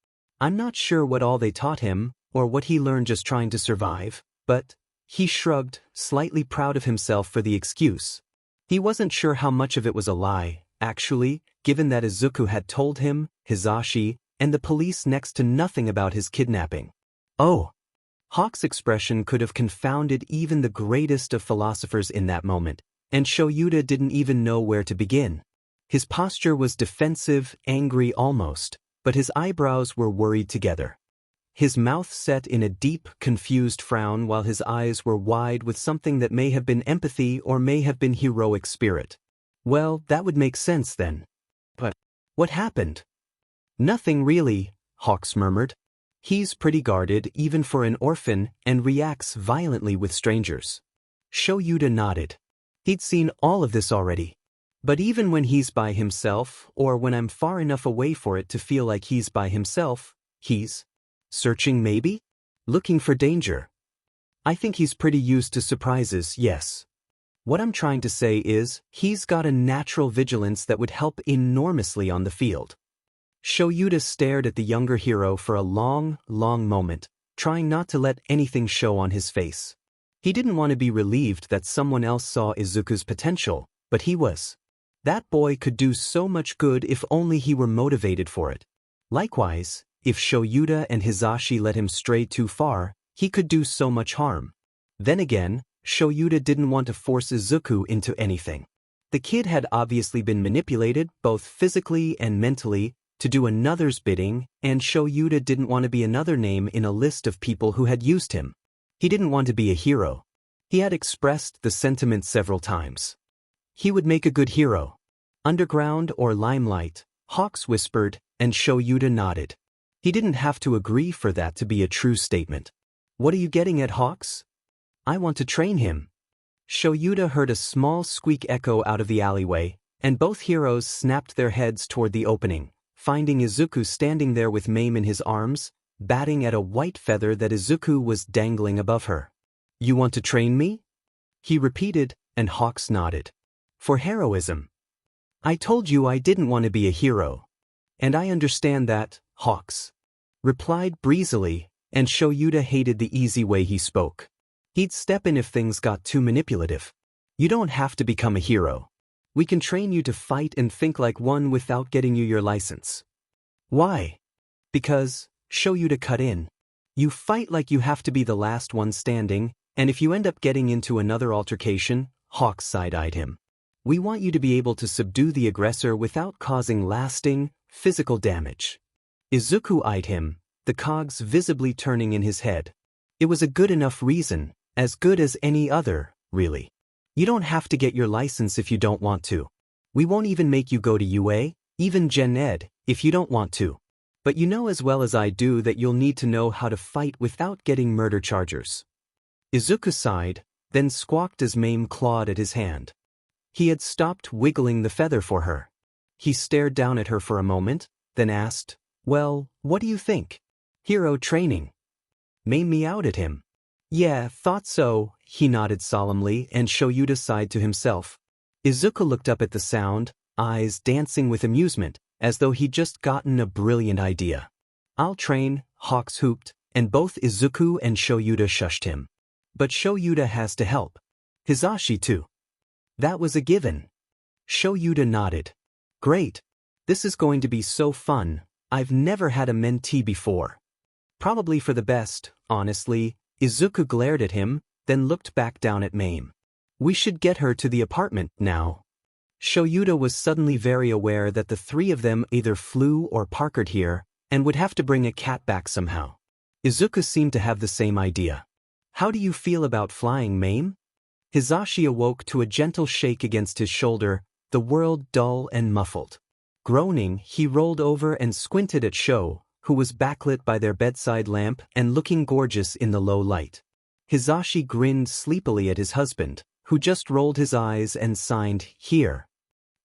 I'm not sure what all they taught him, or what he learned just trying to survive, but, he shrugged, slightly proud of himself for the excuse. He wasn't sure how much of it was a lie, actually, given that Izuku had told him, Hisashi, and the police next to nothing about his kidnapping. Oh! Hawk's expression could have confounded even the greatest of philosophers in that moment, and Shoyuta didn't even know where to begin. His posture was defensive, angry almost, but his eyebrows were worried together. His mouth set in a deep, confused frown while his eyes were wide with something that may have been empathy or may have been heroic spirit. Well, that would make sense then. But what happened? Nothing really, Hawks murmured. He's pretty guarded even for an orphan and reacts violently with strangers. Shoyuta nodded. He'd seen all of this already. But even when he's by himself, or when I'm far enough away for it to feel like he's by himself, he's searching maybe? Looking for danger. I think he's pretty used to surprises, yes. What I'm trying to say is, he's got a natural vigilance that would help enormously on the field. Shoyuta stared at the younger hero for a long, long moment, trying not to let anything show on his face. He didn't want to be relieved that someone else saw Izuku's potential, but he was. That boy could do so much good if only he were motivated for it. Likewise, if Shoyuta and Hisashi let him stray too far, he could do so much harm. Then again, Shoyuta didn't want to force Izuku into anything. The kid had obviously been manipulated, both physically and mentally, to do another's bidding, and Shoyuta didn't want to be another name in a list of people who had used him. He didn't want to be a hero. He had expressed the sentiment several times. He would make a good hero. Underground or limelight, Hawks whispered, and Shoyuta nodded. He didn't have to agree for that to be a true statement. What are you getting at, Hawks? I want to train him. Shoyuta heard a small squeak echo out of the alleyway, and both heroes snapped their heads toward the opening, finding Izuku standing there with Mame in his arms, batting at a white feather that Izuku was dangling above her. You want to train me? He repeated, and Hawks nodded. For heroism. I told you I didn't want to be a hero. And I understand that, Hawks replied breezily, and Shoyuta hated the easy way he spoke. He'd step in if things got too manipulative. You don't have to become a hero. We can train you to fight and think like one without getting you your license. Why? Because, Shoyuta cut in. You fight like you have to be the last one standing, and if you end up getting into another altercation, Hawks side-eyed him. We want you to be able to subdue the aggressor without causing lasting, physical damage. Izuku eyed him, the cogs visibly turning in his head. It was a good enough reason, as good as any other, really. You don't have to get your license if you don't want to. We won't even make you go to UA, even Gen Ed, if you don't want to. But you know as well as I do that you'll need to know how to fight without getting murder charges. Izuku sighed, then squawked as Mame clawed at his hand. He had stopped wiggling the feather for her. He stared down at her for a moment, then asked, "Well, what do you think? Hero training?" Mame meowed at him. "Yeah, thought so," he nodded solemnly, and Shoyuta sighed to himself. Izuku looked up at the sound, eyes dancing with amusement, as though he'd just gotten a brilliant idea. "I'll train," Hawks hooped, and both Izuku and Shoyuta shushed him. "But Shoyuta has to help. Hizashi too." "That was a given." Shoyuta nodded. "Great. This is going to be so fun. I've never had a mentee before." "Probably for the best, honestly." Izuku glared at him, then looked back down at Mame. "We should get her to the apartment now." Shoyuta was suddenly very aware that the three of them either flew or parked here, and would have to bring a cat back somehow. Izuku seemed to have the same idea. "How do you feel about flying, Mame?" Hizashi awoke to a gentle shake against his shoulder, the world dull and muffled. Groaning, he rolled over and squinted at Sho, who was backlit by their bedside lamp and looking gorgeous in the low light. Hizashi grinned sleepily at his husband, who just rolled his eyes and signed, "Here."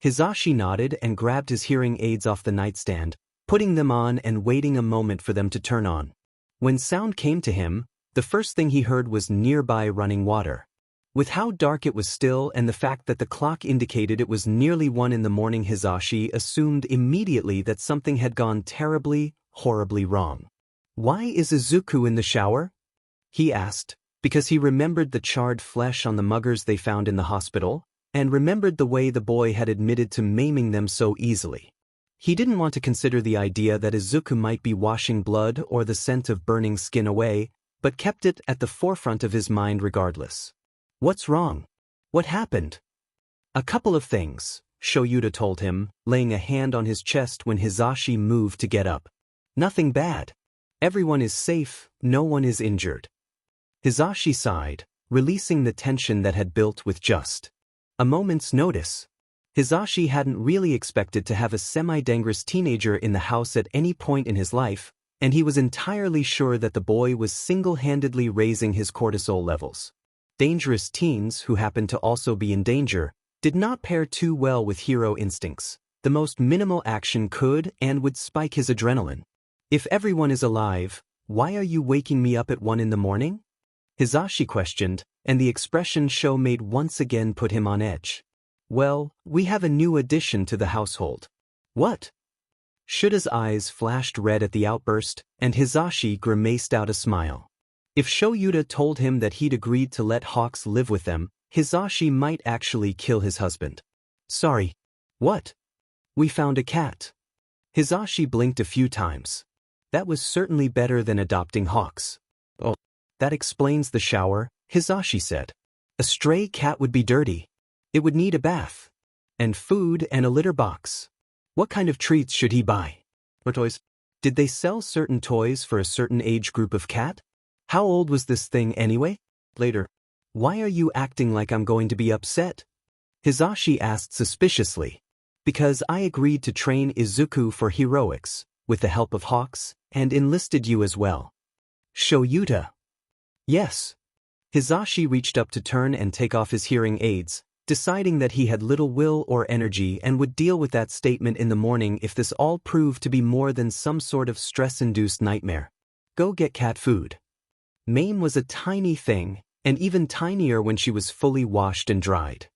Hizashi nodded and grabbed his hearing aids off the nightstand, putting them on and waiting a moment for them to turn on. When sound came to him, the first thing he heard was nearby running water. With how dark it was still and the fact that the clock indicated it was nearly 1 in the morning, Hizashi assumed immediately that something had gone terribly, horribly wrong. "Why is Izuku in the shower?" he asked, because he remembered the charred flesh on the muggers they found in the hospital, and remembered the way the boy had admitted to maiming them so easily. He didn't want to consider the idea that Izuku might be washing blood or the scent of burning skin away, but kept it at the forefront of his mind regardless. "What's wrong? What happened?" "A couple of things," Shoyuta told him, laying a hand on his chest when Hizashi moved to get up. "Nothing bad. Everyone is safe, no one is injured." Hizashi sighed, releasing the tension that had built with just a moment's notice. Hizashi hadn't really expected to have a semi-dangerous teenager in the house at any point in his life, and he was entirely sure that the boy was single-handedly raising his cortisol levels. Dangerous teens, who happened to also be in danger, did not pair too well with hero instincts. The most minimal action could and would spike his adrenaline. "If everyone is alive, why are you waking me up at 1 in the morning?" Hizashi questioned, and the expression Sho made once again put him on edge. "Well, we have a new addition to the household." "What?" Shuta's eyes flashed red at the outburst, and Hizashi grimaced out a smile. If Shoyuta told him that he'd agreed to let Hawks live with them, Hizashi might actually kill his husband. "Sorry. What?" "We found a cat." Hizashi blinked a few times. That was certainly better than adopting Hawks. "Oh, that explains the shower," Hizashi said. "A stray cat would be dirty. It would need a bath. And food and a litter box. What kind of treats should he buy?" "What toys?" "Did they sell certain toys for a certain age group of cat? How old was this thing anyway?" "Later." "Why are you acting like I'm going to be upset?" Hizashi asked suspiciously. "Because I agreed to train Izuku for heroics, with the help of Hawks, and enlisted you as well." "Shoyuta." "Yes." Hizashi reached up to turn and take off his hearing aids, deciding that he had little will or energy and would deal with that statement in the morning if this all proved to be more than some sort of stress-induced nightmare. "Go get cat food." Mame was a tiny thing, and even tinier when she was fully washed and dried.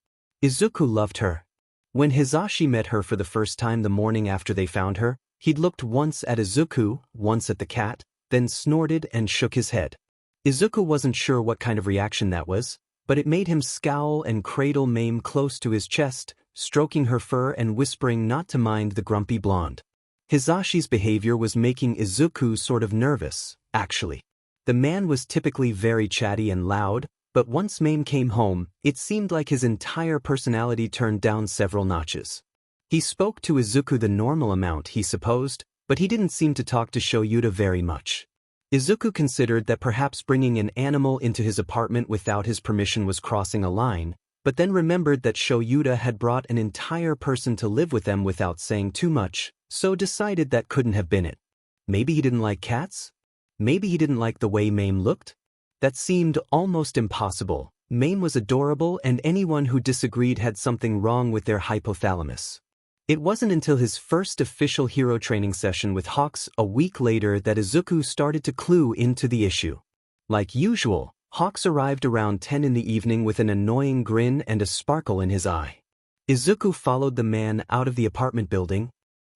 Izuku loved her. When Hizashi met her for the first time the morning after they found her, he'd looked once at Izuku, once at the cat, then snorted and shook his head. Izuku wasn't sure what kind of reaction that was, but it made him scowl and cradle Mame close to his chest, stroking her fur and whispering not to mind the grumpy blonde. Hizashi's behavior was making Izuku sort of nervous, actually. The man was typically very chatty and loud, but once Mame came home, it seemed like his entire personality turned down several notches. He spoke to Izuku the normal amount, he supposed, but he didn't seem to talk to Shoyuta very much. Izuku considered that perhaps bringing an animal into his apartment without his permission was crossing a line, but then remembered that Shoyuta had brought an entire person to live with them without saying too much, so decided that couldn't have been it. Maybe he didn't like cats? Maybe he didn't like the way Mame looked? That seemed almost impossible. Mame was adorable, and anyone who disagreed had something wrong with their hypothalamus. It wasn't until his first official hero training session with Hawks a week later that Izuku started to clue into the issue. Like usual, Hawks arrived around 10 in the evening with an annoying grin and a sparkle in his eye. Izuku followed the man out of the apartment building,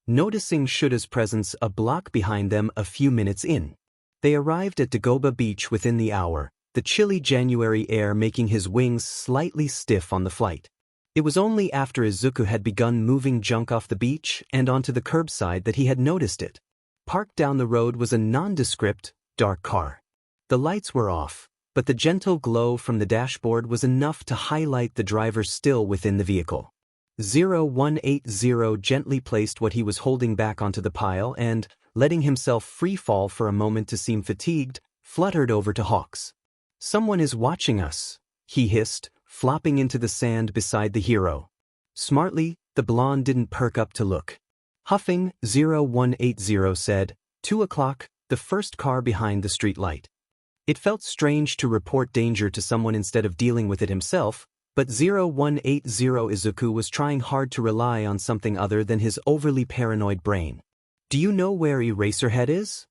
noticing Shuta's presence a block behind them a few minutes in. They arrived at Dagoba Beach within the hour, the chilly January air making his wings slightly stiff on the flight. It was only after Izuku had begun moving junk off the beach and onto the curbside that he had noticed it. Parked down the road was a nondescript, dark car. The lights were off, but the gentle glow from the dashboard was enough to highlight the driver still within the vehicle. 0180 gently placed what he was holding back onto the pile and, letting himself free fall for a moment to seem fatigued, fluttered over to Hawks. "Someone is watching us," he hissed, flopping into the sand beside the hero. Smartly, the blonde didn't perk up to look. Huffing, 0180 said, 2 o'clock, the first car behind the street light. It felt strange to report danger to someone instead of dealing with it himself, but 0180 Izuku was trying hard to rely on something other than his overly paranoid brain. "Do you know where Eraserhead is?"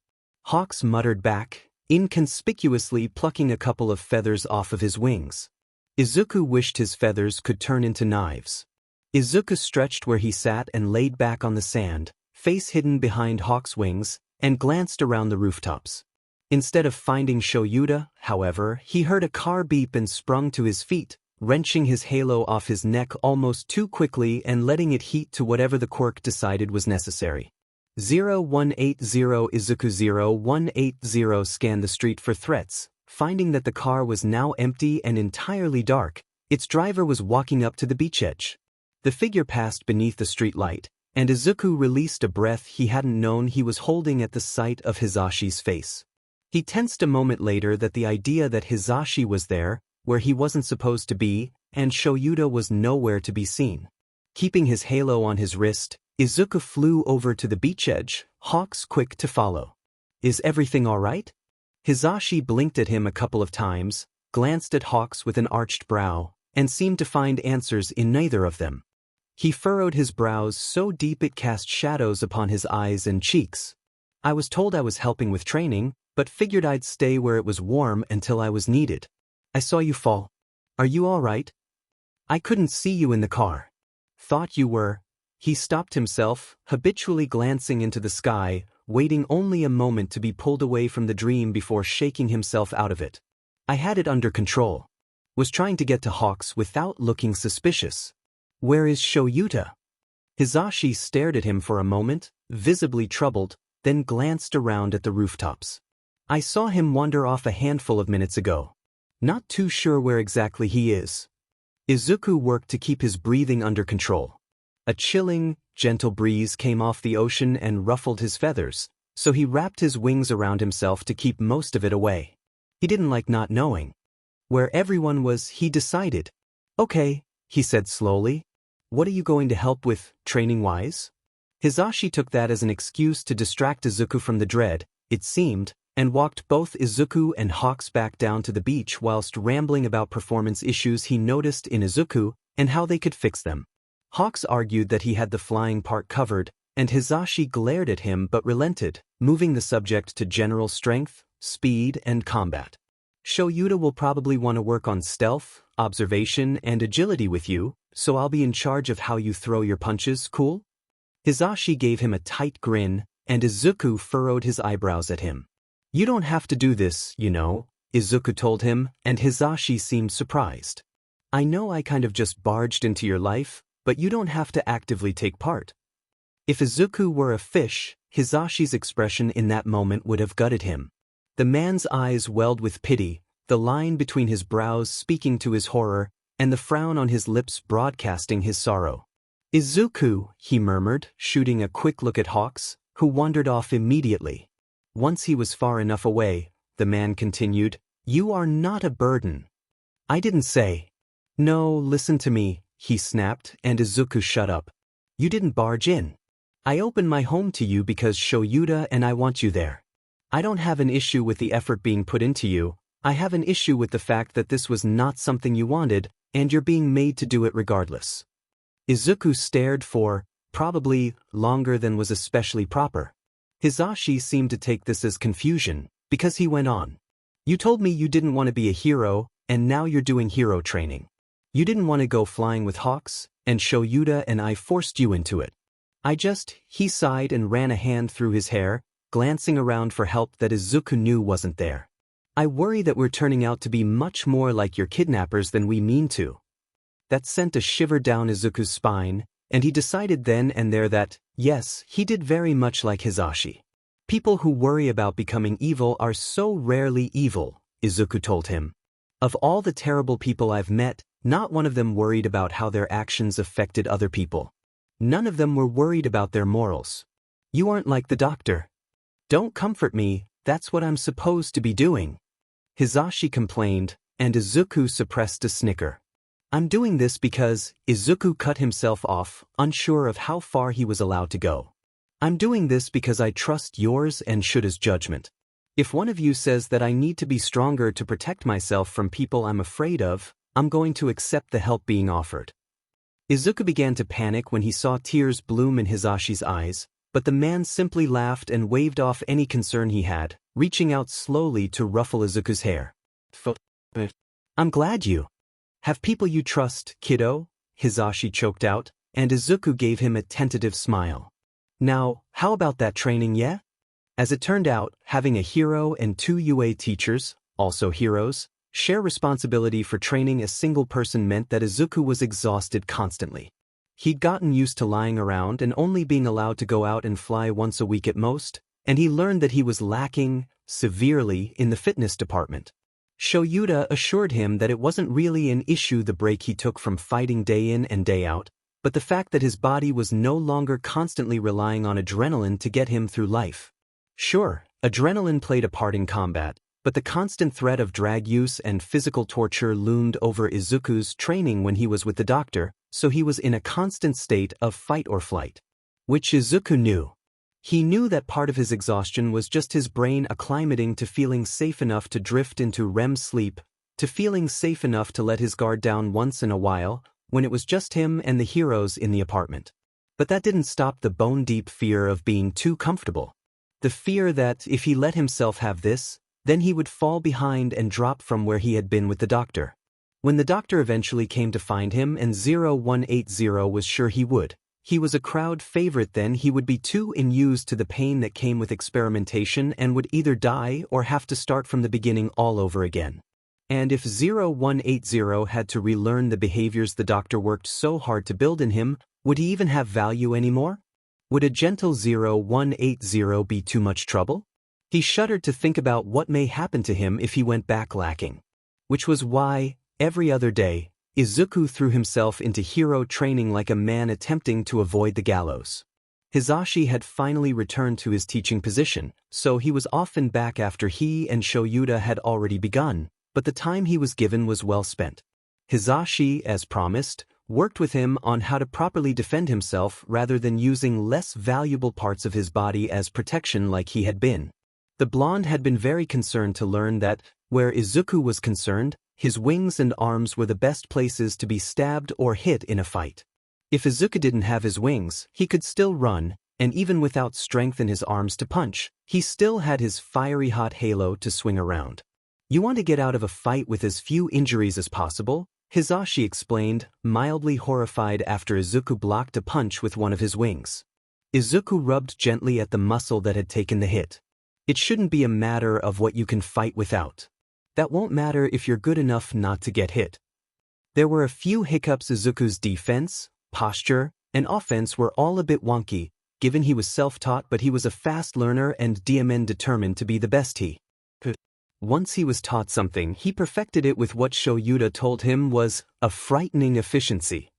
Hawks muttered back, inconspicuously plucking a couple of feathers off of his wings. Izuku wished his feathers could turn into knives. Izuku stretched where he sat and laid back on the sand, face hidden behind Hawk's wings, and glanced around the rooftops. Instead of finding Shoyuta, however, he heard a car beep and sprung to his feet, wrenching his halo off his neck almost too quickly and letting it heat to whatever the quirk decided was necessary. 0180 Izuku 0180 scanned the street for threats. Finding that the car was now empty and entirely dark, its driver was walking up to the beach edge. The figure passed beneath the street light, and Izuku released a breath he hadn't known he was holding at the sight of Hizashi's face. He tensed a moment later that the idea that Hizashi was there, where he wasn't supposed to be, and Shoyuta was nowhere to be seen. Keeping his halo on his wrist, Izuku flew over to the beach edge, Hawks quick to follow. "Is everything all right?" Hizashi blinked at him a couple of times, glanced at Hawks with an arched brow, and seemed to find answers in neither of them. He furrowed his brows so deep it cast shadows upon his eyes and cheeks. "I was told I was helping with training, but figured I'd stay where it was warm until I was needed. I saw you fall. Are you all right? I couldn't see you in the car. Thought you were." He stopped himself, habitually glancing into the sky, waiting only a moment to be pulled away from the dream before shaking himself out of it. "I had it under control." Was trying to get to Hawks without looking suspicious. "Where is Shoyuta?" Hizashi stared at him for a moment, visibly troubled, then glanced around at the rooftops. "I saw him wander off a handful of minutes ago. Not too sure where exactly he is." Izuku worked to keep his breathing under control. A chilling, gentle breeze came off the ocean and ruffled his feathers, so he wrapped his wings around himself to keep most of it away. He didn't like not knowing. Where everyone was, he decided. "Okay," he said slowly. "What are you going to help with, training-wise?" Hizashi took that as an excuse to distract Izuku from the dread, it seemed, and walked both Izuku and Hawks back down to the beach whilst rambling about performance issues he noticed in Izuku and how they could fix them. Hawks argued that he had the flying part covered, and Hizashi glared at him but relented, moving the subject to general strength, speed, and combat. "Shoyuta will probably want to work on stealth, observation, and agility with you, so I'll be in charge of how you throw your punches, cool?" Hizashi gave him a tight grin, and Izuku furrowed his eyebrows at him. "You don't have to do this, you know," Izuku told him, and Hizashi seemed surprised. "I know I kind of just barged into your life, but you don't have to actively take part." If Izuku were a fish, Hizashi's expression in that moment would have gutted him. The man's eyes welled with pity, the line between his brows speaking to his horror, and the frown on his lips broadcasting his sorrow. "Izuku," he murmured, shooting a quick look at Hawks, who wandered off immediately. Once he was far enough away, the man continued, "You are not a burden." "I didn't say." "No, listen to me," he snapped, and Izuku shut up. "You didn't barge in. I opened my home to you because Shoyuda and I want you there. I don't have an issue with the effort being put into you, I have an issue with the fact that this was not something you wanted, and you're being made to do it regardless." Izuku stared for, probably, longer than was especially proper. Hisashi seemed to take this as confusion, because he went on. "You told me you didn't want to be a hero, and now you're doing hero training. You didn't want to go flying with Hawks, and Shoyuda and I forced you into it. He sighed and ran a hand through his hair, glancing around for help that Izuku knew wasn't there. "I worry that we're turning out to be much more like your kidnappers than we mean to." That sent a shiver down Izuku's spine, and he decided then and there that, yes, he did very much like Hisashi. "People who worry about becoming evil are so rarely evil," Izuku told him. "Of all the terrible people I've met, not one of them worried about how their actions affected other people. None of them were worried about their morals. You aren't like the doctor." "Don't comfort me, that's what I'm supposed to be doing," Hisashi complained, and Izuku suppressed a snicker. "I'm doing this because," Izuku cut himself off, unsure of how far he was allowed to go. "I'm doing this because I trust yours and Shuda's judgment. If one of you says that I need to be stronger to protect myself from people I'm afraid of, I'm going to accept the help being offered." Izuku began to panic when he saw tears bloom in Hisashi's eyes, but the man simply laughed and waved off any concern he had, reaching out slowly to ruffle Izuku's hair. "I'm glad you have people you trust, kiddo," Hisashi choked out, and Izuku gave him a tentative smile. "Now, how about that training, yeah?" As it turned out, having a hero and 2 UA teachers, also heroes, share responsibility for training a single person meant that Izuku was exhausted constantly. He'd gotten used to lying around and only being allowed to go out and fly once a week at most, and he learned that he was lacking, severely, in the fitness department. Shoyuda assured him that it wasn't really an issue the break he took from fighting day in and day out, but the fact that his body was no longer constantly relying on adrenaline to get him through life. Sure, adrenaline played a part in combat, but the constant threat of drag use and physical torture loomed over Izuku's training when he was with the doctor, so he was in a constant state of fight or flight. Which Izuku knew. He knew that part of his exhaustion was just his brain acclimating to feeling safe enough to drift into REM sleep, to feeling safe enough to let his guard down once in a while, when it was just him and the heroes in the apartment. But that didn't stop the bone-deep fear of being too comfortable. The fear that, if he let himself have this, then he would fall behind and drop from where he had been with the doctor. When the doctor eventually came to find him and 0180 was sure he would, he was a crowd favorite, then he would be too unused to the pain that came with experimentation and would either die or have to start from the beginning all over again. And if 0180 had to relearn the behaviors the doctor worked so hard to build in him, would he even have value anymore? Would a gentle 0180 be too much trouble? He shuddered to think about what may happen to him if he went back lacking. Which was why, every other day, Izuku threw himself into hero training like a man attempting to avoid the gallows. Hisashi had finally returned to his teaching position, so he was often back after he and Shoyuda had already begun, but the time he was given was well spent. Hisashi, as promised, worked with him on how to properly defend himself rather than using less valuable parts of his body as protection like he had been. The blonde had been very concerned to learn that, where Izuku was concerned, his wings and arms were the best places to be stabbed or hit in a fight. If Izuku didn't have his wings, he could still run, and even without strength in his arms to punch, he still had his fiery hot halo to swing around. You want to get out of a fight with as few injuries as possible, Hisashi explained, mildly horrified after Izuku blocked a punch with one of his wings. Izuku rubbed gently at the muscle that had taken the hit. It shouldn't be a matter of what you can fight without. That won't matter if you're good enough not to get hit. There were a few hiccups. Izuku's defense, posture, and offense were all a bit wonky, given he was self-taught, but he was a fast learner and determined to be the best he could Once he was taught something, he perfected it with what Shoyuta told him was a frightening efficiency.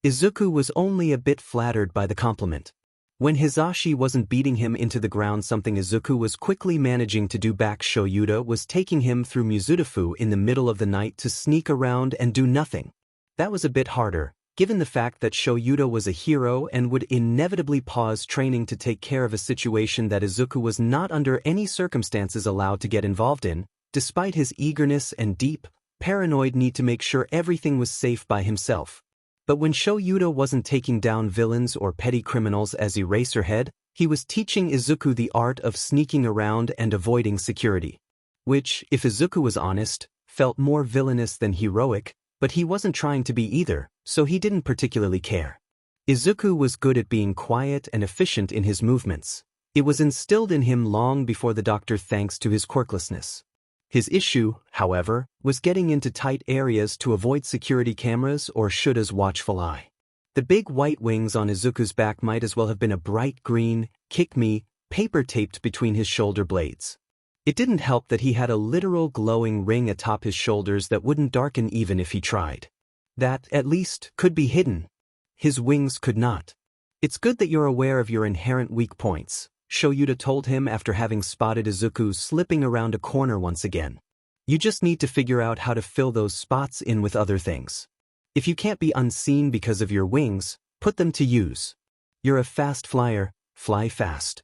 Izuku was only a bit flattered by the compliment. When Hisashi wasn't beating him into the ground, something Izuku was quickly managing to do back. Shoyuta was taking him through Muzutafu in the middle of the night to sneak around and do nothing. That was a bit harder, given the fact that Shoyuta was a hero and would inevitably pause training to take care of a situation that Izuku was not under any circumstances allowed to get involved in, despite his eagerness and deep, paranoid need to make sure everything was safe by himself. But when Shoyuta wasn't taking down villains or petty criminals as Eraserhead, he was teaching Izuku the art of sneaking around and avoiding security. Which, if Izuku was honest, felt more villainous than heroic, but he wasn't trying to be either, so he didn't particularly care. Izuku was good at being quiet and efficient in his movements. It was instilled in him long before the doctor thanks to his quirklessness. His issue, however, was getting into tight areas to avoid security cameras or Shuta's watchful eye. The big white wings on Izuku's back might as well have been a bright green, kick-me, paper taped between his shoulder blades. It didn't help that he had a literal glowing ring atop his shoulders that wouldn't darken even if he tried. That, at least, could be hidden. His wings could not. It's good that you're aware of your inherent weak points, Shoyuta told him after having spotted Izuku slipping around a corner once again. You just need to figure out how to fill those spots in with other things. If you can't be unseen because of your wings, put them to use. You're a fast flyer, fly fast.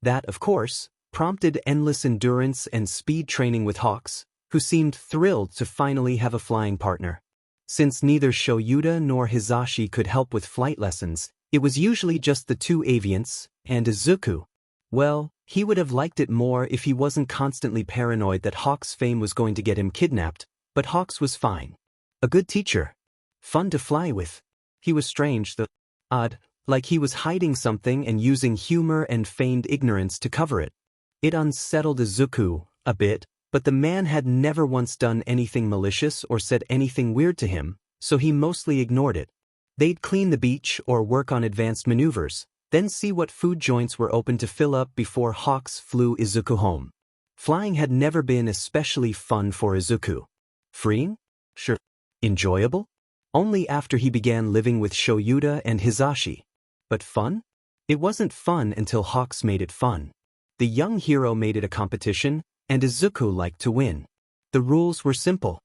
That, of course, prompted endless endurance and speed training with Hawks, who seemed thrilled to finally have a flying partner. Since neither Shoyuta nor Hisashi could help with flight lessons, it was usually just the two aviants, and Izuku. Well, he would have liked it more if he wasn't constantly paranoid that Hawk's fame was going to get him kidnapped, but Hawks was fine. A good teacher. Fun to fly with. He was strange, though odd, like he was hiding something and using humor and feigned ignorance to cover it. It unsettled Izuku a bit, but the man had never once done anything malicious or said anything weird to him, so he mostly ignored it. They'd clean the beach or work on advanced maneuvers, then see what food joints were open to fill up before Hawks flew Izuku home. Flying had never been especially fun for Izuku. Freeing? Sure. Enjoyable? Only after he began living with Shoyuta and Hisashi. But fun? It wasn't fun until Hawks made it fun. The young hero made it a competition, and Izuku liked to win. The rules were simple.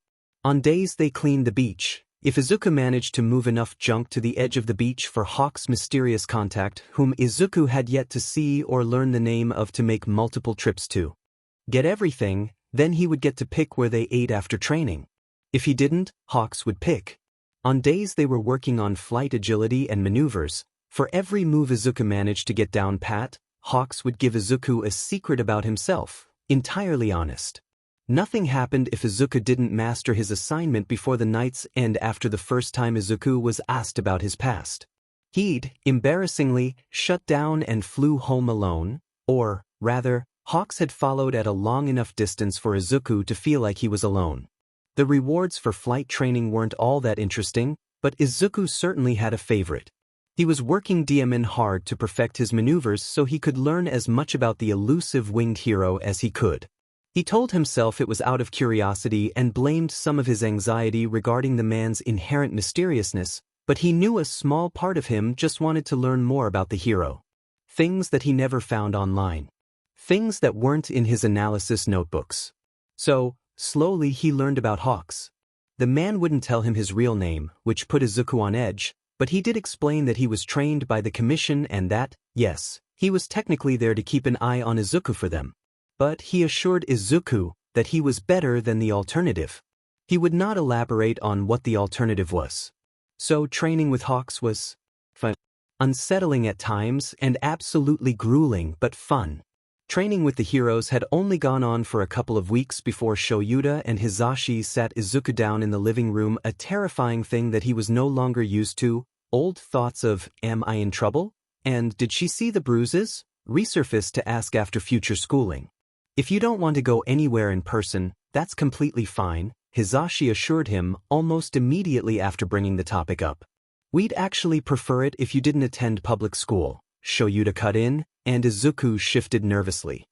On days they cleaned the beach, if Izuku managed to move enough junk to the edge of the beach for Hawk's mysterious contact, whom Izuku had yet to see or learn the name of to make multiple trips to, get everything, then he would get to pick where they ate after training. If he didn't, Hawks would pick. On days they were working on flight agility and maneuvers, for every move Izuku managed to get down pat, Hawks would give Izuku a secret about himself, entirely honest. Nothing happened if Izuku didn't master his assignment before the night's end after the first time Izuku was asked about his past. He'd, embarrassingly, shut down and flew home alone, or, rather, Hawks had followed at a long enough distance for Izuku to feel like he was alone. The rewards for flight training weren't all that interesting, but Izuku certainly had a favorite. He was working DMN hard to perfect his maneuvers so he could learn as much about the elusive winged hero as he could. He told himself it was out of curiosity and blamed some of his anxiety regarding the man's inherent mysteriousness, but he knew a small part of him just wanted to learn more about the hero. Things that he never found online. Things that weren't in his analysis notebooks. So, slowly he learned about Hawks. The man wouldn't tell him his real name, which put Izuku on edge, but he did explain that he was trained by the Commission and that, yes, he was technically there to keep an eye on Izuku for them. But he assured Izuku that he was better than the alternative. He would not elaborate on what the alternative was. So training with Hawks was fun. Unsettling at times and absolutely grueling but fun. Training with the heroes had only gone on for a couple of weeks before Shoyuta and Hisashi sat Izuku down in the living room, a terrifying thing that he was no longer used to. Old thoughts of, am I in trouble? And did she see the bruises? Resurfaced to ask after future schooling. If you don't want to go anywhere in person, that's completely fine, Hisashi assured him almost immediately after bringing the topic up. We'd actually prefer it if you didn't attend public school, Shoyuta cut in, and Izuku shifted nervously.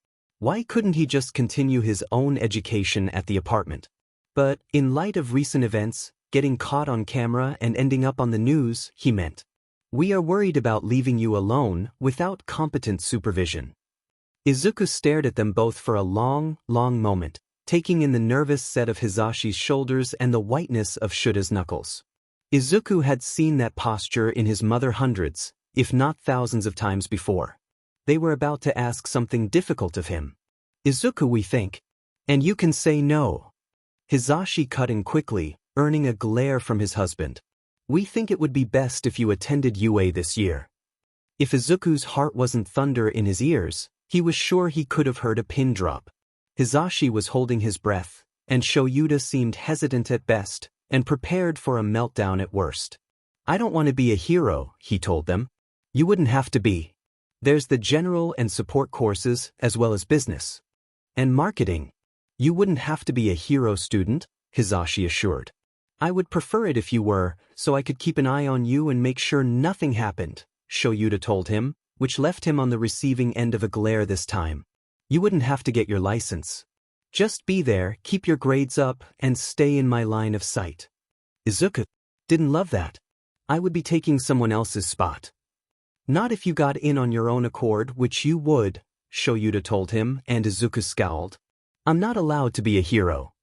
Why couldn't he just continue his own education at the apartment? But, in light of recent events, getting caught on camera and ending up on the news, he meant, "We are worried about leaving you alone without competent supervision." Izuku stared at them both for a long, long moment, taking in the nervous set of Hizashi's shoulders and the whiteness of Shuta's knuckles. Izuku had seen that posture in his mother hundreds, if not thousands of times before. They were about to ask something difficult of him. "Izuku, we think. And you can say no." Hizashi cut in quickly, earning a glare from his husband. "We think it would be best if you attended UA this year." If Izuku's heart wasn't thunder in his ears, he was sure he could have heard a pin drop. Hizashi was holding his breath, and Shoyuta seemed hesitant at best, and prepared for a meltdown at worst. "I don't want to be a hero," he told them. "You wouldn't have to be. There's the general and support courses, as well as business. And marketing. You wouldn't have to be a hero student," Hizashi assured. "I would prefer it if you were, so I could keep an eye on you and make sure nothing happened," Shoyuta told him, which left him on the receiving end of a glare this time. "You wouldn't have to get your license. Just be there, keep your grades up, and stay in my line of sight." Izuku didn't love that. "I would be taking someone else's spot." "Not if you got in on your own accord, which you would," Shoyuta told him, and Izuku scowled. "I'm not allowed to be a hero."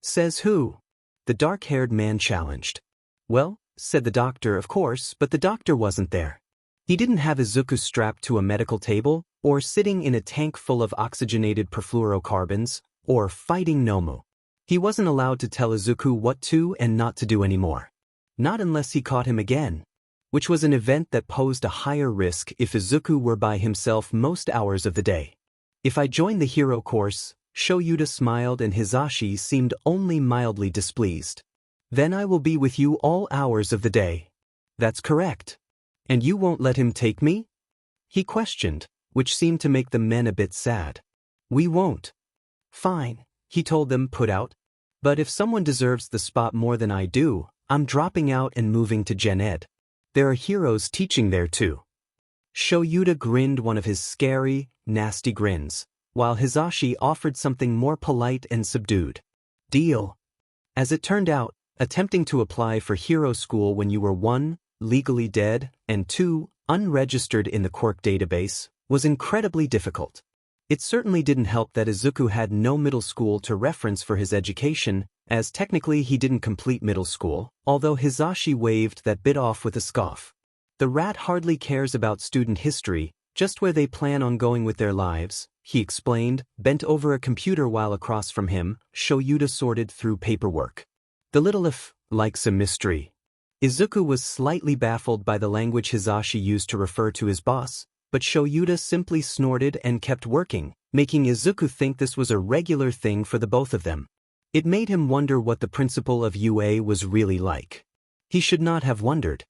"Says who?" the dark-haired man challenged. "Well," said the doctor, "of course, but the doctor wasn't there. He didn't have Izuku strapped to a medical table, or sitting in a tank full of oxygenated perfluorocarbons, or fighting Nomu. He wasn't allowed to tell Izuku what to and not to do anymore. Not unless he caught him again, which was an event that posed a higher risk if Izuku were by himself most hours of the day. "If I join the hero course," Shoyuta smiled and Hizashi seemed only mildly displeased. "Then I will be with you all hours of the day." "That's correct. And you won't let him take me?" he questioned, which seemed to make the men a bit sad. "We won't." "Fine," he told them, put out. "But if someone deserves the spot more than I do, I'm dropping out and moving to Gen Ed. There are heroes teaching there too." Shoyuta grinned one of his scary, nasty grins, while Hizashi offered something more polite and subdued. "Deal." As it turned out, attempting to apply for hero school when you were 1, legally dead, and 2, unregistered in the Quirk database, was incredibly difficult. It certainly didn't help that Izuku had no middle school to reference for his education, as technically he didn't complete middle school, although Hizashi waved that bit off with a scoff. "The rat hardly cares about student history, just where they plan on going with their lives," he explained, bent over a computer while across from him, Shoyuta sorted through paperwork. "The little if likes a mystery." Izuku was slightly baffled by the language Hizashi used to refer to his boss, but Shoyuta simply snorted and kept working, making Izuku think this was a regular thing for the both of them. It made him wonder what the principal of UA was really like. He should not have wondered.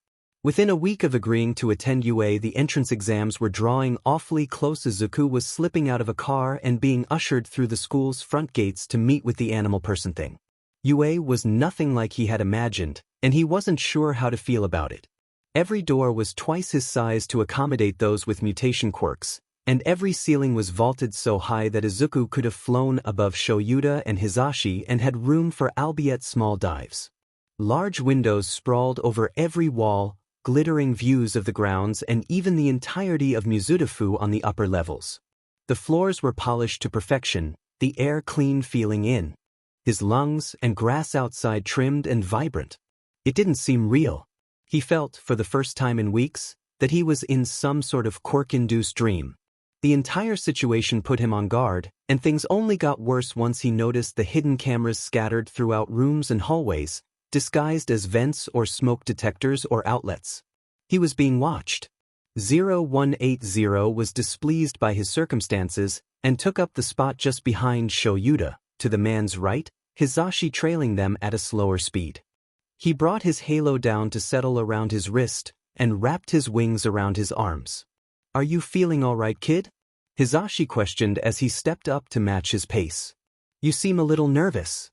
Within a week of agreeing to attend UA, the entrance exams were drawing awfully close. Izuku was slipping out of a car and being ushered through the school's front gates to meet with the animal person thing. UA was nothing like he had imagined, and he wasn't sure how to feel about it. Every door was twice his size to accommodate those with mutation quirks, and every ceiling was vaulted so high that Izuku could have flown above Shoyuta and Hizashi and had room for albeit small dives. Large windows sprawled over every wall, glittering views of the grounds and even the entirety of Mizutafu on the upper levels. The floors were polished to perfection, the air clean feeling in. His lungs and grass outside trimmed and vibrant. It didn't seem real. He felt, for the first time in weeks, that he was in some sort of quirk-induced dream. The entire situation put him on guard, and things only got worse once he noticed the hidden cameras scattered throughout rooms and hallways, disguised as vents or smoke detectors or outlets. He was being watched. 0180 was displeased by his circumstances and took up the spot just behind Shoyuta, to the man's right, Hizashi trailing them at a slower speed. He brought his halo down to settle around his wrist and wrapped his wings around his arms. "Are you feeling all right, kid?" Hizashi questioned as he stepped up to match his pace. "You seem a little nervous."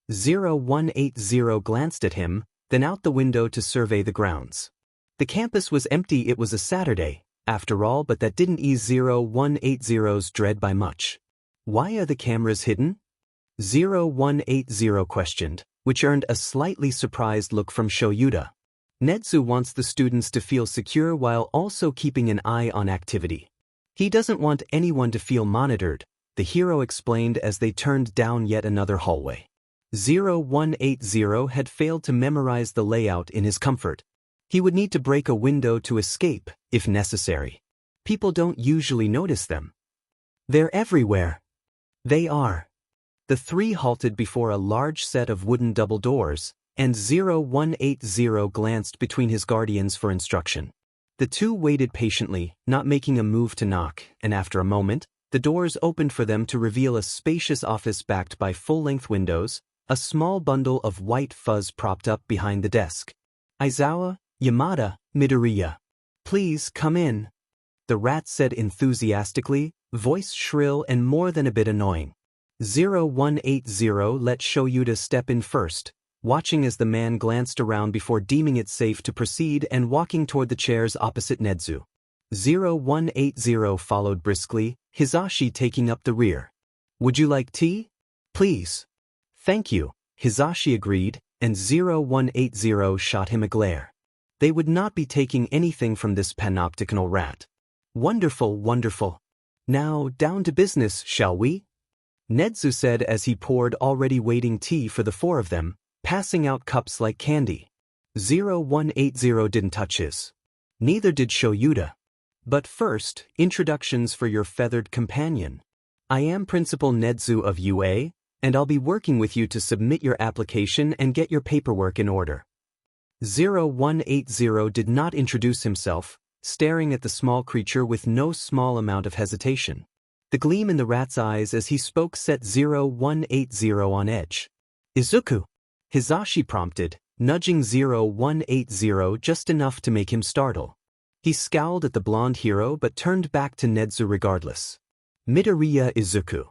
0180 glanced at him, then out the window to survey the grounds. The campus was empty. It was a Saturday, after all, but that didn't ease 0180's dread by much. Why are the cameras hidden? 0180 questioned, which earned a slightly surprised look from Shoyuta. Nedzu wants the students to feel secure while also keeping an eye on activity. He doesn't want anyone to feel monitored, the hero explained as they turned down yet another hallway. 0180 had failed to memorize the layout in his comfort. He would need to break a window to escape, if necessary. People don't usually notice them. They're everywhere. They are. The three halted before a large set of wooden double doors, and 0180 glanced between his guardians for instruction. The two waited patiently, not making a move to knock, and after a moment, the doors opened for them to reveal a spacious office backed by full-length windows, a small bundle of white fuzz propped up behind the desk. Aizawa, Yamada, Midoriya. Please come in. The rat said enthusiastically, voice shrill and more than a bit annoying. 0180 let Shoyuta step in first, watching as the man glanced around before deeming it safe to proceed and walking toward the chairs opposite Nedzu. 0180 followed briskly, Hisashi taking up the rear. Would you like tea? Please. Thank you, Hisashi agreed, and 0180 shot him a glare. They would not be taking anything from this panoptical rat. Wonderful, wonderful. Now, down to business, shall we? Nedzu said as he poured already waiting tea for the four of them, passing out cups like candy. 0180 didn't touch his. Neither did Shoyuta. But first, introductions for your feathered companion. I am Principal Nedzu of UA, and I'll be working with you to submit your application and get your paperwork in order. 0180 did not introduce himself, staring at the small creature with no small amount of hesitation. The gleam in the rat's eyes as he spoke set 0180 on edge. Izuku, Hisashi prompted, nudging 0180 just enough to make him startle. He scowled at the blonde hero but turned back to Nedzu regardless. Midoriya Izuku.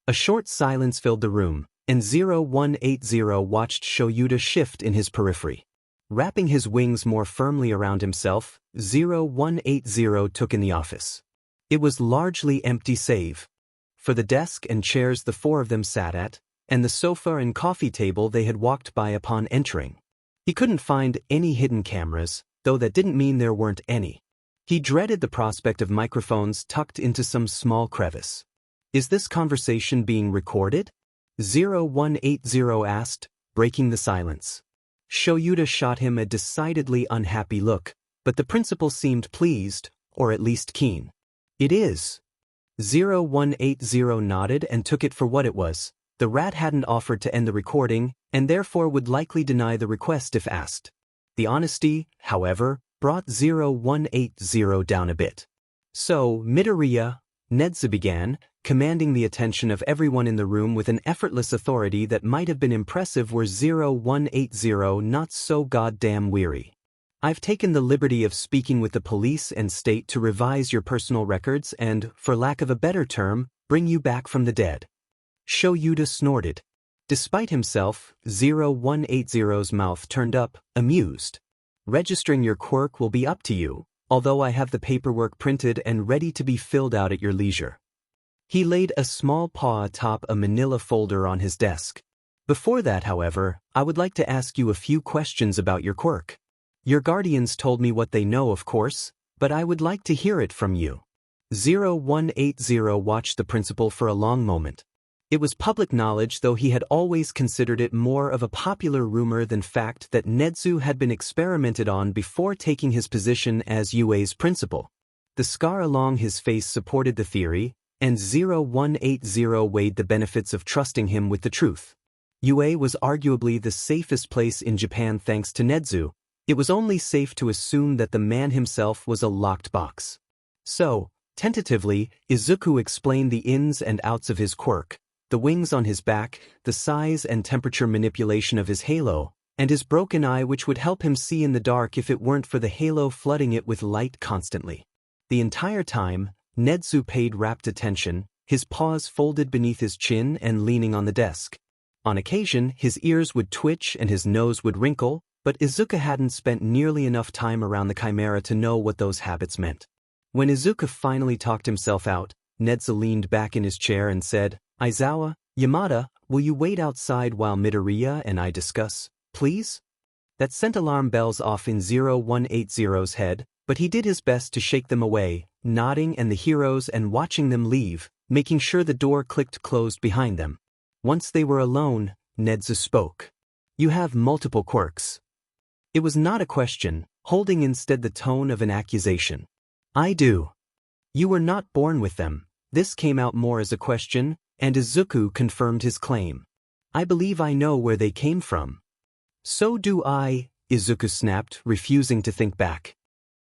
A short silence filled the room, and 0180 watched Shoyuta shift in his periphery. Wrapping his wings more firmly around himself, 0180 took in the office. It was largely empty save for the desk and chairs the four of them sat at, and the sofa and coffee table they had walked by upon entering. He couldn't find any hidden cameras, though that didn't mean there weren't any. He dreaded the prospect of microphones tucked into some small crevice. Is this conversation being recorded? 0180 asked, breaking the silence. Shoyuta shot him a decidedly unhappy look, but the principal seemed pleased, or at least keen. It is. 0180 nodded and took it for what it was. The rat hadn't offered to end the recording, and therefore would likely deny the request if asked. The honesty, however, brought 0180 down a bit. So, Midoriya, Nedzu began, commanding the attention of everyone in the room with an effortless authority that might have been impressive were 0180 not so goddamn weary. I've taken the liberty of speaking with the police and state to revise your personal records and, for lack of a better term, bring you back from the dead. Shoyuta snorted. Despite himself, 0180's mouth turned up, amused. Registering your quirk will be up to you, although I have the paperwork printed and ready to be filled out at your leisure. He laid a small paw atop a manila folder on his desk. Before that, however, I would like to ask you a few questions about your quirk. Your guardians told me what they know, of course, but I would like to hear it from you. 0180 watched the principal for a long moment. It was public knowledge, though he had always considered it more of a popular rumor than fact, that Nedzu had been experimented on before taking his position as UA's principal. The scar along his face supported the theory, and 0180 weighed the benefits of trusting him with the truth. UA was arguably the safest place in Japan thanks to Nedzu. It was only safe to assume that the man himself was a locked box. So, tentatively, Izuku explained the ins and outs of his quirk, the wings on his back, the size and temperature manipulation of his halo, and his broken eye which would help him see in the dark if it weren't for the halo flooding it with light constantly. The entire time, Nedzu paid rapt attention, his paws folded beneath his chin and leaning on the desk. On occasion, his ears would twitch and his nose would wrinkle, but Izuku hadn't spent nearly enough time around the chimera to know what those habits meant. When Izuku finally talked himself out, Nedza leaned back in his chair and said, "Aizawa, Yamada, will you wait outside while Midoriya and I discuss, please?" That sent alarm bells off in 0180's head, but he did his best to shake them away, nodding and the heroes and watching them leave, making sure the door clicked closed behind them. Once they were alone, Nedza spoke. "You have multiple quirks." It was not a question, holding instead the tone of an accusation. "I do." "You were not born with them." This came out more as a question, and Izuku confirmed his claim. "I believe I know where they came from." "So do I," Izuku snapped, refusing to think back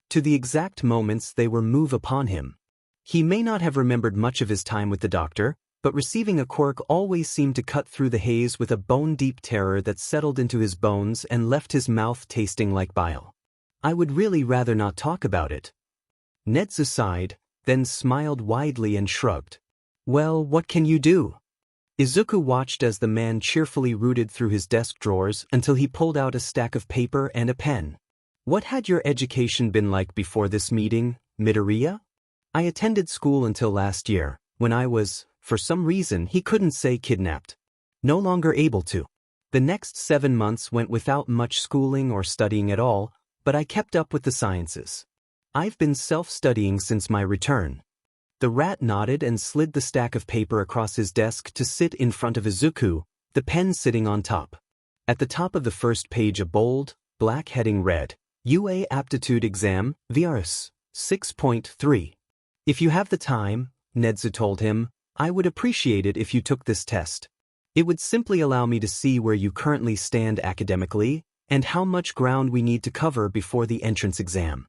to the exact moments they were move upon him. He may not have remembered much of his time with the doctor, but receiving a quirk always seemed to cut through the haze with a bone-deep terror that settled into his bones and left his mouth tasting like bile. "I would really rather not talk about it." Nedza sighed, then smiled widely and shrugged. "Well, what can you do?" Izuku watched as the man cheerfully rooted through his desk drawers until he pulled out a stack of paper and a pen. "What had your education been like before this meeting, Midoriya?" "I attended school until last year, when I was, for some reason he couldn't say kidnapped. No longer able to. The next 7 months went without much schooling or studying at all, but I kept up with the sciences. I've been self-studying since my return." The rat nodded and slid the stack of paper across his desk to sit in front of Izuku, the pen sitting on top. At the top of the first page a bold, black heading read, "UA Aptitude Exam, VRS, 6.3. If you have the time," Nedza told him, "I would appreciate it if you took this test. It would simply allow me to see where you currently stand academically, and how much ground we need to cover before the entrance exam."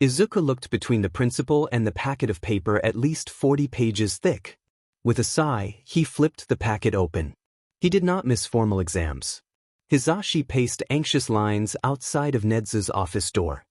Izuku looked between the principal and the packet of paper at least 40 pages thick. With a sigh, he flipped the packet open. He did not miss formal exams. Hizashi paced anxious lines outside of Nedza's office door.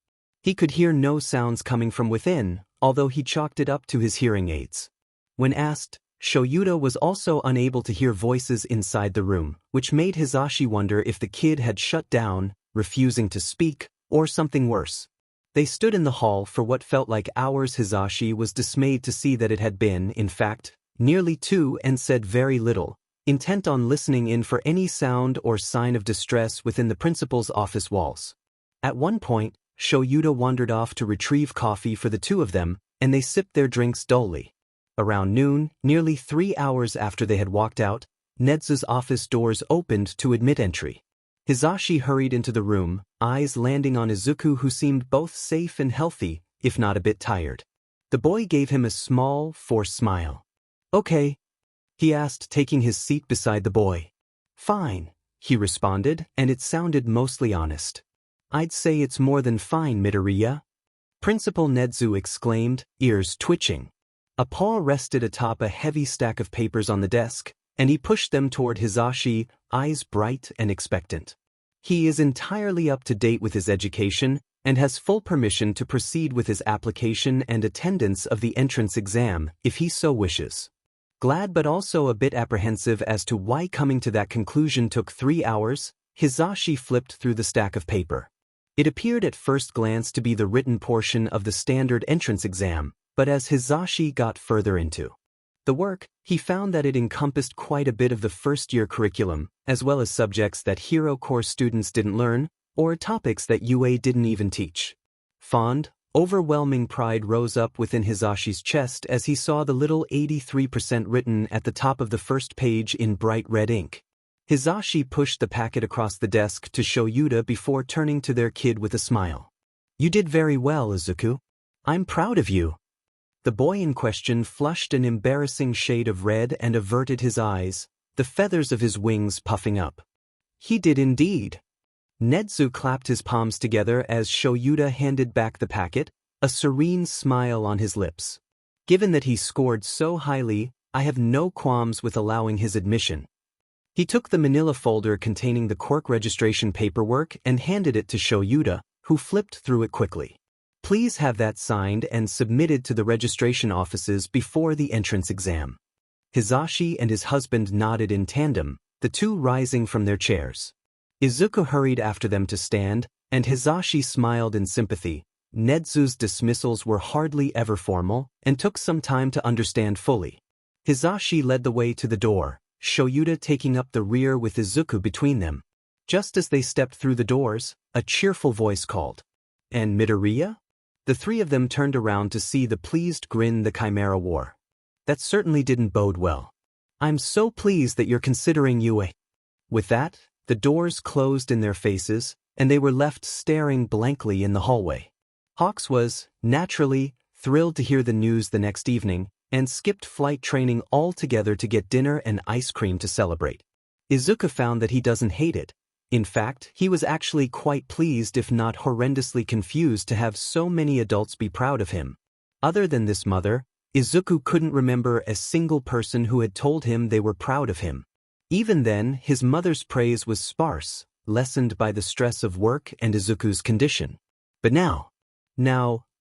He could hear no sounds coming from within, although he chalked it up to his hearing aids. When asked, Shoyuta was also unable to hear voices inside the room, which made Hizashi wonder if the kid had shut down, refusing to speak, or something worse. They stood in the hall for what felt like hours. Hizashi was dismayed to see that it had been, in fact, nearly 2 and said very little, intent on listening in for any sound or sign of distress within the principal's office walls. At one point, Shoyuta wandered off to retrieve coffee for the two of them, and they sipped their drinks dully. Around noon, nearly 3 hours after they had walked out, Nedza's office doors opened to admit entry. Hizashi hurried into the room, eyes landing on Izuku, who seemed both safe and healthy, if not a bit tired. The boy gave him a small, forced smile. "Okay," he asked, taking his seat beside the boy. "Fine," he responded, and it sounded mostly honest. "I'd say it's more than fine, Midoriya," Principal Nedzu exclaimed, ears twitching. A paw rested atop a heavy stack of papers on the desk, and he pushed them toward Hizashi, eyes bright and expectant. "He is entirely up to date with his education and has full permission to proceed with his application and attendance of the entrance exam if he so wishes." Glad but also a bit apprehensive as to why coming to that conclusion took 3 hours, Hizashi flipped through the stack of paper. It appeared at first glance to be the written portion of the standard entrance exam, but as Hizashi got further into the work, he found that it encompassed quite a bit of the first-year curriculum, as well as subjects that Hero Corps students didn't learn, or topics that UA didn't even teach. Fond, overwhelming pride rose up within Hizashi's chest as he saw the little 83% written at the top of the first page in bright red ink. Hizashi pushed the packet across the desk to Shoyuta before turning to their kid with a smile. "You did very well, Izuku. I'm proud of you." The boy in question flushed an embarrassing shade of red and averted his eyes, the feathers of his wings puffing up. "He did indeed." Nedzu clapped his palms together as Shoyuta handed back the packet, a serene smile on his lips. "Given that he scored so highly, I have no qualms with allowing his admission." He took the manila folder containing the Quirk registration paperwork and handed it to Shoyuta, who flipped through it quickly. "Please have that signed and submitted to the registration offices before the entrance exam." Hizashi and his husband nodded in tandem, the two rising from their chairs. Izuku hurried after them to stand, and Hizashi smiled in sympathy, Netsu's dismissals were hardly ever formal and took some time to understand fully. Hisashi led the way to the door, Shoyuta taking up the rear with Izuku between them. Just as they stepped through the doors, a cheerful voice called, "And Midoriya?" The three of them turned around to see the pleased grin the Chimera wore. That certainly didn't bode well. "I'm so pleased that you're considering UA." With that, the doors closed in their faces, and they were left staring blankly in the hallway. Hawks was, naturally, thrilled to hear the news the next evening, and skipped flight training altogether to get dinner and ice cream to celebrate. Izuku found that he doesn't hate it. In fact, he was actually quite pleased, if not horrendously confused, to have so many adults be proud of him. Other than this mother, Izuku couldn't remember a single person who had told him they were proud of him. Even then, his mother's praise was sparse, lessened by the stress of work and Izuku's condition. But now,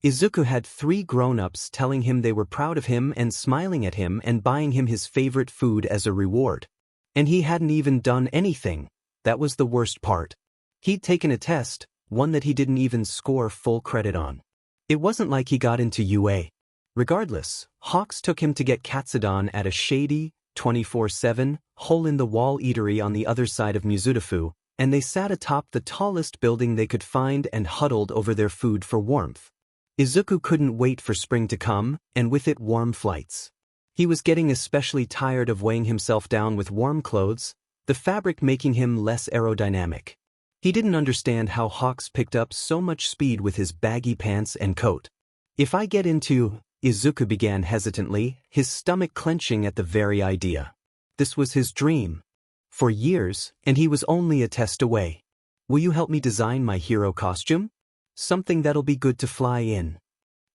Izuku had three grown-ups telling him they were proud of him and smiling at him and buying him his favorite food as a reward. And he hadn't even done anything. That was the worst part. He'd taken a test, one that he didn't even score full credit on. It wasn't like he got into UA. Regardless, Hawks took him to get katsudon at a shady, 24/7, hole-in-the-wall eatery on the other side of Mizutofu, and they sat atop the tallest building they could find and huddled over their food for warmth. Izuku couldn't wait for spring to come, and with it warm flights. He was getting especially tired of weighing himself down with warm clothes, the fabric making him less aerodynamic. He didn't understand how Hawks picked up so much speed with his baggy pants and coat. "If I get into," Izuku began hesitantly, his stomach clenching at the very idea. This was his dream. For years, and he was only a test away. "Will you help me design my hero costume? Something that'll be good to fly in."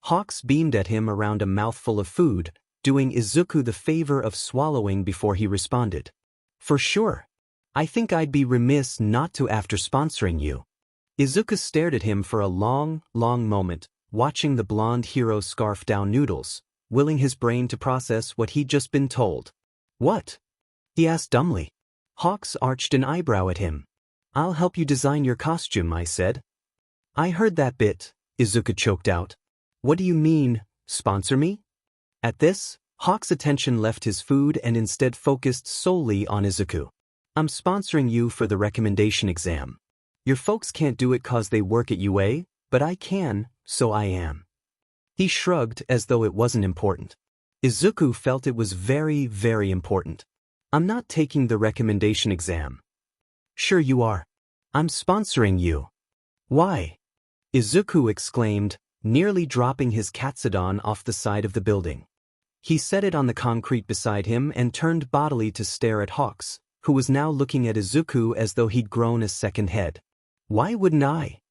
Hawks beamed at him around a mouthful of food, doing Izuku the favor of swallowing before he responded. "For sure. I think I'd be remiss not to after sponsoring you." Izuku stared at him for a long, long moment, watching the blonde hero scarf down noodles, willing his brain to process what he'd just been told. "What?" he asked dumbly. Hawks arched an eyebrow at him. "I'll help you design your costume," I said. "I heard that bit," Izuku choked out. "What do you mean, sponsor me?" At this, Hawk's attention left his food and instead focused solely on Izuku. "I'm sponsoring you for the recommendation exam. Your folks can't do it 'cause they work at UA, but I can, so I am." He shrugged as though it wasn't important. Izuku felt it was very, very important. "I'm not taking the recommendation exam." "Sure you are. I'm sponsoring you." "Why?" Izuku exclaimed, nearly dropping his katsudon off the side of the building. He set it on the concrete beside him and turned bodily to stare at Hawks, who was now looking at Izuku as though he'd grown a second head. "Why wouldn't I?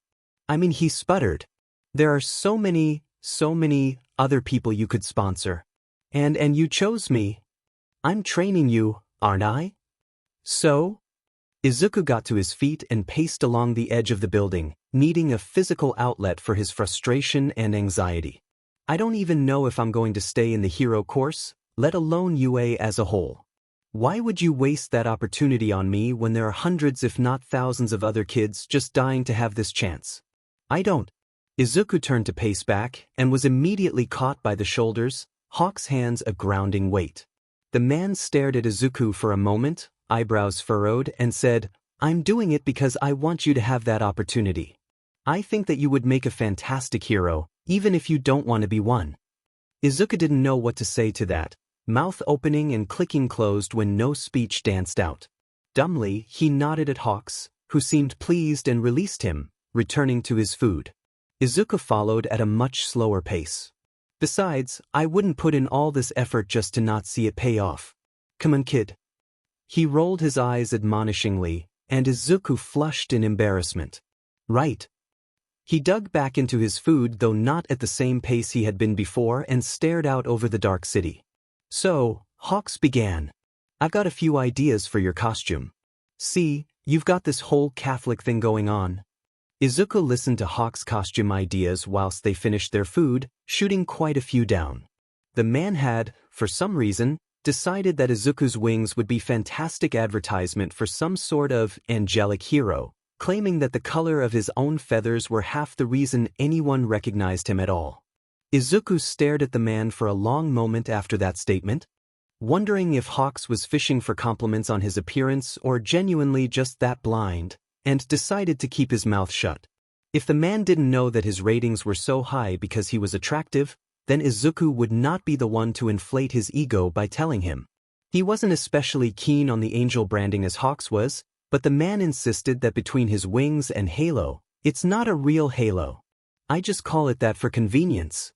I mean," he sputtered. "There are so many other people you could sponsor. And you chose me. I'm training you, aren't I?" "So?" Izuku got to his feet and paced along the edge of the building, needing a physical outlet for his frustration and anxiety. "I don't even know if I'm going to stay in the hero course, let alone UA as a whole. Why would you waste that opportunity on me when there are hundreds if not thousands of other kids just dying to have this chance? I don't." Izuku turned to pace back and was immediately caught by the shoulders, Hawk's hands a grounding weight. The man stared at Izuku for a moment, eyebrows furrowed, and said, "I'm doing it because I want you to have that opportunity. I think that you would make a fantastic hero, even if you don't want to be one." Izuku didn't know what to say to that, mouth opening and clicking closed when no speech danced out. Dumbly, he nodded at Hawks, who seemed pleased and released him, returning to his food. Izuku followed at a much slower pace. "Besides, I wouldn't put in all this effort just to not see it pay off. Come on, kid." He rolled his eyes admonishingly, and Izuku flushed in embarrassment. "Right." He dug back into his food, though not at the same pace he had been before, and stared out over the dark city. "So," Hawks began, "I've got a few ideas for your costume. See, you've got this whole Catholic thing going on." Izuku listened to Hawks' costume ideas whilst they finished their food, shooting quite a few down. The man had, for some reason, decided that Izuku's wings would be fantastic advertisement for some sort of angelic hero, claiming that the color of his own feathers were half the reason anyone recognized him at all. Izuku stared at the man for a long moment after that statement, wondering if Hawks was fishing for compliments on his appearance or genuinely just that blind, and decided to keep his mouth shut. If the man didn't know that his ratings were so high because he was attractive, then Izuku would not be the one to inflate his ego by telling him. He wasn't especially keen on the angel branding as Hawks was, but the man insisted that between his wings and halo, it's not a real halo. I just call it that for convenience.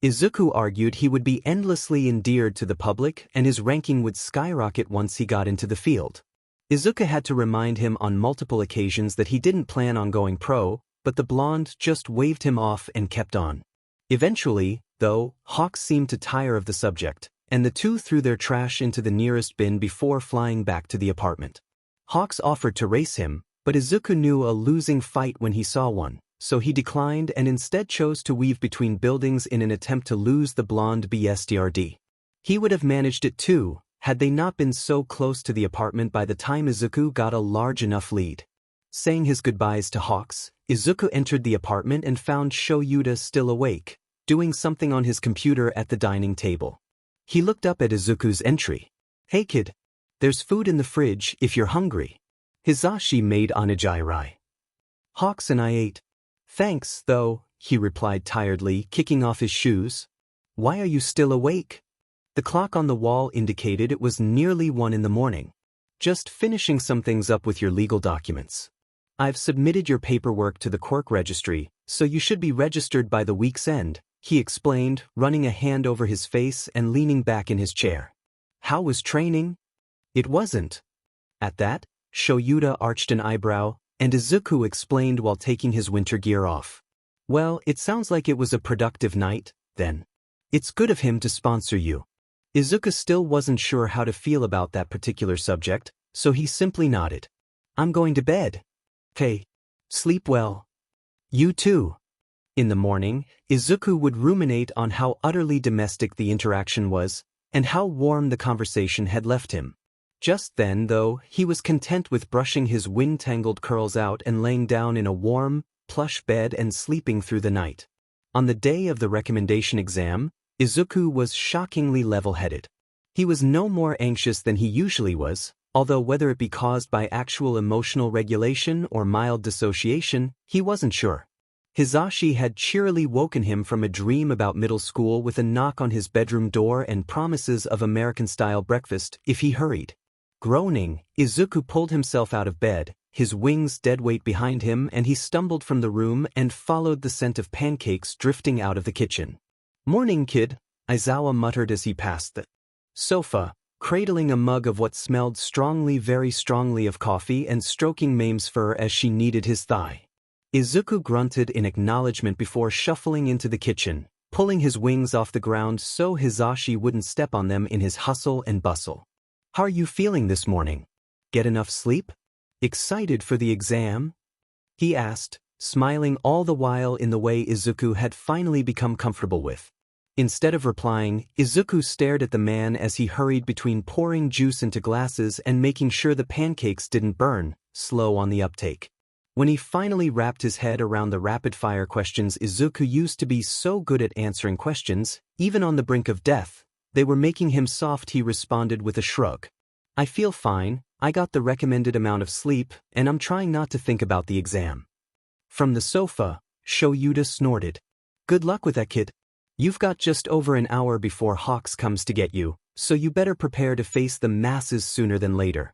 Izuku argued he would be endlessly endeared to the public and his ranking would skyrocket once he got into the field. Izuku had to remind him on multiple occasions that he didn't plan on going pro, but the blonde just waved him off and kept on. Eventually, though, Hawks seemed to tire of the subject, and the two threw their trash into the nearest bin before flying back to the apartment. Hawks offered to race him, but Izuku knew a losing fight when he saw one, so he declined and instead chose to weave between buildings in an attempt to lose the blonde bstrd. He would have managed it too, had they not been so close to the apartment by the time Izuku got a large enough lead. Saying his goodbyes to Hawks, Izuku entered the apartment and found Shoyuta still awake, doing something on his computer at the dining table. He looked up at Izuku's entry. "Hey kid, there's food in the fridge if you're hungry. Hizashi made onigiri. Hawks and I ate." "Thanks, though," he replied tiredly, kicking off his shoes. "Why are you still awake?" The clock on the wall indicated it was nearly 1 in the morning. "Just finishing some things up with your legal documents. I've submitted your paperwork to the Quirk registry, so you should be registered by the week's end," he explained, running a hand over his face and leaning back in his chair. "How was training?" "It wasn't." At that, Shoyuta arched an eyebrow, and Izuku explained while taking his winter gear off. "Well, it sounds like it was a productive night, then. It's good of him to sponsor you." Izuku still wasn't sure how to feel about that particular subject, so he simply nodded. "I'm going to bed." "'Kay. Sleep well." "You too." In the morning, Izuku would ruminate on how utterly domestic the interaction was, and how warm the conversation had left him. Just then, though, he was content with brushing his wind-tangled curls out and laying down in a warm, plush bed and sleeping through the night. On the day of the recommendation exam, Izuku was shockingly level-headed. He was no more anxious than he usually was, although whether it be caused by actual emotional regulation or mild dissociation, he wasn't sure. Hizashi had cheerily woken him from a dream about middle school with a knock on his bedroom door and promises of American-style breakfast if he hurried. Groaning, Izuku pulled himself out of bed, his wings dead weight behind him, and he stumbled from the room and followed the scent of pancakes drifting out of the kitchen. "Morning, kid," Aizawa muttered as he passed the sofa, cradling a mug of what smelled strongly, very strongly of coffee and stroking Mame's fur as she kneaded his thigh. Izuku grunted in acknowledgement before shuffling into the kitchen, pulling his wings off the ground so Hizashi wouldn't step on them in his hustle and bustle. "How are you feeling this morning? Get enough sleep? Excited for the exam?" he asked, smiling all the while in the way Izuku had finally become comfortable with. Instead of replying, Izuku stared at the man as he hurried between pouring juice into glasses and making sure the pancakes didn't burn, slow on the uptake. When he finally wrapped his head around the rapid-fire questions Izuku used to be so good at answering questions, even on the brink of death, they were making him soft, he responded with a shrug. "I feel fine, I got the recommended amount of sleep, and I'm trying not to think about the exam." From the sofa, Shoyuta snorted. "Good luck with that, kid. You've got just over an hour before Hawks comes to get you, so you better prepare to face the masses sooner than later."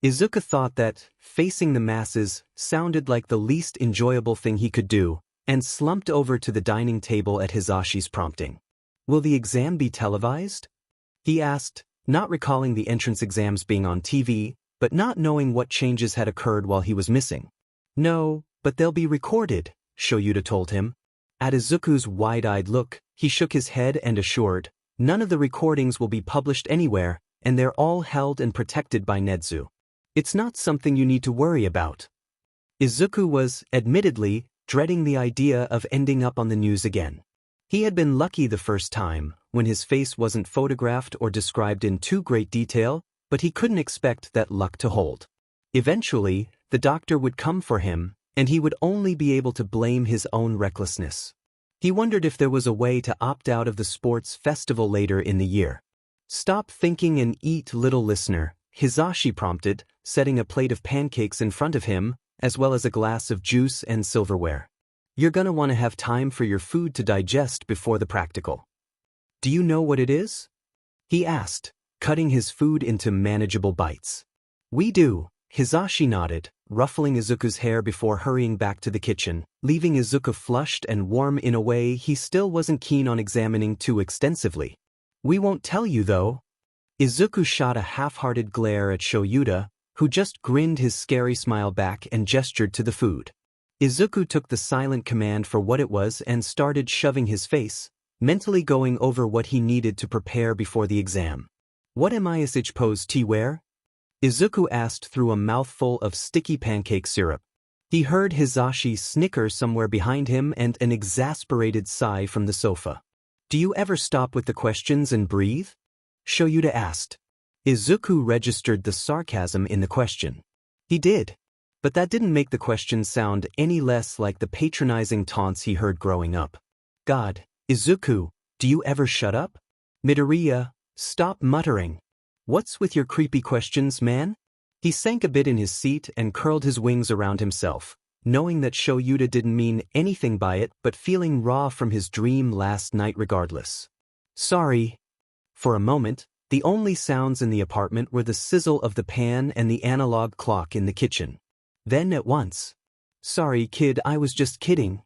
Izuku thought that facing the masses sounded like the least enjoyable thing he could do, and slumped over to the dining table at Hizashi's prompting. "Will the exam be televised?" he asked, not recalling the entrance exams being on TV, but not knowing what changes had occurred while he was missing. "No, but they'll be recorded," Shoyuta told him. At Izuku's wide-eyed look, he shook his head and assured, "None of the recordings will be published anywhere, and they're all held and protected by Nedzu. It's not something you need to worry about." Izuku was, admittedly, dreading the idea of ending up on the news again. He had been lucky the first time, when his face wasn't photographed or described in too great detail, but he couldn't expect that luck to hold. Eventually, the doctor would come for him, and he would only be able to blame his own recklessness. He wondered if there was a way to opt out of the sports festival later in the year. Stop thinking and eat, little listener, Hisashi prompted, setting a plate of pancakes in front of him, as well as a glass of juice and silverware. You're gonna want to have time for your food to digest before the practical. Do you know what it is? He asked, cutting his food into manageable bites. We do, Hisashi nodded, ruffling Izuku's hair before hurrying back to the kitchen, leaving Izuku flushed and warm in a way he still wasn't keen on examining too extensively. We won't tell you though. Izuku shot a half-hearted glare at Shoyuta, who just grinned his scary smile back and gestured to the food. Izuku took the silent command for what it was and started shoving his face, mentally going over what he needed to prepare before the exam. What am I supposed to wear? Izuku asked through a mouthful of sticky pancake syrup. He heard Hisashi snicker somewhere behind him and an exasperated sigh from the sofa. Do you ever stop with the questions and breathe? Shoyuta asked. Izuku registered the sarcasm in the question. He did. But that didn't make the question sound any less like the patronizing taunts he heard growing up. God, Izuku, do you ever shut up? Midoriya, stop muttering. What's with your creepy questions, man? He sank a bit in his seat and curled his wings around himself, knowing that Shoyuta didn't mean anything by it but feeling raw from his dream last night regardless. Sorry. For a moment, the only sounds in the apartment were the sizzle of the pan and the analog clock in the kitchen. Then at once. Sorry, kid, I was just kidding.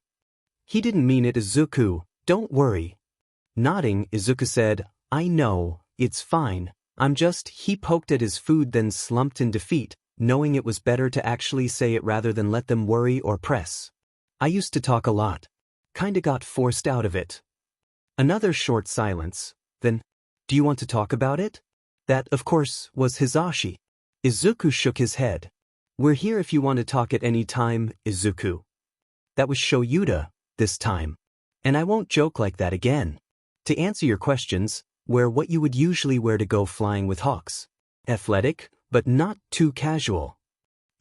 He didn't mean it, Izuku, don't worry. Nodding, Izuku said, I know, it's fine. He poked at his food then slumped in defeat, knowing it was better to actually say it rather than let them worry or press. I used to talk a lot. Kinda got forced out of it. Another short silence, then, do you want to talk about it? That, of course, was Hisashi. Izuku shook his head. We're here if you want to talk at any time, Izuku. That was Shoyuta, this time. And I won't joke like that again. To answer your questions, wear what you would usually wear to go flying with hawks. Athletic, but not too casual.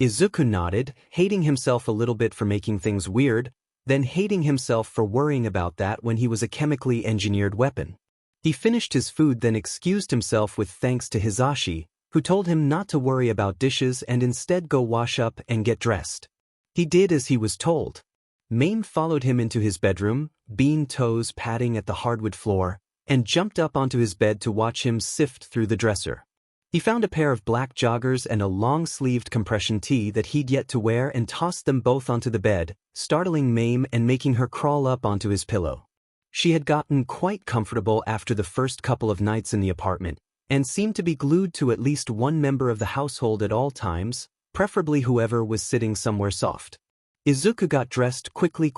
Izuku nodded, hating himself a little bit for making things weird, then hating himself for worrying about that when he was a chemically engineered weapon. He finished his food then excused himself with thanks to Hisashi, who told him not to worry about dishes and instead go wash up and get dressed. He did as he was told. Mame followed him into his bedroom, bean toes patting at the hardwood floor, and jumped up onto his bed to watch him sift through the dresser. He found a pair of black joggers and a long-sleeved compression tee that he'd yet to wear and tossed them both onto the bed, startling Mame and making her crawl up onto his pillow. She had gotten quite comfortable after the first couple of nights in the apartment, and seemed to be glued to at least one member of the household at all times, preferably whoever was sitting somewhere soft. Izuku got dressed quickly,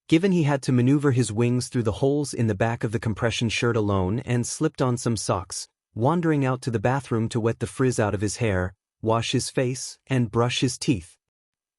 given he had to maneuver his wings through the holes in the back of the compression shirt alone and slipped on some socks, wandering out to the bathroom to wet the frizz out of his hair, wash his face, and brush his teeth.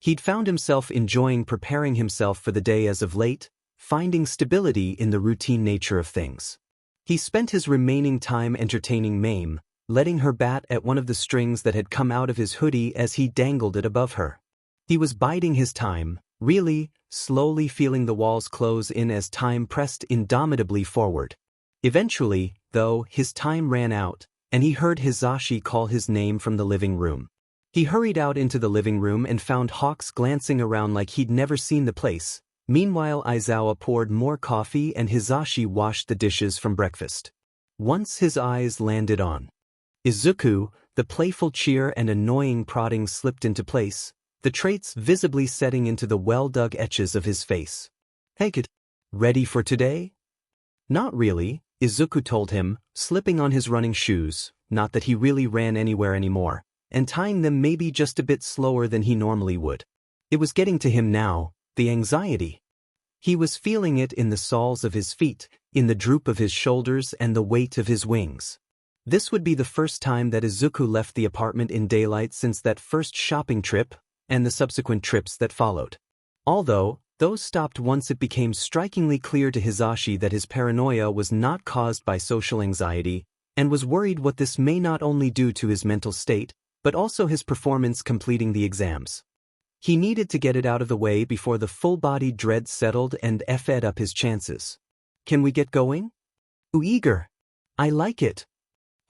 He'd found himself enjoying preparing himself for the day as of late, finding stability in the routine nature of things. He spent his remaining time entertaining Mame, letting her bat at one of the strings that had come out of his hoodie as he dangled it above her. He was biding his time, really, slowly feeling the walls close in as time pressed indomitably forward. Eventually, though, his time ran out, and he heard Hisashi call his name from the living room. He hurried out into the living room and found Hawks glancing around like he'd never seen the place. Meanwhile, Aizawa poured more coffee and Hisashi washed the dishes from breakfast. Once his eyes landed on Izuku, the playful cheer and annoying prodding slipped into place, the traits visibly setting into the well-dug etches of his face. Hey kid, ready for today? Not really, Izuku told him, slipping on his running shoes, not that he really ran anywhere anymore, and tying them maybe just a bit slower than he normally would. It was getting to him now, the anxiety. He was feeling it in the soles of his feet, in the droop of his shoulders and the weight of his wings. This would be the first time that Izuku left the apartment in daylight since that first shopping trip, and the subsequent trips that followed. Although, those stopped once it became strikingly clear to Hisashi that his paranoia was not caused by social anxiety, and was worried what this may not only do to his mental state, but also his performance completing the exams. He needed to get it out of the way before the full-body dread settled and effed up his chances. Can we get going? Ooh, eager. I like it.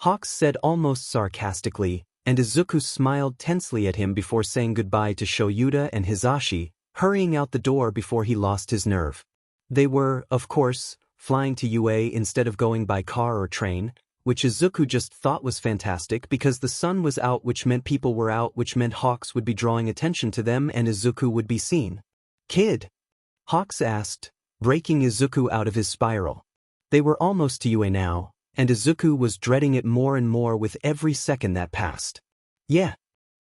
Hawks said almost sarcastically, and Izuku smiled tensely at him before saying goodbye to Shoyuta and Hisashi, hurrying out the door before he lost his nerve. They were, of course, flying to UA instead of going by car or train, which Izuku just thought was fantastic because the sun was out, which meant people were out, which meant Hawks would be drawing attention to them and Izuku would be seen. Kid? Hawks asked, breaking Izuku out of his spiral. They were almost to UA now, and Izuku was dreading it more and more with every second that passed. Yeah.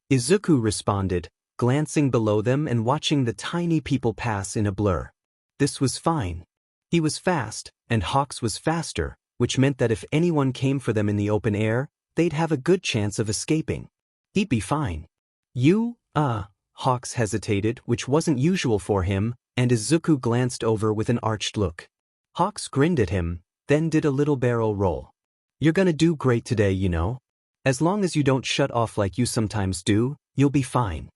Izuku responded, glancing below them and watching the tiny people pass in a blur. This was fine. He was fast, and Hawks was faster, which meant that if anyone came for them in the open air, they'd have a good chance of escaping. He'd be fine. Hawks hesitated, which wasn't usual for him, and Izuku glanced over with an arched look. Hawks grinned at him, then did a little barrel roll. You're gonna do great today, you know. As long as you don't shut off like you sometimes do, you'll be fine.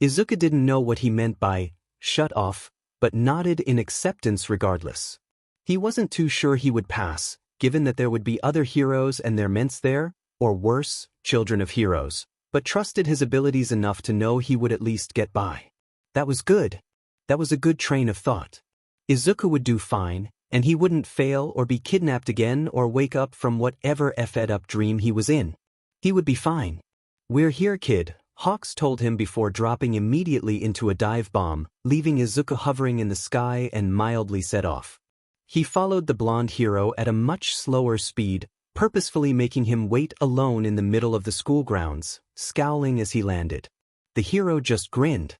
Izuku didn't know what he meant by shut off, but nodded in acceptance regardless. He wasn't too sure he would pass, given that there would be other heroes and their ments there, or worse, children of heroes, but trusted his abilities enough to know he would at least get by. That was good. That was a good train of thought. Izuku would do fine, and he wouldn't fail or be kidnapped again or wake up from whatever effed up dream he was in. He would be fine. We're here, kid, Hawks told him before dropping immediately into a dive bomb, leaving Izuku hovering in the sky and mildly set off. He followed the blonde hero at a much slower speed, purposefully making him wait alone in the middle of the school grounds, scowling as he landed. The hero just grinned.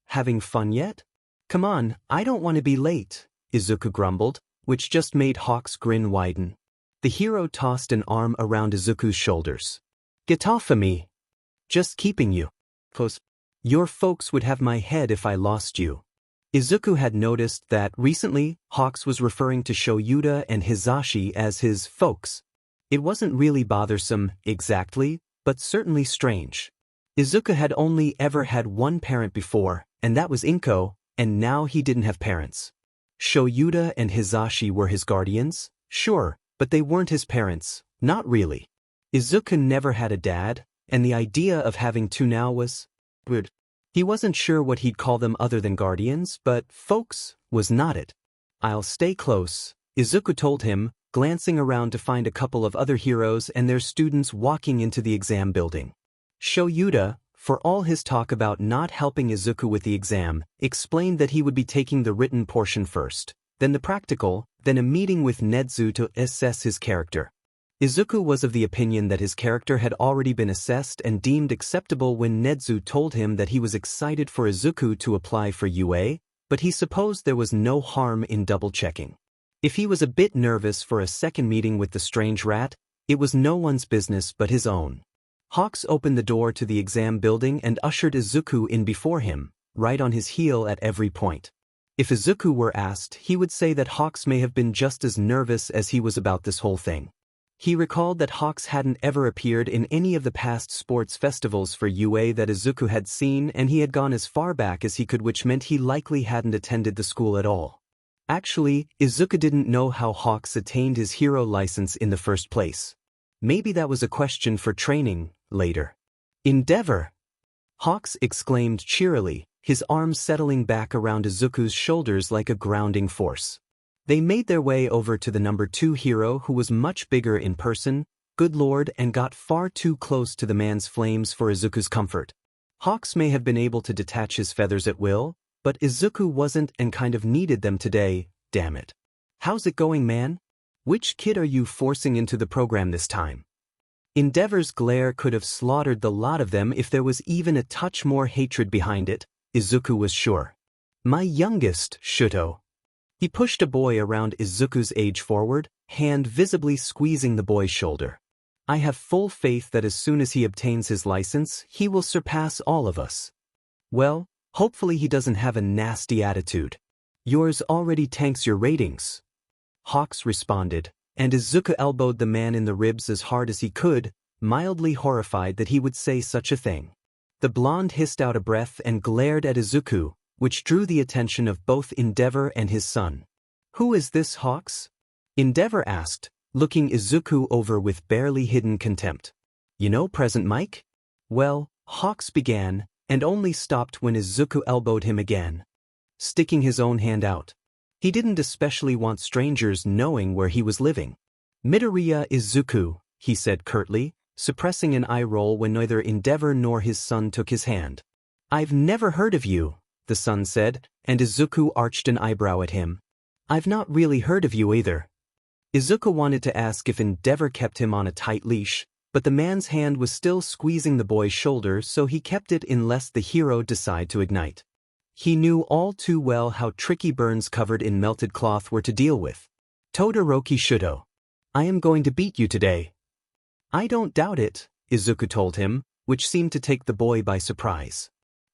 Having fun yet? Come on, I don't want to be late, Izuku grumbled, which just made Hawks' grin widen. The hero tossed an arm around Izuku's shoulders. Get off of me. Just keeping you close. Your folks would have my head if I lost you. Izuku had noticed that recently, Hawks was referring to Shoyuta and Hisashi as his folks. It wasn't really bothersome, exactly, but certainly strange. Izuku had only ever had one parent before, and that was Inko, and now he didn't have parents. Shoyuta and Hisashi were his guardians, sure, but they weren't his parents, not really. Izuku never had a dad, and the idea of having two now was weird. He wasn't sure what he'd call them other than guardians, but folks was not it. I'll stay close, Izuku told him, glancing around to find a couple of other heroes and their students walking into the exam building. Shoyuta, for all his talk about not helping Izuku with the exam, explained that he would be taking the written portion first, then the practical, then a meeting with Nezu to assess his character. Izuku was of the opinion that his character had already been assessed and deemed acceptable when Nezu told him that he was excited for Izuku to apply for UA, but he supposed there was no harm in double-checking. If he was a bit nervous for a second meeting with the strange rat, it was no one's business but his own. Hawks opened the door to the exam building and ushered Izuku in before him, right on his heel at every point. If Izuku were asked, he would say that Hawks may have been just as nervous as he was about this whole thing. He recalled that Hawks hadn't ever appeared in any of the past sports festivals for UA that Izuku had seen, and he had gone as far back as he could, which meant he likely hadn't attended the school at all. Actually, Izuku didn't know how Hawks attained his hero license in the first place. Maybe that was a question for training, later. Endeavor! Hawks exclaimed cheerily, his arms settling back around Izuku's shoulders like a grounding force. They made their way over to the number 2 hero, who was much bigger in person, good lord, and got far too close to the man's flames for Izuku's comfort. Hawks may have been able to detach his feathers at will, but Izuku wasn't and kind of needed them today, damn it. How's it going, man? Which kid are you forcing into the program this time? Endeavor's glare could have slaughtered the lot of them if there was even a touch more hatred behind it, Izuku was sure. My youngest, Shuto. He pushed a boy around Izuku's age forward, hand visibly squeezing the boy's shoulder. I have full faith that as soon as he obtains his license, he will surpass all of us. Well, hopefully he doesn't have a nasty attitude. Yours already tanks your ratings. Hawks responded, and Izuku elbowed the man in the ribs as hard as he could, mildly horrified that he would say such a thing. The blonde hissed out a breath and glared at Izuku, which drew the attention of both Endeavor and his son. "Who is this, Hawks?" Endeavor asked, looking Izuku over with barely hidden contempt. "You know Present Mike?" "Well," Hawks began, and only stopped when Izuku elbowed him again, sticking his own hand out. He didn't especially want strangers knowing where he was living. "Midoriya Izuku," he said curtly, suppressing an eye roll when neither Endeavor nor his son took his hand. "I've never heard of you," the son said, and Izuku arched an eyebrow at him. "I've not really heard of you either." Izuku wanted to ask if Endeavor kept him on a tight leash, but the man's hand was still squeezing the boy's shoulder, so he kept it unless the hero decided to ignite. He knew all too well how tricky burns covered in melted cloth were to deal with. "Todoroki Shudo. I am going to beat you today." "I don't doubt it," Izuku told him, which seemed to take the boy by surprise.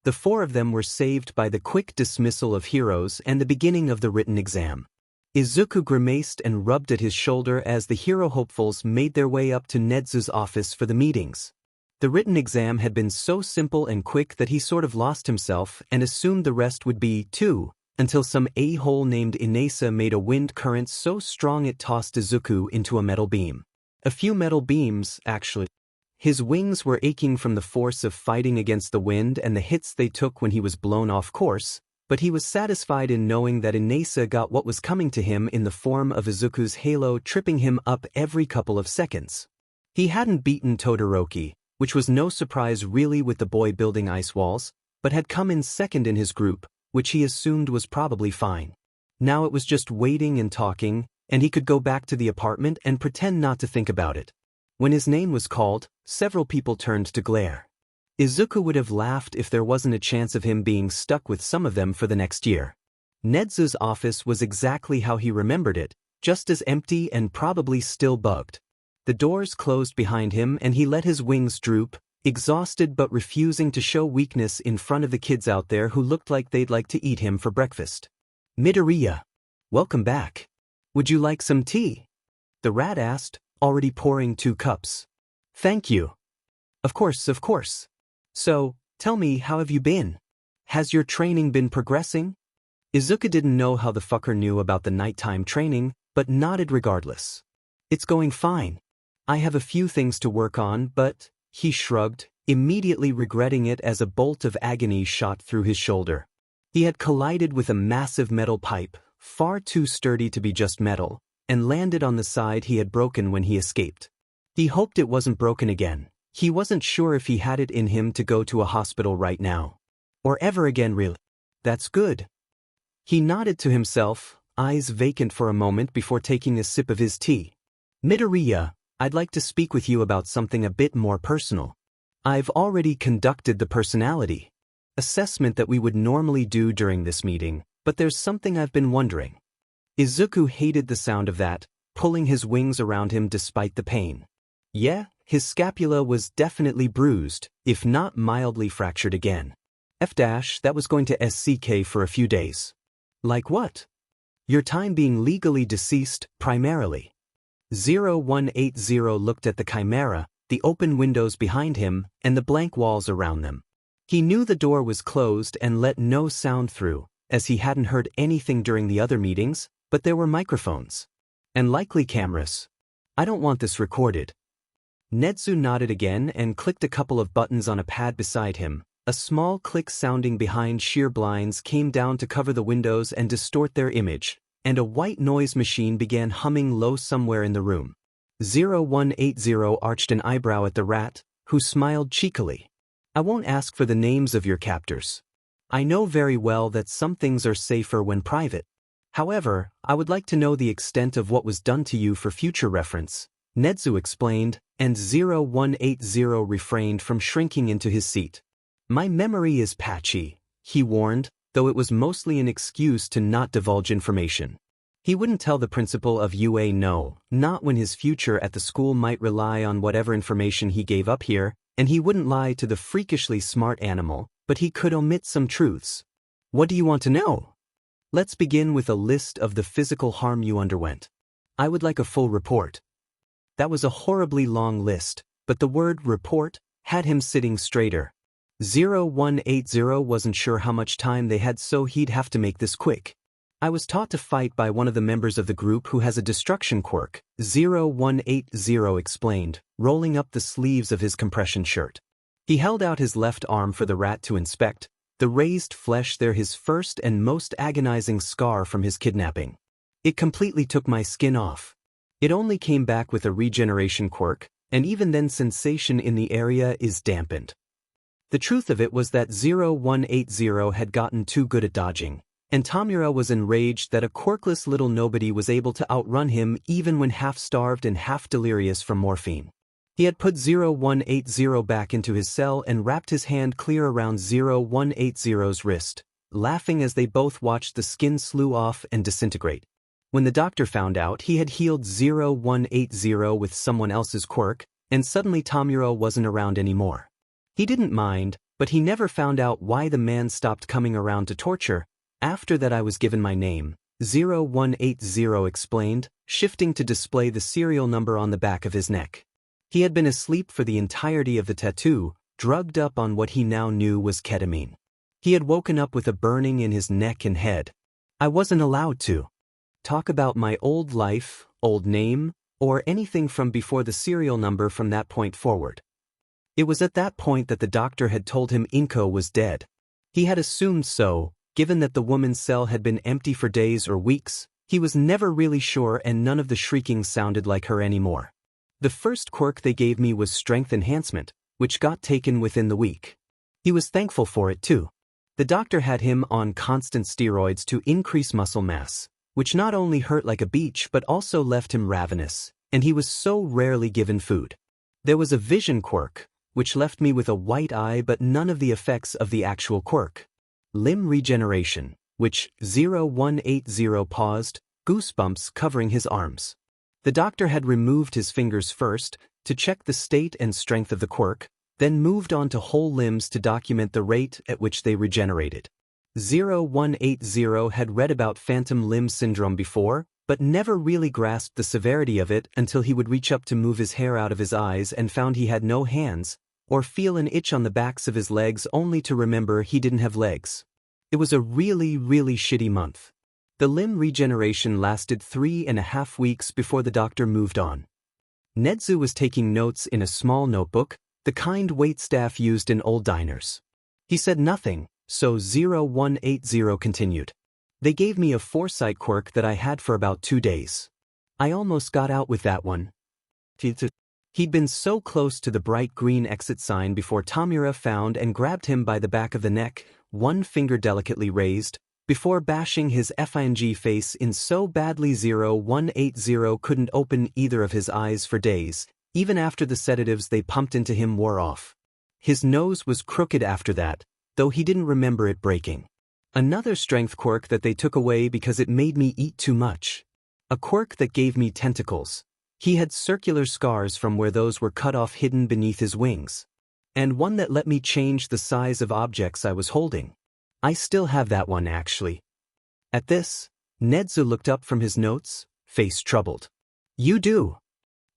The four of them were saved by the quick dismissal of heroes and the beginning of the written exam. Izuku grimaced and rubbed at his shoulder as the hero hopefuls made their way up to Nezu's office for the meetings. The written exam had been so simple and quick that he sort of lost himself and assumed the rest would be, too, until some a-hole named Inasa made a wind current so strong it tossed Izuku into a metal beam. A few metal beams, actually. His wings were aching from the force of fighting against the wind and the hits they took when he was blown off course, but he was satisfied in knowing that Inasa got what was coming to him in the form of Izuku's halo tripping him up every couple of seconds. He hadn't beaten Todoroki, which was no surprise really with the boy building ice walls, but had come in second in his group, which he assumed was probably fine. Now it was just waiting and talking, and he could go back to the apartment and pretend not to think about it. When his name was called, several people turned to glare. Izuku would have laughed if there wasn't a chance of him being stuck with some of them for the next year. Nezu's office was exactly how he remembered it, just as empty and probably still bugged. The doors closed behind him and he let his wings droop, exhausted but refusing to show weakness in front of the kids out there who looked like they'd like to eat him for breakfast. "Midoriya. Welcome back. Would you like some tea?" the rat asked, already pouring 2 cups. "Thank you." Of course. "So, tell me, how have you been? Has your training been progressing?" Izuku didn't know how the fucker knew about the nighttime training, but nodded regardless. "It's going fine. I have a few things to work on, but," he shrugged, immediately regretting it as a bolt of agony shot through his shoulder. He had collided with a massive metal pipe, far too sturdy to be just metal, and landed on the side he had broken when he escaped. He hoped it wasn't broken again. He wasn't sure if he had it in him to go to a hospital right now. Or ever again, really. "That's good." He nodded to himself, eyes vacant for a moment before taking a sip of his tea. "Midoriya, I'd like to speak with you about something a bit more personal. I've already conducted the personality assessment that we would normally do during this meeting, but there's something I've been wondering." Izuku hated the sound of that, pulling his wings around him despite the pain. Yeah, his scapula was definitely bruised, if not mildly fractured again. That was going to SCK for a few days. "Like what?" "Your time being legally deceased, primarily." 0180 looked at the chimera, the open windows behind him, and the blank walls around them. He knew the door was closed and let no sound through, as he hadn't heard anything during the other meetings, but there were microphones. And likely cameras. "I don't want this recorded." Nezu nodded again and clicked a couple of buttons on a pad beside him. A small click sounding behind sheer blinds came down to cover the windows and distort their image, and a white noise machine began humming low somewhere in the room. 0180 arched an eyebrow at the rat, who smiled cheekily. "I won't ask for the names of your captors. I know very well that some things are safer when private. However, I would like to know the extent of what was done to you for future reference," Nezu explained, and 0180 refrained from shrinking into his seat. "My memory is patchy," he warned, though it was mostly an excuse to not divulge information. He wouldn't tell the principal of UA no, not when his future at the school might rely on whatever information he gave up here, and he wouldn't lie to the freakishly smart animal, but he could omit some truths. "What do you want to know?" "Let's begin with a list of the physical harm you underwent. I would like a full report." That was a horribly long list, but the word report had him sitting straighter. 0180 wasn't sure how much time they had, so he'd have to make this quick. I was taught to fight by one of the members of the group who has a destruction quirk, 0180 explained, rolling up the sleeves of his compression shirt. He held out his left arm for the rat to inspect, the raised flesh there his first and most agonizing scar from his kidnapping. It completely took my skin off. It only came back with a regeneration quirk, and even then sensation in the area is dampened. The truth of it was that 0180 had gotten too good at dodging, and Tamura was enraged that a quirkless little nobody was able to outrun him even when half-starved and half-delirious from morphine. He had put 0180 back into his cell and wrapped his hand clear around 0180's wrist, laughing as they both watched the skin slew off and disintegrate. When the doctor found out, he had healed 0180 with someone else's quirk, and suddenly Tamura wasn't around anymore. He didn't mind, but he never found out why the man stopped coming around to torture. After that I was given my name, 0180 explained, shifting to display the serial number on the back of his neck. He had been asleep for the entirety of the tattoo, drugged up on what he now knew was ketamine. He had woken up with a burning in his neck and head. I wasn't allowed to talk about my old life, old name, or anything from before the serial number from that point forward. It was at that point that the doctor had told him Inko was dead. He had assumed so, given that the woman's cell had been empty for days or weeks. He was never really sure, and none of the shrieking sounded like her anymore. The first quirk they gave me was strength enhancement, which got taken within the week. He was thankful for it too. The doctor had him on constant steroids to increase muscle mass, which not only hurt like a beach but also left him ravenous, and he was so rarely given food. There was a vision quirk, which left me with a white eye but none of the effects of the actual quirk. Limb regeneration, which 0180 paused, goosebumps covering his arms. The doctor had removed his fingers first, to check the state and strength of the quirk, then moved on to whole limbs to document the rate at which they regenerated. 0180 had read about phantom limb syndrome before, but never really grasped the severity of it until he would reach up to move his hair out of his eyes and found he had no hands, or feel an itch on the backs of his legs only to remember he didn't have legs. It was a really shitty month. The limb regeneration lasted 3.5 weeks before the doctor moved on. Nedzu was taking notes in a small notebook, the kind waitstaff used in old diners. He said nothing, so 0180 continued. They gave me a foresight quirk that I had for about 2 days. I almost got out with that one. He'd been so close to the bright green exit sign before Tamura found and grabbed him by the back of the neck, one finger delicately raised, before bashing his FING face in so badly 0180 couldn't open either of his eyes for days, even after the sedatives they pumped into him wore off. His nose was crooked after that, though he didn't remember it breaking. Another strength quirk that they took away because it made me eat too much. A quirk that gave me tentacles. He had circular scars from where those were cut off hidden beneath his wings. And one that let me change the size of objects I was holding. I still have that one, actually. At this, Nedzu looked up from his notes, face troubled. You do.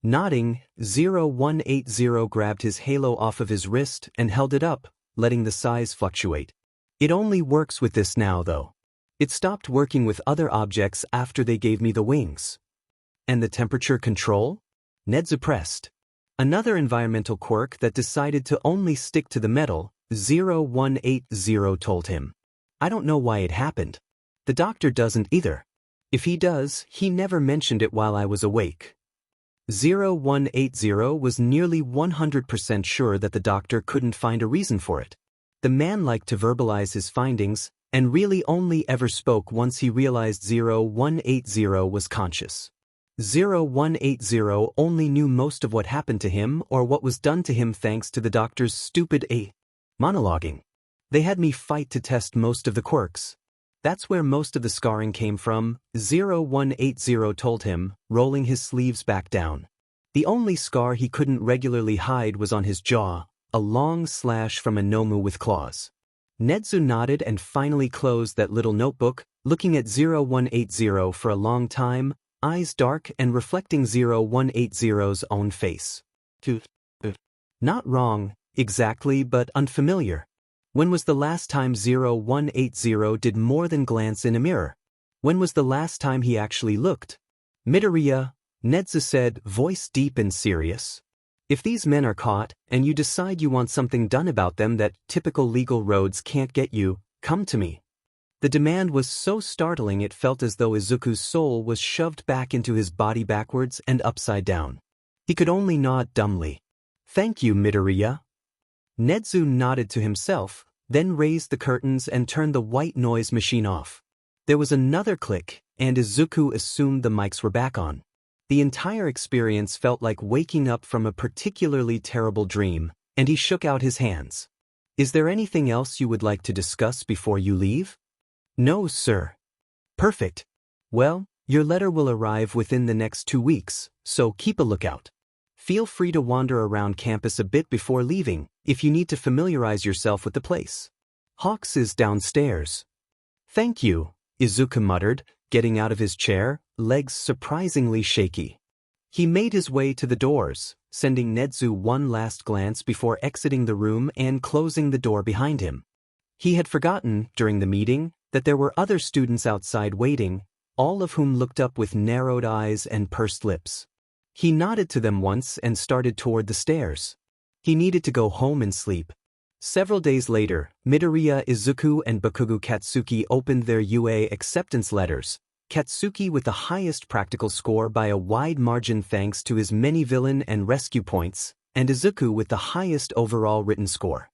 Nodding, 0180 grabbed his halo off of his wrist and held it up, letting the size fluctuate. It only works with this now, though. It stopped working with other objects after they gave me the wings. And the temperature control? Nedzu pressed. Another environmental quirk that decided to only stick to the metal, 0180 told him. I don't know why it happened. The doctor doesn't either. If he does, he never mentioned it while I was awake. 0180 was nearly 100% sure that the doctor couldn't find a reason for it. The man liked to verbalize his findings, and really only ever spoke once he realized 0180 was conscious. 0180 only knew most of what happened to him or what was done to him thanks to the doctor's stupid monologuing. They had me fight to test most of the quirks. That's where most of the scarring came from, 0180 told him, rolling his sleeves back down. The only scar he couldn't regularly hide was on his jaw, a long slash from a Nomu with claws. Nedzu nodded and finally closed that little notebook, looking at 0180 for a long time, eyes dark and reflecting 0180's own face. Not wrong, exactly, but unfamiliar. When was the last time 0180 did more than glance in a mirror? When was the last time he actually looked? Midoriya, Nezu said, voice deep and serious. If these men are caught, and you decide you want something done about them that typical legal roads can't get you, come to me. The demand was so startling it felt as though Izuku's soul was shoved back into his body backwards and upside down. He could only nod dumbly. Thank you, Midoriya. Nezu nodded to himself, then raised the curtains and turned the white noise machine off. There was another click, and Izuku assumed the mics were back on. The entire experience felt like waking up from a particularly terrible dream, and he shook out his hands. Is there anything else you would like to discuss before you leave? No, sir. Perfect. Well, your letter will arrive within the next 2 weeks, so keep a lookout. Feel free to wander around campus a bit before leaving, if you need to familiarize yourself with the place. Hawks is downstairs. Thank you, Izuku muttered, getting out of his chair, legs surprisingly shaky. He made his way to the doors, sending Nezu one last glance before exiting the room and closing the door behind him. He had forgotten, during the meeting, that there were other students outside waiting, all of whom looked up with narrowed eyes and pursed lips. He nodded to them once and started toward the stairs. He needed to go home and sleep. Several days later, Midoriya Izuku and Bakugo Katsuki opened their UA acceptance letters, Katsuki with the highest practical score by a wide margin thanks to his many villain and rescue points, and Izuku with the highest overall written score.